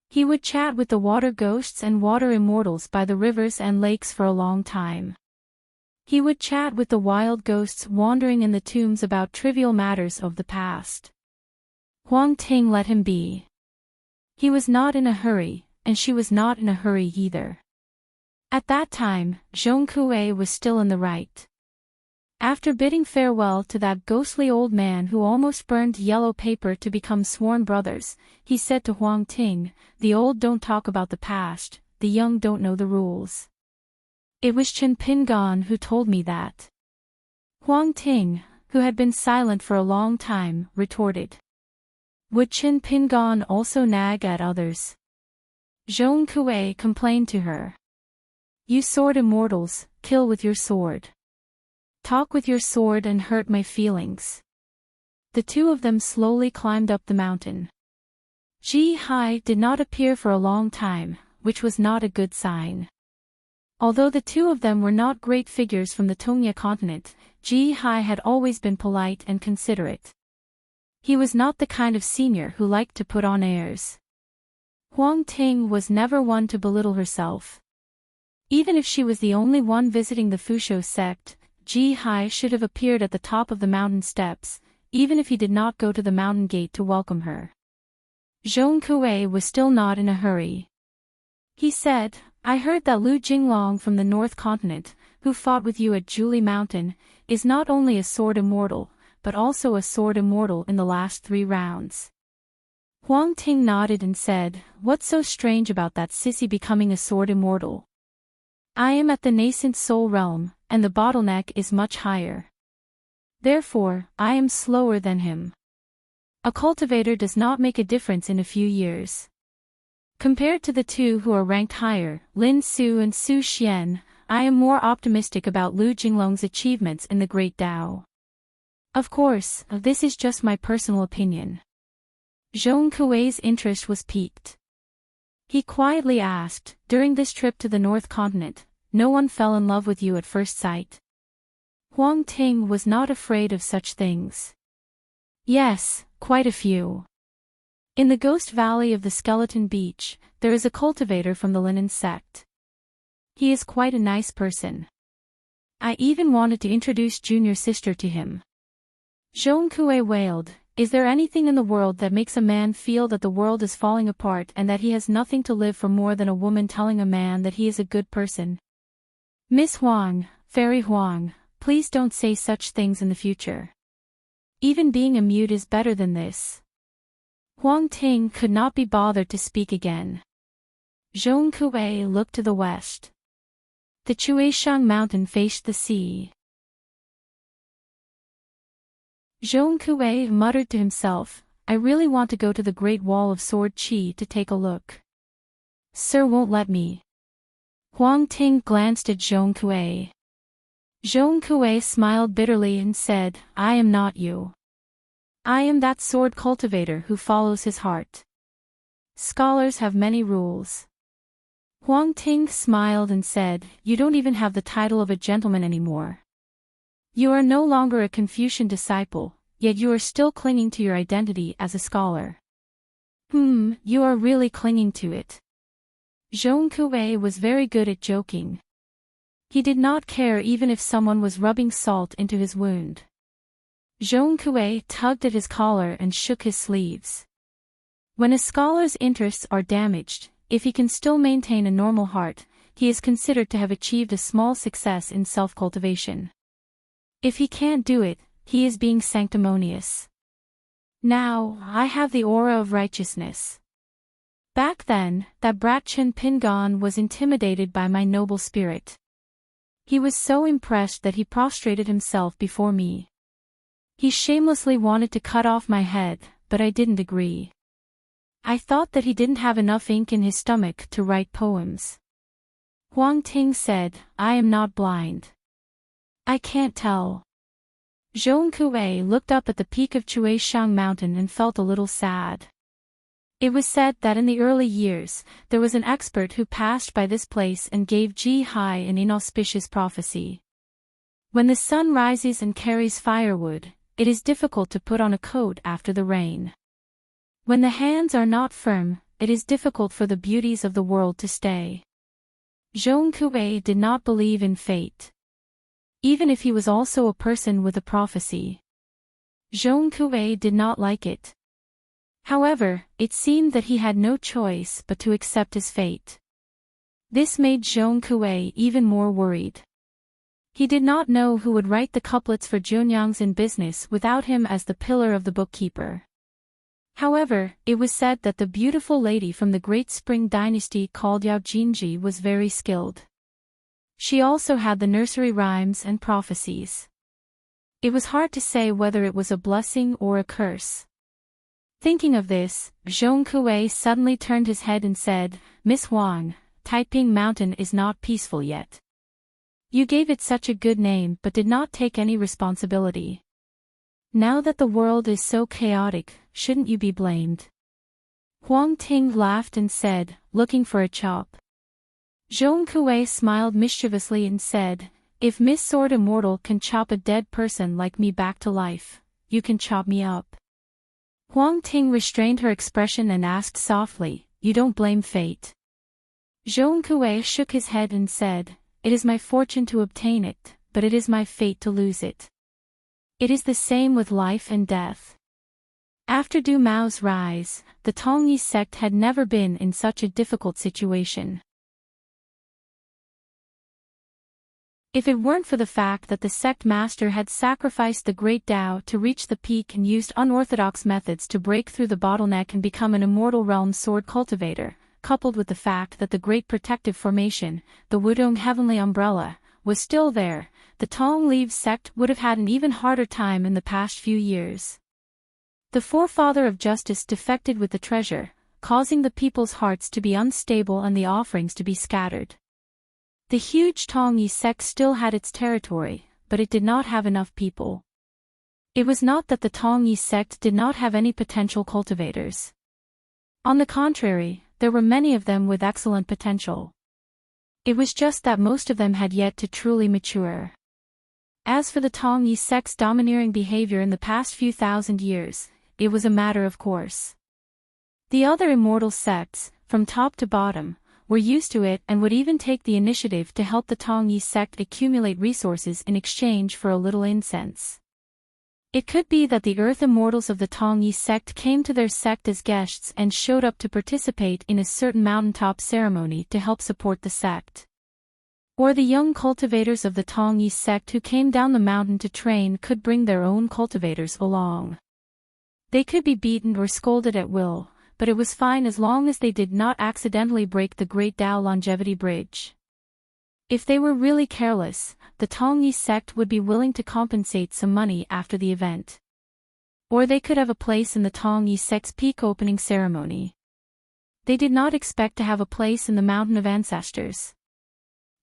He would chat with the water ghosts and water immortals by the rivers and lakes for a long time. He would chat with the wild ghosts wandering in the tombs about trivial matters of the past. Huang Ting let him be. He was not in a hurry, and she was not in a hurry either. At that time, Zhong Kuei was still in the right. After bidding farewell to that ghostly old man who almost burned yellow paper to become sworn brothers, he said to Huang Ting, "The old don't talk about the past, the young don't know the rules." It was Chen Pingan who told me that. Huang Ting, who had been silent for a long time, retorted. Would Chen Pingan also nag at others? Zhong Kuei complained to her. You sword immortals, kill with your sword. Talk with your sword and hurt my feelings. The two of them slowly climbed up the mountain. Ji Hai did not appear for a long time, which was not a good sign. Although the two of them were not great figures from the Tongya continent, Ji Hai had always been polite and considerate. He was not the kind of senior who liked to put on airs. Huang Ting was never one to belittle herself. Even if she was the only one visiting the Fusho sect, Ji Hai should have appeared at the top of the mountain steps, even if he did not go to the mountain gate to welcome her. Zhong Kuei was still not in a hurry. He said, I heard that Lu Jinglong from the North Continent, who fought with you at Julie Mountain, is not only a sword immortal, but also a sword immortal in the last 3 rounds. Huang Ting nodded and said, What's so strange about that sissy becoming a sword immortal? I am at the nascent soul realm, and the bottleneck is much higher. Therefore, I am slower than him. A cultivator does not make a difference in a few years. Compared to the two who are ranked higher, Lin Su and Su Xian, I am more optimistic about Lu Jinglong's achievements in the Great Tao. Of course, this is just my personal opinion. Zhong Kuei's interest was piqued. He quietly asked, during this trip to the North Continent, no one fell in love with you at first sight? Huang Ting was not afraid of such things. Yes, quite a few. In the Ghost Valley of the Skeleton Beach, there is a cultivator from the Linen sect. He is quite a nice person. I even wanted to introduce junior sister to him. Zhong Kuei wailed, Is there anything in the world that makes a man feel that the world is falling apart and that he has nothing to live for more than a woman telling a man that he is a good person? Miss Huang, Fairy Huang, please don't say such things in the future. Even being a mute is better than this. Huang Ting could not be bothered to speak again. Zhong Kuei looked to the west. The Chuishang mountain faced the sea. Zhong Kuei muttered to himself, I really want to go to the Great Wall of Sword Qi to take a look. Sir won't let me. Huang Ting glanced at Zhong Kuei. Zhong Kuei smiled bitterly and said, I am not you. I am that sword cultivator who follows his heart. Scholars have many rules. Huang Ting smiled and said, You don't even have the title of a gentleman anymore. You are no longer a Confucian disciple, yet you are still clinging to your identity as a scholar. You are really clinging to it. Zhong Kuei was very good at joking. He did not care even if someone was rubbing salt into his wound. Zhong Kuei tugged at his collar and shook his sleeves. When a scholar's interests are damaged, if he can still maintain a normal heart, he is considered to have achieved a small success in self-cultivation. If he can't do it, he is being sanctimonious. Now, I have the aura of righteousness. Back then, that brat Chen Pingan was intimidated by my noble spirit. He was so impressed that he prostrated himself before me. He shamelessly wanted to cut off my head, but I didn't agree. I thought that he didn't have enough ink in his stomach to write poems. Huang Ting said, I am not blind. I can't tell. Zhong Kuei looked up at the peak of Chuishang Mountain and felt a little sad. It was said that in the early years, there was an expert who passed by this place and gave Ji Hai an inauspicious prophecy. When the sun rises and carries firewood, it is difficult to put on a coat after the rain. When the hands are not firm, it is difficult for the beauties of the world to stay. Zhong Kuei did not believe in fate. Even if he was also a person with a prophecy. Zhong Kuei did not like it. However, it seemed that he had no choice but to accept his fate. This made Zhong Kuei even more worried. He did not know who would write the couplets for Junyang's in business without him as the pillar of the bookkeeper. However, it was said that the beautiful lady from the Great Spring dynasty called Yao Jinji was very skilled. She also had the nursery rhymes and prophecies. It was hard to say whether it was a blessing or a curse. Thinking of this, Zhong Kuei suddenly turned his head and said, "Miss Huang, Taiping Mountain is not peaceful yet. You gave it such a good name but did not take any responsibility. Now that the world is so chaotic, shouldn't you be blamed?" Huang Ting laughed and said, "Looking for a chop?" Zhong Kuei smiled mischievously and said, "If Miss Sword Immortal can chop a dead person like me back to life, you can chop me up." Huang Ting restrained her expression and asked softly, "You don't blame fate?" Zhong Kuei shook his head and said, "It is my fortune to obtain it, but it is my fate to lose it. It is the same with life and death." After Du Mao's rise, the Tongyi sect had never been in such a difficult situation. If it weren't for the fact that the sect master had sacrificed the great Tao to reach the peak and used unorthodox methods to break through the bottleneck and become an immortal realm sword cultivator, coupled with the fact that the great protective formation, the Wudong heavenly umbrella, was still there, the Tong Leaves sect would have had an even harder time in the past few years. The forefather of justice defected with the treasure, causing the people's hearts to be unstable and the offerings to be scattered. The huge Tongyi sect still had its territory, but it did not have enough people. It was not that the Tongyi sect did not have any potential cultivators. On the contrary, there were many of them with excellent potential. It was just that most of them had yet to truly mature. As for the Tongyi sect's domineering behavior in the past few thousand years, it was a matter of course. The other immortal sects, from top to bottom, were used to it and would even take the initiative to help the Tongyi sect accumulate resources in exchange for a little incense. It could be that the earth immortals of the Tongyi sect came to their sect as guests and showed up to participate in a certain mountaintop ceremony to help support the sect. Or the young cultivators of the Tongyi sect who came down the mountain to train could bring their own cultivators along. They could be beaten or scolded at will, but it was fine as long as they did not accidentally break the Great Tao Longevity Bridge. If they were really careless, the Tongyi sect would be willing to compensate some money after the event. Or they could have a place in the Tongyi sect's peak opening ceremony. They did not expect to have a place in the Mountain of Ancestors.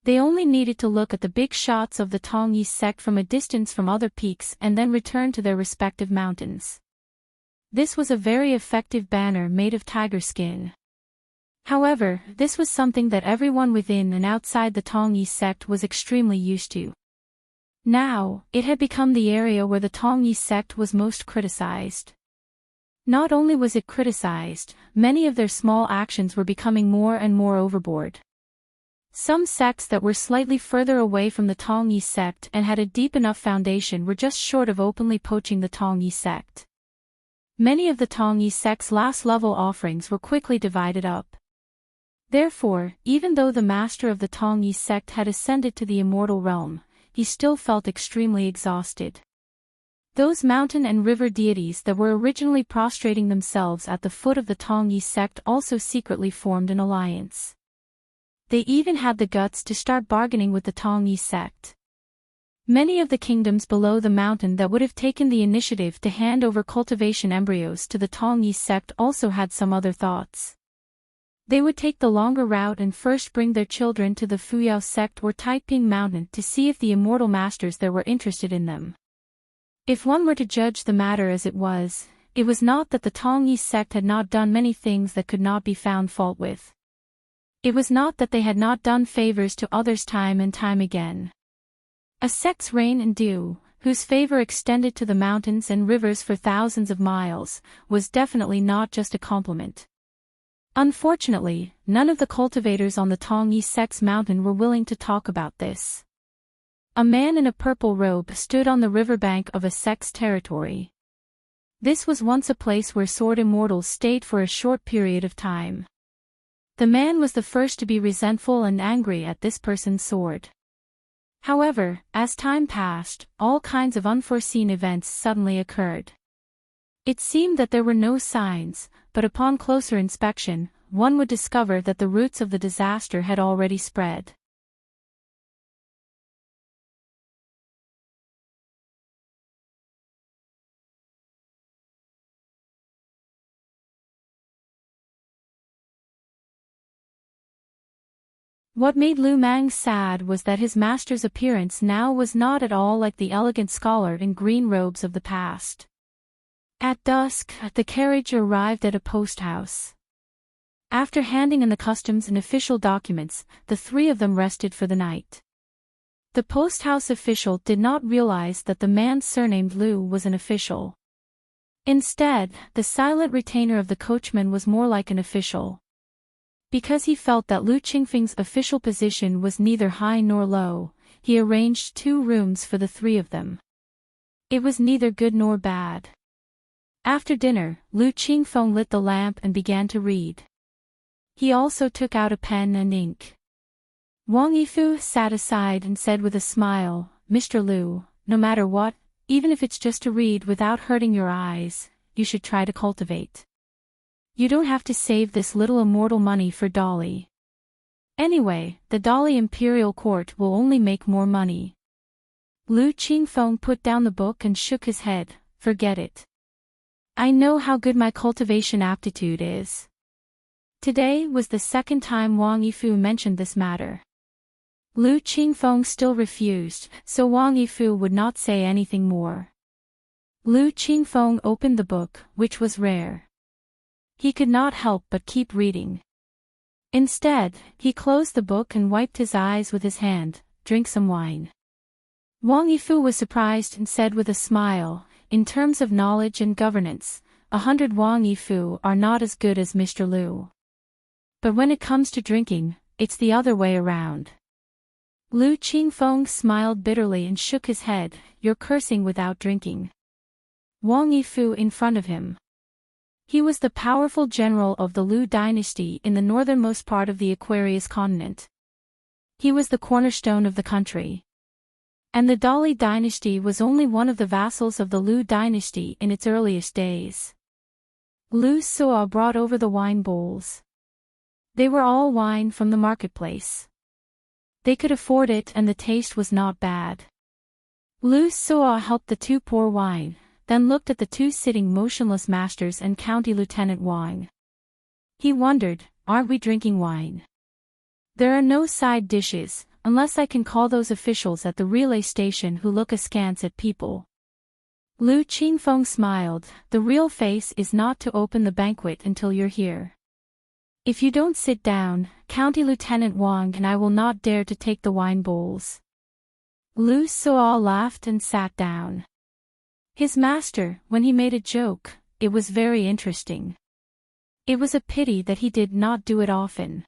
They only needed to look at the big shots of the Tongyi sect from a distance from other peaks and then return to their respective mountains. This was a very effective banner made of tiger skin. However, this was something that everyone within and outside the Tongyi sect was extremely used to. Now, it had become the area where the Tongyi sect was most criticized. Not only was it criticized, many of their small actions were becoming more and more overboard. Some sects that were slightly further away from the Tongyi sect and had a deep enough foundation were just short of openly poaching the Tongyi sect. Many of the Tongyi sect's last-level offerings were quickly divided up. Therefore, even though the master of the Tongyi sect had ascended to the immortal realm, he still felt extremely exhausted. Those mountain and river deities that were originally prostrating themselves at the foot of the Tongyi sect also secretly formed an alliance. They even had the guts to start bargaining with the Tongyi sect. Many of the kingdoms below the mountain that would have taken the initiative to hand over cultivation embryos to the Tongyi sect also had some other thoughts. They would take the longer route and first bring their children to the Fuyao sect or Taiping Mountain to see if the immortal masters there were interested in them. If one were to judge the matter as it was not that the Tongyi sect had not done many things that could not be found fault with. It was not that they had not done favors to others time and time again. A sect's reign and due, whose favor extended to the mountains and rivers for thousands of miles, was definitely not just a compliment. Unfortunately, none of the cultivators on the Tongyi sect's mountain were willing to talk about this. A man in a purple robe stood on the riverbank of a sect's territory. This was once a place where sword immortals stayed for a short period of time. The man was the first to be resentful and angry at this person's sword. However, as time passed, all kinds of unforeseen events suddenly occurred. It seemed that there were no signs, but upon closer inspection, one would discover that the roots of the disaster had already spread. What made Lu Mang sad was that his master's appearance now was not at all like the elegant scholar in green robes of the past. At dusk, the carriage arrived at a post house. After handing in the customs and official documents, the three of them rested for the night. The post house official did not realize that the man surnamed Lu was an official. Instead, the silent retainer of the coachman was more like an official. Because he felt that Lu Qingfeng's official position was neither high nor low, he arranged 2 rooms for the 3 of them. It was neither good nor bad. After dinner, Lu Qingfeng lit the lamp and began to read. He also took out a pen and ink. Wang Yifu sat aside and said with a smile, "Mr. Lu, no matter what, even if it's just to read without hurting your eyes, you should try to cultivate. You don't have to save this little immortal money for Dolly. Anyway, the Dolly Imperial Court will only make more money." Lu Qingfeng put down the book and shook his head. "Forget it. I know how good my cultivation aptitude is." Today was the second time Wang Yifu mentioned this matter. Lu Qingfeng still refused, so Wang Yifu would not say anything more. Lu Qingfeng opened the book, which was rare. He could not help but keep reading. Instead, he closed the book and wiped his eyes with his hand. "Drink some wine." Wang Yifu was surprised and said with a smile, "In terms of knowledge and governance, 100 Wang Yifu are not as good as Mr. Lu. But when it comes to drinking, it's the other way around." Lu Qingfeng smiled bitterly and shook his head. "You're cursing without drinking." Wang Yifu in front of him. He was the powerful general of the Lu dynasty in the northernmost part of the Aquarius continent. He was the cornerstone of the country. And the Dolly dynasty was only one of the vassals of the Lu dynasty in its earliest days. Lu Suo brought over the wine bowls. They were all wine from the marketplace. They could afford it and the taste was not bad. Lu Suo helped the 2 pour wine, then looked at the 2 sitting motionless masters and County Lieutenant Wang. He wondered, "Aren't we drinking wine? There are no side dishes, unless I can call those officials at the relay station who look askance at people." Lu Qingfeng smiled. "The real face is not to open the banquet until you're here. If you don't sit down, County Lieutenant Wang and I will not dare to take the wine bowls." Lu Suo laughed and sat down. His master, when he made a joke, it was very interesting. It was a pity that he did not do it often.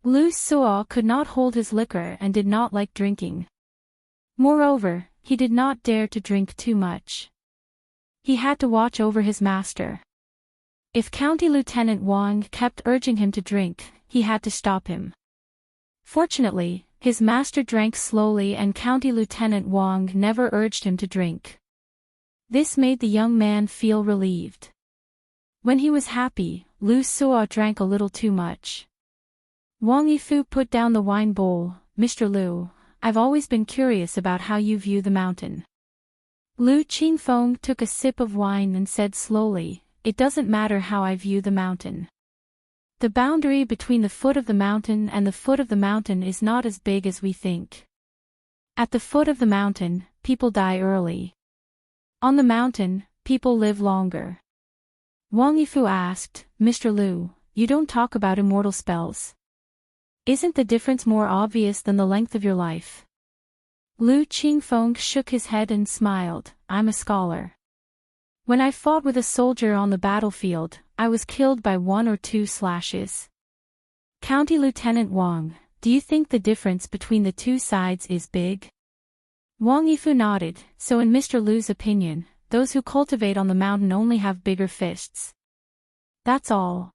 Lu Suo could not hold his liquor and did not like drinking. Moreover, he did not dare to drink too much. He had to watch over his master. If County Lieutenant Wang kept urging him to drink, he had to stop him. Fortunately, his master drank slowly and County Lieutenant Wang never urged him to drink. This made the young man feel relieved. When he was happy, Lu Suo drank a little too much. Wang Yifu put down the wine bowl. "Mr. Lu, I've always been curious about how you view the mountain." Lu Qingfeng took a sip of wine and said slowly, "It doesn't matter how I view the mountain. The boundary between the foot of the mountain and the foot of the mountain is not as big as we think. At the foot of the mountain, people die early. On the mountain, people live longer." Wang Yifu asked, "Mr. Lu, you don't talk about immortal spells. Isn't the difference more obvious than the length of your life?" Lu Qingfeng shook his head and smiled. "I'm a scholar. When I fought with a soldier on the battlefield, I was killed by 1 or 2 slashes. County Lieutenant Wang, do you think the difference between the 2 sides is big?" Wang Yifu nodded. "So in Mr. Lu's opinion, those who cultivate on the mountain only have bigger fists. That's all."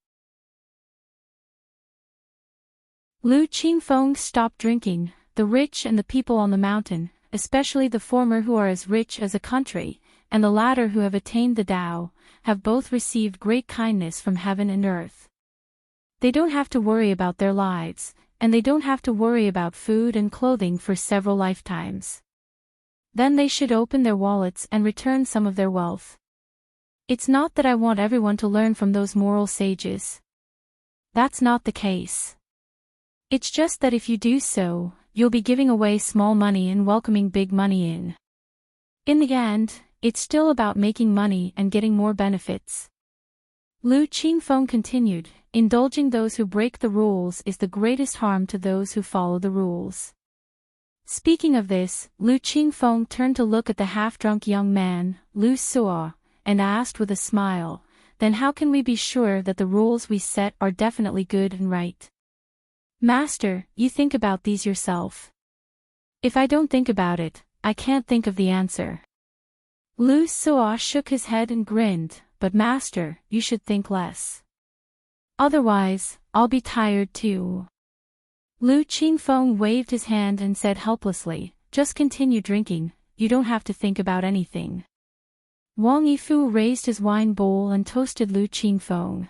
Lu Qingfeng stopped drinking. the rich and the people on the mountain, especially the former who are as rich as a country, and the latter who have attained the Tao, have both received great kindness from heaven and earth. They don't have to worry about their lives, and they don't have to worry about food and clothing for several lifetimes. Then they should open their wallets and return some of their wealth. It's not that I want everyone to learn from those moral sages. That's not the case. It's just that if you do so, you'll be giving away small money and welcoming big money in. In the end, it's still about making money and getting more benefits. Lu Qingfeng continued, indulging those who break the rules is the greatest harm to those who follow the rules. Speaking of this, Lu Qingfeng turned to look at the half-drunk young man, Lu Suo, and asked with a smile, "Then how can we be sure that the rules we set are definitely good and right?" "Master, you think about these yourself. If I don't think about it, I can't think of the answer." Lu Suo shook his head and grinned, "But master, you should think less. Otherwise, I'll be tired too." Lu Qingfeng waved his hand and said helplessly, "Just continue drinking, you don't have to think about anything." Wang Yifu raised his wine bowl and toasted Lu Qingfeng.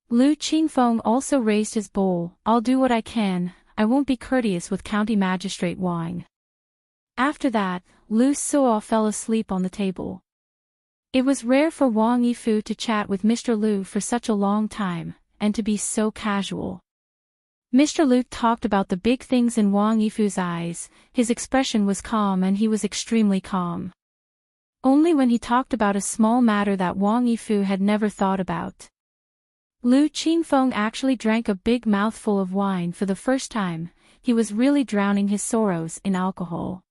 Lu Qingfeng also raised his bowl. "I'll do what I can, I won't be courteous with County Magistrate Wang." After that, Lu Suo fell asleep on the table. It was rare for Wang Yifu to chat with Mr. Lu for such a long time, and to be so casual. Mr. Lu talked about the big things in Wang Yifu's eyes, his expression was calm and he was extremely calm. Only when he talked about a small matter that Wang Yifu had never thought about. Lu Qingfeng actually drank a big mouthful of wine for the first time. He was really drowning his sorrows in alcohol.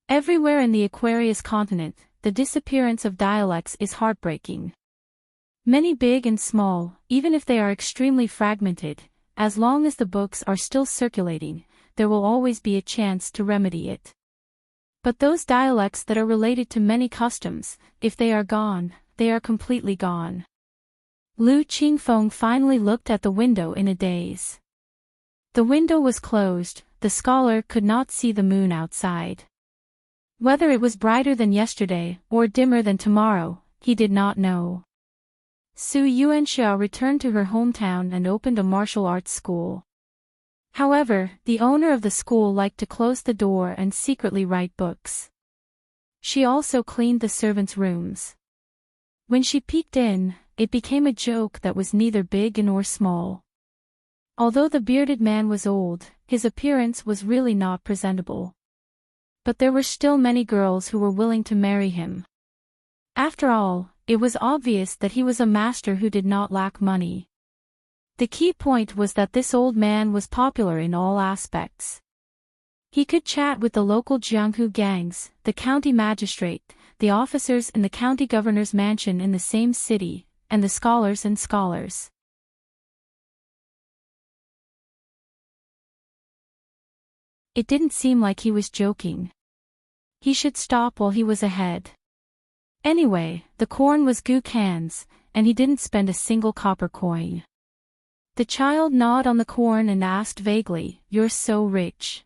Everywhere in the Aquarius continent, the disappearance of dialects is heartbreaking. Many big and small, even if they are extremely fragmented, as long as the books are still circulating, there will always be a chance to remedy it. But those dialects that are related to many customs, if they are gone, they are completely gone. Lu Qingfeng finally looked at the window in a daze. The window was closed, the scholar could not see the moon outside. Whether it was brighter than yesterday or dimmer than tomorrow, he did not know. Su Yuanxia returned to her hometown and opened a martial arts school. However, the owner of the school liked to close the door and secretly write books. She also cleaned the servants' rooms. When she peeked in, it became a joke that was neither big nor small. Although the bearded man was old, his appearance was really not presentable. But there were still many girls who were willing to marry him. After all, it was obvious that he was a master who did not lack money. The key point was that this old man was popular in all aspects. He could chat with the local Jianghu gangs, the county magistrate, the officers in the county governor's mansion in the same city, and the scholars and scholars. It didn't seem like he was joking. He should stop while he was ahead. Anyway, the corn was Gu Kan's, and he didn't spend a single copper coin. The child gnawed on the corn and asked vaguely, "You're so rich.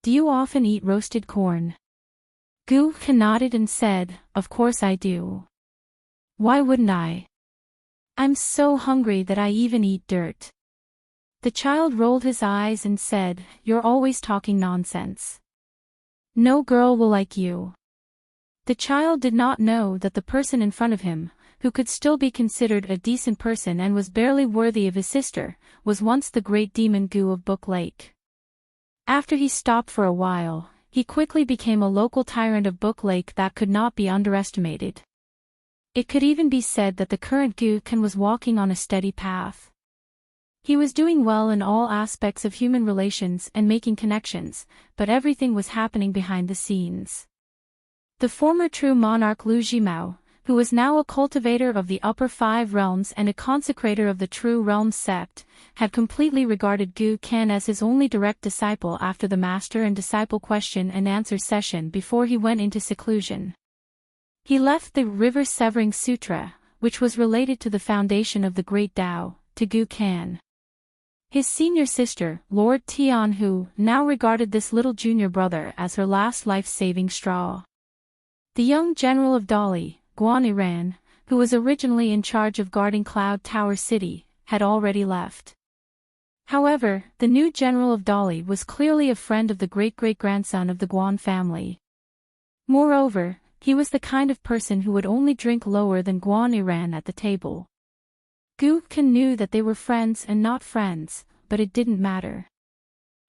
Do you often eat roasted corn?" Gu Kan nodded and said, "Of course I do. Why wouldn't I? I'm so hungry that I even eat dirt." The child rolled his eyes and said, "You're always talking nonsense. No girl will like you." The child did not know that the person in front of him, who could still be considered a decent person and was barely worthy of his sister, was once the great demon Gu of Book Lake. After he stopped for a while, he quickly became a local tyrant of Book Lake that could not be underestimated. It could even be said that the current Gu Kan was walking on a steady path. He was doing well in all aspects of human relations and making connections, but everything was happening behind the scenes. The former true monarch Lu Jimao, who was now a cultivator of the upper five realms and a consecrator of the true realm sect, had completely regarded Gu Kan as his only direct disciple after the master and disciple question and answer session before he went into seclusion. He left the River Severing Sutra, which was related to the foundation of the Great Tao, to Gu Kan. His senior sister, Lord Tian, who now regarded this little junior brother as her last life-saving straw. The young general of Dali, Guan Iran, who was originally in charge of guarding Cloud Tower City, had already left. However, the new general of Dali was clearly a friend of the great-great-grandson of the Guan family. Moreover, he was the kind of person who would only drink lower than Guan Iran at the table. Gu Kan knew that they were friends and not friends, but it didn't matter.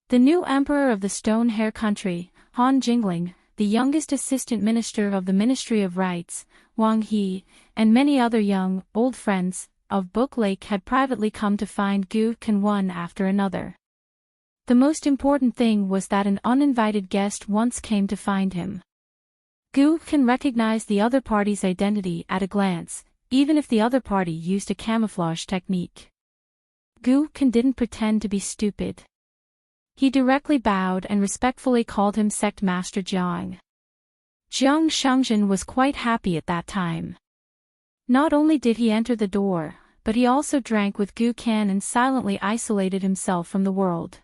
The new emperor of the Stone Hair country, Han Jingling, the youngest assistant minister of the Ministry of Rights, Wang He, and many other young, old friends of Book Lake had privately come to find Gu Kan one after another. The most important thing was that an uninvited guest once came to find him. Gu Kan recognized the other party's identity at a glance, even if the other party used a camouflage technique. Gu Kan didn't pretend to be stupid. He directly bowed and respectfully called him Sect Master Jiang. Jiang Shangjin was quite happy at that time. Not only did he enter the door, but he also drank with Gu Kan and silently isolated himself from the world.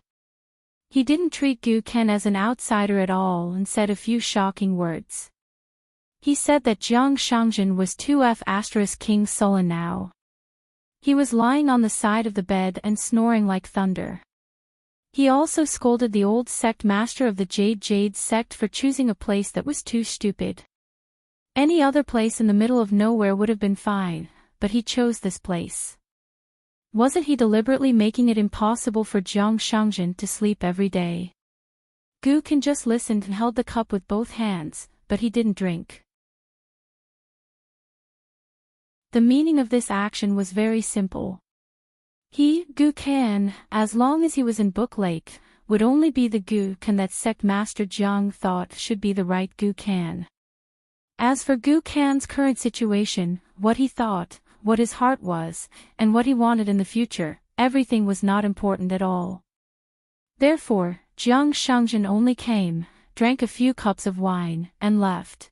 He didn't treat Gu Kan as an outsider at all and said a few shocking words. He said that Jiang Shangjin was 2F** King sullen now. He was lying on the side of the bed and snoring like thunder. He also scolded the old sect master of the Jade sect for choosing a place that was too stupid. Any other place in the middle of nowhere would have been fine, but he chose this place. Wasn't he deliberately making it impossible for Jiang Shangjin to sleep every day? Gu Kan just listened and held the cup with both hands, but he didn't drink. The meaning of this action was very simple. He, Gu Kan, as long as he was in Book Lake, would only be the Gu Kan that Sect Master Jiang thought should be the right Gu Kan. As for Gu Kan's current situation, what he thought, what his heart was, and what he wanted in the future, everything was not important at all. Therefore, Jiang Shangjin only came, drank a few cups of wine, and left.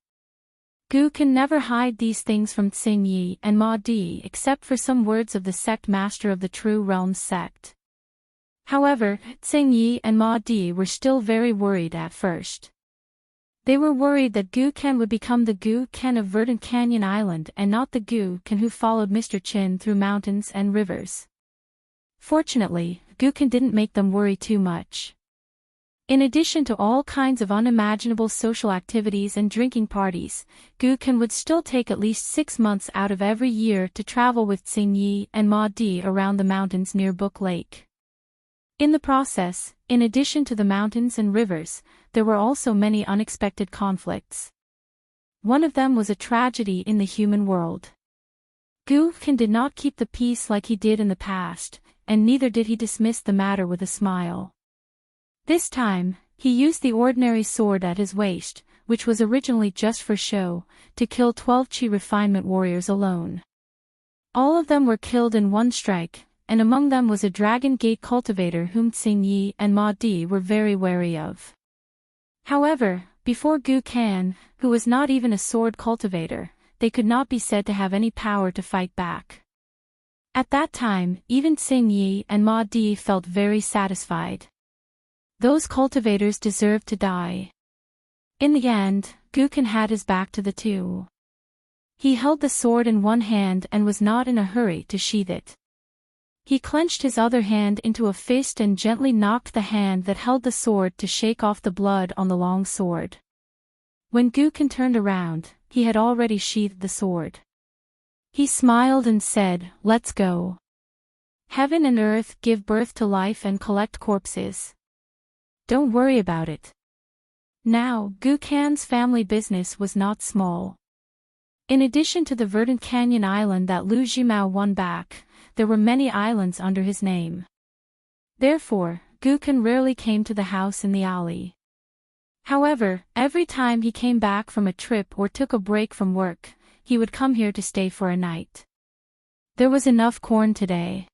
Gu Kan never hide these things from Tsing Yi and Ma Di except for some words of the sect master of the True Realms sect. However, Tsing Yi and Ma Di were still very worried at first. They were worried that Gu Kan would become the Gu Kan of Verdant Canyon Island and not the Gu Kan who followed Mr. Chin through mountains and rivers. Fortunately, Gu Kan didn't make them worry too much. In addition to all kinds of unimaginable social activities and drinking parties, Gu Kan would still take at least 6 months out of every year to travel with Tsing Yi and Ma Di around the mountains near Book Lake. In the process, in addition to the mountains and rivers, there were also many unexpected conflicts. One of them was a tragedy in the human world. Gu Kan did not keep the peace like he did in the past, and neither did he dismiss the matter with a smile. This time, he used the ordinary sword at his waist, which was originally just for show, to kill 12 Chi refinement warriors alone. All of them were killed in one strike, and among them was a Dragon Gate cultivator whom Tsing Yi and Ma Di were very wary of. However, before Gu Kan, who was not even a sword cultivator, they could not be said to have any power to fight back. At that time, even Tsing Yi and Ma Di felt very satisfied. Those cultivators deserved to die. In the end, Gu Kan had his back to the two. He held the sword in one hand and was not in a hurry to sheath it. He clenched his other hand into a fist and gently knocked the hand that held the sword to shake off the blood on the long sword. When Gu Kan turned around, he had already sheathed the sword. He smiled and said, "Let's go. Heaven and earth give birth to life and collect corpses. Don't worry about it." Now, Gu Kan's family business was not small. In addition to the Verdant Canyon Island that Lu Jimao won back, there were many islands under his name. Therefore, Gu Kan rarely came to the house in the alley. However, every time he came back from a trip or took a break from work, he would come here to stay for a night. There was enough corn today.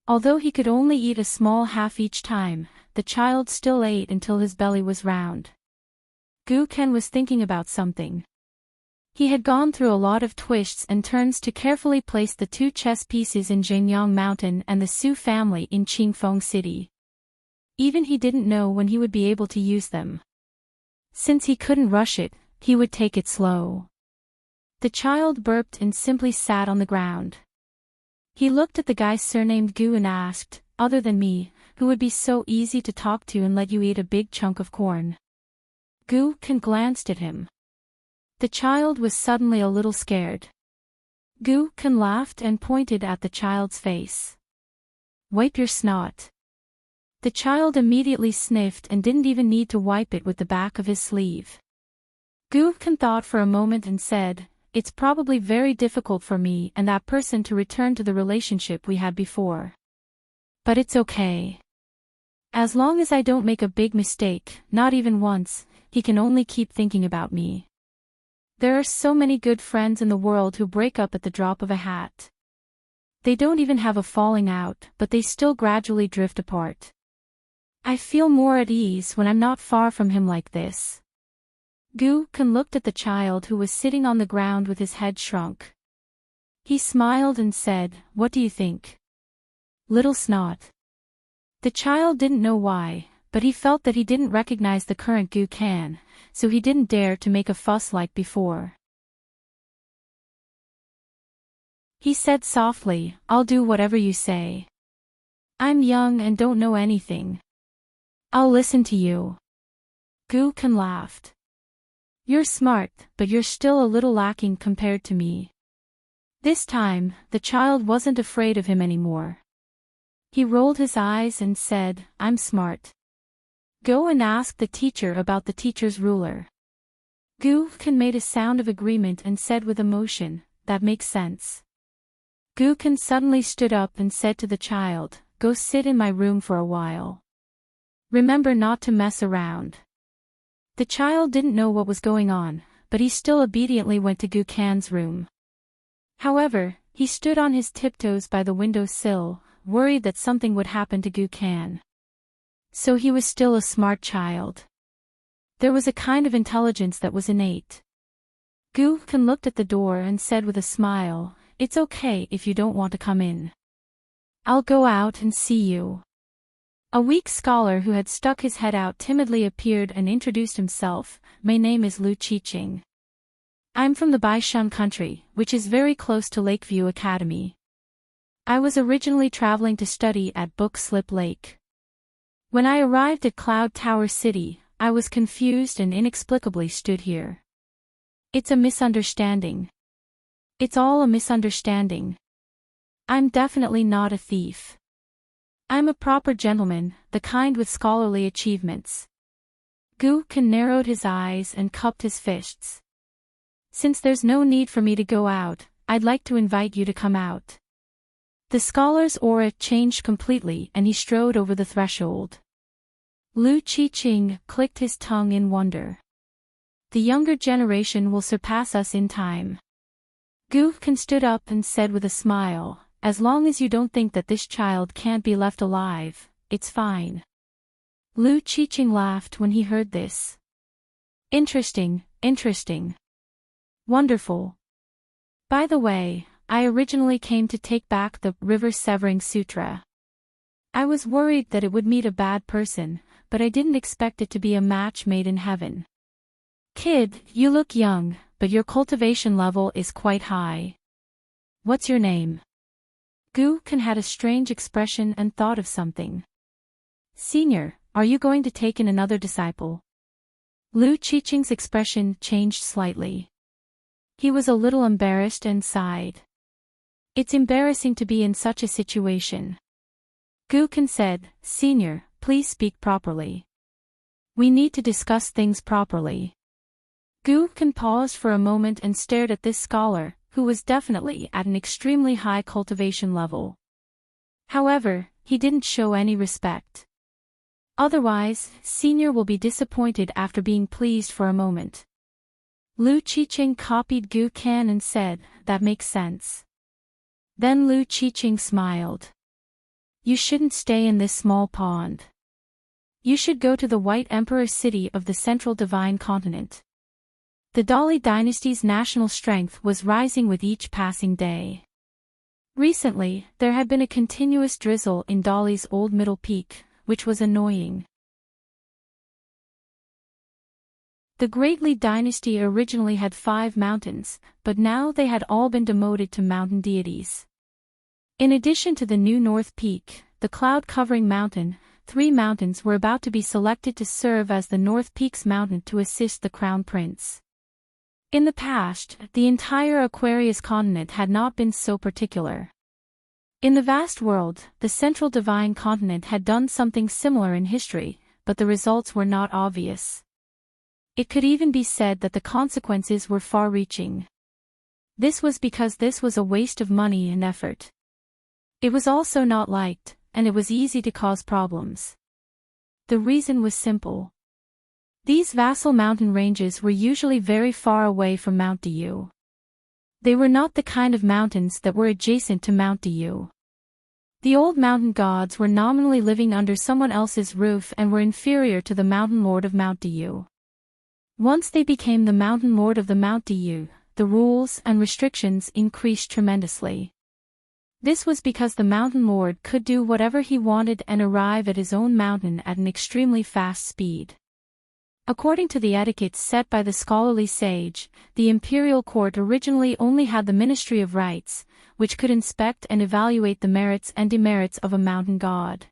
Although he could only eat a small half each time, the child still ate until his belly was round. Gu Kan was thinking about something. He had gone through a lot of twists and turns to carefully place the 2 chess pieces in Jinyang Mountain and the Su family in Qingfeng City. Even he didn't know when he would be able to use them. Since he couldn't rush it, he would take it slow. The child burped and simply sat on the ground. He looked at the guy surnamed Gu and asked, "Other than me, who would be so easy to talk to and let you eat a big chunk of corn?" Gu Kan glanced at him. The child was suddenly a little scared. Gu Kan laughed and pointed at the child's face. "Wipe your snot." The child immediately sniffed and didn't even need to wipe it with the back of his sleeve. Gu Kan thought for a moment and said, "It's probably very difficult for me and that person to return to the relationship we had before. But it's okay. As long as I don't make a big mistake, not even once, he can only keep thinking about me. There are so many good friends in the world who break up at the drop of a hat. They don't even have a falling out, but they still gradually drift apart. I feel more at ease when I'm not far from him like this." Gu Kan looked at the child who was sitting on the ground with his head shrunk. He smiled and said, "What do you think? Little snot?" The child didn't know why, but he felt that he didn't recognize the current Gu Kan, so he didn't dare to make a fuss like before. He said softly, "I'll do whatever you say. I'm young and don't know anything. I'll listen to you." Gu Kan laughed. "You're smart, but you're still a little lacking compared to me." This time, the child wasn't afraid of him anymore. He rolled his eyes and said, "I'm smart. Go and ask the teacher about the teacher's ruler." Gu Kan made a sound of agreement and said with emotion, "That makes sense." Gu Kan suddenly stood up and said to the child, "Go sit in my room for a while. Remember not to mess around." The child didn't know what was going on, but he still obediently went to Gu Kan's room. However, he stood on his tiptoes by the window sill, worried that something would happen to Gu Kan. So he was still a smart child. There was a kind of intelligence that was innate. Gu Kan looked at the door and said with a smile, "It's okay if you don't want to come in. I'll go out and see you." A weak scholar who had stuck his head out timidly appeared and introduced himself. "My name is Lu Qiqing. I'm from the Baishan country, which is very close to Lakeview Academy. I was originally traveling to study at Book Slip Lake. When I arrived at Cloud Tower City, I was confused and inexplicably stood here. It's a misunderstanding. It's all a misunderstanding. I'm definitely not a thief. I'm a proper gentleman, the kind with scholarly achievements." Gu Kan narrowed his eyes and cupped his fists. "Since there's no need for me to go out, I'd like to invite you to come out." The scholar's aura changed completely and he strode over the threshold. Lu Qiqing clicked his tongue in wonder. "The younger generation will surpass us in time." Gu Kan stood up and said with a smile, "As long as you don't think that this child can't be left alive, it's fine." Lu Qiqing laughed when he heard this. Interesting. Wonderful. By the way, I originally came to take back the River Severing Sutra. I was worried that it would meet a bad person, but I didn't expect it to be a match made in heaven. Kid, you look young, but your cultivation level is quite high. What's your name?" Gu Kan had a strange expression and thought of something. "Senior, are you going to take in another disciple?" Lu Qiqing's expression changed slightly. He was a little embarrassed and sighed. "It's embarrassing to be in such a situation." Gu Kan said, "Senior, please speak properly. We need to discuss things properly." Gu Kan paused for a moment and stared at this scholar, who was definitely at an extremely high cultivation level. However, he didn't show any respect. Otherwise, Senior will be disappointed after being pleased for a moment. Lu Qiqing copied Gu Kan and said, "That makes sense." Then Lu Qiqing smiled. "You shouldn't stay in this small pond. You should go to the White Emperor city of the Central Divine Continent. The Dali dynasty's national strength was rising with each passing day. Recently, there had been a continuous drizzle in Dali's old middle peak, which was annoying. The Great Li dynasty originally had 5 mountains, but now they had all been demoted to mountain deities. In addition to the new North Peak, the cloud-covering mountain, 3 mountains were about to be selected to serve as the North Peak's mountain to assist the crown prince. In the past, the entire Aquarius continent had not been so particular. In the vast world, the central divine continent had done something similar in history, but the results were not obvious. It could even be said that the consequences were far-reaching. This was because this was a waste of money and effort. It was also not liked, and it was easy to cause problems. The reason was simple. These vassal mountain ranges were usually very far away from Mount Diyu. They were not the kind of mountains that were adjacent to Mount Diyu. The old mountain gods were nominally living under someone else's roof and were inferior to the mountain lord of Mount Diyu. Once they became the mountain lord of the Mount Diyu, the rules and restrictions increased tremendously. This was because the mountain lord could do whatever he wanted and arrive at his own mountain at an extremely fast speed. According to the etiquette set by the scholarly sage, the imperial court originally only had the Ministry of Rites, which could inspect and evaluate the merits and demerits of a mountain god.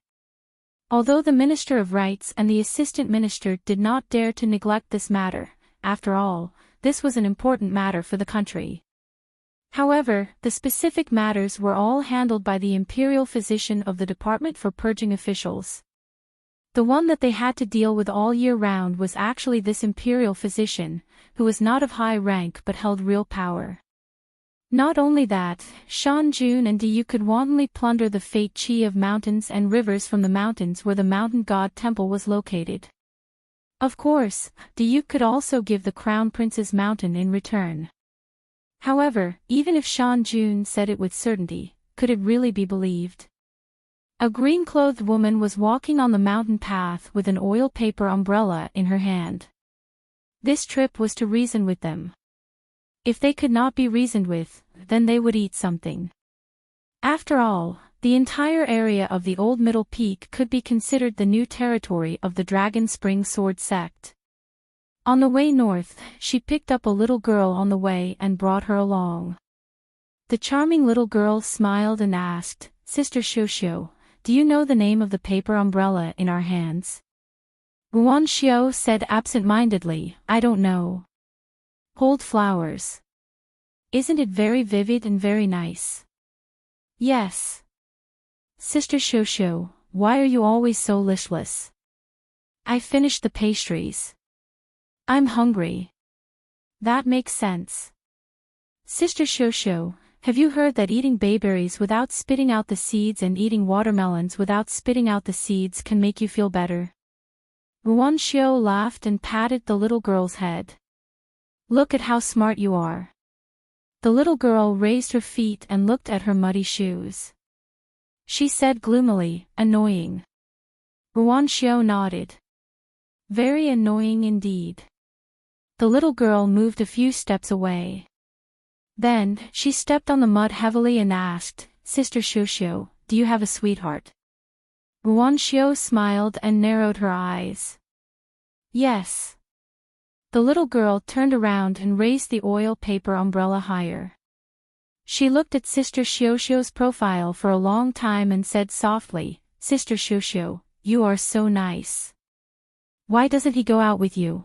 Although the Minister of Rites and the Assistant Minister did not dare to neglect this matter, after all, this was an important matter for the country. However, the specific matters were all handled by the imperial physician of the Department for Purging Officials. The one that they had to deal with all year round was actually this imperial physician, who was not of high rank but held real power. Not only that, Shan Jun and Diyu could wantonly plunder the fate chi of mountains and rivers from the mountains where the mountain god temple was located. Of course, Diyu could also give the crown prince's mountain in return. However, even if Shan Jun said it with certainty, could it really be believed? A green-clothed woman was walking on the mountain path with an oil paper umbrella in her hand. This trip was to reason with them. If they could not be reasoned with, then they would eat something. After all, the entire area of the old Middle Peak could be considered the new territory of the Dragon Spring Sword sect. On the way north, she picked up a little girl on the way and brought her along. The charming little girl smiled and asked, "Sister Xiu, do you know the name of the paper umbrella in our hands?" Ruan Xiu said absent-mindedly, "I don't know." "Hold flowers. Isn't it very vivid and very nice?" "Yes." "Sister Xiu, why are you always so listless?" "I finished the pastries. I'm hungry." "That makes sense." "Sister Xiu, have you heard that eating bayberries without spitting out the seeds and eating watermelons without spitting out the seeds can make you feel better?" Ruan Xiu laughed and patted the little girl's head. "Look at how smart you are." The little girl raised her feet and looked at her muddy shoes. She said gloomily, "Annoying." Ruan Xiu nodded. "Very annoying indeed." The little girl moved a few steps away. Then, she stepped on the mud heavily and asked, "Sister Xiu, do you have a sweetheart?" Ruan Xiu smiled and narrowed her eyes. "Yes." The little girl turned around and raised the oil paper umbrella higher. She looked at Sister Xiu's profile for a long time and said softly, "Sister Xiu, you are so nice. Why doesn't he go out with you?"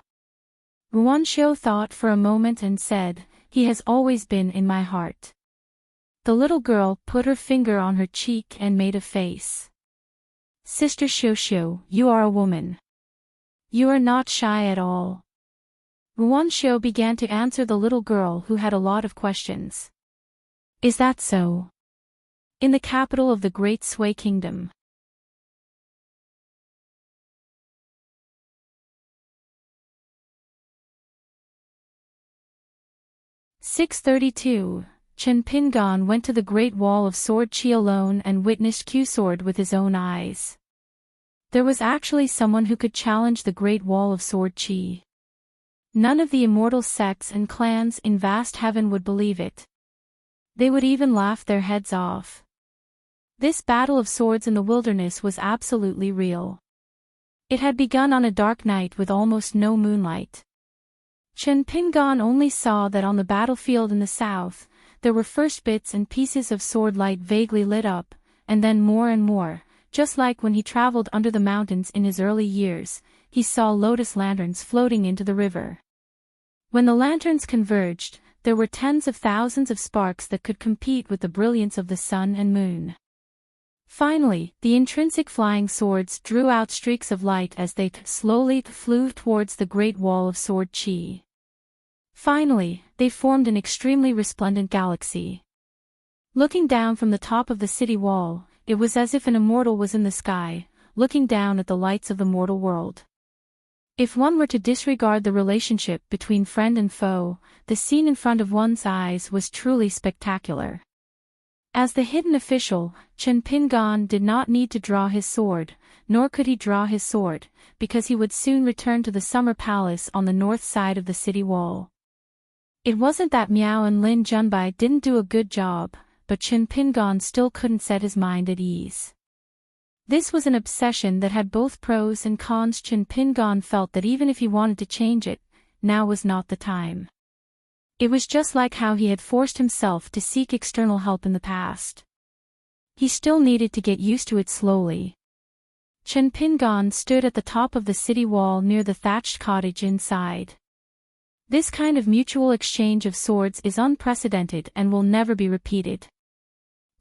Ruan Xiu thought for a moment and said, "He has always been in my heart." The little girl put her finger on her cheek and made a face. "Sister Xiu, you are a woman. You are not shy at all." Ruan Xiu began to answer the little girl who had a lot of questions. "Is that so? In the capital of the Great Sui Kingdom?" "632, Chen Pingan went to the Great Wall of Sword Qi alone and witnessed Q-Sword with his own eyes. There was actually someone who could challenge the Great Wall of Sword Qi. None of the immortal sects and clans in vast heaven would believe it. They would even laugh their heads off. This battle of swords in the wilderness was absolutely real. It had begun on a dark night with almost no moonlight. Chen Pingon only saw that on the battlefield in the south, there were first bits and pieces of sword light vaguely lit up, and then more and more, just like when he traveled under the mountains in his early years, he saw lotus lanterns floating into the river. When the lanterns converged, there were tens of thousands of sparks that could compete with the brilliance of the sun and moon. Finally, the intrinsic flying swords drew out streaks of light as they slowly flew towards the great wall of sword chi. Finally, they formed an extremely resplendent galaxy. Looking down from the top of the city wall, it was as if an immortal was in the sky, looking down at the lights of the mortal world. If one were to disregard the relationship between friend and foe, the scene in front of one's eyes was truly spectacular. As the hidden official, Chen Pingon did not need to draw his sword, nor could he draw his sword, because he would soon return to the summer palace on the north side of the city wall. It wasn't that Miao and Lin Junbai didn't do a good job, but Chen Pingon still couldn't set his mind at ease. This was an obsession that had both pros and cons. Chen Pingon felt that even if he wanted to change it, now was not the time. It was just like how he had forced himself to seek external help in the past. He still needed to get used to it slowly. Chen Pingon stood at the top of the city wall near the thatched cottage inside. This kind of mutual exchange of swords is unprecedented and will never be repeated.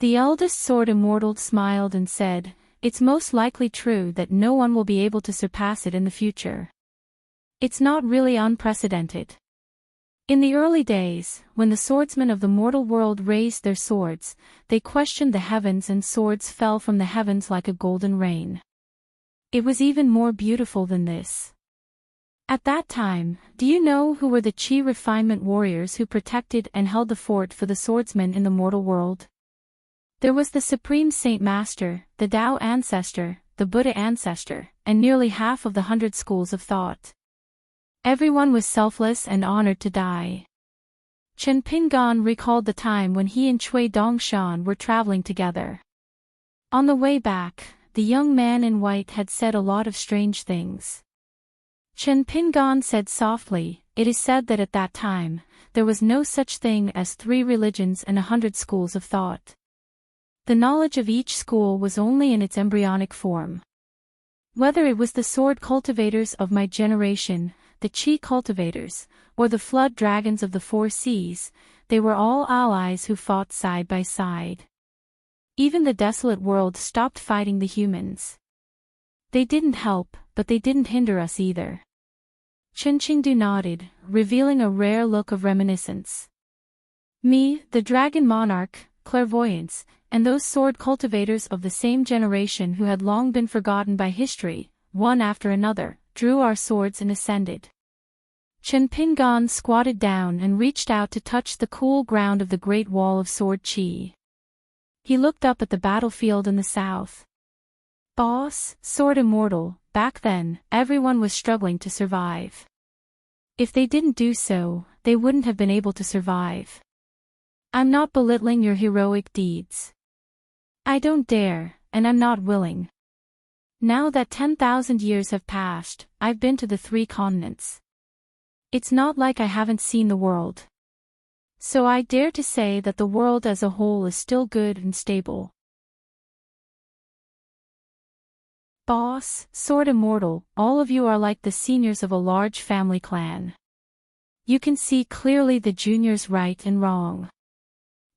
The eldest sword immortal smiled and said, "It's most likely true that no one will be able to surpass it in the future. It's not really unprecedented. In the early days, when the swordsmen of the mortal world raised their swords, they questioned the heavens and swords fell from the heavens like a golden rain. It was even more beautiful than this. At that time, do you know who were the Qi refinement warriors who protected and held the fort for the swordsmen in the mortal world? There was the Supreme Saint Master, the Tao Ancestor, the Buddha Ancestor, and nearly half of the 100 schools of thought. Everyone was selfless and honored to die." Chen Pingon recalled the time when he and Cui Dongshan were traveling together. On the way back, the young man in white had said a lot of strange things. Chen Pingon said softly, "It is said that at that time, there was no such thing as 3 religions and 100 schools of thought. The knowledge of each school was only in its embryonic form. Whether it was the sword cultivators of my generation, the Qi cultivators, or the flood dragons of the 4 seas, they were all allies who fought side by side. Even the desolate world stopped fighting the humans. They didn't help, but they didn't hinder us either." Chen Qingdu nodded, revealing a rare look of reminiscence. "Me, the dragon monarch, clairvoyance, and those sword cultivators of the same generation who had long been forgotten by history, one after another, drew our swords and ascended." Chen Pingon squatted down and reached out to touch the cool ground of the great wall of sword chi. He looked up at the battlefield in the south. "Boss, sword immortal, back then, everyone was struggling to survive. If they didn't do so, they wouldn't have been able to survive. I'm not belittling your heroic deeds. I don't dare, and I'm not willing. Now that 10,000 years have passed, I've been to the 3 continents. It's not like I haven't seen the world. So I dare to say that the world as a whole is still good and stable. Boss, sword immortal, all of you are like the seniors of a large family clan. You can see clearly the juniors' right and wrong.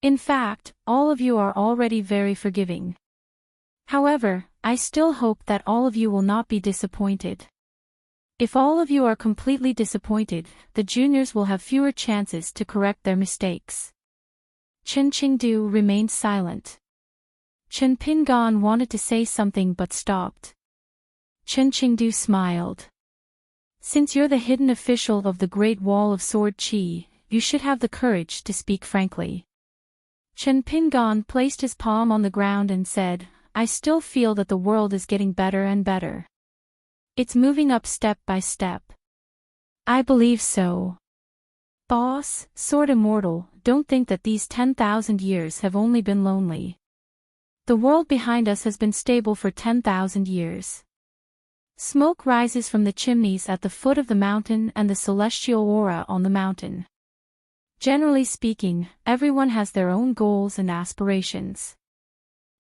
In fact, all of you are already very forgiving. However, I still hope that all of you will not be disappointed. If all of you are completely disappointed, the juniors will have fewer chances to correct their mistakes." Chen Qingdu remained silent. Chen Pingon wanted to say something but stopped. Chen Qingdu smiled. "Since you're the hidden official of the Great Wall of Sword Chi, you should have the courage to speak frankly." Chen Pingon placed his palm on the ground and said, "I still feel that the world is getting better and better. It's moving up step by step. I believe so. Boss, Sword Immortal, don't think that these 10,000 years have only been lonely. The world behind us has been stable for 10,000 years. Smoke rises from the chimneys at the foot of the mountain and the celestial aura on the mountain. Generally speaking, everyone has their own goals and aspirations.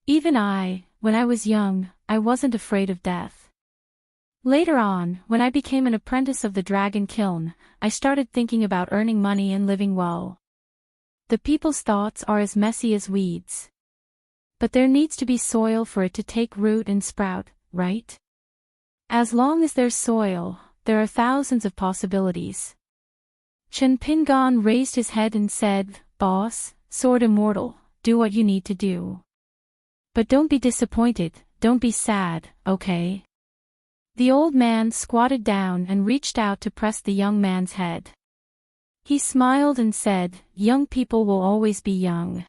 Even I, when I was young, I wasn't afraid of death. Later on, when I became an apprentice of the dragon kiln, I started thinking about earning money and living well. The people's thoughts are as messy as weeds. But there needs to be soil for it to take root and sprout, right? As long as there's soil, there are thousands of possibilities. Chen Pingon raised his head and said, Boss, Sword Immortal, do what you need to do. But don't be disappointed, don't be sad, okay? The old man squatted down and reached out to press the young man's head. He smiled and said, Young people will always be young.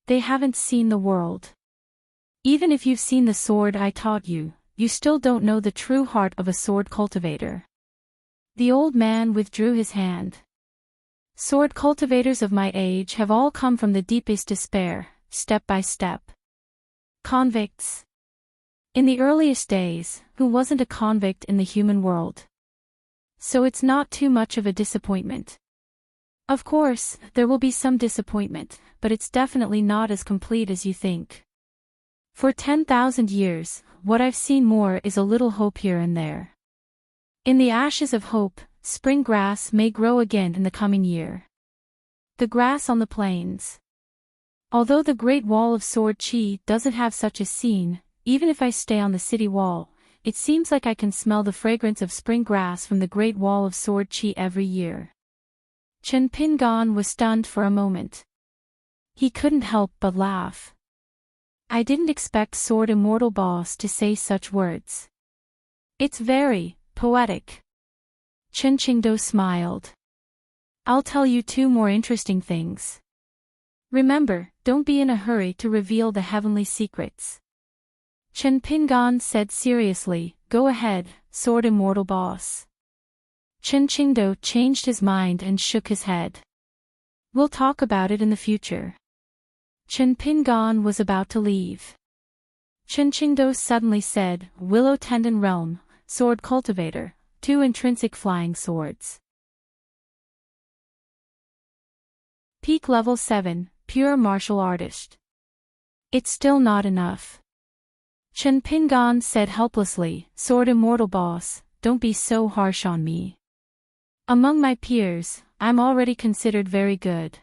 They haven't seen the world. Even if you've seen the sword I taught you, you still don't know the true heart of a sword cultivator. The old man withdrew his hand. Sword cultivators of my age have all come from the deepest despair, step by step. Convicts. In the earliest days, who wasn't a convict in the human world? So it's not too much of a disappointment. Of course, there will be some disappointment, but it's definitely not as complete as you think. For 10,000 years, what I've seen more is a little hope here and there. In the ashes of hope, spring grass may grow again in the coming year. The grass on the plains. Although the Great Wall of Sword Chi doesn't have such a scene, even if I stay on the city wall, it seems like I can smell the fragrance of spring grass from the Great Wall of Sword Chi every year. Chen Pingon was stunned for a moment. He couldn't help but laugh. I didn't expect Sword Immortal Boss to say such words. It's very poetic. Chen Qingdou smiled. I'll tell you two more interesting things. Remember, don't be in a hurry to reveal the heavenly secrets. Chen Pingon said seriously, Go ahead, Sword Immortal Boss. Chen Qingdou changed his mind and shook his head. We'll talk about it in the future. Chen Pingon was about to leave. Chen Qingdou suddenly said, Willow Tendon Realm, Sword Cultivator, 2 intrinsic flying swords. Peak Level 7, Pure Martial Artist. It's still not enough. Chen Pingon said helplessly, Sword Immortal Boss, don't be so harsh on me. Among my peers, I'm already considered very good.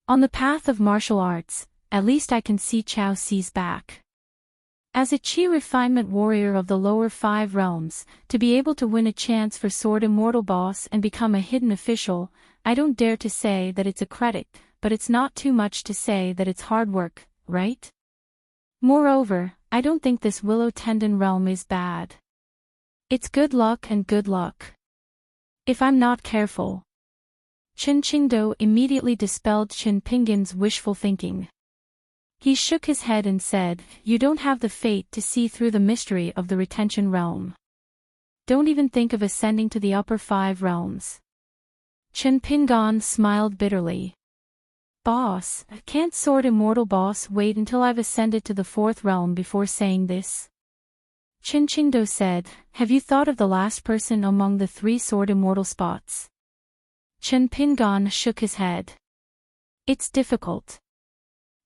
On the path of martial arts, at least I can see Chao Ci's back. As a Qi refinement warrior of the lower 5 realms, to be able to win a chance for Sword Immortal Boss and become a hidden official, I don't dare to say that it's a credit, but it's not too much to say that it's hard work, right? Moreover, I don't think this Willow Tendon realm is bad. It's good luck and good luck. If I'm not careful. Chen Qingdou immediately dispelled Chen Pingon's wishful thinking. He shook his head and said, You don't have the fate to see through the mystery of the retention realm. Don't even think of ascending to the upper 5 realms. Chen Pingon smiled bitterly. Boss, can't Sword Immortal Boss wait until I've ascended to the 4th realm before saying this? Chen Qingdou said, Have you thought of the last person among the 3 Sword Immortal spots? Chen Pingon shook his head. It's difficult.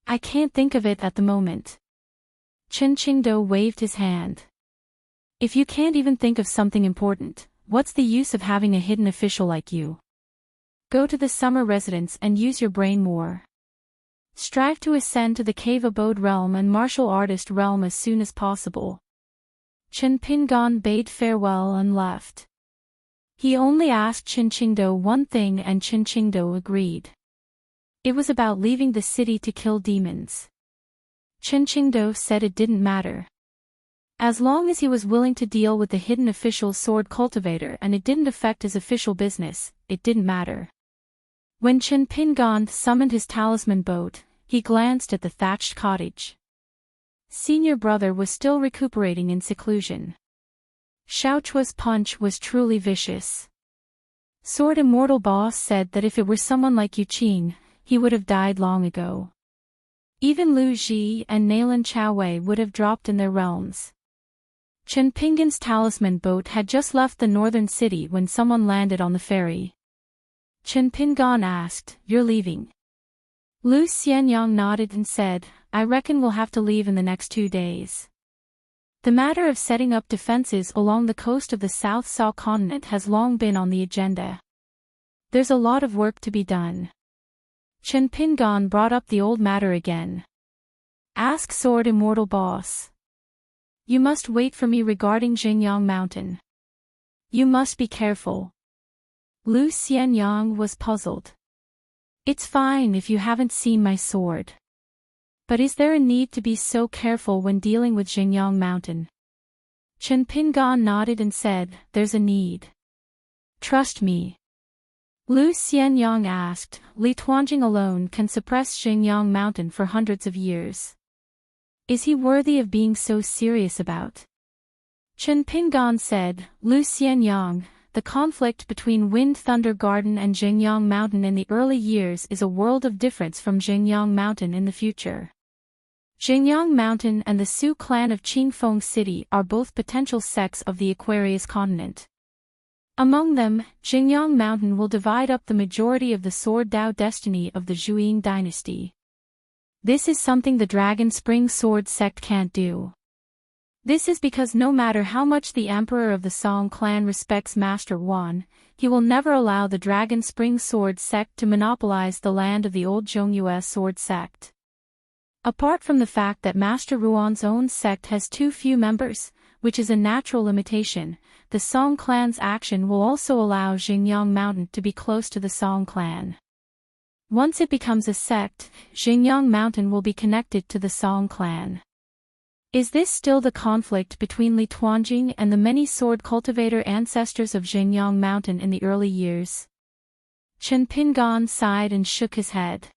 I can't think of it at the moment. Chen Qingdou waved his hand. If you can't even think of something important, what's the use of having a hidden official like you? Go to the summer residence and use your brain more. Strive to ascend to the cave abode realm and martial artist realm as soon as possible. Chen Pingon bade farewell and left. He only asked Chen Qingdou one thing and Chen Qingdou agreed. It was about leaving the city to kill demons. Chen Qingdou said it didn't matter. As long as he was willing to deal with the hidden official sword cultivator and it didn't affect his official business, it didn't matter. When Chen Pingon summoned his talisman boat, he glanced at the thatched cottage. Senior brother was still recuperating in seclusion. Xiao Chua's punch was truly vicious. Sword Immortal Boss said that if it were someone like Yu Qing, he would have died long ago. Even Lu Ji and Nalan Chao would have dropped in their realms. Chen Pingan's talisman boat had just left the northern city when someone landed on the ferry. Chen Pingan asked, "You're leaving?" Lu Xianyang nodded and said, "I reckon we'll have to leave in the next 2 days. The matter of setting up defenses along the coast of the South Saw continent has long been on the agenda. There's a lot of work to be done." Chen Pingan brought up the old matter again. "Ask Sword Immortal Boss. You must wait for me regarding Jingyang Mountain. You must be careful." Lu Xianyang was puzzled. "It's fine if you haven't seen my sword. But is there a need to be so careful when dealing with Jingyang Mountain?" Chen Pingan nodded and said, "There's a need. Trust me." Lu Xianyang asked, "Li Tuanjing alone can suppress Jingyang Mountain for hundreds of years. Is he worthy of being so serious about?" Chen Pingan said, "Lu Xianyang, the conflict between Wind Thunder Garden and Jingyang Mountain in the early years is a world of difference from Jingyang Mountain in the future. Jingyang Mountain and the Sioux clan of Qingfeng City are both potential sects of the Aquarius continent. Among them, Jingyang Mountain will divide up the majority of the Sword Dao destiny of the Zhuiying dynasty. This is something the Dragon Spring Sword sect can't do. This is because no matter how much the Emperor of the Song clan respects Master Wan, he will never allow the Dragon Spring Sword sect to monopolize the land of the old Zhongyue Sword sect. Apart from the fact that Master Ruan's own sect has too few members, which is a natural limitation, the Song clan's action will also allow Jingyang Mountain to be close to the Song clan. Once it becomes a sect, Jingyang Mountain will be connected to the Song clan. Is this still the conflict between Li Tuanjing and the many sword cultivator ancestors of Jingyang Mountain in the early years?" Chen Pingan sighed and shook his head.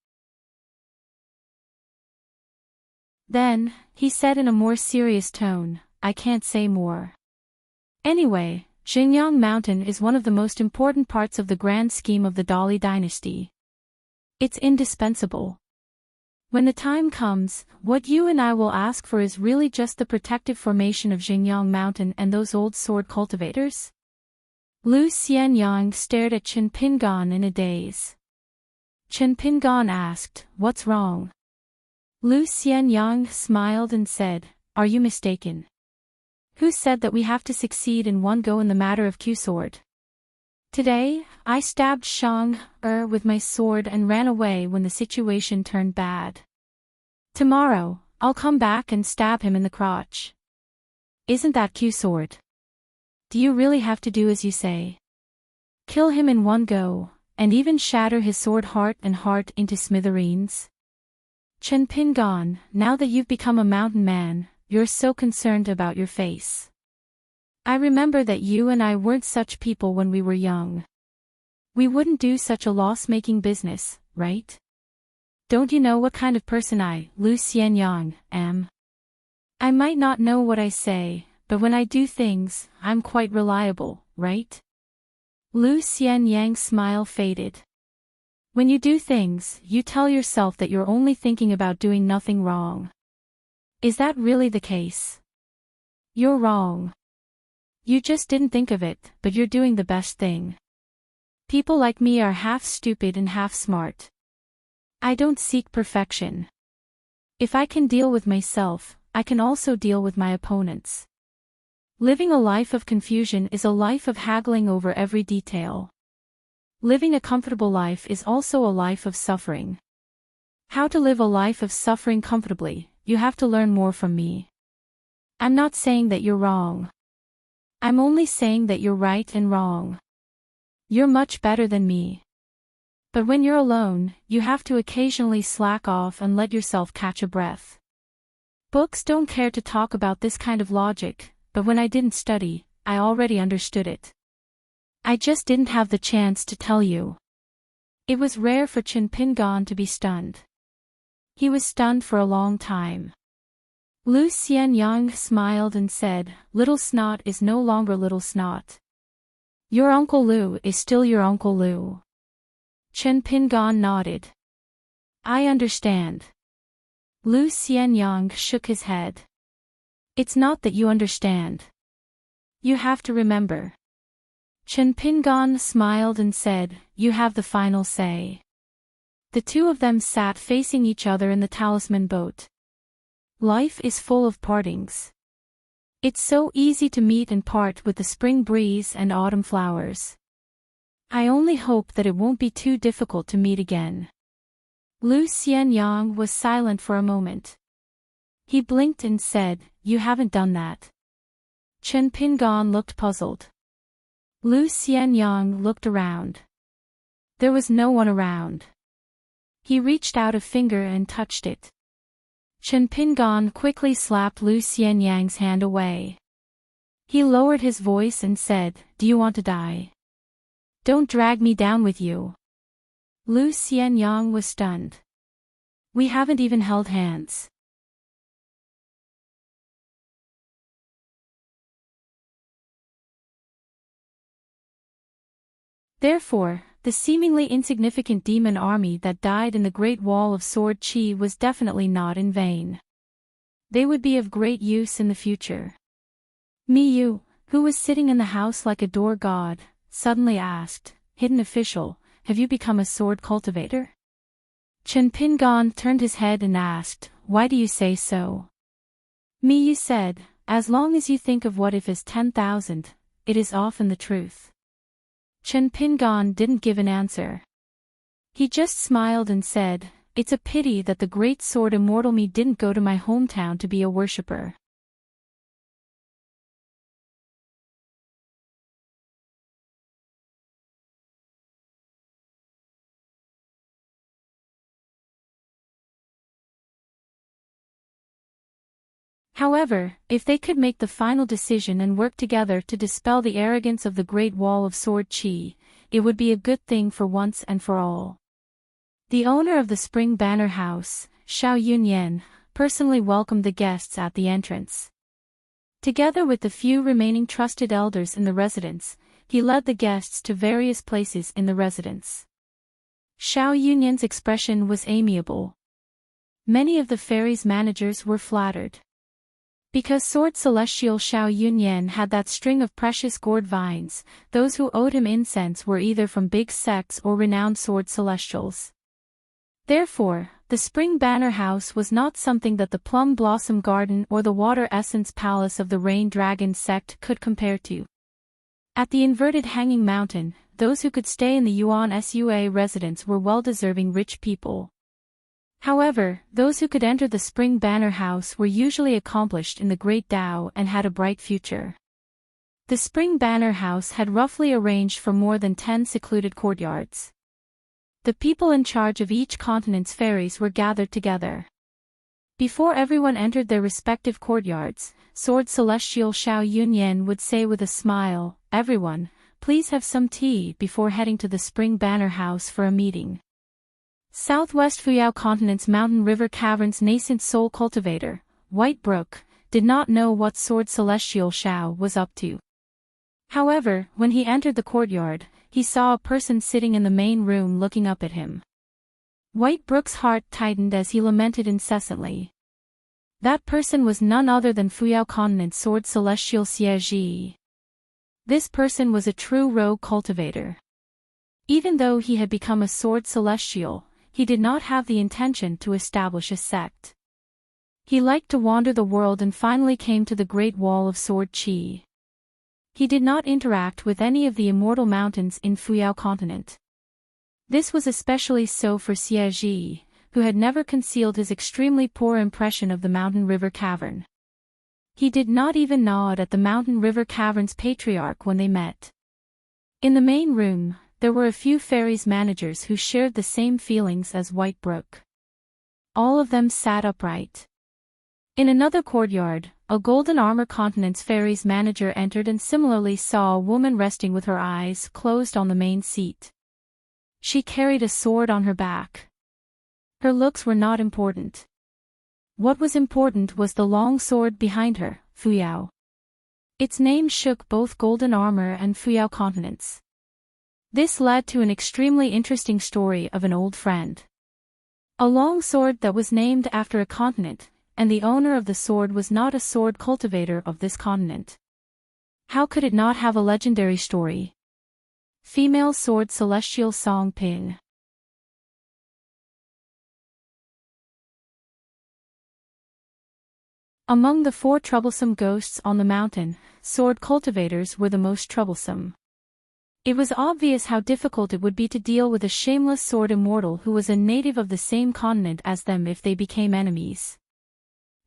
Then, he said in a more serious tone, "I can't say more. Anyway, Jingyang Mountain is one of the most important parts of the grand scheme of the Dali dynasty. It's indispensable. When the time comes, what you and I will ask for is really just the protective formation of Jingyang Mountain and those old sword cultivators?" Lu Xianyang stared at Chen Pingan in a daze. Chen Pingan asked, "What's wrong?" Lu Xianyang smiled and said, "Are you mistaken? Who said that we have to succeed in one go in the matter of Q-sword? Today, I stabbed Shang with my sword and ran away when the situation turned bad. Tomorrow, I'll come back and stab him in the crotch. Isn't that Q-sword? Do you really have to do as you say? Kill him in one go, and even shatter his sword heart and heart into smithereens? Chen Pingan, now that you've become a mountain man, you're so concerned about your face. I remember that you and I weren't such people when we were young. We wouldn't do such a loss-making business, right? Don't you know what kind of person I, Lu Xianyang, am? I might not know what I say, but when I do things, I'm quite reliable, right?" Lu Xianyang's smile faded. "When you do things, you tell yourself that you're only thinking about doing nothing wrong. Is that really the case? You're wrong. You just didn't think of it, but you're doing the best thing. People like me are half stupid and half smart. I don't seek perfection. If I can deal with myself, I can also deal with my opponents. Living a life of confusion is a life of haggling over every detail. Living a comfortable life is also a life of suffering. How to live a life of suffering comfortably, you have to learn more from me. I'm not saying that you're wrong. I'm only saying that you're right and wrong. You're much better than me. But when you're alone, you have to occasionally slack off and let yourself catch a breath. Books don't care to talk about this kind of logic, but when I didn't study, I already understood it. I just didn't have the chance to tell you." It was rare for Chen Pingan to be stunned. He was stunned for a long time. Lu Xianyang smiled and said, "Little snot is no longer little snot. Your Uncle Lu is still your Uncle Lu. Chen Pingan nodded. I understand. Lu Xianyang shook his head. It's not that you understand. You have to remember. Chen Pingan smiled and said, you have the final say. The two of them sat facing each other in the talisman boat. Life is full of partings. It's so easy to meet and part with the spring breeze and autumn flowers. I only hope that it won't be too difficult to meet again. Lu Xianyang was silent for a moment. He blinked and said, you haven't done that. Chen Pingan looked puzzled. Lu Xianyang looked around. There was no one around. He reached out a finger and touched it. Chen Pingan quickly slapped Lu Xianyang's hand away. He lowered his voice and said, do you want to die? Don't drag me down with you. Lu Xianyang was stunned. We haven't even held hands. Therefore, the seemingly insignificant demon army that died in the Great Wall of Sword Qi was definitely not in vain. They would be of great use in the future. Miyu, who was sitting in the house like a door god, suddenly asked, Hidden official, have you become a sword cultivator? Chen Pingan turned his head and asked, why do you say so? Miyu said, as long as you think of what if as 10,000, it is often the truth. Chen Pingan didn't give an answer. He just smiled and said, it's a pity that the great sword immortal me didn't go to my hometown to be a worshipper. However, if they could make the final decision and work together to dispel the arrogance of the Great Wall of Sword Qi, it would be a good thing for once and for all. The owner of the Spring Banner House, Xiao Yunyan, personally welcomed the guests at the entrance. Together with the few remaining trusted elders in the residence, he led the guests to various places in the residence. Xiao Yunyan's expression was amiable. Many of the fairies' managers were flattered. Because Sword Celestial Xiao Yunyan had that string of precious gourd vines, those who owed him incense were either from big sects or renowned sword celestials. Therefore, the Spring Banner House was not something that the Plum Blossom Garden or the Water Essence Palace of the Rain Dragon sect could compare to. At the inverted Hanging Mountain, those who could stay in the Yuan Sua residence were well-deserving rich people. However, those who could enter the Spring Banner House were usually accomplished in the Great Tao and had a bright future. The Spring Banner House had roughly arranged for more than 10 secluded courtyards. The people in charge of each continent's fairies were gathered together. Before everyone entered their respective courtyards, Sword Celestial Xiao Yunyan would say with a smile, everyone, please have some tea before heading to the Spring Banner House for a meeting. Southwest Fuyao Continent's Mountain River Cavern's nascent soul cultivator, White Brook, did not know what Sword Celestial Xiao was up to. However, when he entered the courtyard, he saw a person sitting in the main room looking up at him. White Brook's heart tightened as he lamented incessantly. That person was none other than Fuyao Continent's Sword Celestial Xie Ji. This person was a true rogue cultivator. Even though he had become a Sword Celestial, he did not have the intention to establish a sect. He liked to wander the world and finally came to the Great Wall of Sword Qi. He did not interact with any of the immortal mountains in Fuyao Continent. This was especially so for Xie Ji, who had never concealed his extremely poor impression of the Mountain River Cavern. He did not even nod at the Mountain River Cavern's patriarch when they met. In the main room, there were a few fairies managers who shared the same feelings as White Brook. All of them sat upright. In another courtyard, a Golden Armor Continent's fairies manager entered and similarly saw a woman resting with her eyes closed on the main seat. She carried a sword on her back. Her looks were not important. What was important was the long sword behind her, Fuyao. Its name shook both Golden Armor and Fuyao continents. This led to an extremely interesting story of an old friend. A long sword that was named after a continent, and the owner of the sword was not a sword cultivator of this continent. How could it not have a legendary story? Female sword celestial song ping. Among the 4 troublesome ghosts on the mountain, sword cultivators were the most troublesome. It was obvious how difficult it would be to deal with a shameless sword immortal who was a native of the same continent as them if they became enemies.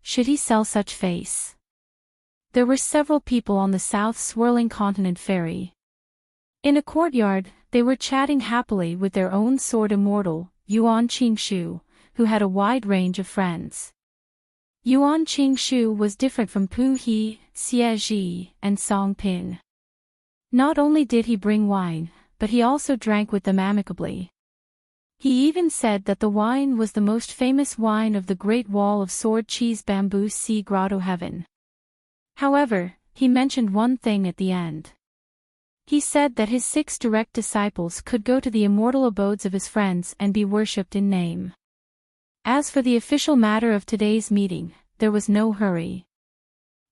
Should he sell such face? There were several people on the south swirling continent ferry. In a courtyard, they were chatting happily with their own sword immortal, Yuan Qingshu, who had a wide range of friends. Yuan Qingshu was different from Pu He, Xie Ji, and Song Ping. Not only did he bring wine, but he also drank with them amicably. He even said that the wine was the most famous wine of the Great Wall of Sword Cheese Bamboo Sea Grotto Heaven. However, he mentioned one thing at the end. He said that his 6 direct disciples could go to the immortal abodes of his friends and be worshipped in name. As for the official matter of today's meeting, there was no hurry.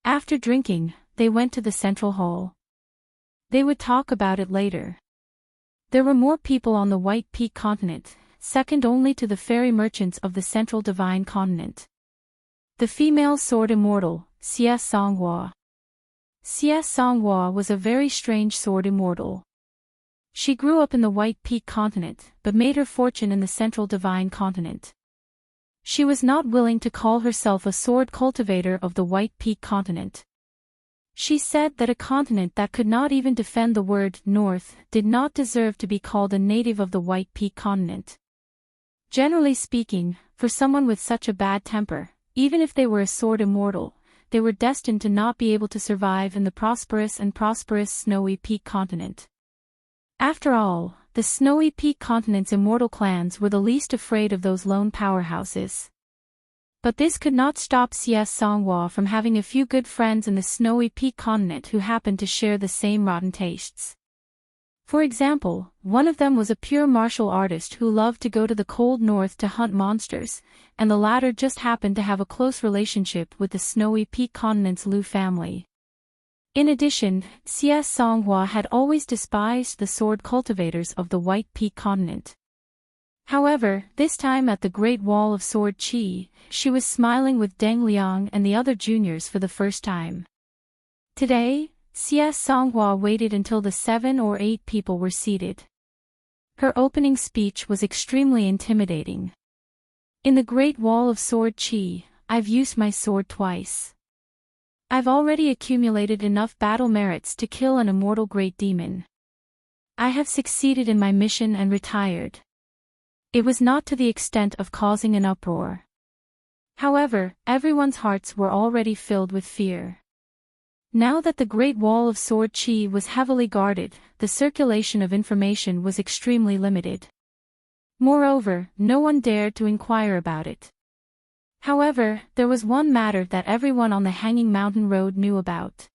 After drinking, they went to the central hall. They would talk about it later. There were more people on the White Peak continent, second only to the fairy merchants of the central divine continent. The female sword immortal, Xie Songhua. Xie Songhua was a very strange sword immortal. She grew up in the White Peak continent, but made her fortune in the central divine continent. She was not willing to call herself a sword cultivator of the White Peak continent. She said that a continent that could not even defend the word North did not deserve to be called a native of the White Peak continent. Generally speaking, for someone with such a bad temper, even if they were a sword immortal, they were destined to not be able to survive in the prosperous Snowy Peak continent. After all, the Snowy Peak continent's immortal clans were the least afraid of those lone powerhouses. But this could not stop Xie Songhua from having a few good friends in the Snowy Peak continent who happened to share the same rotten tastes. For example, one of them was a pure martial artist who loved to go to the cold north to hunt monsters, and the latter just happened to have a close relationship with the Snowy Peak continent's Liu family. In addition, Xie Songhua had always despised the sword cultivators of the White Peak continent. However, this time at the Great Wall of Sword Qi, she was smiling with Deng Liang and the other juniors for the first time. Today, Xie Songhua waited until the 7 or 8 people were seated. Her opening speech was extremely intimidating. In the Great Wall of Sword Qi, I've used my sword twice. I've already accumulated enough battle merits to kill an immortal great demon. I have succeeded in my mission and retired. It was not to the extent of causing an uproar. However, everyone's hearts were already filled with fear. Now that the Great Wall of Sword Qi was heavily guarded, the circulation of information was extremely limited. Moreover, no one dared to inquire about it. However, there was one matter that everyone on the Hanging Mountain Road knew about.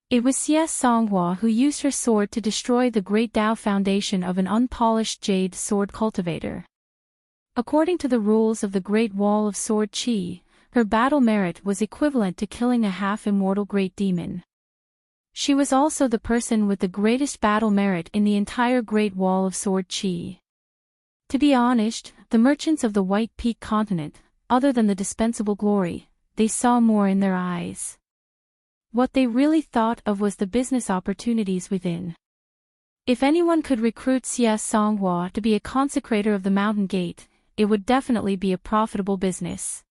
It was Xie Songhua who used her sword to destroy the Great Tao foundation of an unpolished jade sword cultivator. According to the rules of the Great Wall of Sword Qi, her battle merit was equivalent to killing a half-immortal great demon. She was also the person with the greatest battle merit in the entire Great Wall of Sword Qi. To be honest, the merchants of the White Peak continent, other than the dispensable glory, they saw more in their eyes. What they really thought of was the business opportunities within. If anyone could recruit Xie Songhua to be a consecrator of the Mountain Gate, it would definitely be a profitable business.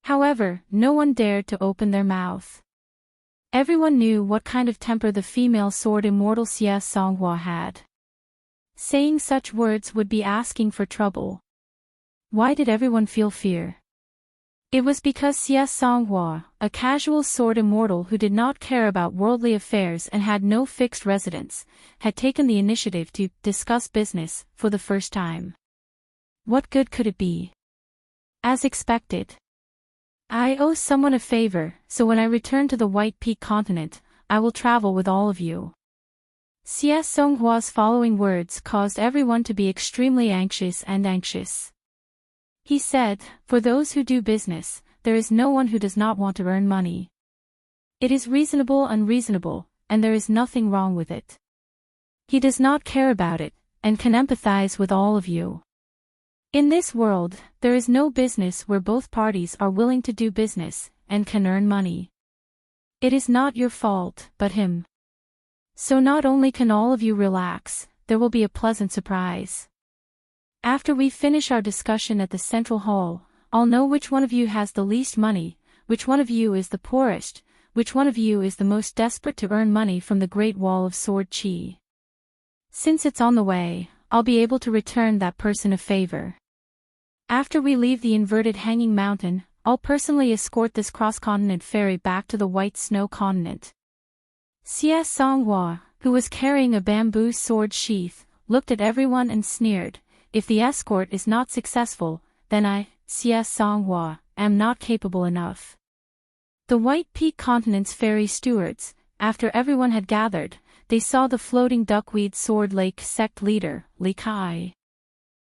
However, no one dared to open their mouth. Everyone knew what kind of temper the female sword immortal Xie Songhua had. Saying such words would be asking for trouble. Why did everyone feel fear? It was because Xie Songhua, a casual sword immortal who did not care about worldly affairs and had no fixed residence, had taken the initiative to discuss business for the first time. What good could it be? As expected, I owe someone a favor, so when I return to the White Peak continent, I will travel with all of you. Xie Songhua's following words caused everyone to be extremely anxious. He said, "For those who do business, there is no one who does not want to earn money. It is unreasonable, and there is nothing wrong with it. He does not care about it, and can empathize with all of you. In this world, there is no business where both parties are willing to do business, and can earn money. It is not your fault, but him. So not only can all of you relax, there will be a pleasant surprise. After we finish our discussion at the central hall, I'll know which one of you has the least money, which one of you is the poorest, which one of you is the most desperate to earn money from the Great Wall of Sword Qi. Since it's on the way, I'll be able to return that person a favor. After we leave the inverted hanging mountain, I'll personally escort this cross-continent ferry back to the White Snow continent." Xie Songhua, who was carrying a bamboo sword sheath, looked at everyone and sneered, "If the escort is not successful, then I, Xie Songhua, am not capable enough." The White Peak continent's ferry stewards, after everyone had gathered, they saw the floating duckweed sword lake sect leader, Li Kai.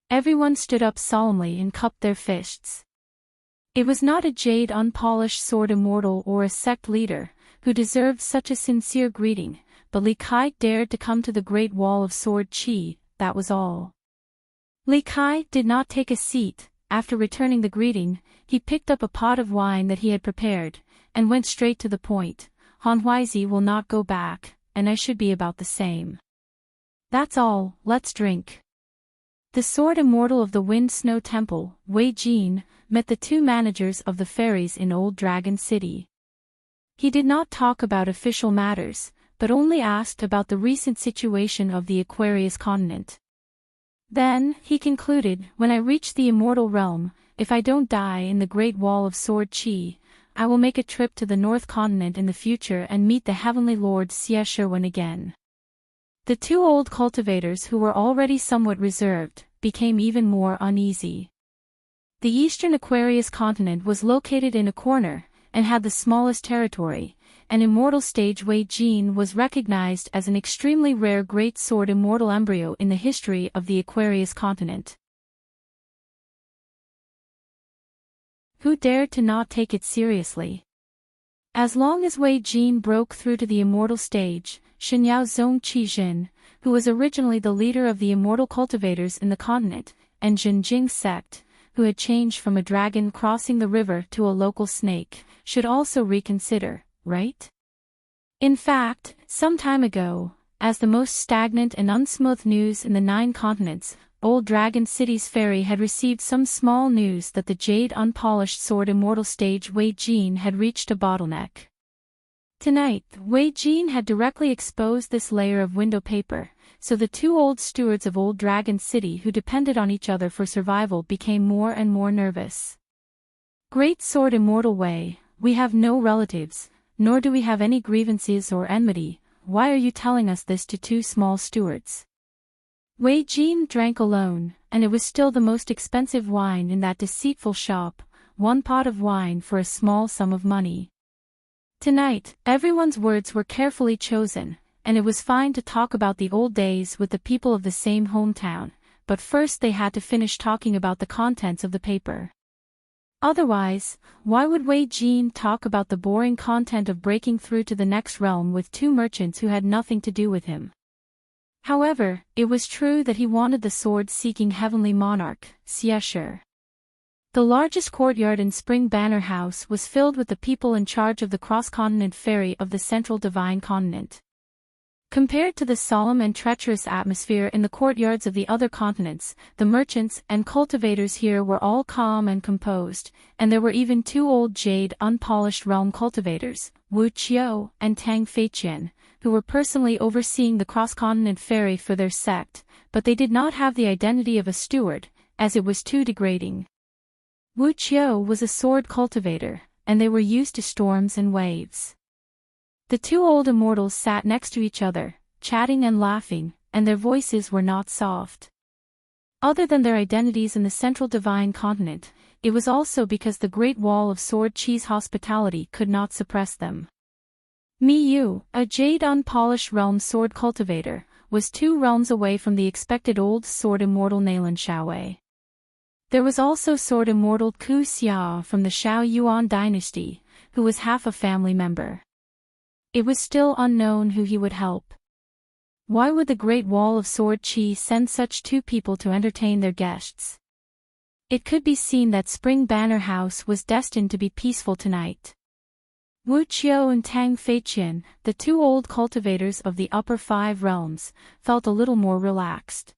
Everyone stood up solemnly and cupped their fists. It was not a jade unpolished sword immortal or a sect leader, who deserved such a sincere greeting, but Li Kai dared to come to the Great Wall of Sword Qi, that was all. Li Kai did not take a seat. After returning the greeting, he picked up a pot of wine that he had prepared, and went straight to the point. "Han Huizi will not go back, and I should be about the same. That's all, let's drink." The sword immortal of the Wind Snow Temple, Wei Jin, met the two managers of the ferries in Old Dragon City. He did not talk about official matters, but only asked about the recent situation of the Aquarius continent. Then, he concluded, "When I reach the immortal realm, if I don't die in the Great Wall of Sword Qi, I will make a trip to the North Continent in the future and meet the Heavenly Lord Xie Sherwen again." The two old cultivators who were already somewhat reserved, became even more uneasy. The eastern Aquarius continent was located in a corner, and had the smallest territory, and immortal stage Wei Jin was recognized as an extremely rare great sword immortal embryo in the history of the Aquarius continent. Who dared to not take it seriously? As long as Wei Jin broke through to the immortal stage, Xinyao Zong Qijin, who was originally the leader of the immortal cultivators in the continent, and Jinjing sect, who had changed from a dragon crossing the river to a local snake, should also reconsider, right? In fact, some time ago, as the most stagnant and unsmooth news in the 9 continents, Old Dragon City's ferry had received some small news that the jade unpolished sword immortal stage Wei Jin had reached a bottleneck. Tonight, Wei Jin had directly exposed this layer of window paper, so the two old stewards of Old Dragon City who depended on each other for survival became more and more nervous. "Great sword immortal Wei, we have no relatives, nor do we have any grievances or enmity. Why are you telling us this to two small stewards?" Wei Jin drank alone, and it was still the most expensive wine in that deceitful shop, 1 pot of wine for a small sum of money. Tonight, everyone's words were carefully chosen, and it was fine to talk about the old days with the people of the same hometown, but first they had to finish talking about the contents of the paper. Otherwise, why would Wei Jin talk about the boring content of breaking through to the next realm with two merchants who had nothing to do with him? However, it was true that he wanted the sword-seeking heavenly monarch, Xie Shi. The largest courtyard in Spring Banner House was filled with the people in charge of the cross-continent ferry of the Central Divine Continent. Compared to the solemn and treacherous atmosphere in the courtyards of the other continents, the merchants and cultivators here were all calm and composed, and there were even 2 old jade unpolished realm cultivators, Wu Qiu and Tang Feiqian, who were personally overseeing the cross-continent ferry for their sect, but they did not have the identity of a steward, as it was too degrading. Wu Qiu was a sword cultivator, and they were used to storms and waves. The 2 old immortals sat next to each other, chatting and laughing, and their voices were not soft. Other than their identities in the Central Divine Continent, it was also because the Great Wall of Sword Chi's hospitality could not suppress them. Miyu, a jade unpolished realm sword cultivator, was 2 realms away from the expected old sword immortal Nalan Xiaowei. There was also sword immortal Ku Xia from the Xiao Yuan dynasty, who was half a family member. It was still unknown who he would help. Why would the Great Wall of Sword Chi send such 2 people to entertain their guests? It could be seen that Spring Banner House was destined to be peaceful tonight. Wu Qiu and Tang Feiqian, the 2 old cultivators of the upper 5 realms, felt a little more relaxed.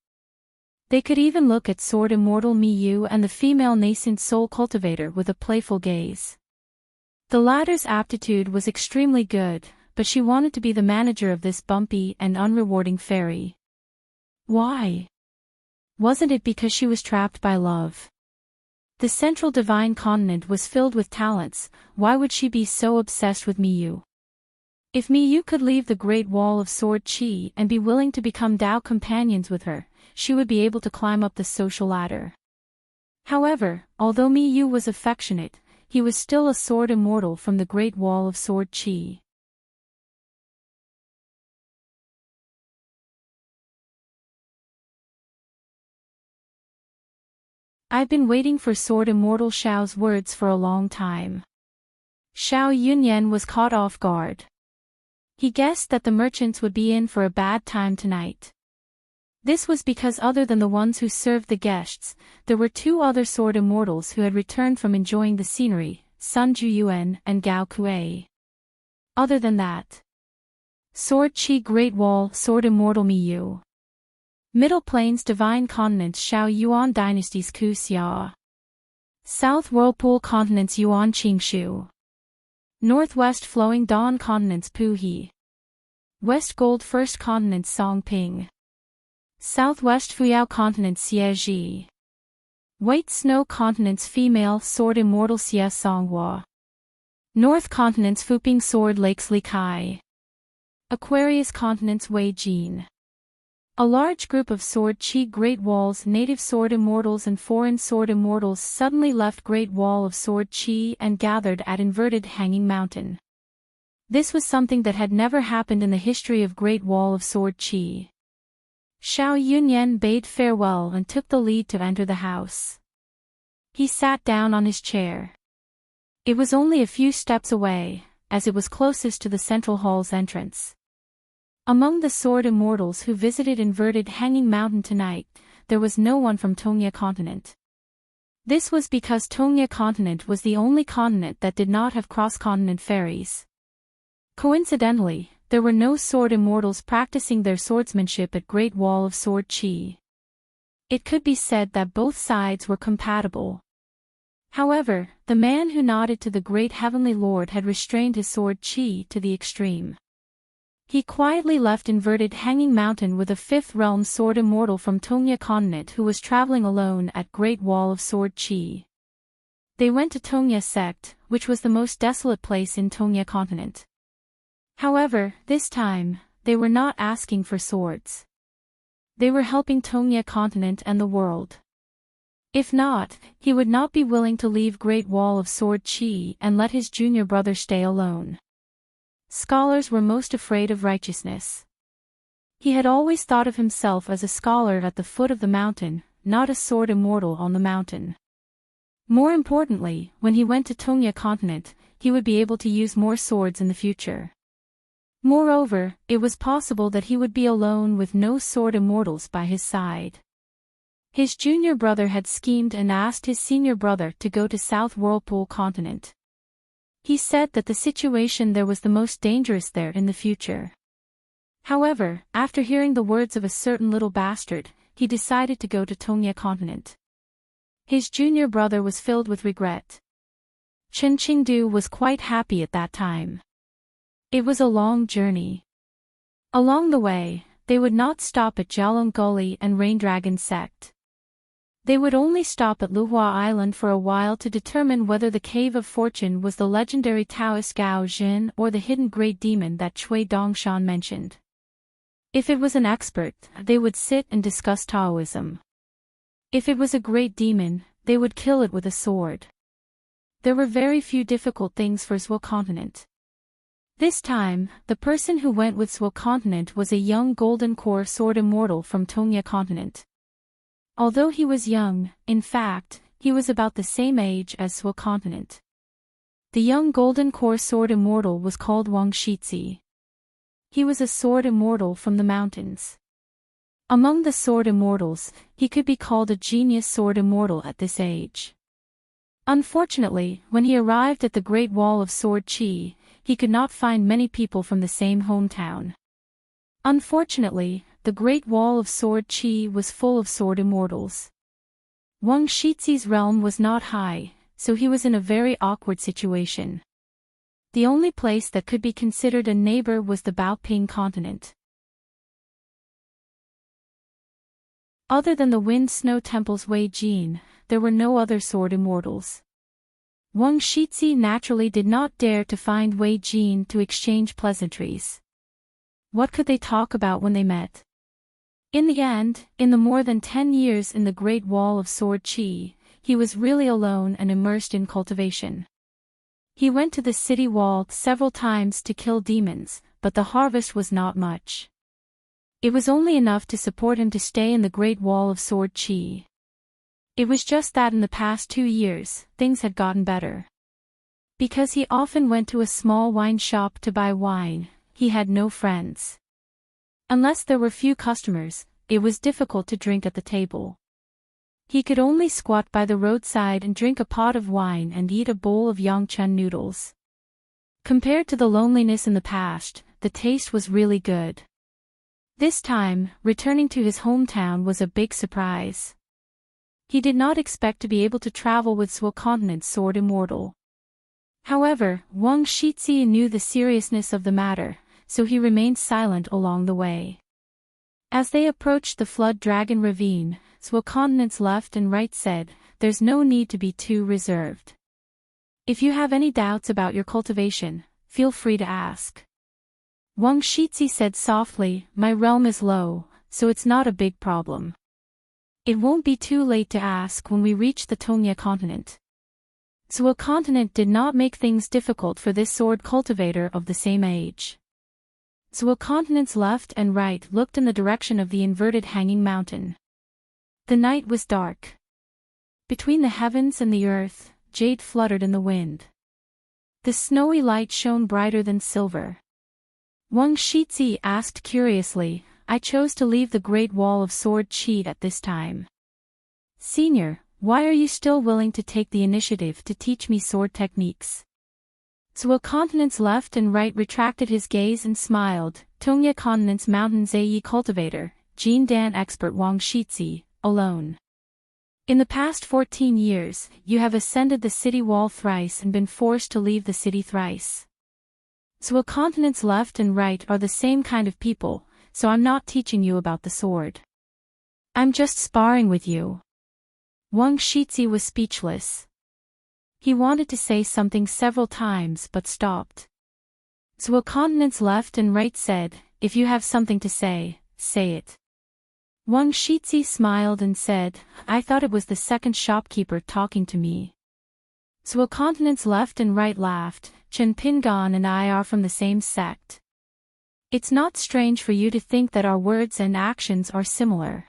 They could even look at sword immortal Miyu and the female nascent soul cultivator with a playful gaze. The latter's aptitude was extremely good, but she wanted to be the manager of this bumpy and unrewarding fairy. Why? Wasn't it because she was trapped by love? The central divine continent was filled with talents, why would she be so obsessed with Miyu? If Miyu could leave the Great Wall of Sword Chi and be willing to become Dao companions with her, she would be able to climb up the social ladder. However, although Miyu was affectionate, he was still a sword immortal from the Great Wall of Sword Chi. I've been waiting for Sword Immortal Xiao's words for a long time. Xiao Yunyan was caught off guard. He guessed that the merchants would be in for a bad time tonight. This was because other than the ones who served the guests, there were 2 other Sword Immortals who had returned from enjoying the scenery, Sun Juyuan and Gao Kuei. Other than that, Sword Chi Great Wall Sword Immortal Miyu. Middle Plains Divine Continents Xiao Yuan Dynasties Ku Xia. South Whirlpool Continents Yuan Qingshu. Northwest Flowing Dawn Continents Puhi. West Gold First Continents Songping. Southwest Fuyao Continents Xieji. White Snow Continents Female Sword Immortal Xie Songhua. North Continents Fuping Sword Lakes Likai. Aquarius Continents Wei Jin. A large group of Sword Chi Great Wall's native Sword Immortals and foreign Sword Immortals suddenly left Great Wall of Sword Chi and gathered at Inverted Hanging Mountain. This was something that had never happened in the history of Great Wall of Sword Chi. Xiao Yunyan bade farewell and took the lead to enter the house. He sat down on his chair. It was only a few steps away, as it was closest to the central hall's entrance. Among the Sword Immortals who visited Inverted Hanging Mountain tonight, there was no one from Tongya Continent. This was because Tongya Continent was the only continent that did not have cross-continent ferries. Coincidentally, there were no Sword Immortals practicing their swordsmanship at Great Wall of Sword Chi. It could be said that both sides were compatible. However, the man who nodded to the Great Heavenly Lord had restrained his Sword Chi to the extreme. He quietly left Inverted Hanging Mountain with a 5th realm Sword Immortal from Tongya Continent who was traveling alone at Great Wall of Sword Chi. They went to Tongya Sect, which was the most desolate place in Tongya Continent. However, this time, they were not asking for swords. They were helping Tongya Continent and the world. If not, he would not be willing to leave Great Wall of Sword Chi and let his junior brother stay alone. Scholars were most afraid of righteousness. He had always thought of himself as a scholar at the foot of the mountain, not a sword immortal on the mountain. More importantly, when he went to Tongya Continent, he would be able to use more swords in the future. Moreover, it was possible that he would be alone with no sword immortals by his side. His junior brother had schemed and asked his senior brother to go to South Whirlpool Continent. He said that the situation there was the most dangerous there in the future. However, after hearing the words of a certain little bastard, he decided to go to Tongya Continent. His junior brother was filled with regret. Chen Qingdu was quite happy at that time. It was a long journey. Along the way, they would not stop at Jiaolong Gully and Rain Dragon Sect. They would only stop at Luhua Island for a while to determine whether the Cave of Fortune was the legendary Taoist Gao Jin or the hidden great demon that Cui Dongshan mentioned. If it was an expert, they would sit and discuss Taoism. If it was a great demon, they would kill it with a sword. There were very few difficult things for Zwo continent. This time, the person who went with Zwo continent was a young golden core sword immortal from Tongya continent. Although he was young, in fact, he was about the same age as Zwo continent. The young golden core sword immortal was called Wang Shizi. He was a sword immortal from the mountains. Among the sword immortals, he could be called a genius sword immortal at this age. Unfortunately, when he arrived at the Great Wall of Sword Qi, he could not find many people from the same hometown. Unfortunately, the Great Wall of Sword Qi was full of sword immortals. Wang Shizi's realm was not high, so he was in a very awkward situation. The only place that could be considered a neighbor was the Baoping continent. Other than the Wind-Snow Temple's Wei Jin, there were no other sword immortals. Wang Shizi naturally did not dare to find Wei Jin to exchange pleasantries. What could they talk about when they met? In the end, in the more than 10 years in the Great Wall of Sword Qi, he was really alone and immersed in cultivation. He went to the city wall several times to kill demons, but the harvest was not much. It was only enough to support him to stay in the Great Wall of Sword Qi. It was just that in the past 2 years, things had gotten better. Because he often went to a small wine shop to buy wine, he had no friends. Unless there were few customers, it was difficult to drink at the table. He could only squat by the roadside and drink a pot of wine and eat a bowl of yangchen noodles. Compared to the loneliness in the past, the taste was really good. This time, returning to his hometown was a big surprise. He did not expect to be able to travel with Zwo continent's sword immortal. However, Wang Shizi knew the seriousness of the matter, so he remained silent along the way. As they approached the Flood Dragon Ravine, Zwo continent's left and right said, "There's no need to be too reserved. If you have any doubts about your cultivation, feel free to ask." Wang Shizi said softly, "My realm is low, so it's not a big problem. It won't be too late to ask when we reach the Tongya continent." Zwo continent did not make things difficult for this sword cultivator of the same age. Zwo continent's left and right looked in the direction of the inverted hanging mountain. The night was dark. Between the heavens and the earth, jade fluttered in the wind. The snowy light shone brighter than silver. Wang Shizi asked curiously, "I chose to leave the Great Wall of Sword Qi at this time. Senior, why are you still willing to take the initiative to teach me sword techniques?" Zwo continent's left and right retracted his gaze and smiled. Tongya continent's mountain Zaiyi cultivator, Jin Dan expert Wang Shizi, alone. In the past 14 years, you have ascended the city wall thrice and been forced to leave the city thrice. Zwo continent's left and right are the same kind of people, so I'm not teaching you about the sword. I'm just sparring with you. Wang Shizi was speechless. He wanted to say something several times but stopped. Zwo continent's left and right said, "If you have something to say, say it." Wang Shizi smiled and said, "I thought it was the second shopkeeper talking to me." Zwo continent's left and right laughed. "Chen Pingan and I are from the same sect. It's not strange for you to think that our words and actions are similar."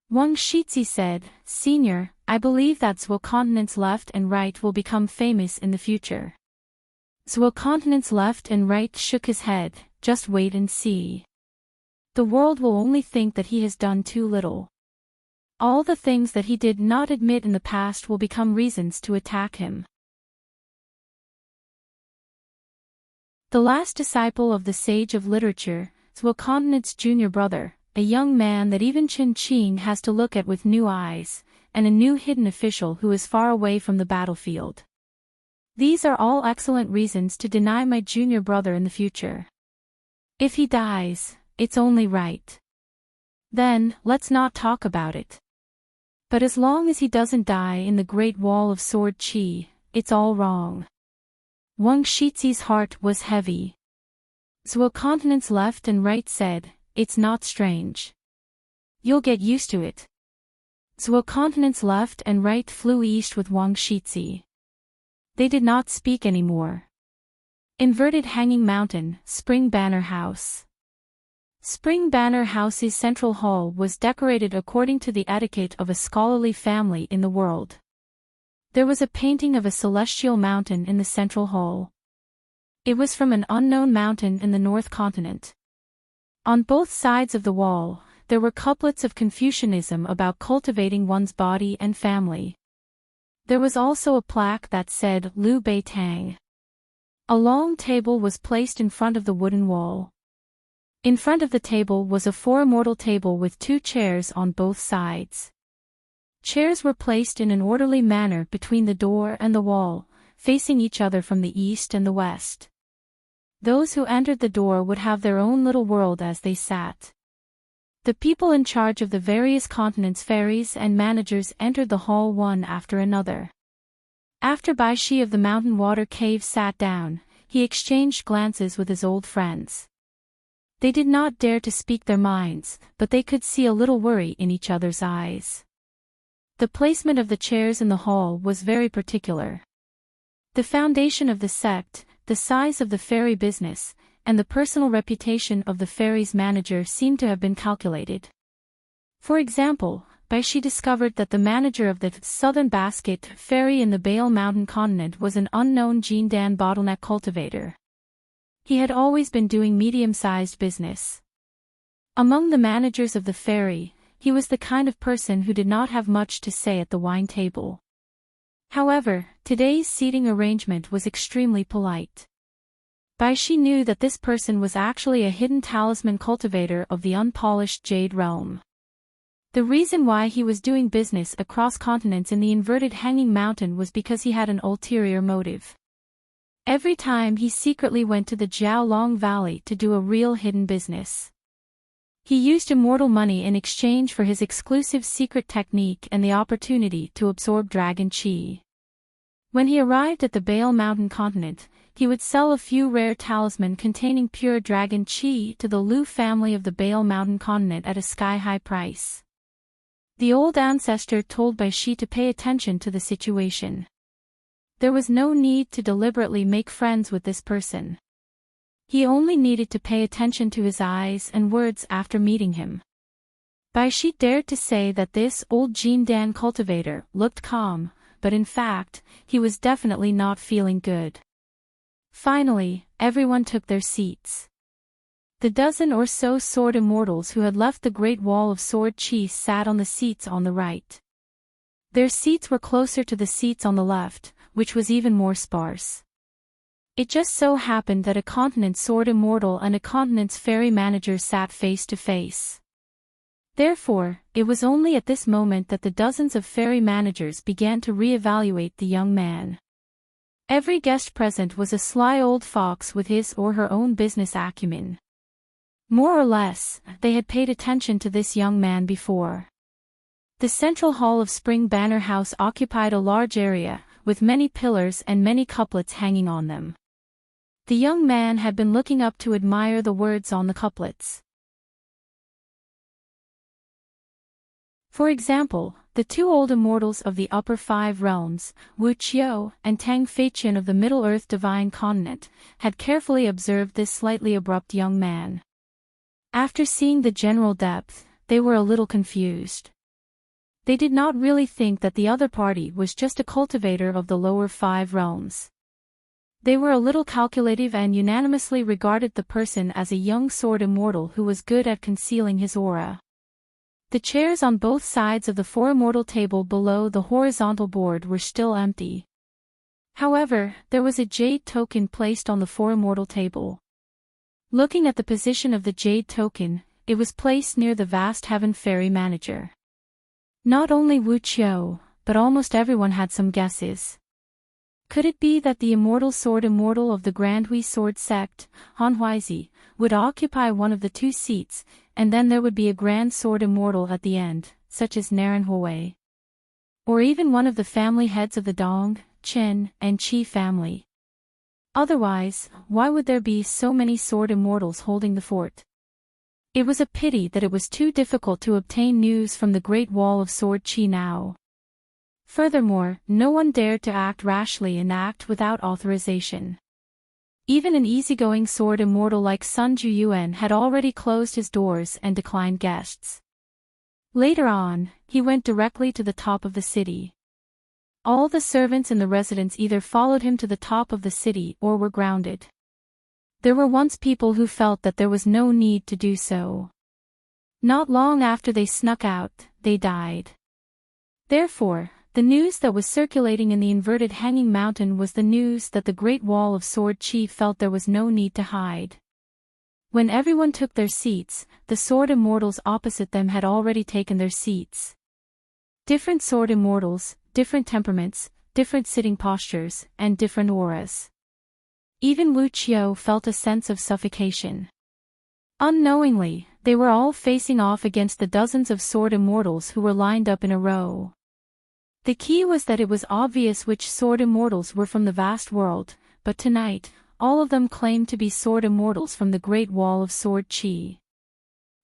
Wang Shizi said, "Senior, I believe that Zwo continent's left and right will become famous in the future." Zwo continent's left and right shook his head, "Just wait and see. The world will only think that he has done too little. All the things that he did not admit in the past will become reasons to attack him." The last disciple of the sage of literature, Zwo continent's junior brother, a young man that even Qin Qing has to look at with new eyes, and a new hidden official who is far away from the battlefield. These are all excellent reasons to deny my junior brother in the future. If he dies, it's only right. Then, let's not talk about it. But as long as he doesn't die in the Great Wall of Sword Qi, it's all wrong. Wang Shizi's heart was heavy. Zwo continent's left and right said, "It's not strange. You'll get used to it." Zhuo continents left and right flew east with Wang Shizi. They did not speak anymore. Inverted Hanging Mountain, Spring Banner House. Spring Banner House's central hall was decorated according to the etiquette of a scholarly family in the world. There was a painting of a celestial mountain in the central hall. It was from an unknown mountain in the North Continent. On both sides of the wall, there were couplets of Confucianism about cultivating one's body and family. There was also a plaque that said Lu Bei Tang. A long table was placed in front of the wooden wall. In front of the table was a four-immortal table with two chairs on both sides. Chairs were placed in an orderly manner between the door and the wall, facing each other from the east and the west. Those who entered the door would have their own little world as they sat. The people in charge of the various continents' fairies and managers entered the hall one after another. After Bai Shi of the Mountain Water Cave sat down, he exchanged glances with his old friends. They did not dare to speak their minds, but they could see a little worry in each other's eyes. The placement of the chairs in the hall was very particular. The foundation of the sect, the size of the fairy business, and the personal reputation of the fairy's manager seemed to have been calculated. For example, Bai Shi discovered that the manager of the Southern Basket Ferry in the Bale Mountain continent was an unknown Jindan bottleneck cultivator. He had always been doing medium-sized business. Among the managers of the ferry, he was the kind of person who did not have much to say at the wine table. However, today's seating arrangement was extremely polite. Bai Shi knew that this person was actually a hidden talisman cultivator of the unpolished jade realm. The reason why he was doing business across continents in the inverted hanging mountain was because he had an ulterior motive. Every time he secretly went to the Jiaolong Valley to do a real hidden business. He used immortal money in exchange for his exclusive secret technique and the opportunity to absorb dragon qi. When he arrived at the Bale Mountain continent, he would sell a few rare talisman containing pure dragon qi to the Lu family of the Bale Mountain continent at a sky-high price. The old ancestor told Bai Shi to pay attention to the situation. There was no need to deliberately make friends with this person. He only needed to pay attention to his eyes and words after meeting him. Bai Shi dared to say that this old Jindan cultivator looked calm, but in fact, he was definitely not feeling good. Finally, everyone took their seats. The dozen or so sword immortals who had left the Great Wall of Sword Chiefs sat on the seats on the right. Their seats were closer to the seats on the left, which was even more sparse. It just so happened that a continent sword immortal and a continent's fairy manager sat face to face. Therefore, it was only at this moment that the dozens of fairy managers began to re-evaluate the young man. Every guest present was a sly old fox with his or her own business acumen. More or less, they had paid attention to this young man before. The central hall of Spring Banner House occupied a large area, with many pillars and many couplets hanging on them. The young man had been looking up to admire the words on the couplets. For example, the two old immortals of the upper five realms, Wu Qiu and Tang Feiqian of the Middle Earth Divine Continent, had carefully observed this slightly abrupt young man. After seeing the general depth, they were a little confused. They did not really think that the other party was just a cultivator of the lower five realms. They were a little calculative and unanimously regarded the person as a young sword immortal who was good at concealing his aura. The chairs on both sides of the four-immortal table below the horizontal board were still empty. However, there was a jade token placed on the four-immortal table. Looking at the position of the jade token, it was placed near the vast heaven fairy manager. Not only Wu Qiu, but almost everyone had some guesses. Could it be that the immortal sword immortal of the Grand Hui sword sect, Han Huizi, would occupy one of the two seats, and then there would be a grand sword immortal at the end, such as Naran Hui? Or even one of the family heads of the Dong, Qin, and Qi family? Otherwise, why would there be so many sword immortals holding the fort? It was a pity that it was too difficult to obtain news from the Great Wall of Sword Chi now. Furthermore, no one dared to act rashly and act without authorization. Even an easygoing sword immortal like Sun Juyuan had already closed his doors and declined guests. Later on, he went directly to the top of the city. All the servants in the residence either followed him to the top of the city or were grounded. There were once people who felt that there was no need to do so. Not long after they snuck out, they died. Therefore, the news that was circulating in the inverted hanging mountain was the news that the Great Wall of Sword Chi felt there was no need to hide. When everyone took their seats, the sword immortals opposite them had already taken their seats. Different sword immortals, different temperaments, different sitting postures, and different auras. Even Wu Qiu felt a sense of suffocation. Unknowingly, they were all facing off against the dozens of sword immortals who were lined up in a row. The key was that it was obvious which sword immortals were from the vast world, but tonight, all of them claimed to be sword immortals from the Great Wall of Sword Chi.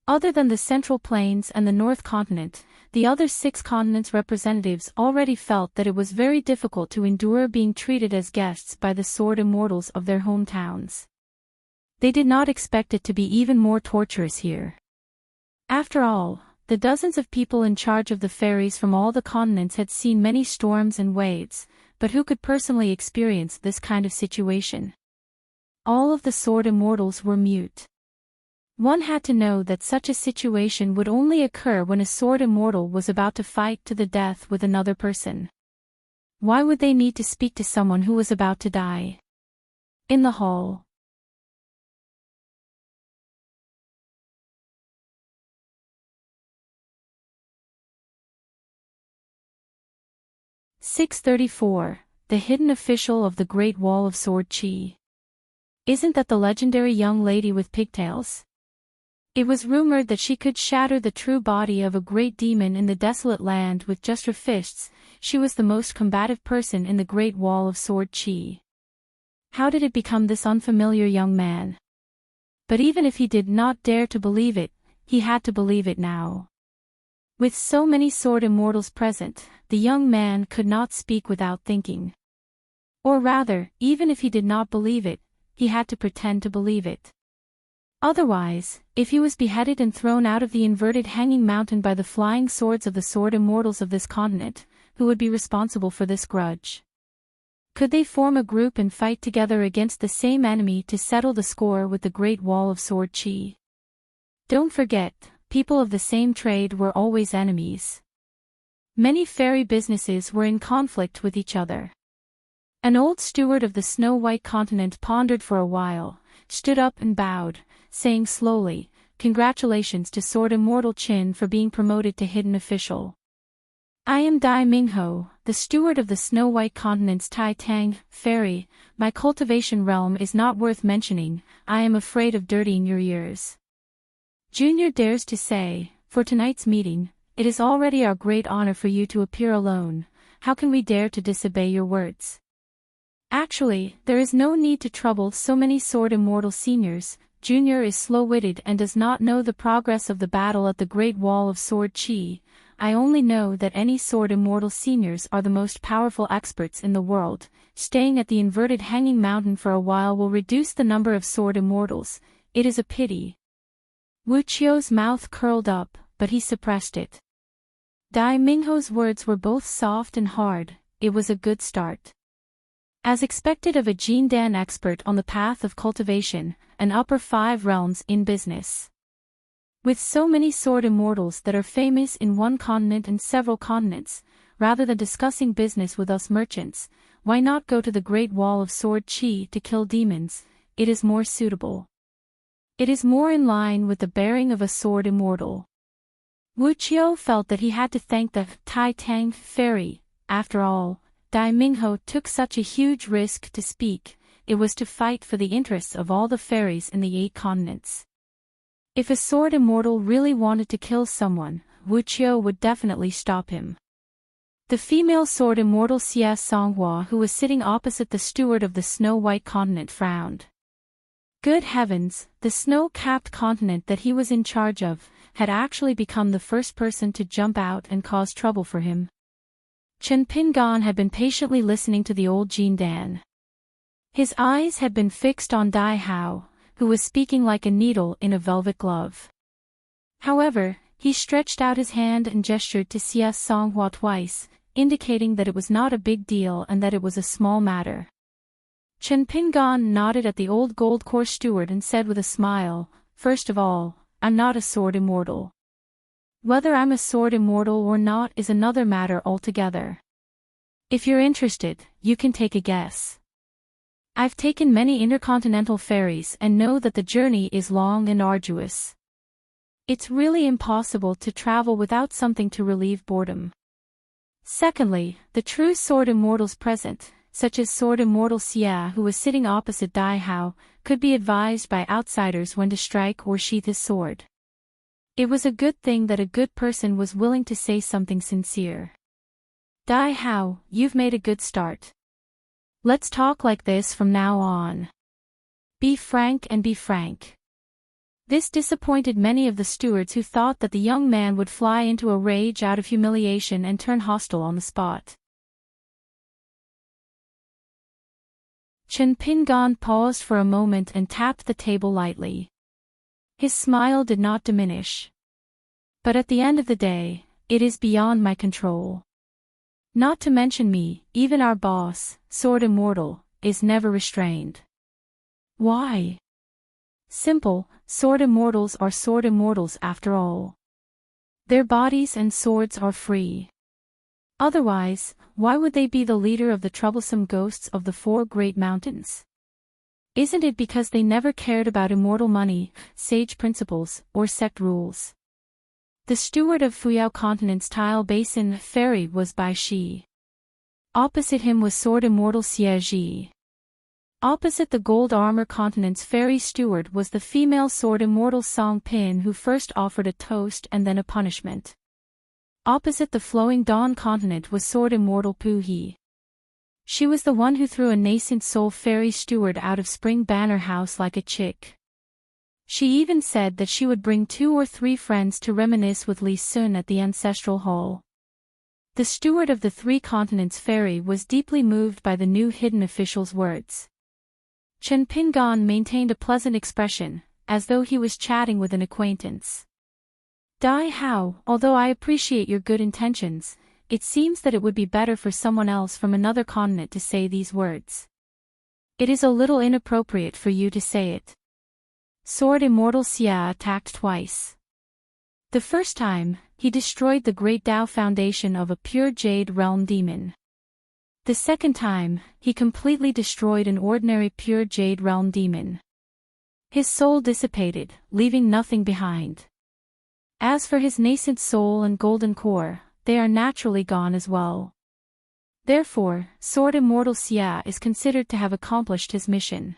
Other than the Central Plains and the North Continent, the other 6 continents' representatives already felt that it was very difficult to endure being treated as guests by the sword immortals of their hometowns. They did not expect it to be even more torturous here. After all, the dozens of people in charge of the ferries from all the continents had seen many storms and waves, but who could personally experience this kind of situation? All of the sword immortals were mute. One had to know that such a situation would only occur when a sword immortal was about to fight to the death with another person. Why would they need to speak to someone who was about to die? In the hall. "634, the hidden official of the Great Wall of Sword Chi. Isn't that the legendary young lady with pigtails? It was rumored that she could shatter the true body of a great demon in the desolate land with just her fists. She was the most combative person in the Great Wall of Sword Chi. How did it become this unfamiliar young man? But even if he did not dare to believe it, he had to believe it now. With so many sword immortals present, the young man could not speak without thinking. Or rather, even if he did not believe it, he had to pretend to believe it. Otherwise, if he was beheaded and thrown out of the inverted hanging mountain by the flying swords of the sword immortals of this continent, who would be responsible for this grudge? Could they form a group and fight together against the same enemy to settle the score with the Great Wall of Sword Chi? Don't forget, people of the same trade were always enemies. Many ferry businesses were in conflict with each other. An old steward of the snow-white continent pondered for a while, stood up and bowed, saying slowly, "Congratulations to Sword Immortal Qin for being promoted to Hidden Official. I am Dai Mingho, the steward of the snow-white continent's Tai Tang ferry. My cultivation realm is not worth mentioning. I am afraid of dirtying your ears. Junior dares to say, for tonight's meeting, it is already our great honor for you to appear alone. How can we dare to disobey your words? Actually, there is no need to trouble so many sword immortal seniors. Junior is slow-witted and does not know the progress of the battle at the Great Wall of Sword Chi. I only know that any sword immortal seniors are the most powerful experts in the world. Staying at the inverted hanging mountain for a while will reduce the number of sword immortals. It is a pity." Wu Qiu's mouth curled up, but he suppressed it. Dai Mingho's words were both soft and hard. It was a good start. As expected of a Jindan expert on the path of cultivation, an upper 5 realms in business. With so many sword immortals that are famous in one continent and several continents, rather than discussing business with us merchants, why not go to the Great Wall of Sword Chi to kill demons? It is more suitable. It is more in line with the bearing of a sword immortal. Wu Qiu felt that he had to thank the Tai Tang Ferry. After all, Dai Mingho took such a huge risk to speak. It was to fight for the interests of all the ferries in the 8 continents. If a sword immortal really wanted to kill someone, Wu Qiu would definitely stop him. The female sword immortal Xia Songhua, who was sitting opposite the steward of the snow-white continent, frowned. Good heavens, the snow-capped continent that he was in charge of had actually become the first person to jump out and cause trouble for him. Chen Pingan had been patiently listening to the old Jean Dan. His eyes had been fixed on Dai Hao, who was speaking like a needle in a velvet glove. However, he stretched out his hand and gestured to Xie Songhua twice, indicating that it was not a big deal and that it was a small matter. Chen Pingan nodded at the old gold core steward and said with a smile, "First of all, I'm not a sword immortal. Whether I'm a sword immortal or not is another matter altogether. If you're interested, you can take a guess. I've taken many intercontinental ferries and know that the journey is long and arduous. It's really impossible to travel without something to relieve boredom. Secondly, the true sword immortals present, such as Sword Immortal Xia, who was sitting opposite Dai Hao, could be advised by outsiders when to strike or sheath his sword. It was a good thing that a good person was willing to say something sincere. Dai Hao, you've made a good start. Let's talk like this from now on. Be frank and be frank." This disappointed many of the stewards who thought that the young man would fly into a rage out of humiliation and turn hostile on the spot. Chen Pingan paused for a moment and tapped the table lightly. His smile did not diminish. "But at the end of the day, it is beyond my control. Not to mention me, even our boss, Sword Immortal, is never restrained." "Why?" "Simple, sword immortals are sword immortals after all. Their bodies and swords are free. Otherwise, why would they be the leader of the troublesome ghosts of the four great mountains? Isn't it because they never cared about immortal money, sage principles, or sect rules?" The steward of Fuyao Continent's Tile Basin ferry was Bai Shi. Opposite him was Sword Immortal Xie Ji. Opposite the Gold Armor Continent's ferry steward was the female Sword Immortal Song Pin, who first offered a toast and then a punishment. Opposite the Flowing Dawn Continent was Sword Immortal Pu He. She was the one who threw a nascent soul ferry steward out of Spring Banner House like a chick. She even said that she would bring 2 or 3 friends to reminisce with Li Sun at the ancestral hall. The steward of the Three Continents ferry was deeply moved by the new hidden official's words. Chen Pingan maintained a pleasant expression, as though he was chatting with an acquaintance. "Dai Hao, although I appreciate your good intentions, it seems that it would be better for someone else from another continent to say these words. It is a little inappropriate for you to say it." Sword Immortal Xia attacked twice. The first time, he destroyed the Great Dao Foundation of a pure Jade Realm demon. The second time, he completely destroyed an ordinary pure Jade Realm demon. His soul dissipated, leaving nothing behind. As for his nascent soul and golden core, they are naturally gone as well. Therefore, Sword Immortal Xia is considered to have accomplished his mission.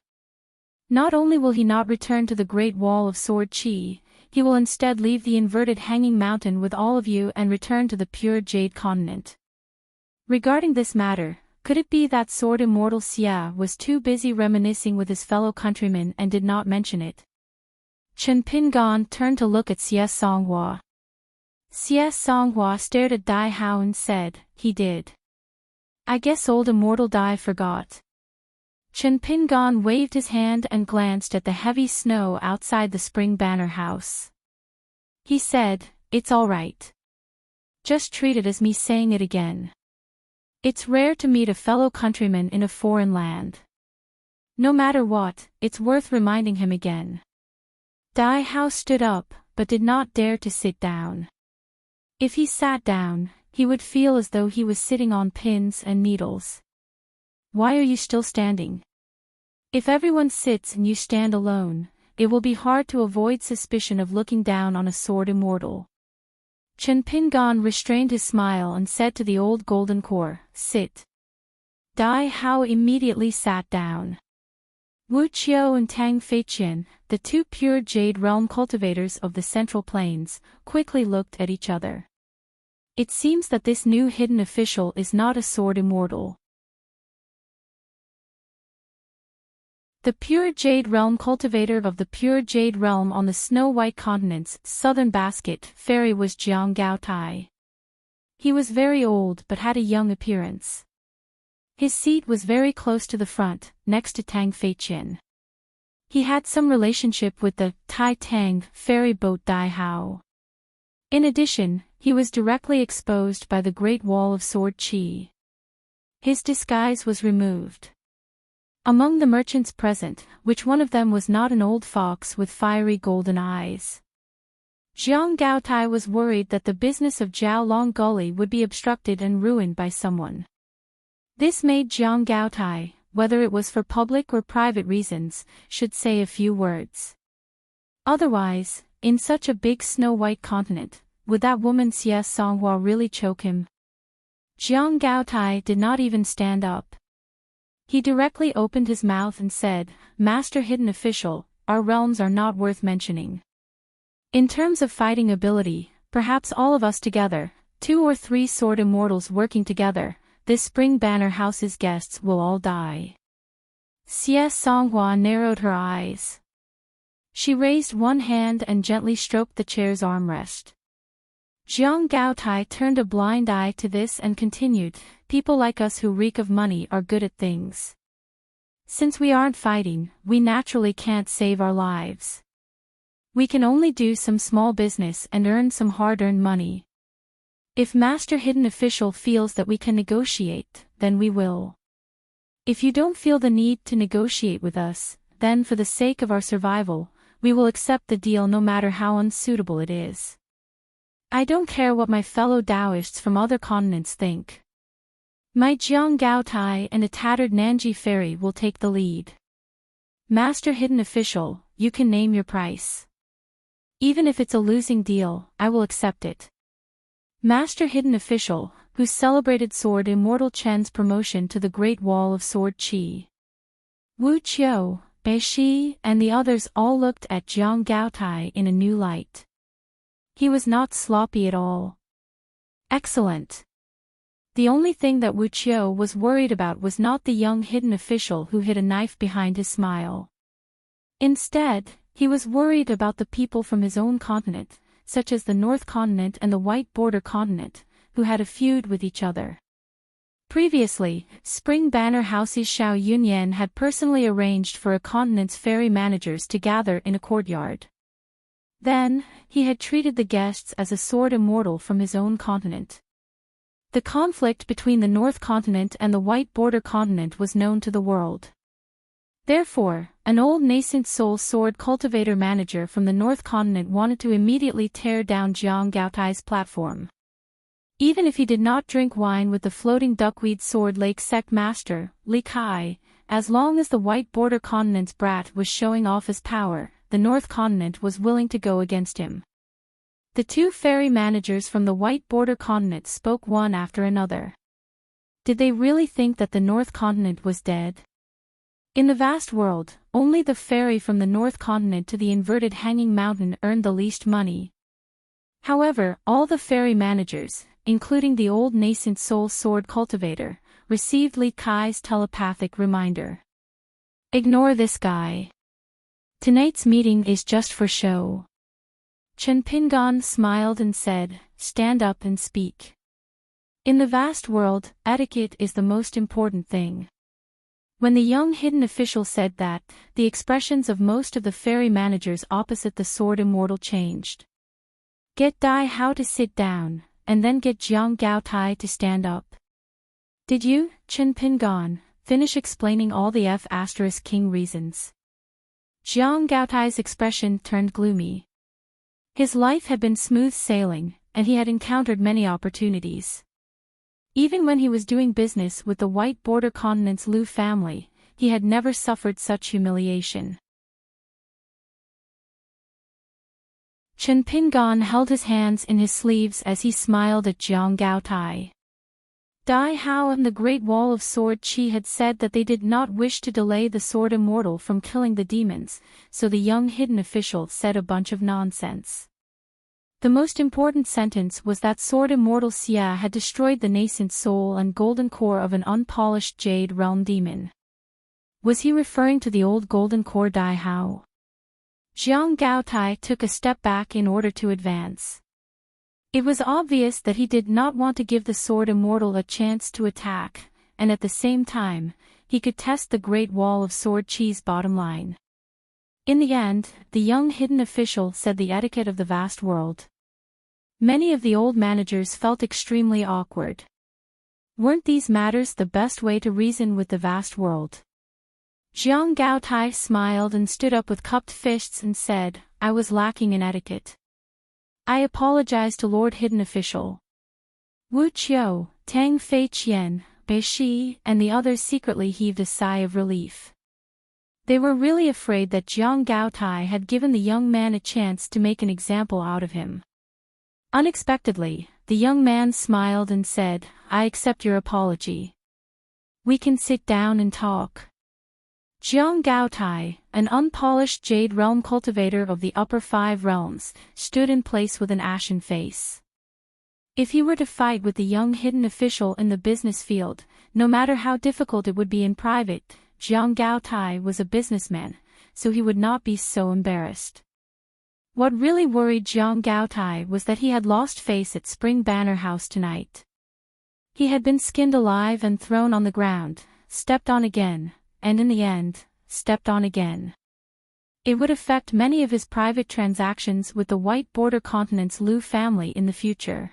Not only will he not return to the Great Wall of Sword Chi, he will instead leave the inverted hanging mountain with all of you and return to the pure Jade Continent. Regarding this matter, could it be that Sword Immortal Xia was too busy reminiscing with his fellow countrymen and did not mention it? Chen Pingan turned to look at Xie Songhua. Xie Songhua stared at Dai Hao and said, "He did. I guess old Immortal Dai forgot." Chen Pingan waved his hand and glanced at the heavy snow outside the Spring Banner House. He said, "It's all right. Just treat it as me saying it again. It's rare to meet a fellow countryman in a foreign land. No matter what, it's worth reminding him again." Dai Hao stood up, but did not dare to sit down. If he sat down, he would feel as though he was sitting on pins and needles. "Why are you still standing? If everyone sits and you stand alone, it will be hard to avoid suspicion of looking down on a sword immortal." Chen Pingan restrained his smile and said to the old golden core, "Sit." Dai Hao immediately sat down. Wu Qiu and Tang Feiqian, the 2 pure Jade Realm cultivators of the Central Plains, quickly looked at each other. It seems that this new hidden official is not a sword immortal. The pure jade realm cultivator of the pure jade realm on the snow-white continent's southern basket fairy was Jiang Gaotai. He was very old but had a young appearance. His seat was very close to the front, next to Tang Feiqian. He had some relationship with the Tai Tang ferry boat Dai Hao. In addition, he was directly exposed by the Great Wall of Sword Qi. His disguise was removed. Among the merchants present, which one of them was not an old fox with fiery golden eyes? Jiang Gaotai was worried that the business of Jiaolong Gully would be obstructed and ruined by someone. This made Jiang Gaotai, whether it was for public or private reasons, should say a few words. Otherwise, in such a big snow-white continent, would that woman Xie Songhua really choke him? Jiang Gaotai did not even stand up. He directly opened his mouth and said, "Master Hidden Official, our realms are not worth mentioning. In terms of fighting ability, perhaps all of us together, 2 or 3 sword immortals working together, this Spring Banner House's guests will all die." Xie Songhua narrowed her eyes. She raised one hand and gently stroked the chair's armrest. Jiang Gaotai turned a blind eye to this and continued, "People like us who reek of money are good at things. Since we aren't fighting, we naturally can't save our lives. We can only do some small business and earn some hard-earned money. If Master Hidden Official feels that we can negotiate, then we will. If you don't feel the need to negotiate with us, then for the sake of our survival, we will accept the deal no matter how unsuitable it is. I don't care what my fellow Taoists from other continents think. My Jiang Gaotai and a tattered Nanji fairy will take the lead. Master Hidden Official, you can name your price. Even if it's a losing deal, I will accept it." Master Hidden Official, who celebrated Sword Immortal Chen's promotion to the Great Wall of Sword Qi. Wu Qiu, Bei Shi, and the others all looked at Jiang Gaotai in a new light. He was not sloppy at all. Excellent. The only thing that Wu Qiu was worried about was not the young hidden official who hid a knife behind his smile. Instead, he was worried about the people from his own continent, such as the North Continent and the White Border Continent, who had a feud with each other. Previously, Spring Banner House's Xiao Yunyan had personally arranged for a continent's ferry managers to gather in a courtyard. Then, he had treated the guests as a sword immortal from his own continent. The conflict between the North Continent and the White Border Continent was known to the world. Therefore, an old nascent soul sword cultivator manager from the North Continent wanted to immediately tear down Jiang Gaotai's platform. Even if he did not drink wine with the floating duckweed sword lake sect master, Li Kai, as long as the White Border Continent's brat was showing off his power, the North Continent was willing to go against him. The 2 ferry managers from the White Border Continent spoke one after another. Did they really think that the North Continent was dead? In the vast world, only the ferry from the North Continent to the inverted hanging mountain earned the least money. However, all the ferry managers, including the old nascent soul sword cultivator, received Li Kai's telepathic reminder. Ignore this guy. Tonight's meeting is just for show. Chen Pingan smiled and said, "Stand up and speak. In the vast world, etiquette is the most important thing." When the young hidden official said that, the expressions of most of the ferry managers opposite the sword immortal changed. Get Dai Hao to sit down, and then get Jiang Gaotai to stand up. Did you, Chen Pingan, finish explaining all the F***king reasons? Jiang Gaotai's expression turned gloomy. His life had been smooth sailing, and he had encountered many opportunities. Even when he was doing business with the White Border Continent's Liu family, he had never suffered such humiliation. Chen Pingan held his hands in his sleeves as he smiled at Jiang Gaotai. Dai Hao and the Great Wall of Sword Qi had said that they did not wish to delay the Sword Immortal from killing the demons, so the young hidden official said a bunch of nonsense. The most important sentence was that Sword Immortal Xia had destroyed the nascent soul and golden core of an unpolished Jade Realm demon. Was he referring to the old golden core Dai Hao? Jiang Gaotai took a step back in order to advance. It was obvious that he did not want to give the sword immortal a chance to attack, and at the same time, he could test the Great Wall of Sword Chi's bottom line. In the end, the young hidden official said the etiquette of the vast world. Many of the old managers felt extremely awkward. Weren't these matters the best way to reason with the vast world? Jiang Gaotai smiled and stood up with cupped fists and said, I was lacking in etiquette. I apologize to Lord Hidden Official. Wu Qiu, Tang Fei Qian, Bei Shi, and the others secretly heaved a sigh of relief. They were really afraid that Jiang Gaotai had given the young man a chance to make an example out of him. Unexpectedly, the young man smiled and said, I accept your apology. We can sit down and talk. Jiang Gaotai, an unpolished Jade Realm cultivator of the upper 5 realms, stood in place with an ashen face. If he were to fight with the young hidden official in the business field, no matter how difficult it would be in private, Jiang Gaotai was a businessman, so he would not be so embarrassed. What really worried Jiang Gaotai was that he had lost face at Spring Banner House tonight. He had been skinned alive and thrown on the ground, stepped on again, and in the end, stepped on again. It would affect many of his private transactions with the White Border Continent's Liu family in the future.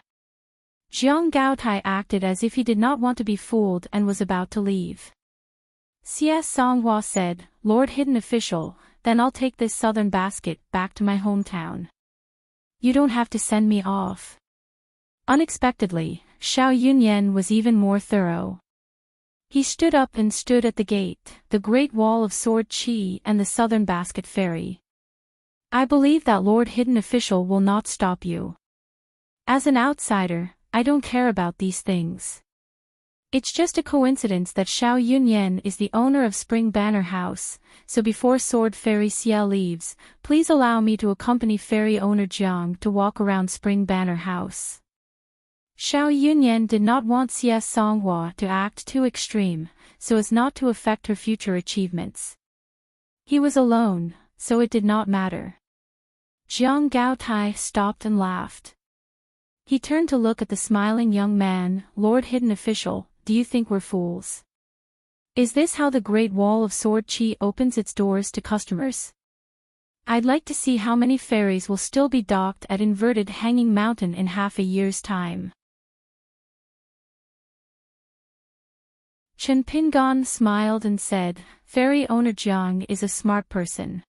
Jiang Gaotai acted as if he did not want to be fooled and was about to leave. CS Songhua said, Lord Hidden Official, then I'll take this southern basket back to my hometown. You don't have to send me off. Unexpectedly, Xiao Yunyan was even more thorough. He stood up and stood at the gate, the Great Wall of Sword Chi and the Southern Basket Ferry. I believe that Lord Hidden Official will not stop you. As an outsider, I don't care about these things. It's just a coincidence that Xiao Yunyan is the owner of Spring Banner House, so before Sword Fairy Xia leaves, please allow me to accompany Fairy owner Jiang to walk around Spring Banner House. Xiao Yunyan did not want CS Songhua to act too extreme, so as not to affect her future achievements. He was alone, so it did not matter. Jiang Gaotai stopped and laughed. He turned to look at the smiling young man. Lord Hidden Official, do you think we're fools? Is this how the Great Wall of Sword Chi opens its doors to customers? I'd like to see how many fairies will still be docked at Inverted Hanging Mountain in half a year's time. Chen Pingon smiled and said, Fairy owner Jiang is a smart person.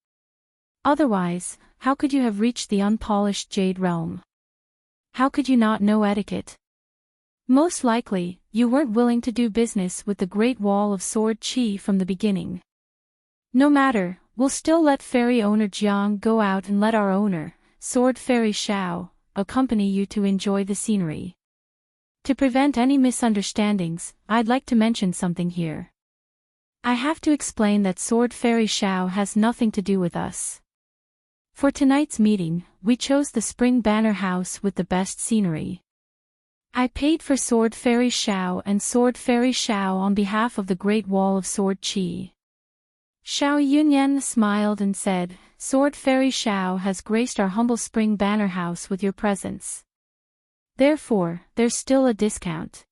Otherwise, how could you have reached the unpolished Jade Realm? How could you not know etiquette? Most likely, you weren't willing to do business with the Great Wall of Sword Chi from the beginning. No matter, we'll still let Fairy owner Jiang go out and let our owner, Sword Fairy Xiao, accompany you to enjoy the scenery. To prevent any misunderstandings, I'd like to mention something here. I have to explain that Sword Fairy Xiao has nothing to do with us. For tonight's meeting, we chose the Spring Banner House with the best scenery. I paid for Sword Fairy Xiao and Sword Fairy Xiao on behalf of the Great Wall of Sword Chi. Xiao Yunyan smiled and said, Sword Fairy Xiao has graced our humble Spring Banner House with your presence. Therefore, there's still a discount.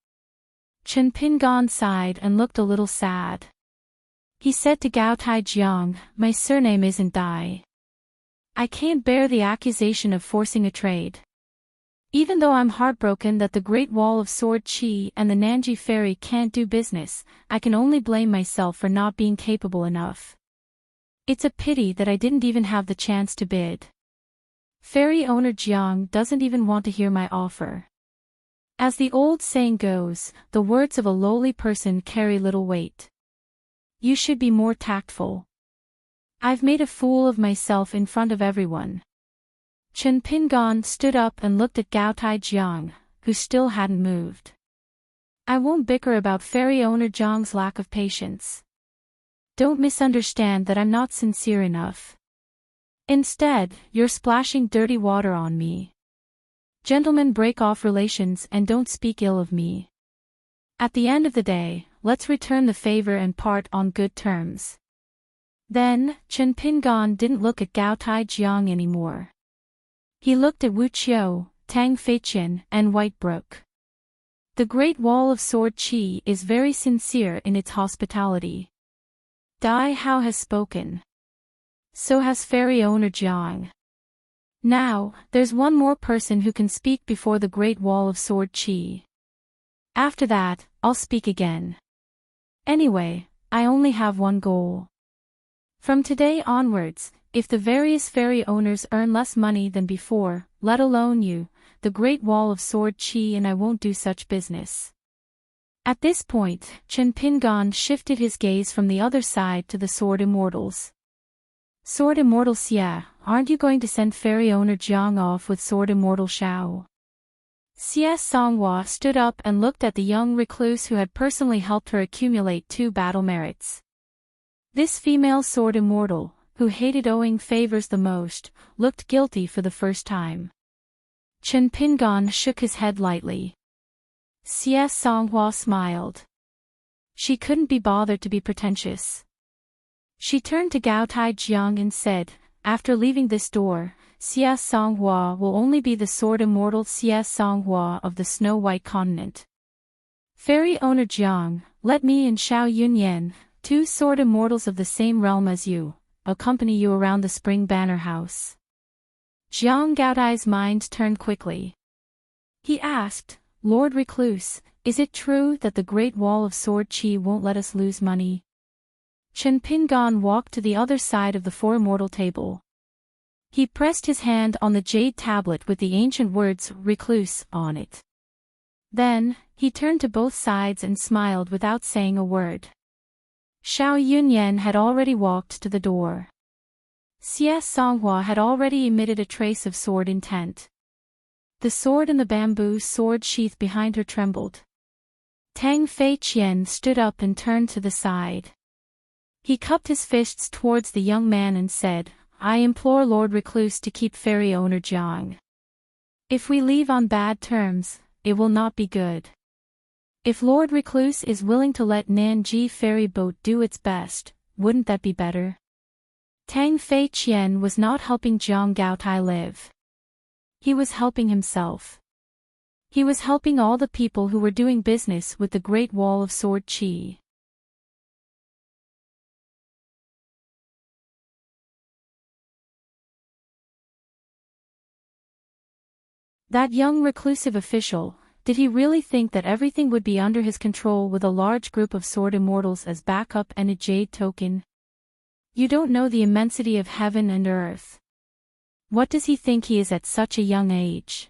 Chen Pingon sighed and looked a little sad. He said to Gaotai Jiang, my surname isn't Dai. I can't bear the accusation of forcing a trade. Even though I'm heartbroken that the Great Wall of Sword Chi and the Nanji Fairy can't do business, I can only blame myself for not being capable enough. It's a pity that I didn't even have the chance to bid. Fairy owner Jiang doesn't even want to hear my offer. As the old saying goes, the words of a lowly person carry little weight. You should be more tactful. I've made a fool of myself in front of everyone. Chen Pingon stood up and looked at Gaotai Jiang, who still hadn't moved. I won't bicker about Fairy owner Jiang's lack of patience. Don't misunderstand that I'm not sincere enough. Instead, you're splashing dirty water on me. Gentlemen break off relations and don't speak ill of me. At the end of the day, let's return the favor and part on good terms. Then, Chen Pingan didn't look at Gao Taijiang anymore. He looked at Wu Qiu, Tang Feiqian, and White Brook. The Great Wall of Sword Qi is very sincere in its hospitality. Dai Hao has spoken. So has Fairy Owner Jiang. Now, there's one more person who can speak before the Great Wall of Sword Qi. After that, I'll speak again. Anyway, I only have one goal. From today onwards, if the various fairy owners earn less money than before, let alone you, the Great Wall of Sword Qi, and I won't do such business. At this point, Chen Pingan shifted his gaze from the other side to the Sword Immortals. Sword Immortal Xia, aren't you going to send Fairy Owner Jiang off with Sword Immortal Shao? Xia Songhua stood up and looked at the young recluse who had personally helped her accumulate 2 battle merits. This female Sword Immortal, who hated owing favors the most, looked guilty for the first time. Chen Pingan shook his head lightly. Xia Songhua smiled. She couldn't be bothered to be pretentious. She turned to Gao Taijiang and said, after leaving this door, Xia Songhua will only be the Sword Immortal Xia Songhua of the Snow White Continent. Fairy Owner Jiang, let me and Xiao Yunyan, 2 Sword Immortals of the same realm as you, accompany you around the Spring Banner House. Jiang Gaodai's mind turned quickly. He asked, Lord Recluse, is it true that the Great Wall of Sword Qi won't let us lose money? Chen Pingan walked to the other side of the 4 immortal table. He pressed his hand on the jade tablet with the ancient words Recluse on it. Then, he turned to both sides and smiled without saying a word. Xiao Yunyan had already walked to the door. Xia Songhua had already emitted a trace of sword intent. The sword in the bamboo sword sheath behind her trembled. Tang Feiqian stood up and turned to the side. He cupped his fists towards the young man and said, I implore Lord Recluse to keep Fairy Owner Jiang. If we leave on bad terms, it will not be good. If Lord Recluse is willing to let Nanji Ferry Boat do its best, wouldn't that be better? Tang Feiqian was not helping Jiang Gaotai live. He was helping himself. He was helping all the people who were doing business with the Great Wall of Sword Qi. That young reclusive official, did he really think that everything would be under his control with a large group of sword immortals as backup and a jade token? You don't know the immensity of heaven and earth. What does he think he is at such a young age?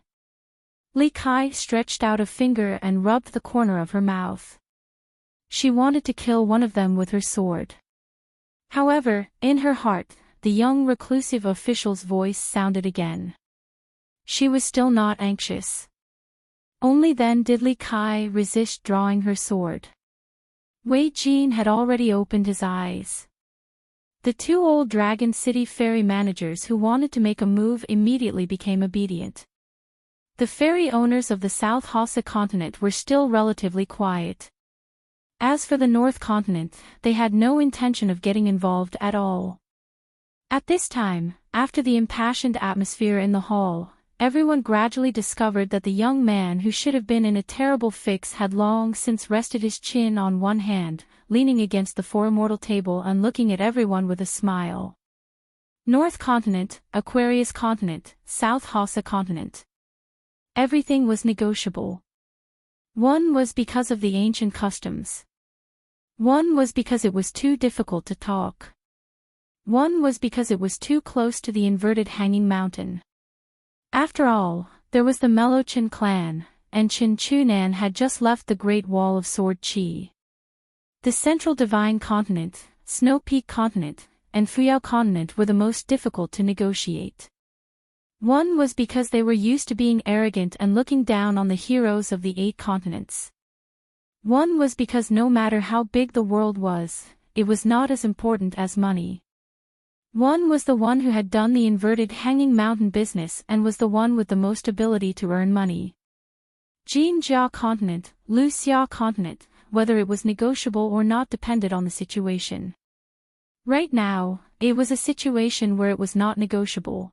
Li Kai stretched out a finger and rubbed the corner of her mouth. She wanted to kill one of them with her sword. However, in her heart, the young reclusive official's voice sounded again. She was still not anxious. Only then did Li Kai resist drawing her sword. Wei Jin had already opened his eyes. The 2 old Dragon City fairy managers who wanted to make a move immediately became obedient. The fairy owners of the South Hassa continent were still relatively quiet. As for the North continent, they had no intention of getting involved at all. At this time, after the impassioned atmosphere in the hall, everyone gradually discovered that the young man who should have been in a terrible fix had long since rested his chin on one hand, leaning against the 4 immortal table and looking at everyone with a smile. North Continent, Aquarius Continent, South Hassa Continent. Everything was negotiable. One was because of the ancient customs. One was because it was too difficult to talk. One was because it was too close to the inverted hanging mountain. After all, there was the Melochin clan, and Qin Chunan had just left the Great Wall of Sword Qi. The Central Divine Continent, Snow Peak Continent, and Fuyao Continent were the most difficult to negotiate. One was because they were used to being arrogant and looking down on the heroes of the 8 continents. One was because no matter how big the world was, it was not as important as money. One was the one who had done the inverted hanging mountain business and was the one with the most ability to earn money. Jinjia Continent, Luxia Continent, whether it was negotiable or not depended on the situation. Right now, it was a situation where it was not negotiable.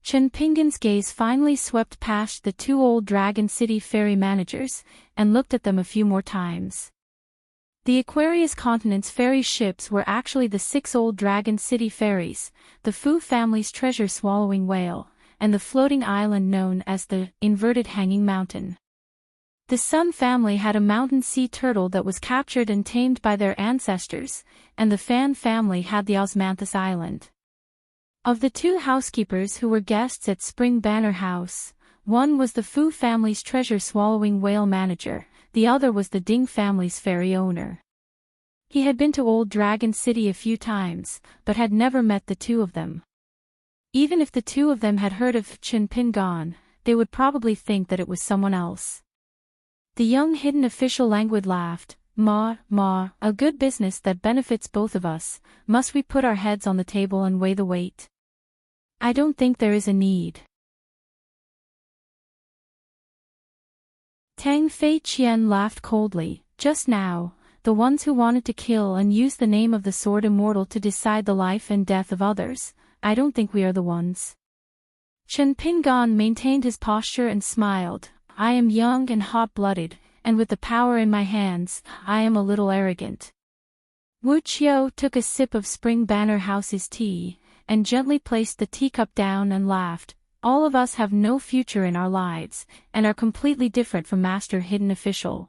Chen Pingan's gaze finally swept past the two old Dragon City ferry managers, and looked at them a few more times. The Aquarius Continent's ferry ships were actually the 6 old Dragon City ferries, the Fu family's treasure-swallowing whale, and the floating island known as the Inverted Hanging Mountain. The Sun family had a mountain sea turtle that was captured and tamed by their ancestors, and the Fan family had the Osmanthus Island. Of the 2 housekeepers who were guests at Spring Banner House, one was the Fu family's treasure-swallowing whale manager, the other was the Ding family's ferry owner. He had been to Old Dragon City a few times, but had never met the 2 of them. Even if the 2 of them had heard of Chen Pingan, they would probably think that it was someone else. The young hidden official languid laughed. Ma, a good business that benefits both of us. Must we put our heads on the table and weigh the weight? I don't think there is a need. Tang Fei Qian laughed coldly. Just now, the ones who wanted to kill and use the name of the Sword Immortal to decide the life and death of others, I don't think we are the ones. Chen Pingan maintained his posture and smiled. I am young and hot-blooded, and with the power in my hands, I am a little arrogant. Wu Qiu took a sip of Spring Banner House's tea, and gently placed the teacup down and laughed. All of us have no future in our lives, and are completely different from Master Hidden Official.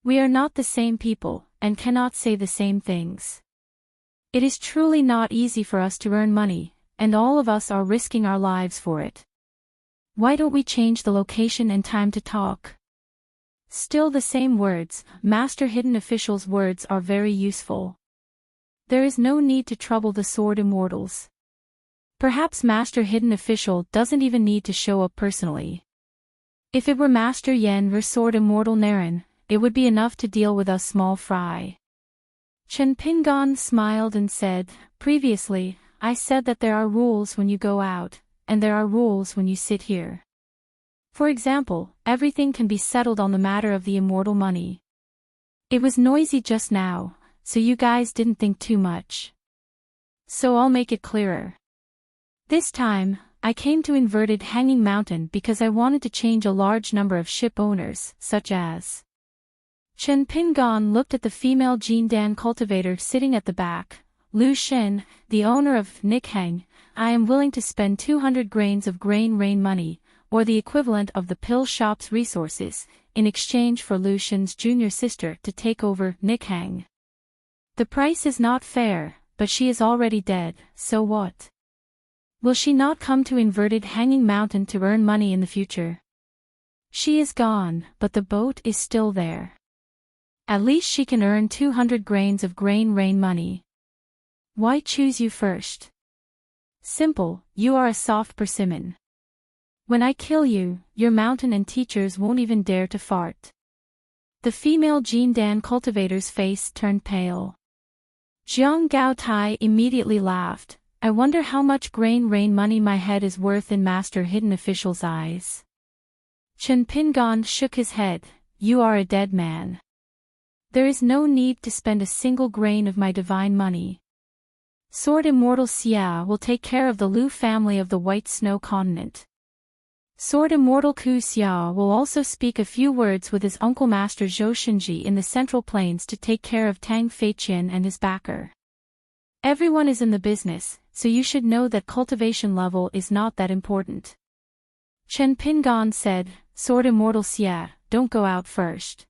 We are not the same people, and cannot say the same things. It is truly not easy for us to earn money, and all of us are risking our lives for it. Why don't we change the location and time to talk? Still the same words, Master Hidden Official's words are very useful. There is no need to trouble the Sword Immortals. Perhaps Master Hidden Official doesn't even need to show up personally. If it were Master Yen or Sword Immortal Naren, it would be enough to deal with us small fry. Chen Pingan smiled and said, previously, I said that there are rules when you go out, and there are rules when you sit here. For example, everything can be settled on the matter of the immortal money. It was noisy just now, so you guys didn't think too much. So I'll make it clearer. This time, I came to Inverted Hanging Mountain because I wanted to change a large number of ship owners, such as. Chen Pingan looked at the female Jindan cultivator sitting at the back. Lu Shen, the owner of Nikhang, I am willing to spend 200 grains of grain rain money, or the equivalent of the pill shop's resources, in exchange for Lu Shen's junior sister to take over Nikhang. The price is not fair, but she is already dead, so what? Will she not come to Inverted Hanging Mountain to earn money in the future? She is gone, but the boat is still there. At least she can earn 200 grains of grain rain money. Why choose you first? Simple, you are a soft persimmon. When I kill you, your mountain and teachers won't even dare to fart. The female Jindan cultivator's face turned pale. Jiang Gaotai immediately laughed. I wonder how much grain rain money my head is worth in Master Hidden Official's eyes. Chen Pingan shook his head. You are a dead man. There is no need to spend a single grain of my divine money. Sword Immortal Xia will take care of the Lu family of the White Snow Continent. Sword Immortal Ku Xia will also speak a few words with his uncle Master Zhou Shinji in the Central Plains to take care of Tang Feiqian and his backer. Everyone is in the business, so you should know that cultivation level is not that important. Chen Pingan said, Sword Immortal Xia, don't go out first.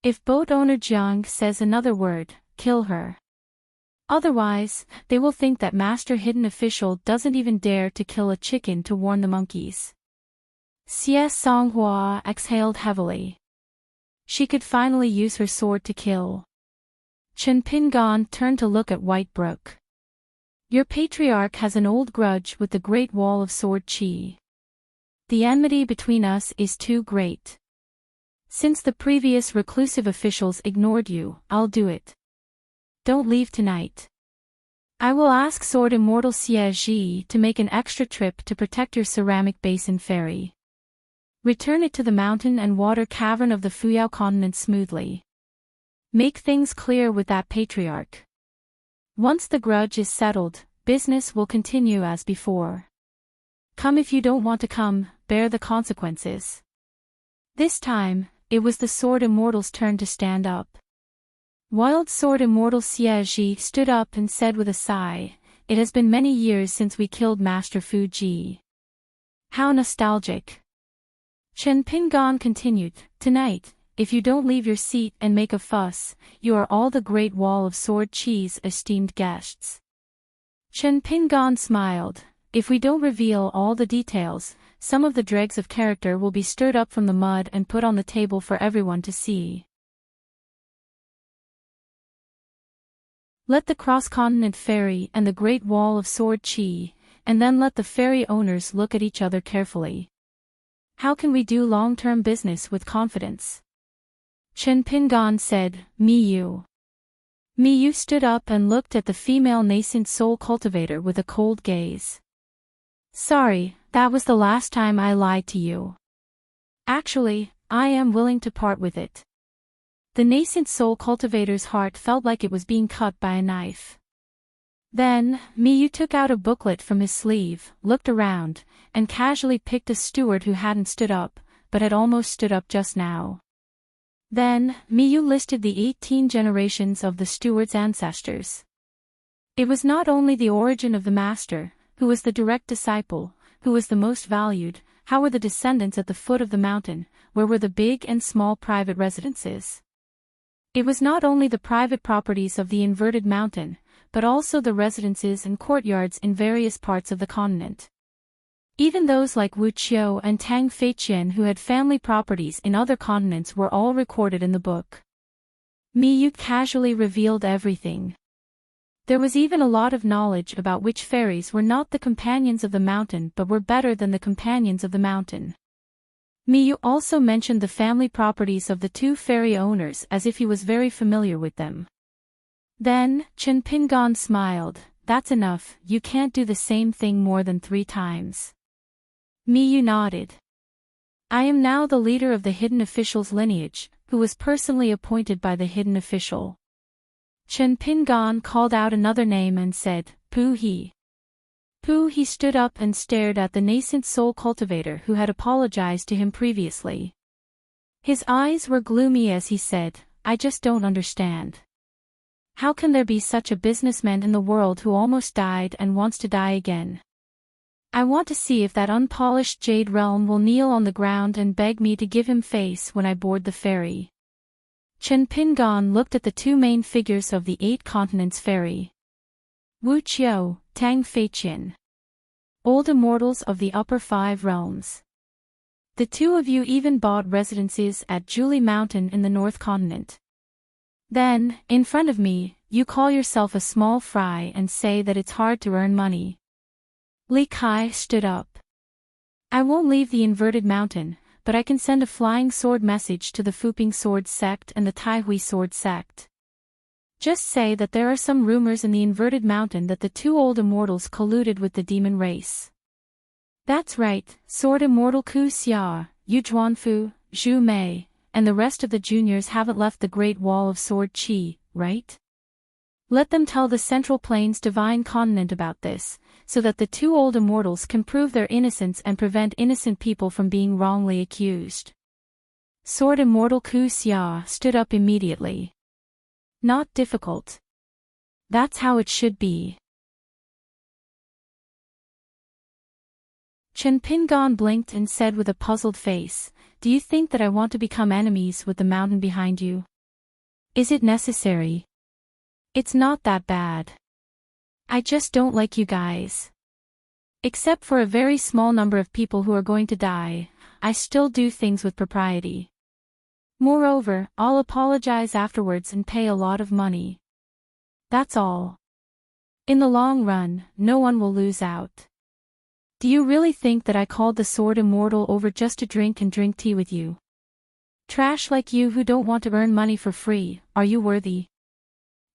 If boat owner Jiang says another word, kill her. Otherwise, they will think that Master Hidden Official doesn't even dare to kill a chicken to warn the monkeys. Xie Songhua exhaled heavily. She could finally use her sword to kill. Chen Pingan turned to look at White Brook. Your patriarch has an old grudge with the Great Wall of Sword Qi. The enmity between us is too great. Since the previous reclusive officials ignored you, I'll do it. Don't leave tonight. I will ask Sword Immortal Xie Ji to make an extra trip to protect your ceramic basin ferry. Return it to the mountain and water cavern of the Fuyao continent smoothly. Make things clear with that patriarch. Once the grudge is settled, business will continue as before. Come if you don't want to come, bear the consequences. This time, it was the Sword Immortal's turn to stand up. Wild Sword Immortal Xie Ji stood up and said with a sigh, "It has been many years since we killed Master Fu Ji. How nostalgic." Chen Pingan continued, "Tonight, if you don't leave your seat and make a fuss, you are all the Great Wall of Sword Chi's esteemed guests." Chen Pingan smiled, "If we don't reveal all the details, some of the dregs of character will be stirred up from the mud and put on the table for everyone to see. Let the cross-continent ferry and the Great Wall of Sword Chi, and then let the ferry owners look at each other carefully. How can we do long-term business with confidence?" Chen Pingan said, "Miyu." Miyu stood up and looked at the female nascent soul cultivator with a cold gaze. "Sorry, that was the last time I lied to you. Actually, I am willing to part with it." The nascent soul cultivator's heart felt like it was being cut by a knife. Then, Miyu took out a booklet from his sleeve, looked around, and casually picked a steward who hadn't stood up, but had almost stood up just now. Then, Miyu listed the 18 generations of the steward's ancestors. It was not only the origin of the master, who was the direct disciple, who was the most valued, how were the descendants at the foot of the mountain, where were the big and small private residences. It was not only the private properties of the inverted mountain, but also the residences and courtyards in various parts of the continent. Even those like Wu Qiu and Tang Feiqian who had family properties in other continents were all recorded in the book. Miyu casually revealed everything. There was even a lot of knowledge about which fairies were not the companions of the mountain but were better than the companions of the mountain. Miyu also mentioned the family properties of the two fairy owners as if he was very familiar with them. Then, Chen Pingan smiled, "That's enough, you can't do the same thing more than 3 times. Miyu nodded. "I am now the leader of the hidden official's lineage, who was personally appointed by the hidden official." Chen Pingan called out another name and said, "Pu He." Pu He stood up and stared at the nascent soul cultivator who had apologized to him previously. His eyes were gloomy as he said, "I just don't understand. How can there be such a businessman in the world who almost died and wants to die again? I want to see if that unpolished jade realm will kneel on the ground and beg me to give him face when I board the ferry." Chen Pingan looked at the 2 main figures of the 8 continents ferry. Wu Qiu, Tang Feiqian. Old immortals of the upper 5 realms. The 2 of you even bought residences at Julie Mountain in the North Continent. Then, in front of me, you call yourself a small fry and say that it's hard to earn money. Li Kai stood up. "I won't leave the inverted mountain, but I can send a flying sword message to the Fuping Sword Sect and the Taihui Sword Sect. Just say that there are some rumors in the inverted mountain that the 2 old immortals colluded with the demon race." "That's right, Sword Immortal Ku Xia, Yu Zhuanfu, Zhu Mei, and the rest of the juniors haven't left the Great Wall of Sword Chi, right? Let them tell the Central Plains Divine Continent about this, so that the 2 old immortals can prove their innocence and prevent innocent people from being wrongly accused." Sword Immortal Ku Xia stood up immediately. "Not difficult. That's how it should be." Chen Pingan blinked and said with a puzzled face, "Do you think that I want to become enemies with the mountain behind you? Is it necessary? It's not that bad. I just don't like you guys. Except for a very small number of people who are going to die, I still do things with propriety. Moreover, I'll apologize afterwards and pay a lot of money. That's all. In the long run, no one will lose out. Do you really think that I called the Sword Immortal over just to drink and drink tea with you? Trash like you who don't want to earn money for free, are you worthy?"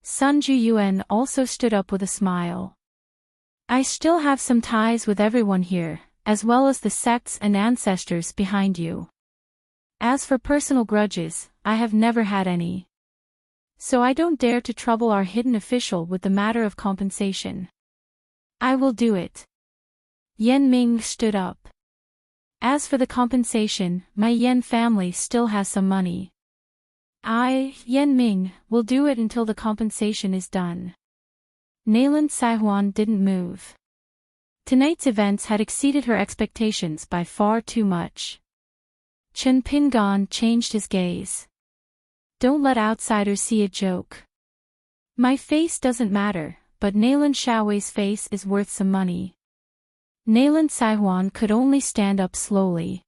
Sun Juyuan also stood up with a smile. "I still have some ties with everyone here, as well as the sects and ancestors behind you. As for personal grudges, I have never had any. So I don't dare to trouble our hidden official with the matter of compensation. I will do it. Yan Ming stood up. As for the compensation, my Yan family still has some money. I, Yan Ming, will do it until the compensation is done. Nayland Saihuan didn't move. Tonight's events had exceeded her expectations by far too much. Chen Pingan changed his gaze. Don't let outsiders see a joke. My face doesn't matter, but Nayland Xiaowei's face is worth some money. Nayland Saihuan could only stand up slowly.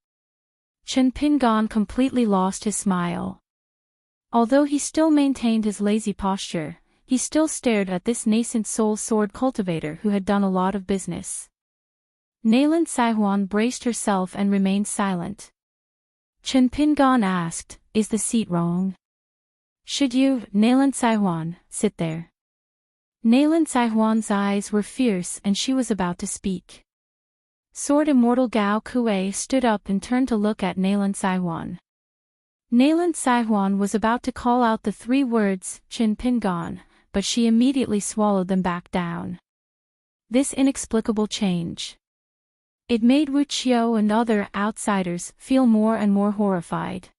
Chen Pingan completely lost his smile. Although he still maintained his lazy posture, he still stared at this nascent soul sword cultivator who had done a lot of business. Nayland Saihuan braced herself and remained silent. Chen Pingan asked, "Is the seat wrong? Should you, Nayland Saihuan, sit there?" Nayland Saihuan's eyes were fierce and she was about to speak. Sword Immortal Gao Kuei stood up and turned to look at Nayland Saihuan. Nayland Saihuan was about to call out the 3 words, Chen Pingan, but she immediately swallowed them back down. This inexplicable change. It made Wu Qiu and other outsiders feel more and more horrified.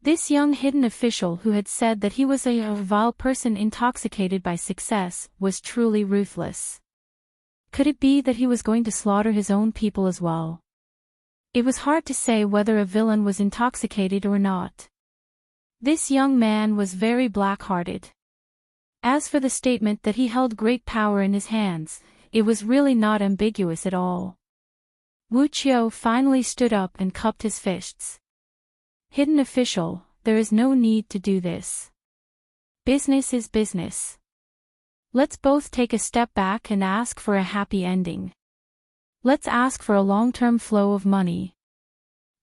This young hidden official who had said that he was a vile person intoxicated by success was truly ruthless. Could it be that he was going to slaughter his own people as well? It was hard to say whether a villain was intoxicated or not. This young man was very black-hearted. As for the statement that he held great power in his hands, it was really not ambiguous at all. Wu Qiu finally stood up and cupped his fists. Hidden official, there is no need to do this. Business is business. Let's both take a step back and ask for a happy ending. Let's ask for a long-term flow of money.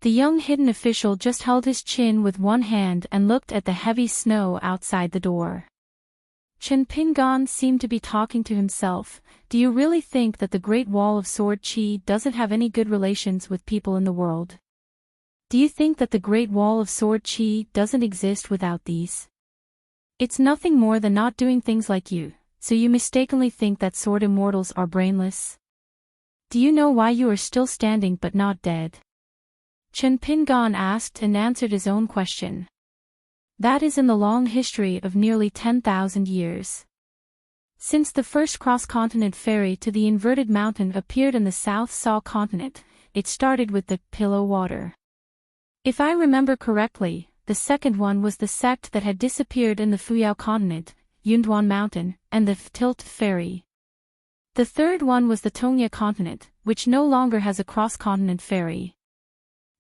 The young hidden official just held his chin with one hand and looked at the heavy snow outside the door. Chen Pingan seemed to be talking to himself. Do you really think that the Great Wall of Sword Qi doesn't have any good relations with people in the world? Do you think that the Great Wall of Sword Qi doesn't exist without these? It's nothing more than not doing things like you, so you mistakenly think that sword immortals are brainless? Do you know why you are still standing but not dead? Chen Pingan asked and answered his own question. That is in the long history of nearly 10,000 years. Since the first cross-continent ferry to the inverted mountain appeared in the South Saw continent, it started with the Pillow Water. If I remember correctly, the second one was the sect that had disappeared in the Fuyao continent, Yunduan Mountain, and the Tilt Ferry. The third one was the Tongya continent, which no longer has a cross-continent ferry.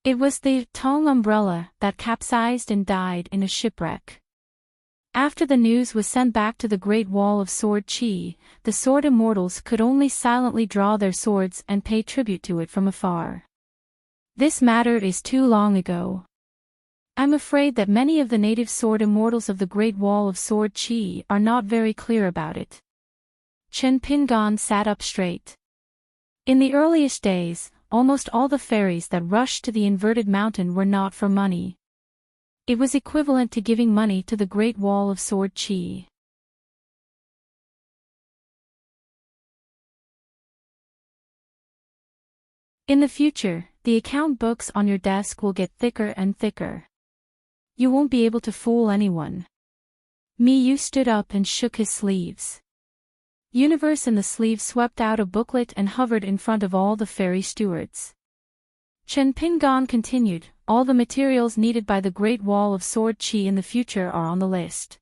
It was the Tong umbrella that capsized and died in a shipwreck. After the news was sent back to the Great Wall of Sword Qi, the sword immortals could only silently draw their swords and pay tribute to it from afar. This matter is too long ago. I'm afraid that many of the native sword immortals of the Great Wall of Sword Qi are not very clear about it. Chen Pingan sat up straight. In the earliest days, almost all the ferries that rushed to the inverted mountain were not for money. It was equivalent to giving money to the Great Wall of Sword Qi. In the future, the account books on your desk will get thicker and thicker. You won't be able to fool anyone. Miyu stood up and shook his sleeves. Universe in the sleeve swept out a booklet and hovered in front of all the ferry stewards. Chen Pingan continued, all the materials needed by the Great Wall of Sword Qi in the future are on the list.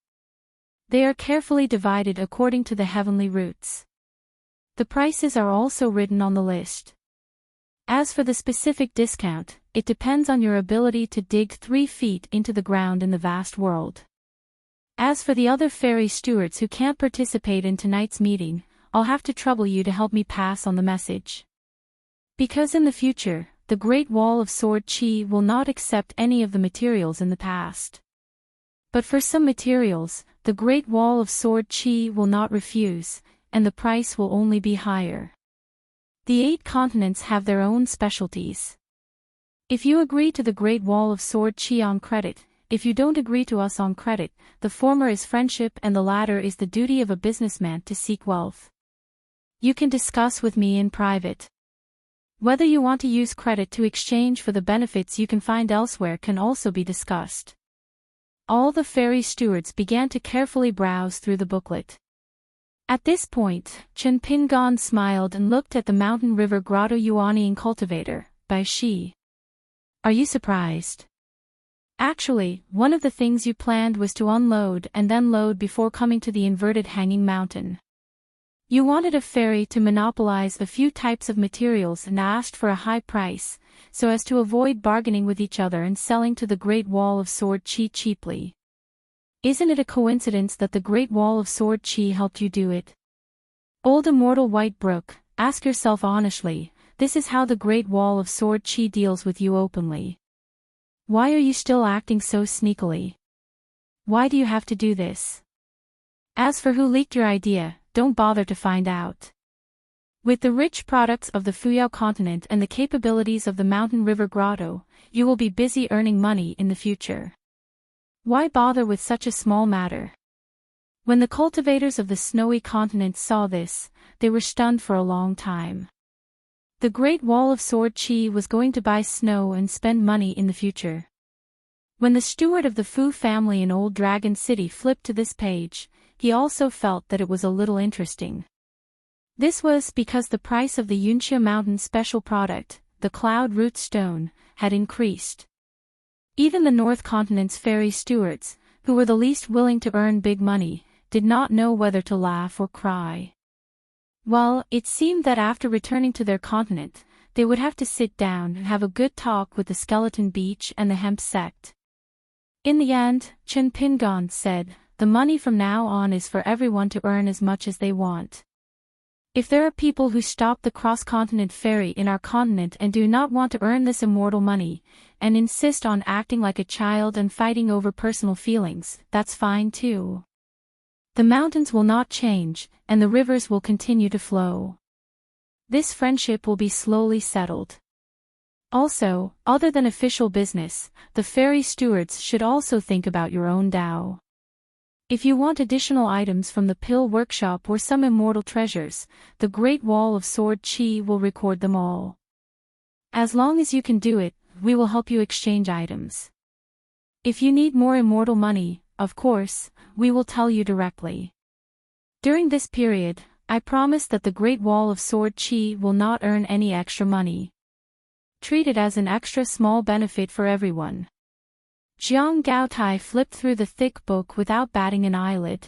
They are carefully divided according to the heavenly routes. The prices are also written on the list. As for the specific discount, it depends on your ability to dig 3 feet into the ground in the vast world. As for the other ferry stewards who can't participate in tonight's meeting, I'll have to trouble you to help me pass on the message. Because in the future, the Great Wall of Sword Qi will not accept any of the materials in the past. But for some materials, the Great Wall of Sword Qi will not refuse, and the price will only be higher. The 8 continents have their own specialties. If you agree to the Great Wall of Sword Qi on credit, if you don't agree to us on credit, the former is friendship and the latter is the duty of a businessman to seek wealth. You can discuss with me in private. Whether you want to use credit to exchange for the benefits you can find elsewhere can also be discussed. All the fairy stewards began to carefully browse through the booklet. At this point, Chen Pingan smiled and looked at the mountain river grotto Yuanying cultivator, Bai Shi. Are you surprised? Actually, one of the things you planned was to unload and then load before coming to the inverted hanging mountain. You wanted a ferry to monopolize a few types of materials and asked for a high price, so as to avoid bargaining with each other and selling to the Great Wall of Sword Qi cheaply. Isn't it a coincidence that the Great Wall of Sword Qi helped you do it? Old immortal White Brook, ask yourself honestly, this is how the Great Wall of Sword Qi deals with you openly. Why are you still acting so sneakily? Why do you have to do this? As for who leaked your idea, don't bother to find out. With the rich products of the Fuyao continent and the capabilities of the mountain river grotto, you will be busy earning money in the future. Why bother with such a small matter? When the cultivators of the snowy continent saw this, they were stunned for a long time. The Great Wall of Sword Qi was going to buy snow and spend money in the future. When the steward of the Fu family in Old Dragon City flipped to this page, he also felt that it was a little interesting. This was because the price of the Yunxia Mountain special product, the Cloud Root Stone, had increased. Even the North Continent's fairy stewards, who were the least willing to earn big money, did not know whether to laugh or cry. Well, it seemed that after returning to their continent, they would have to sit down and have a good talk with the Skeleton Beach and the Hemp sect. In the end, Chen Pingan said, the money from now on is for everyone to earn as much as they want. If there are people who stop the cross-continent ferry in our continent and do not want to earn this immortal money, and insist on acting like a child and fighting over personal feelings, that's fine too. The mountains will not change, and the rivers will continue to flow. This friendship will be slowly settled. Also, other than official business, the fairy stewards should also think about your own Tao. If you want additional items from the Pill Workshop or some immortal treasures, the Great Wall of Sword Qi will record them all. As long as you can do it, we will help you exchange items. If you need more immortal money, of course, we will tell you directly. During this period, I promise that the Great Wall of Sword Qi will not earn any extra money. Treat it as an extra small benefit for everyone. Jiang Gaotai flipped through the thick book without batting an eyelid.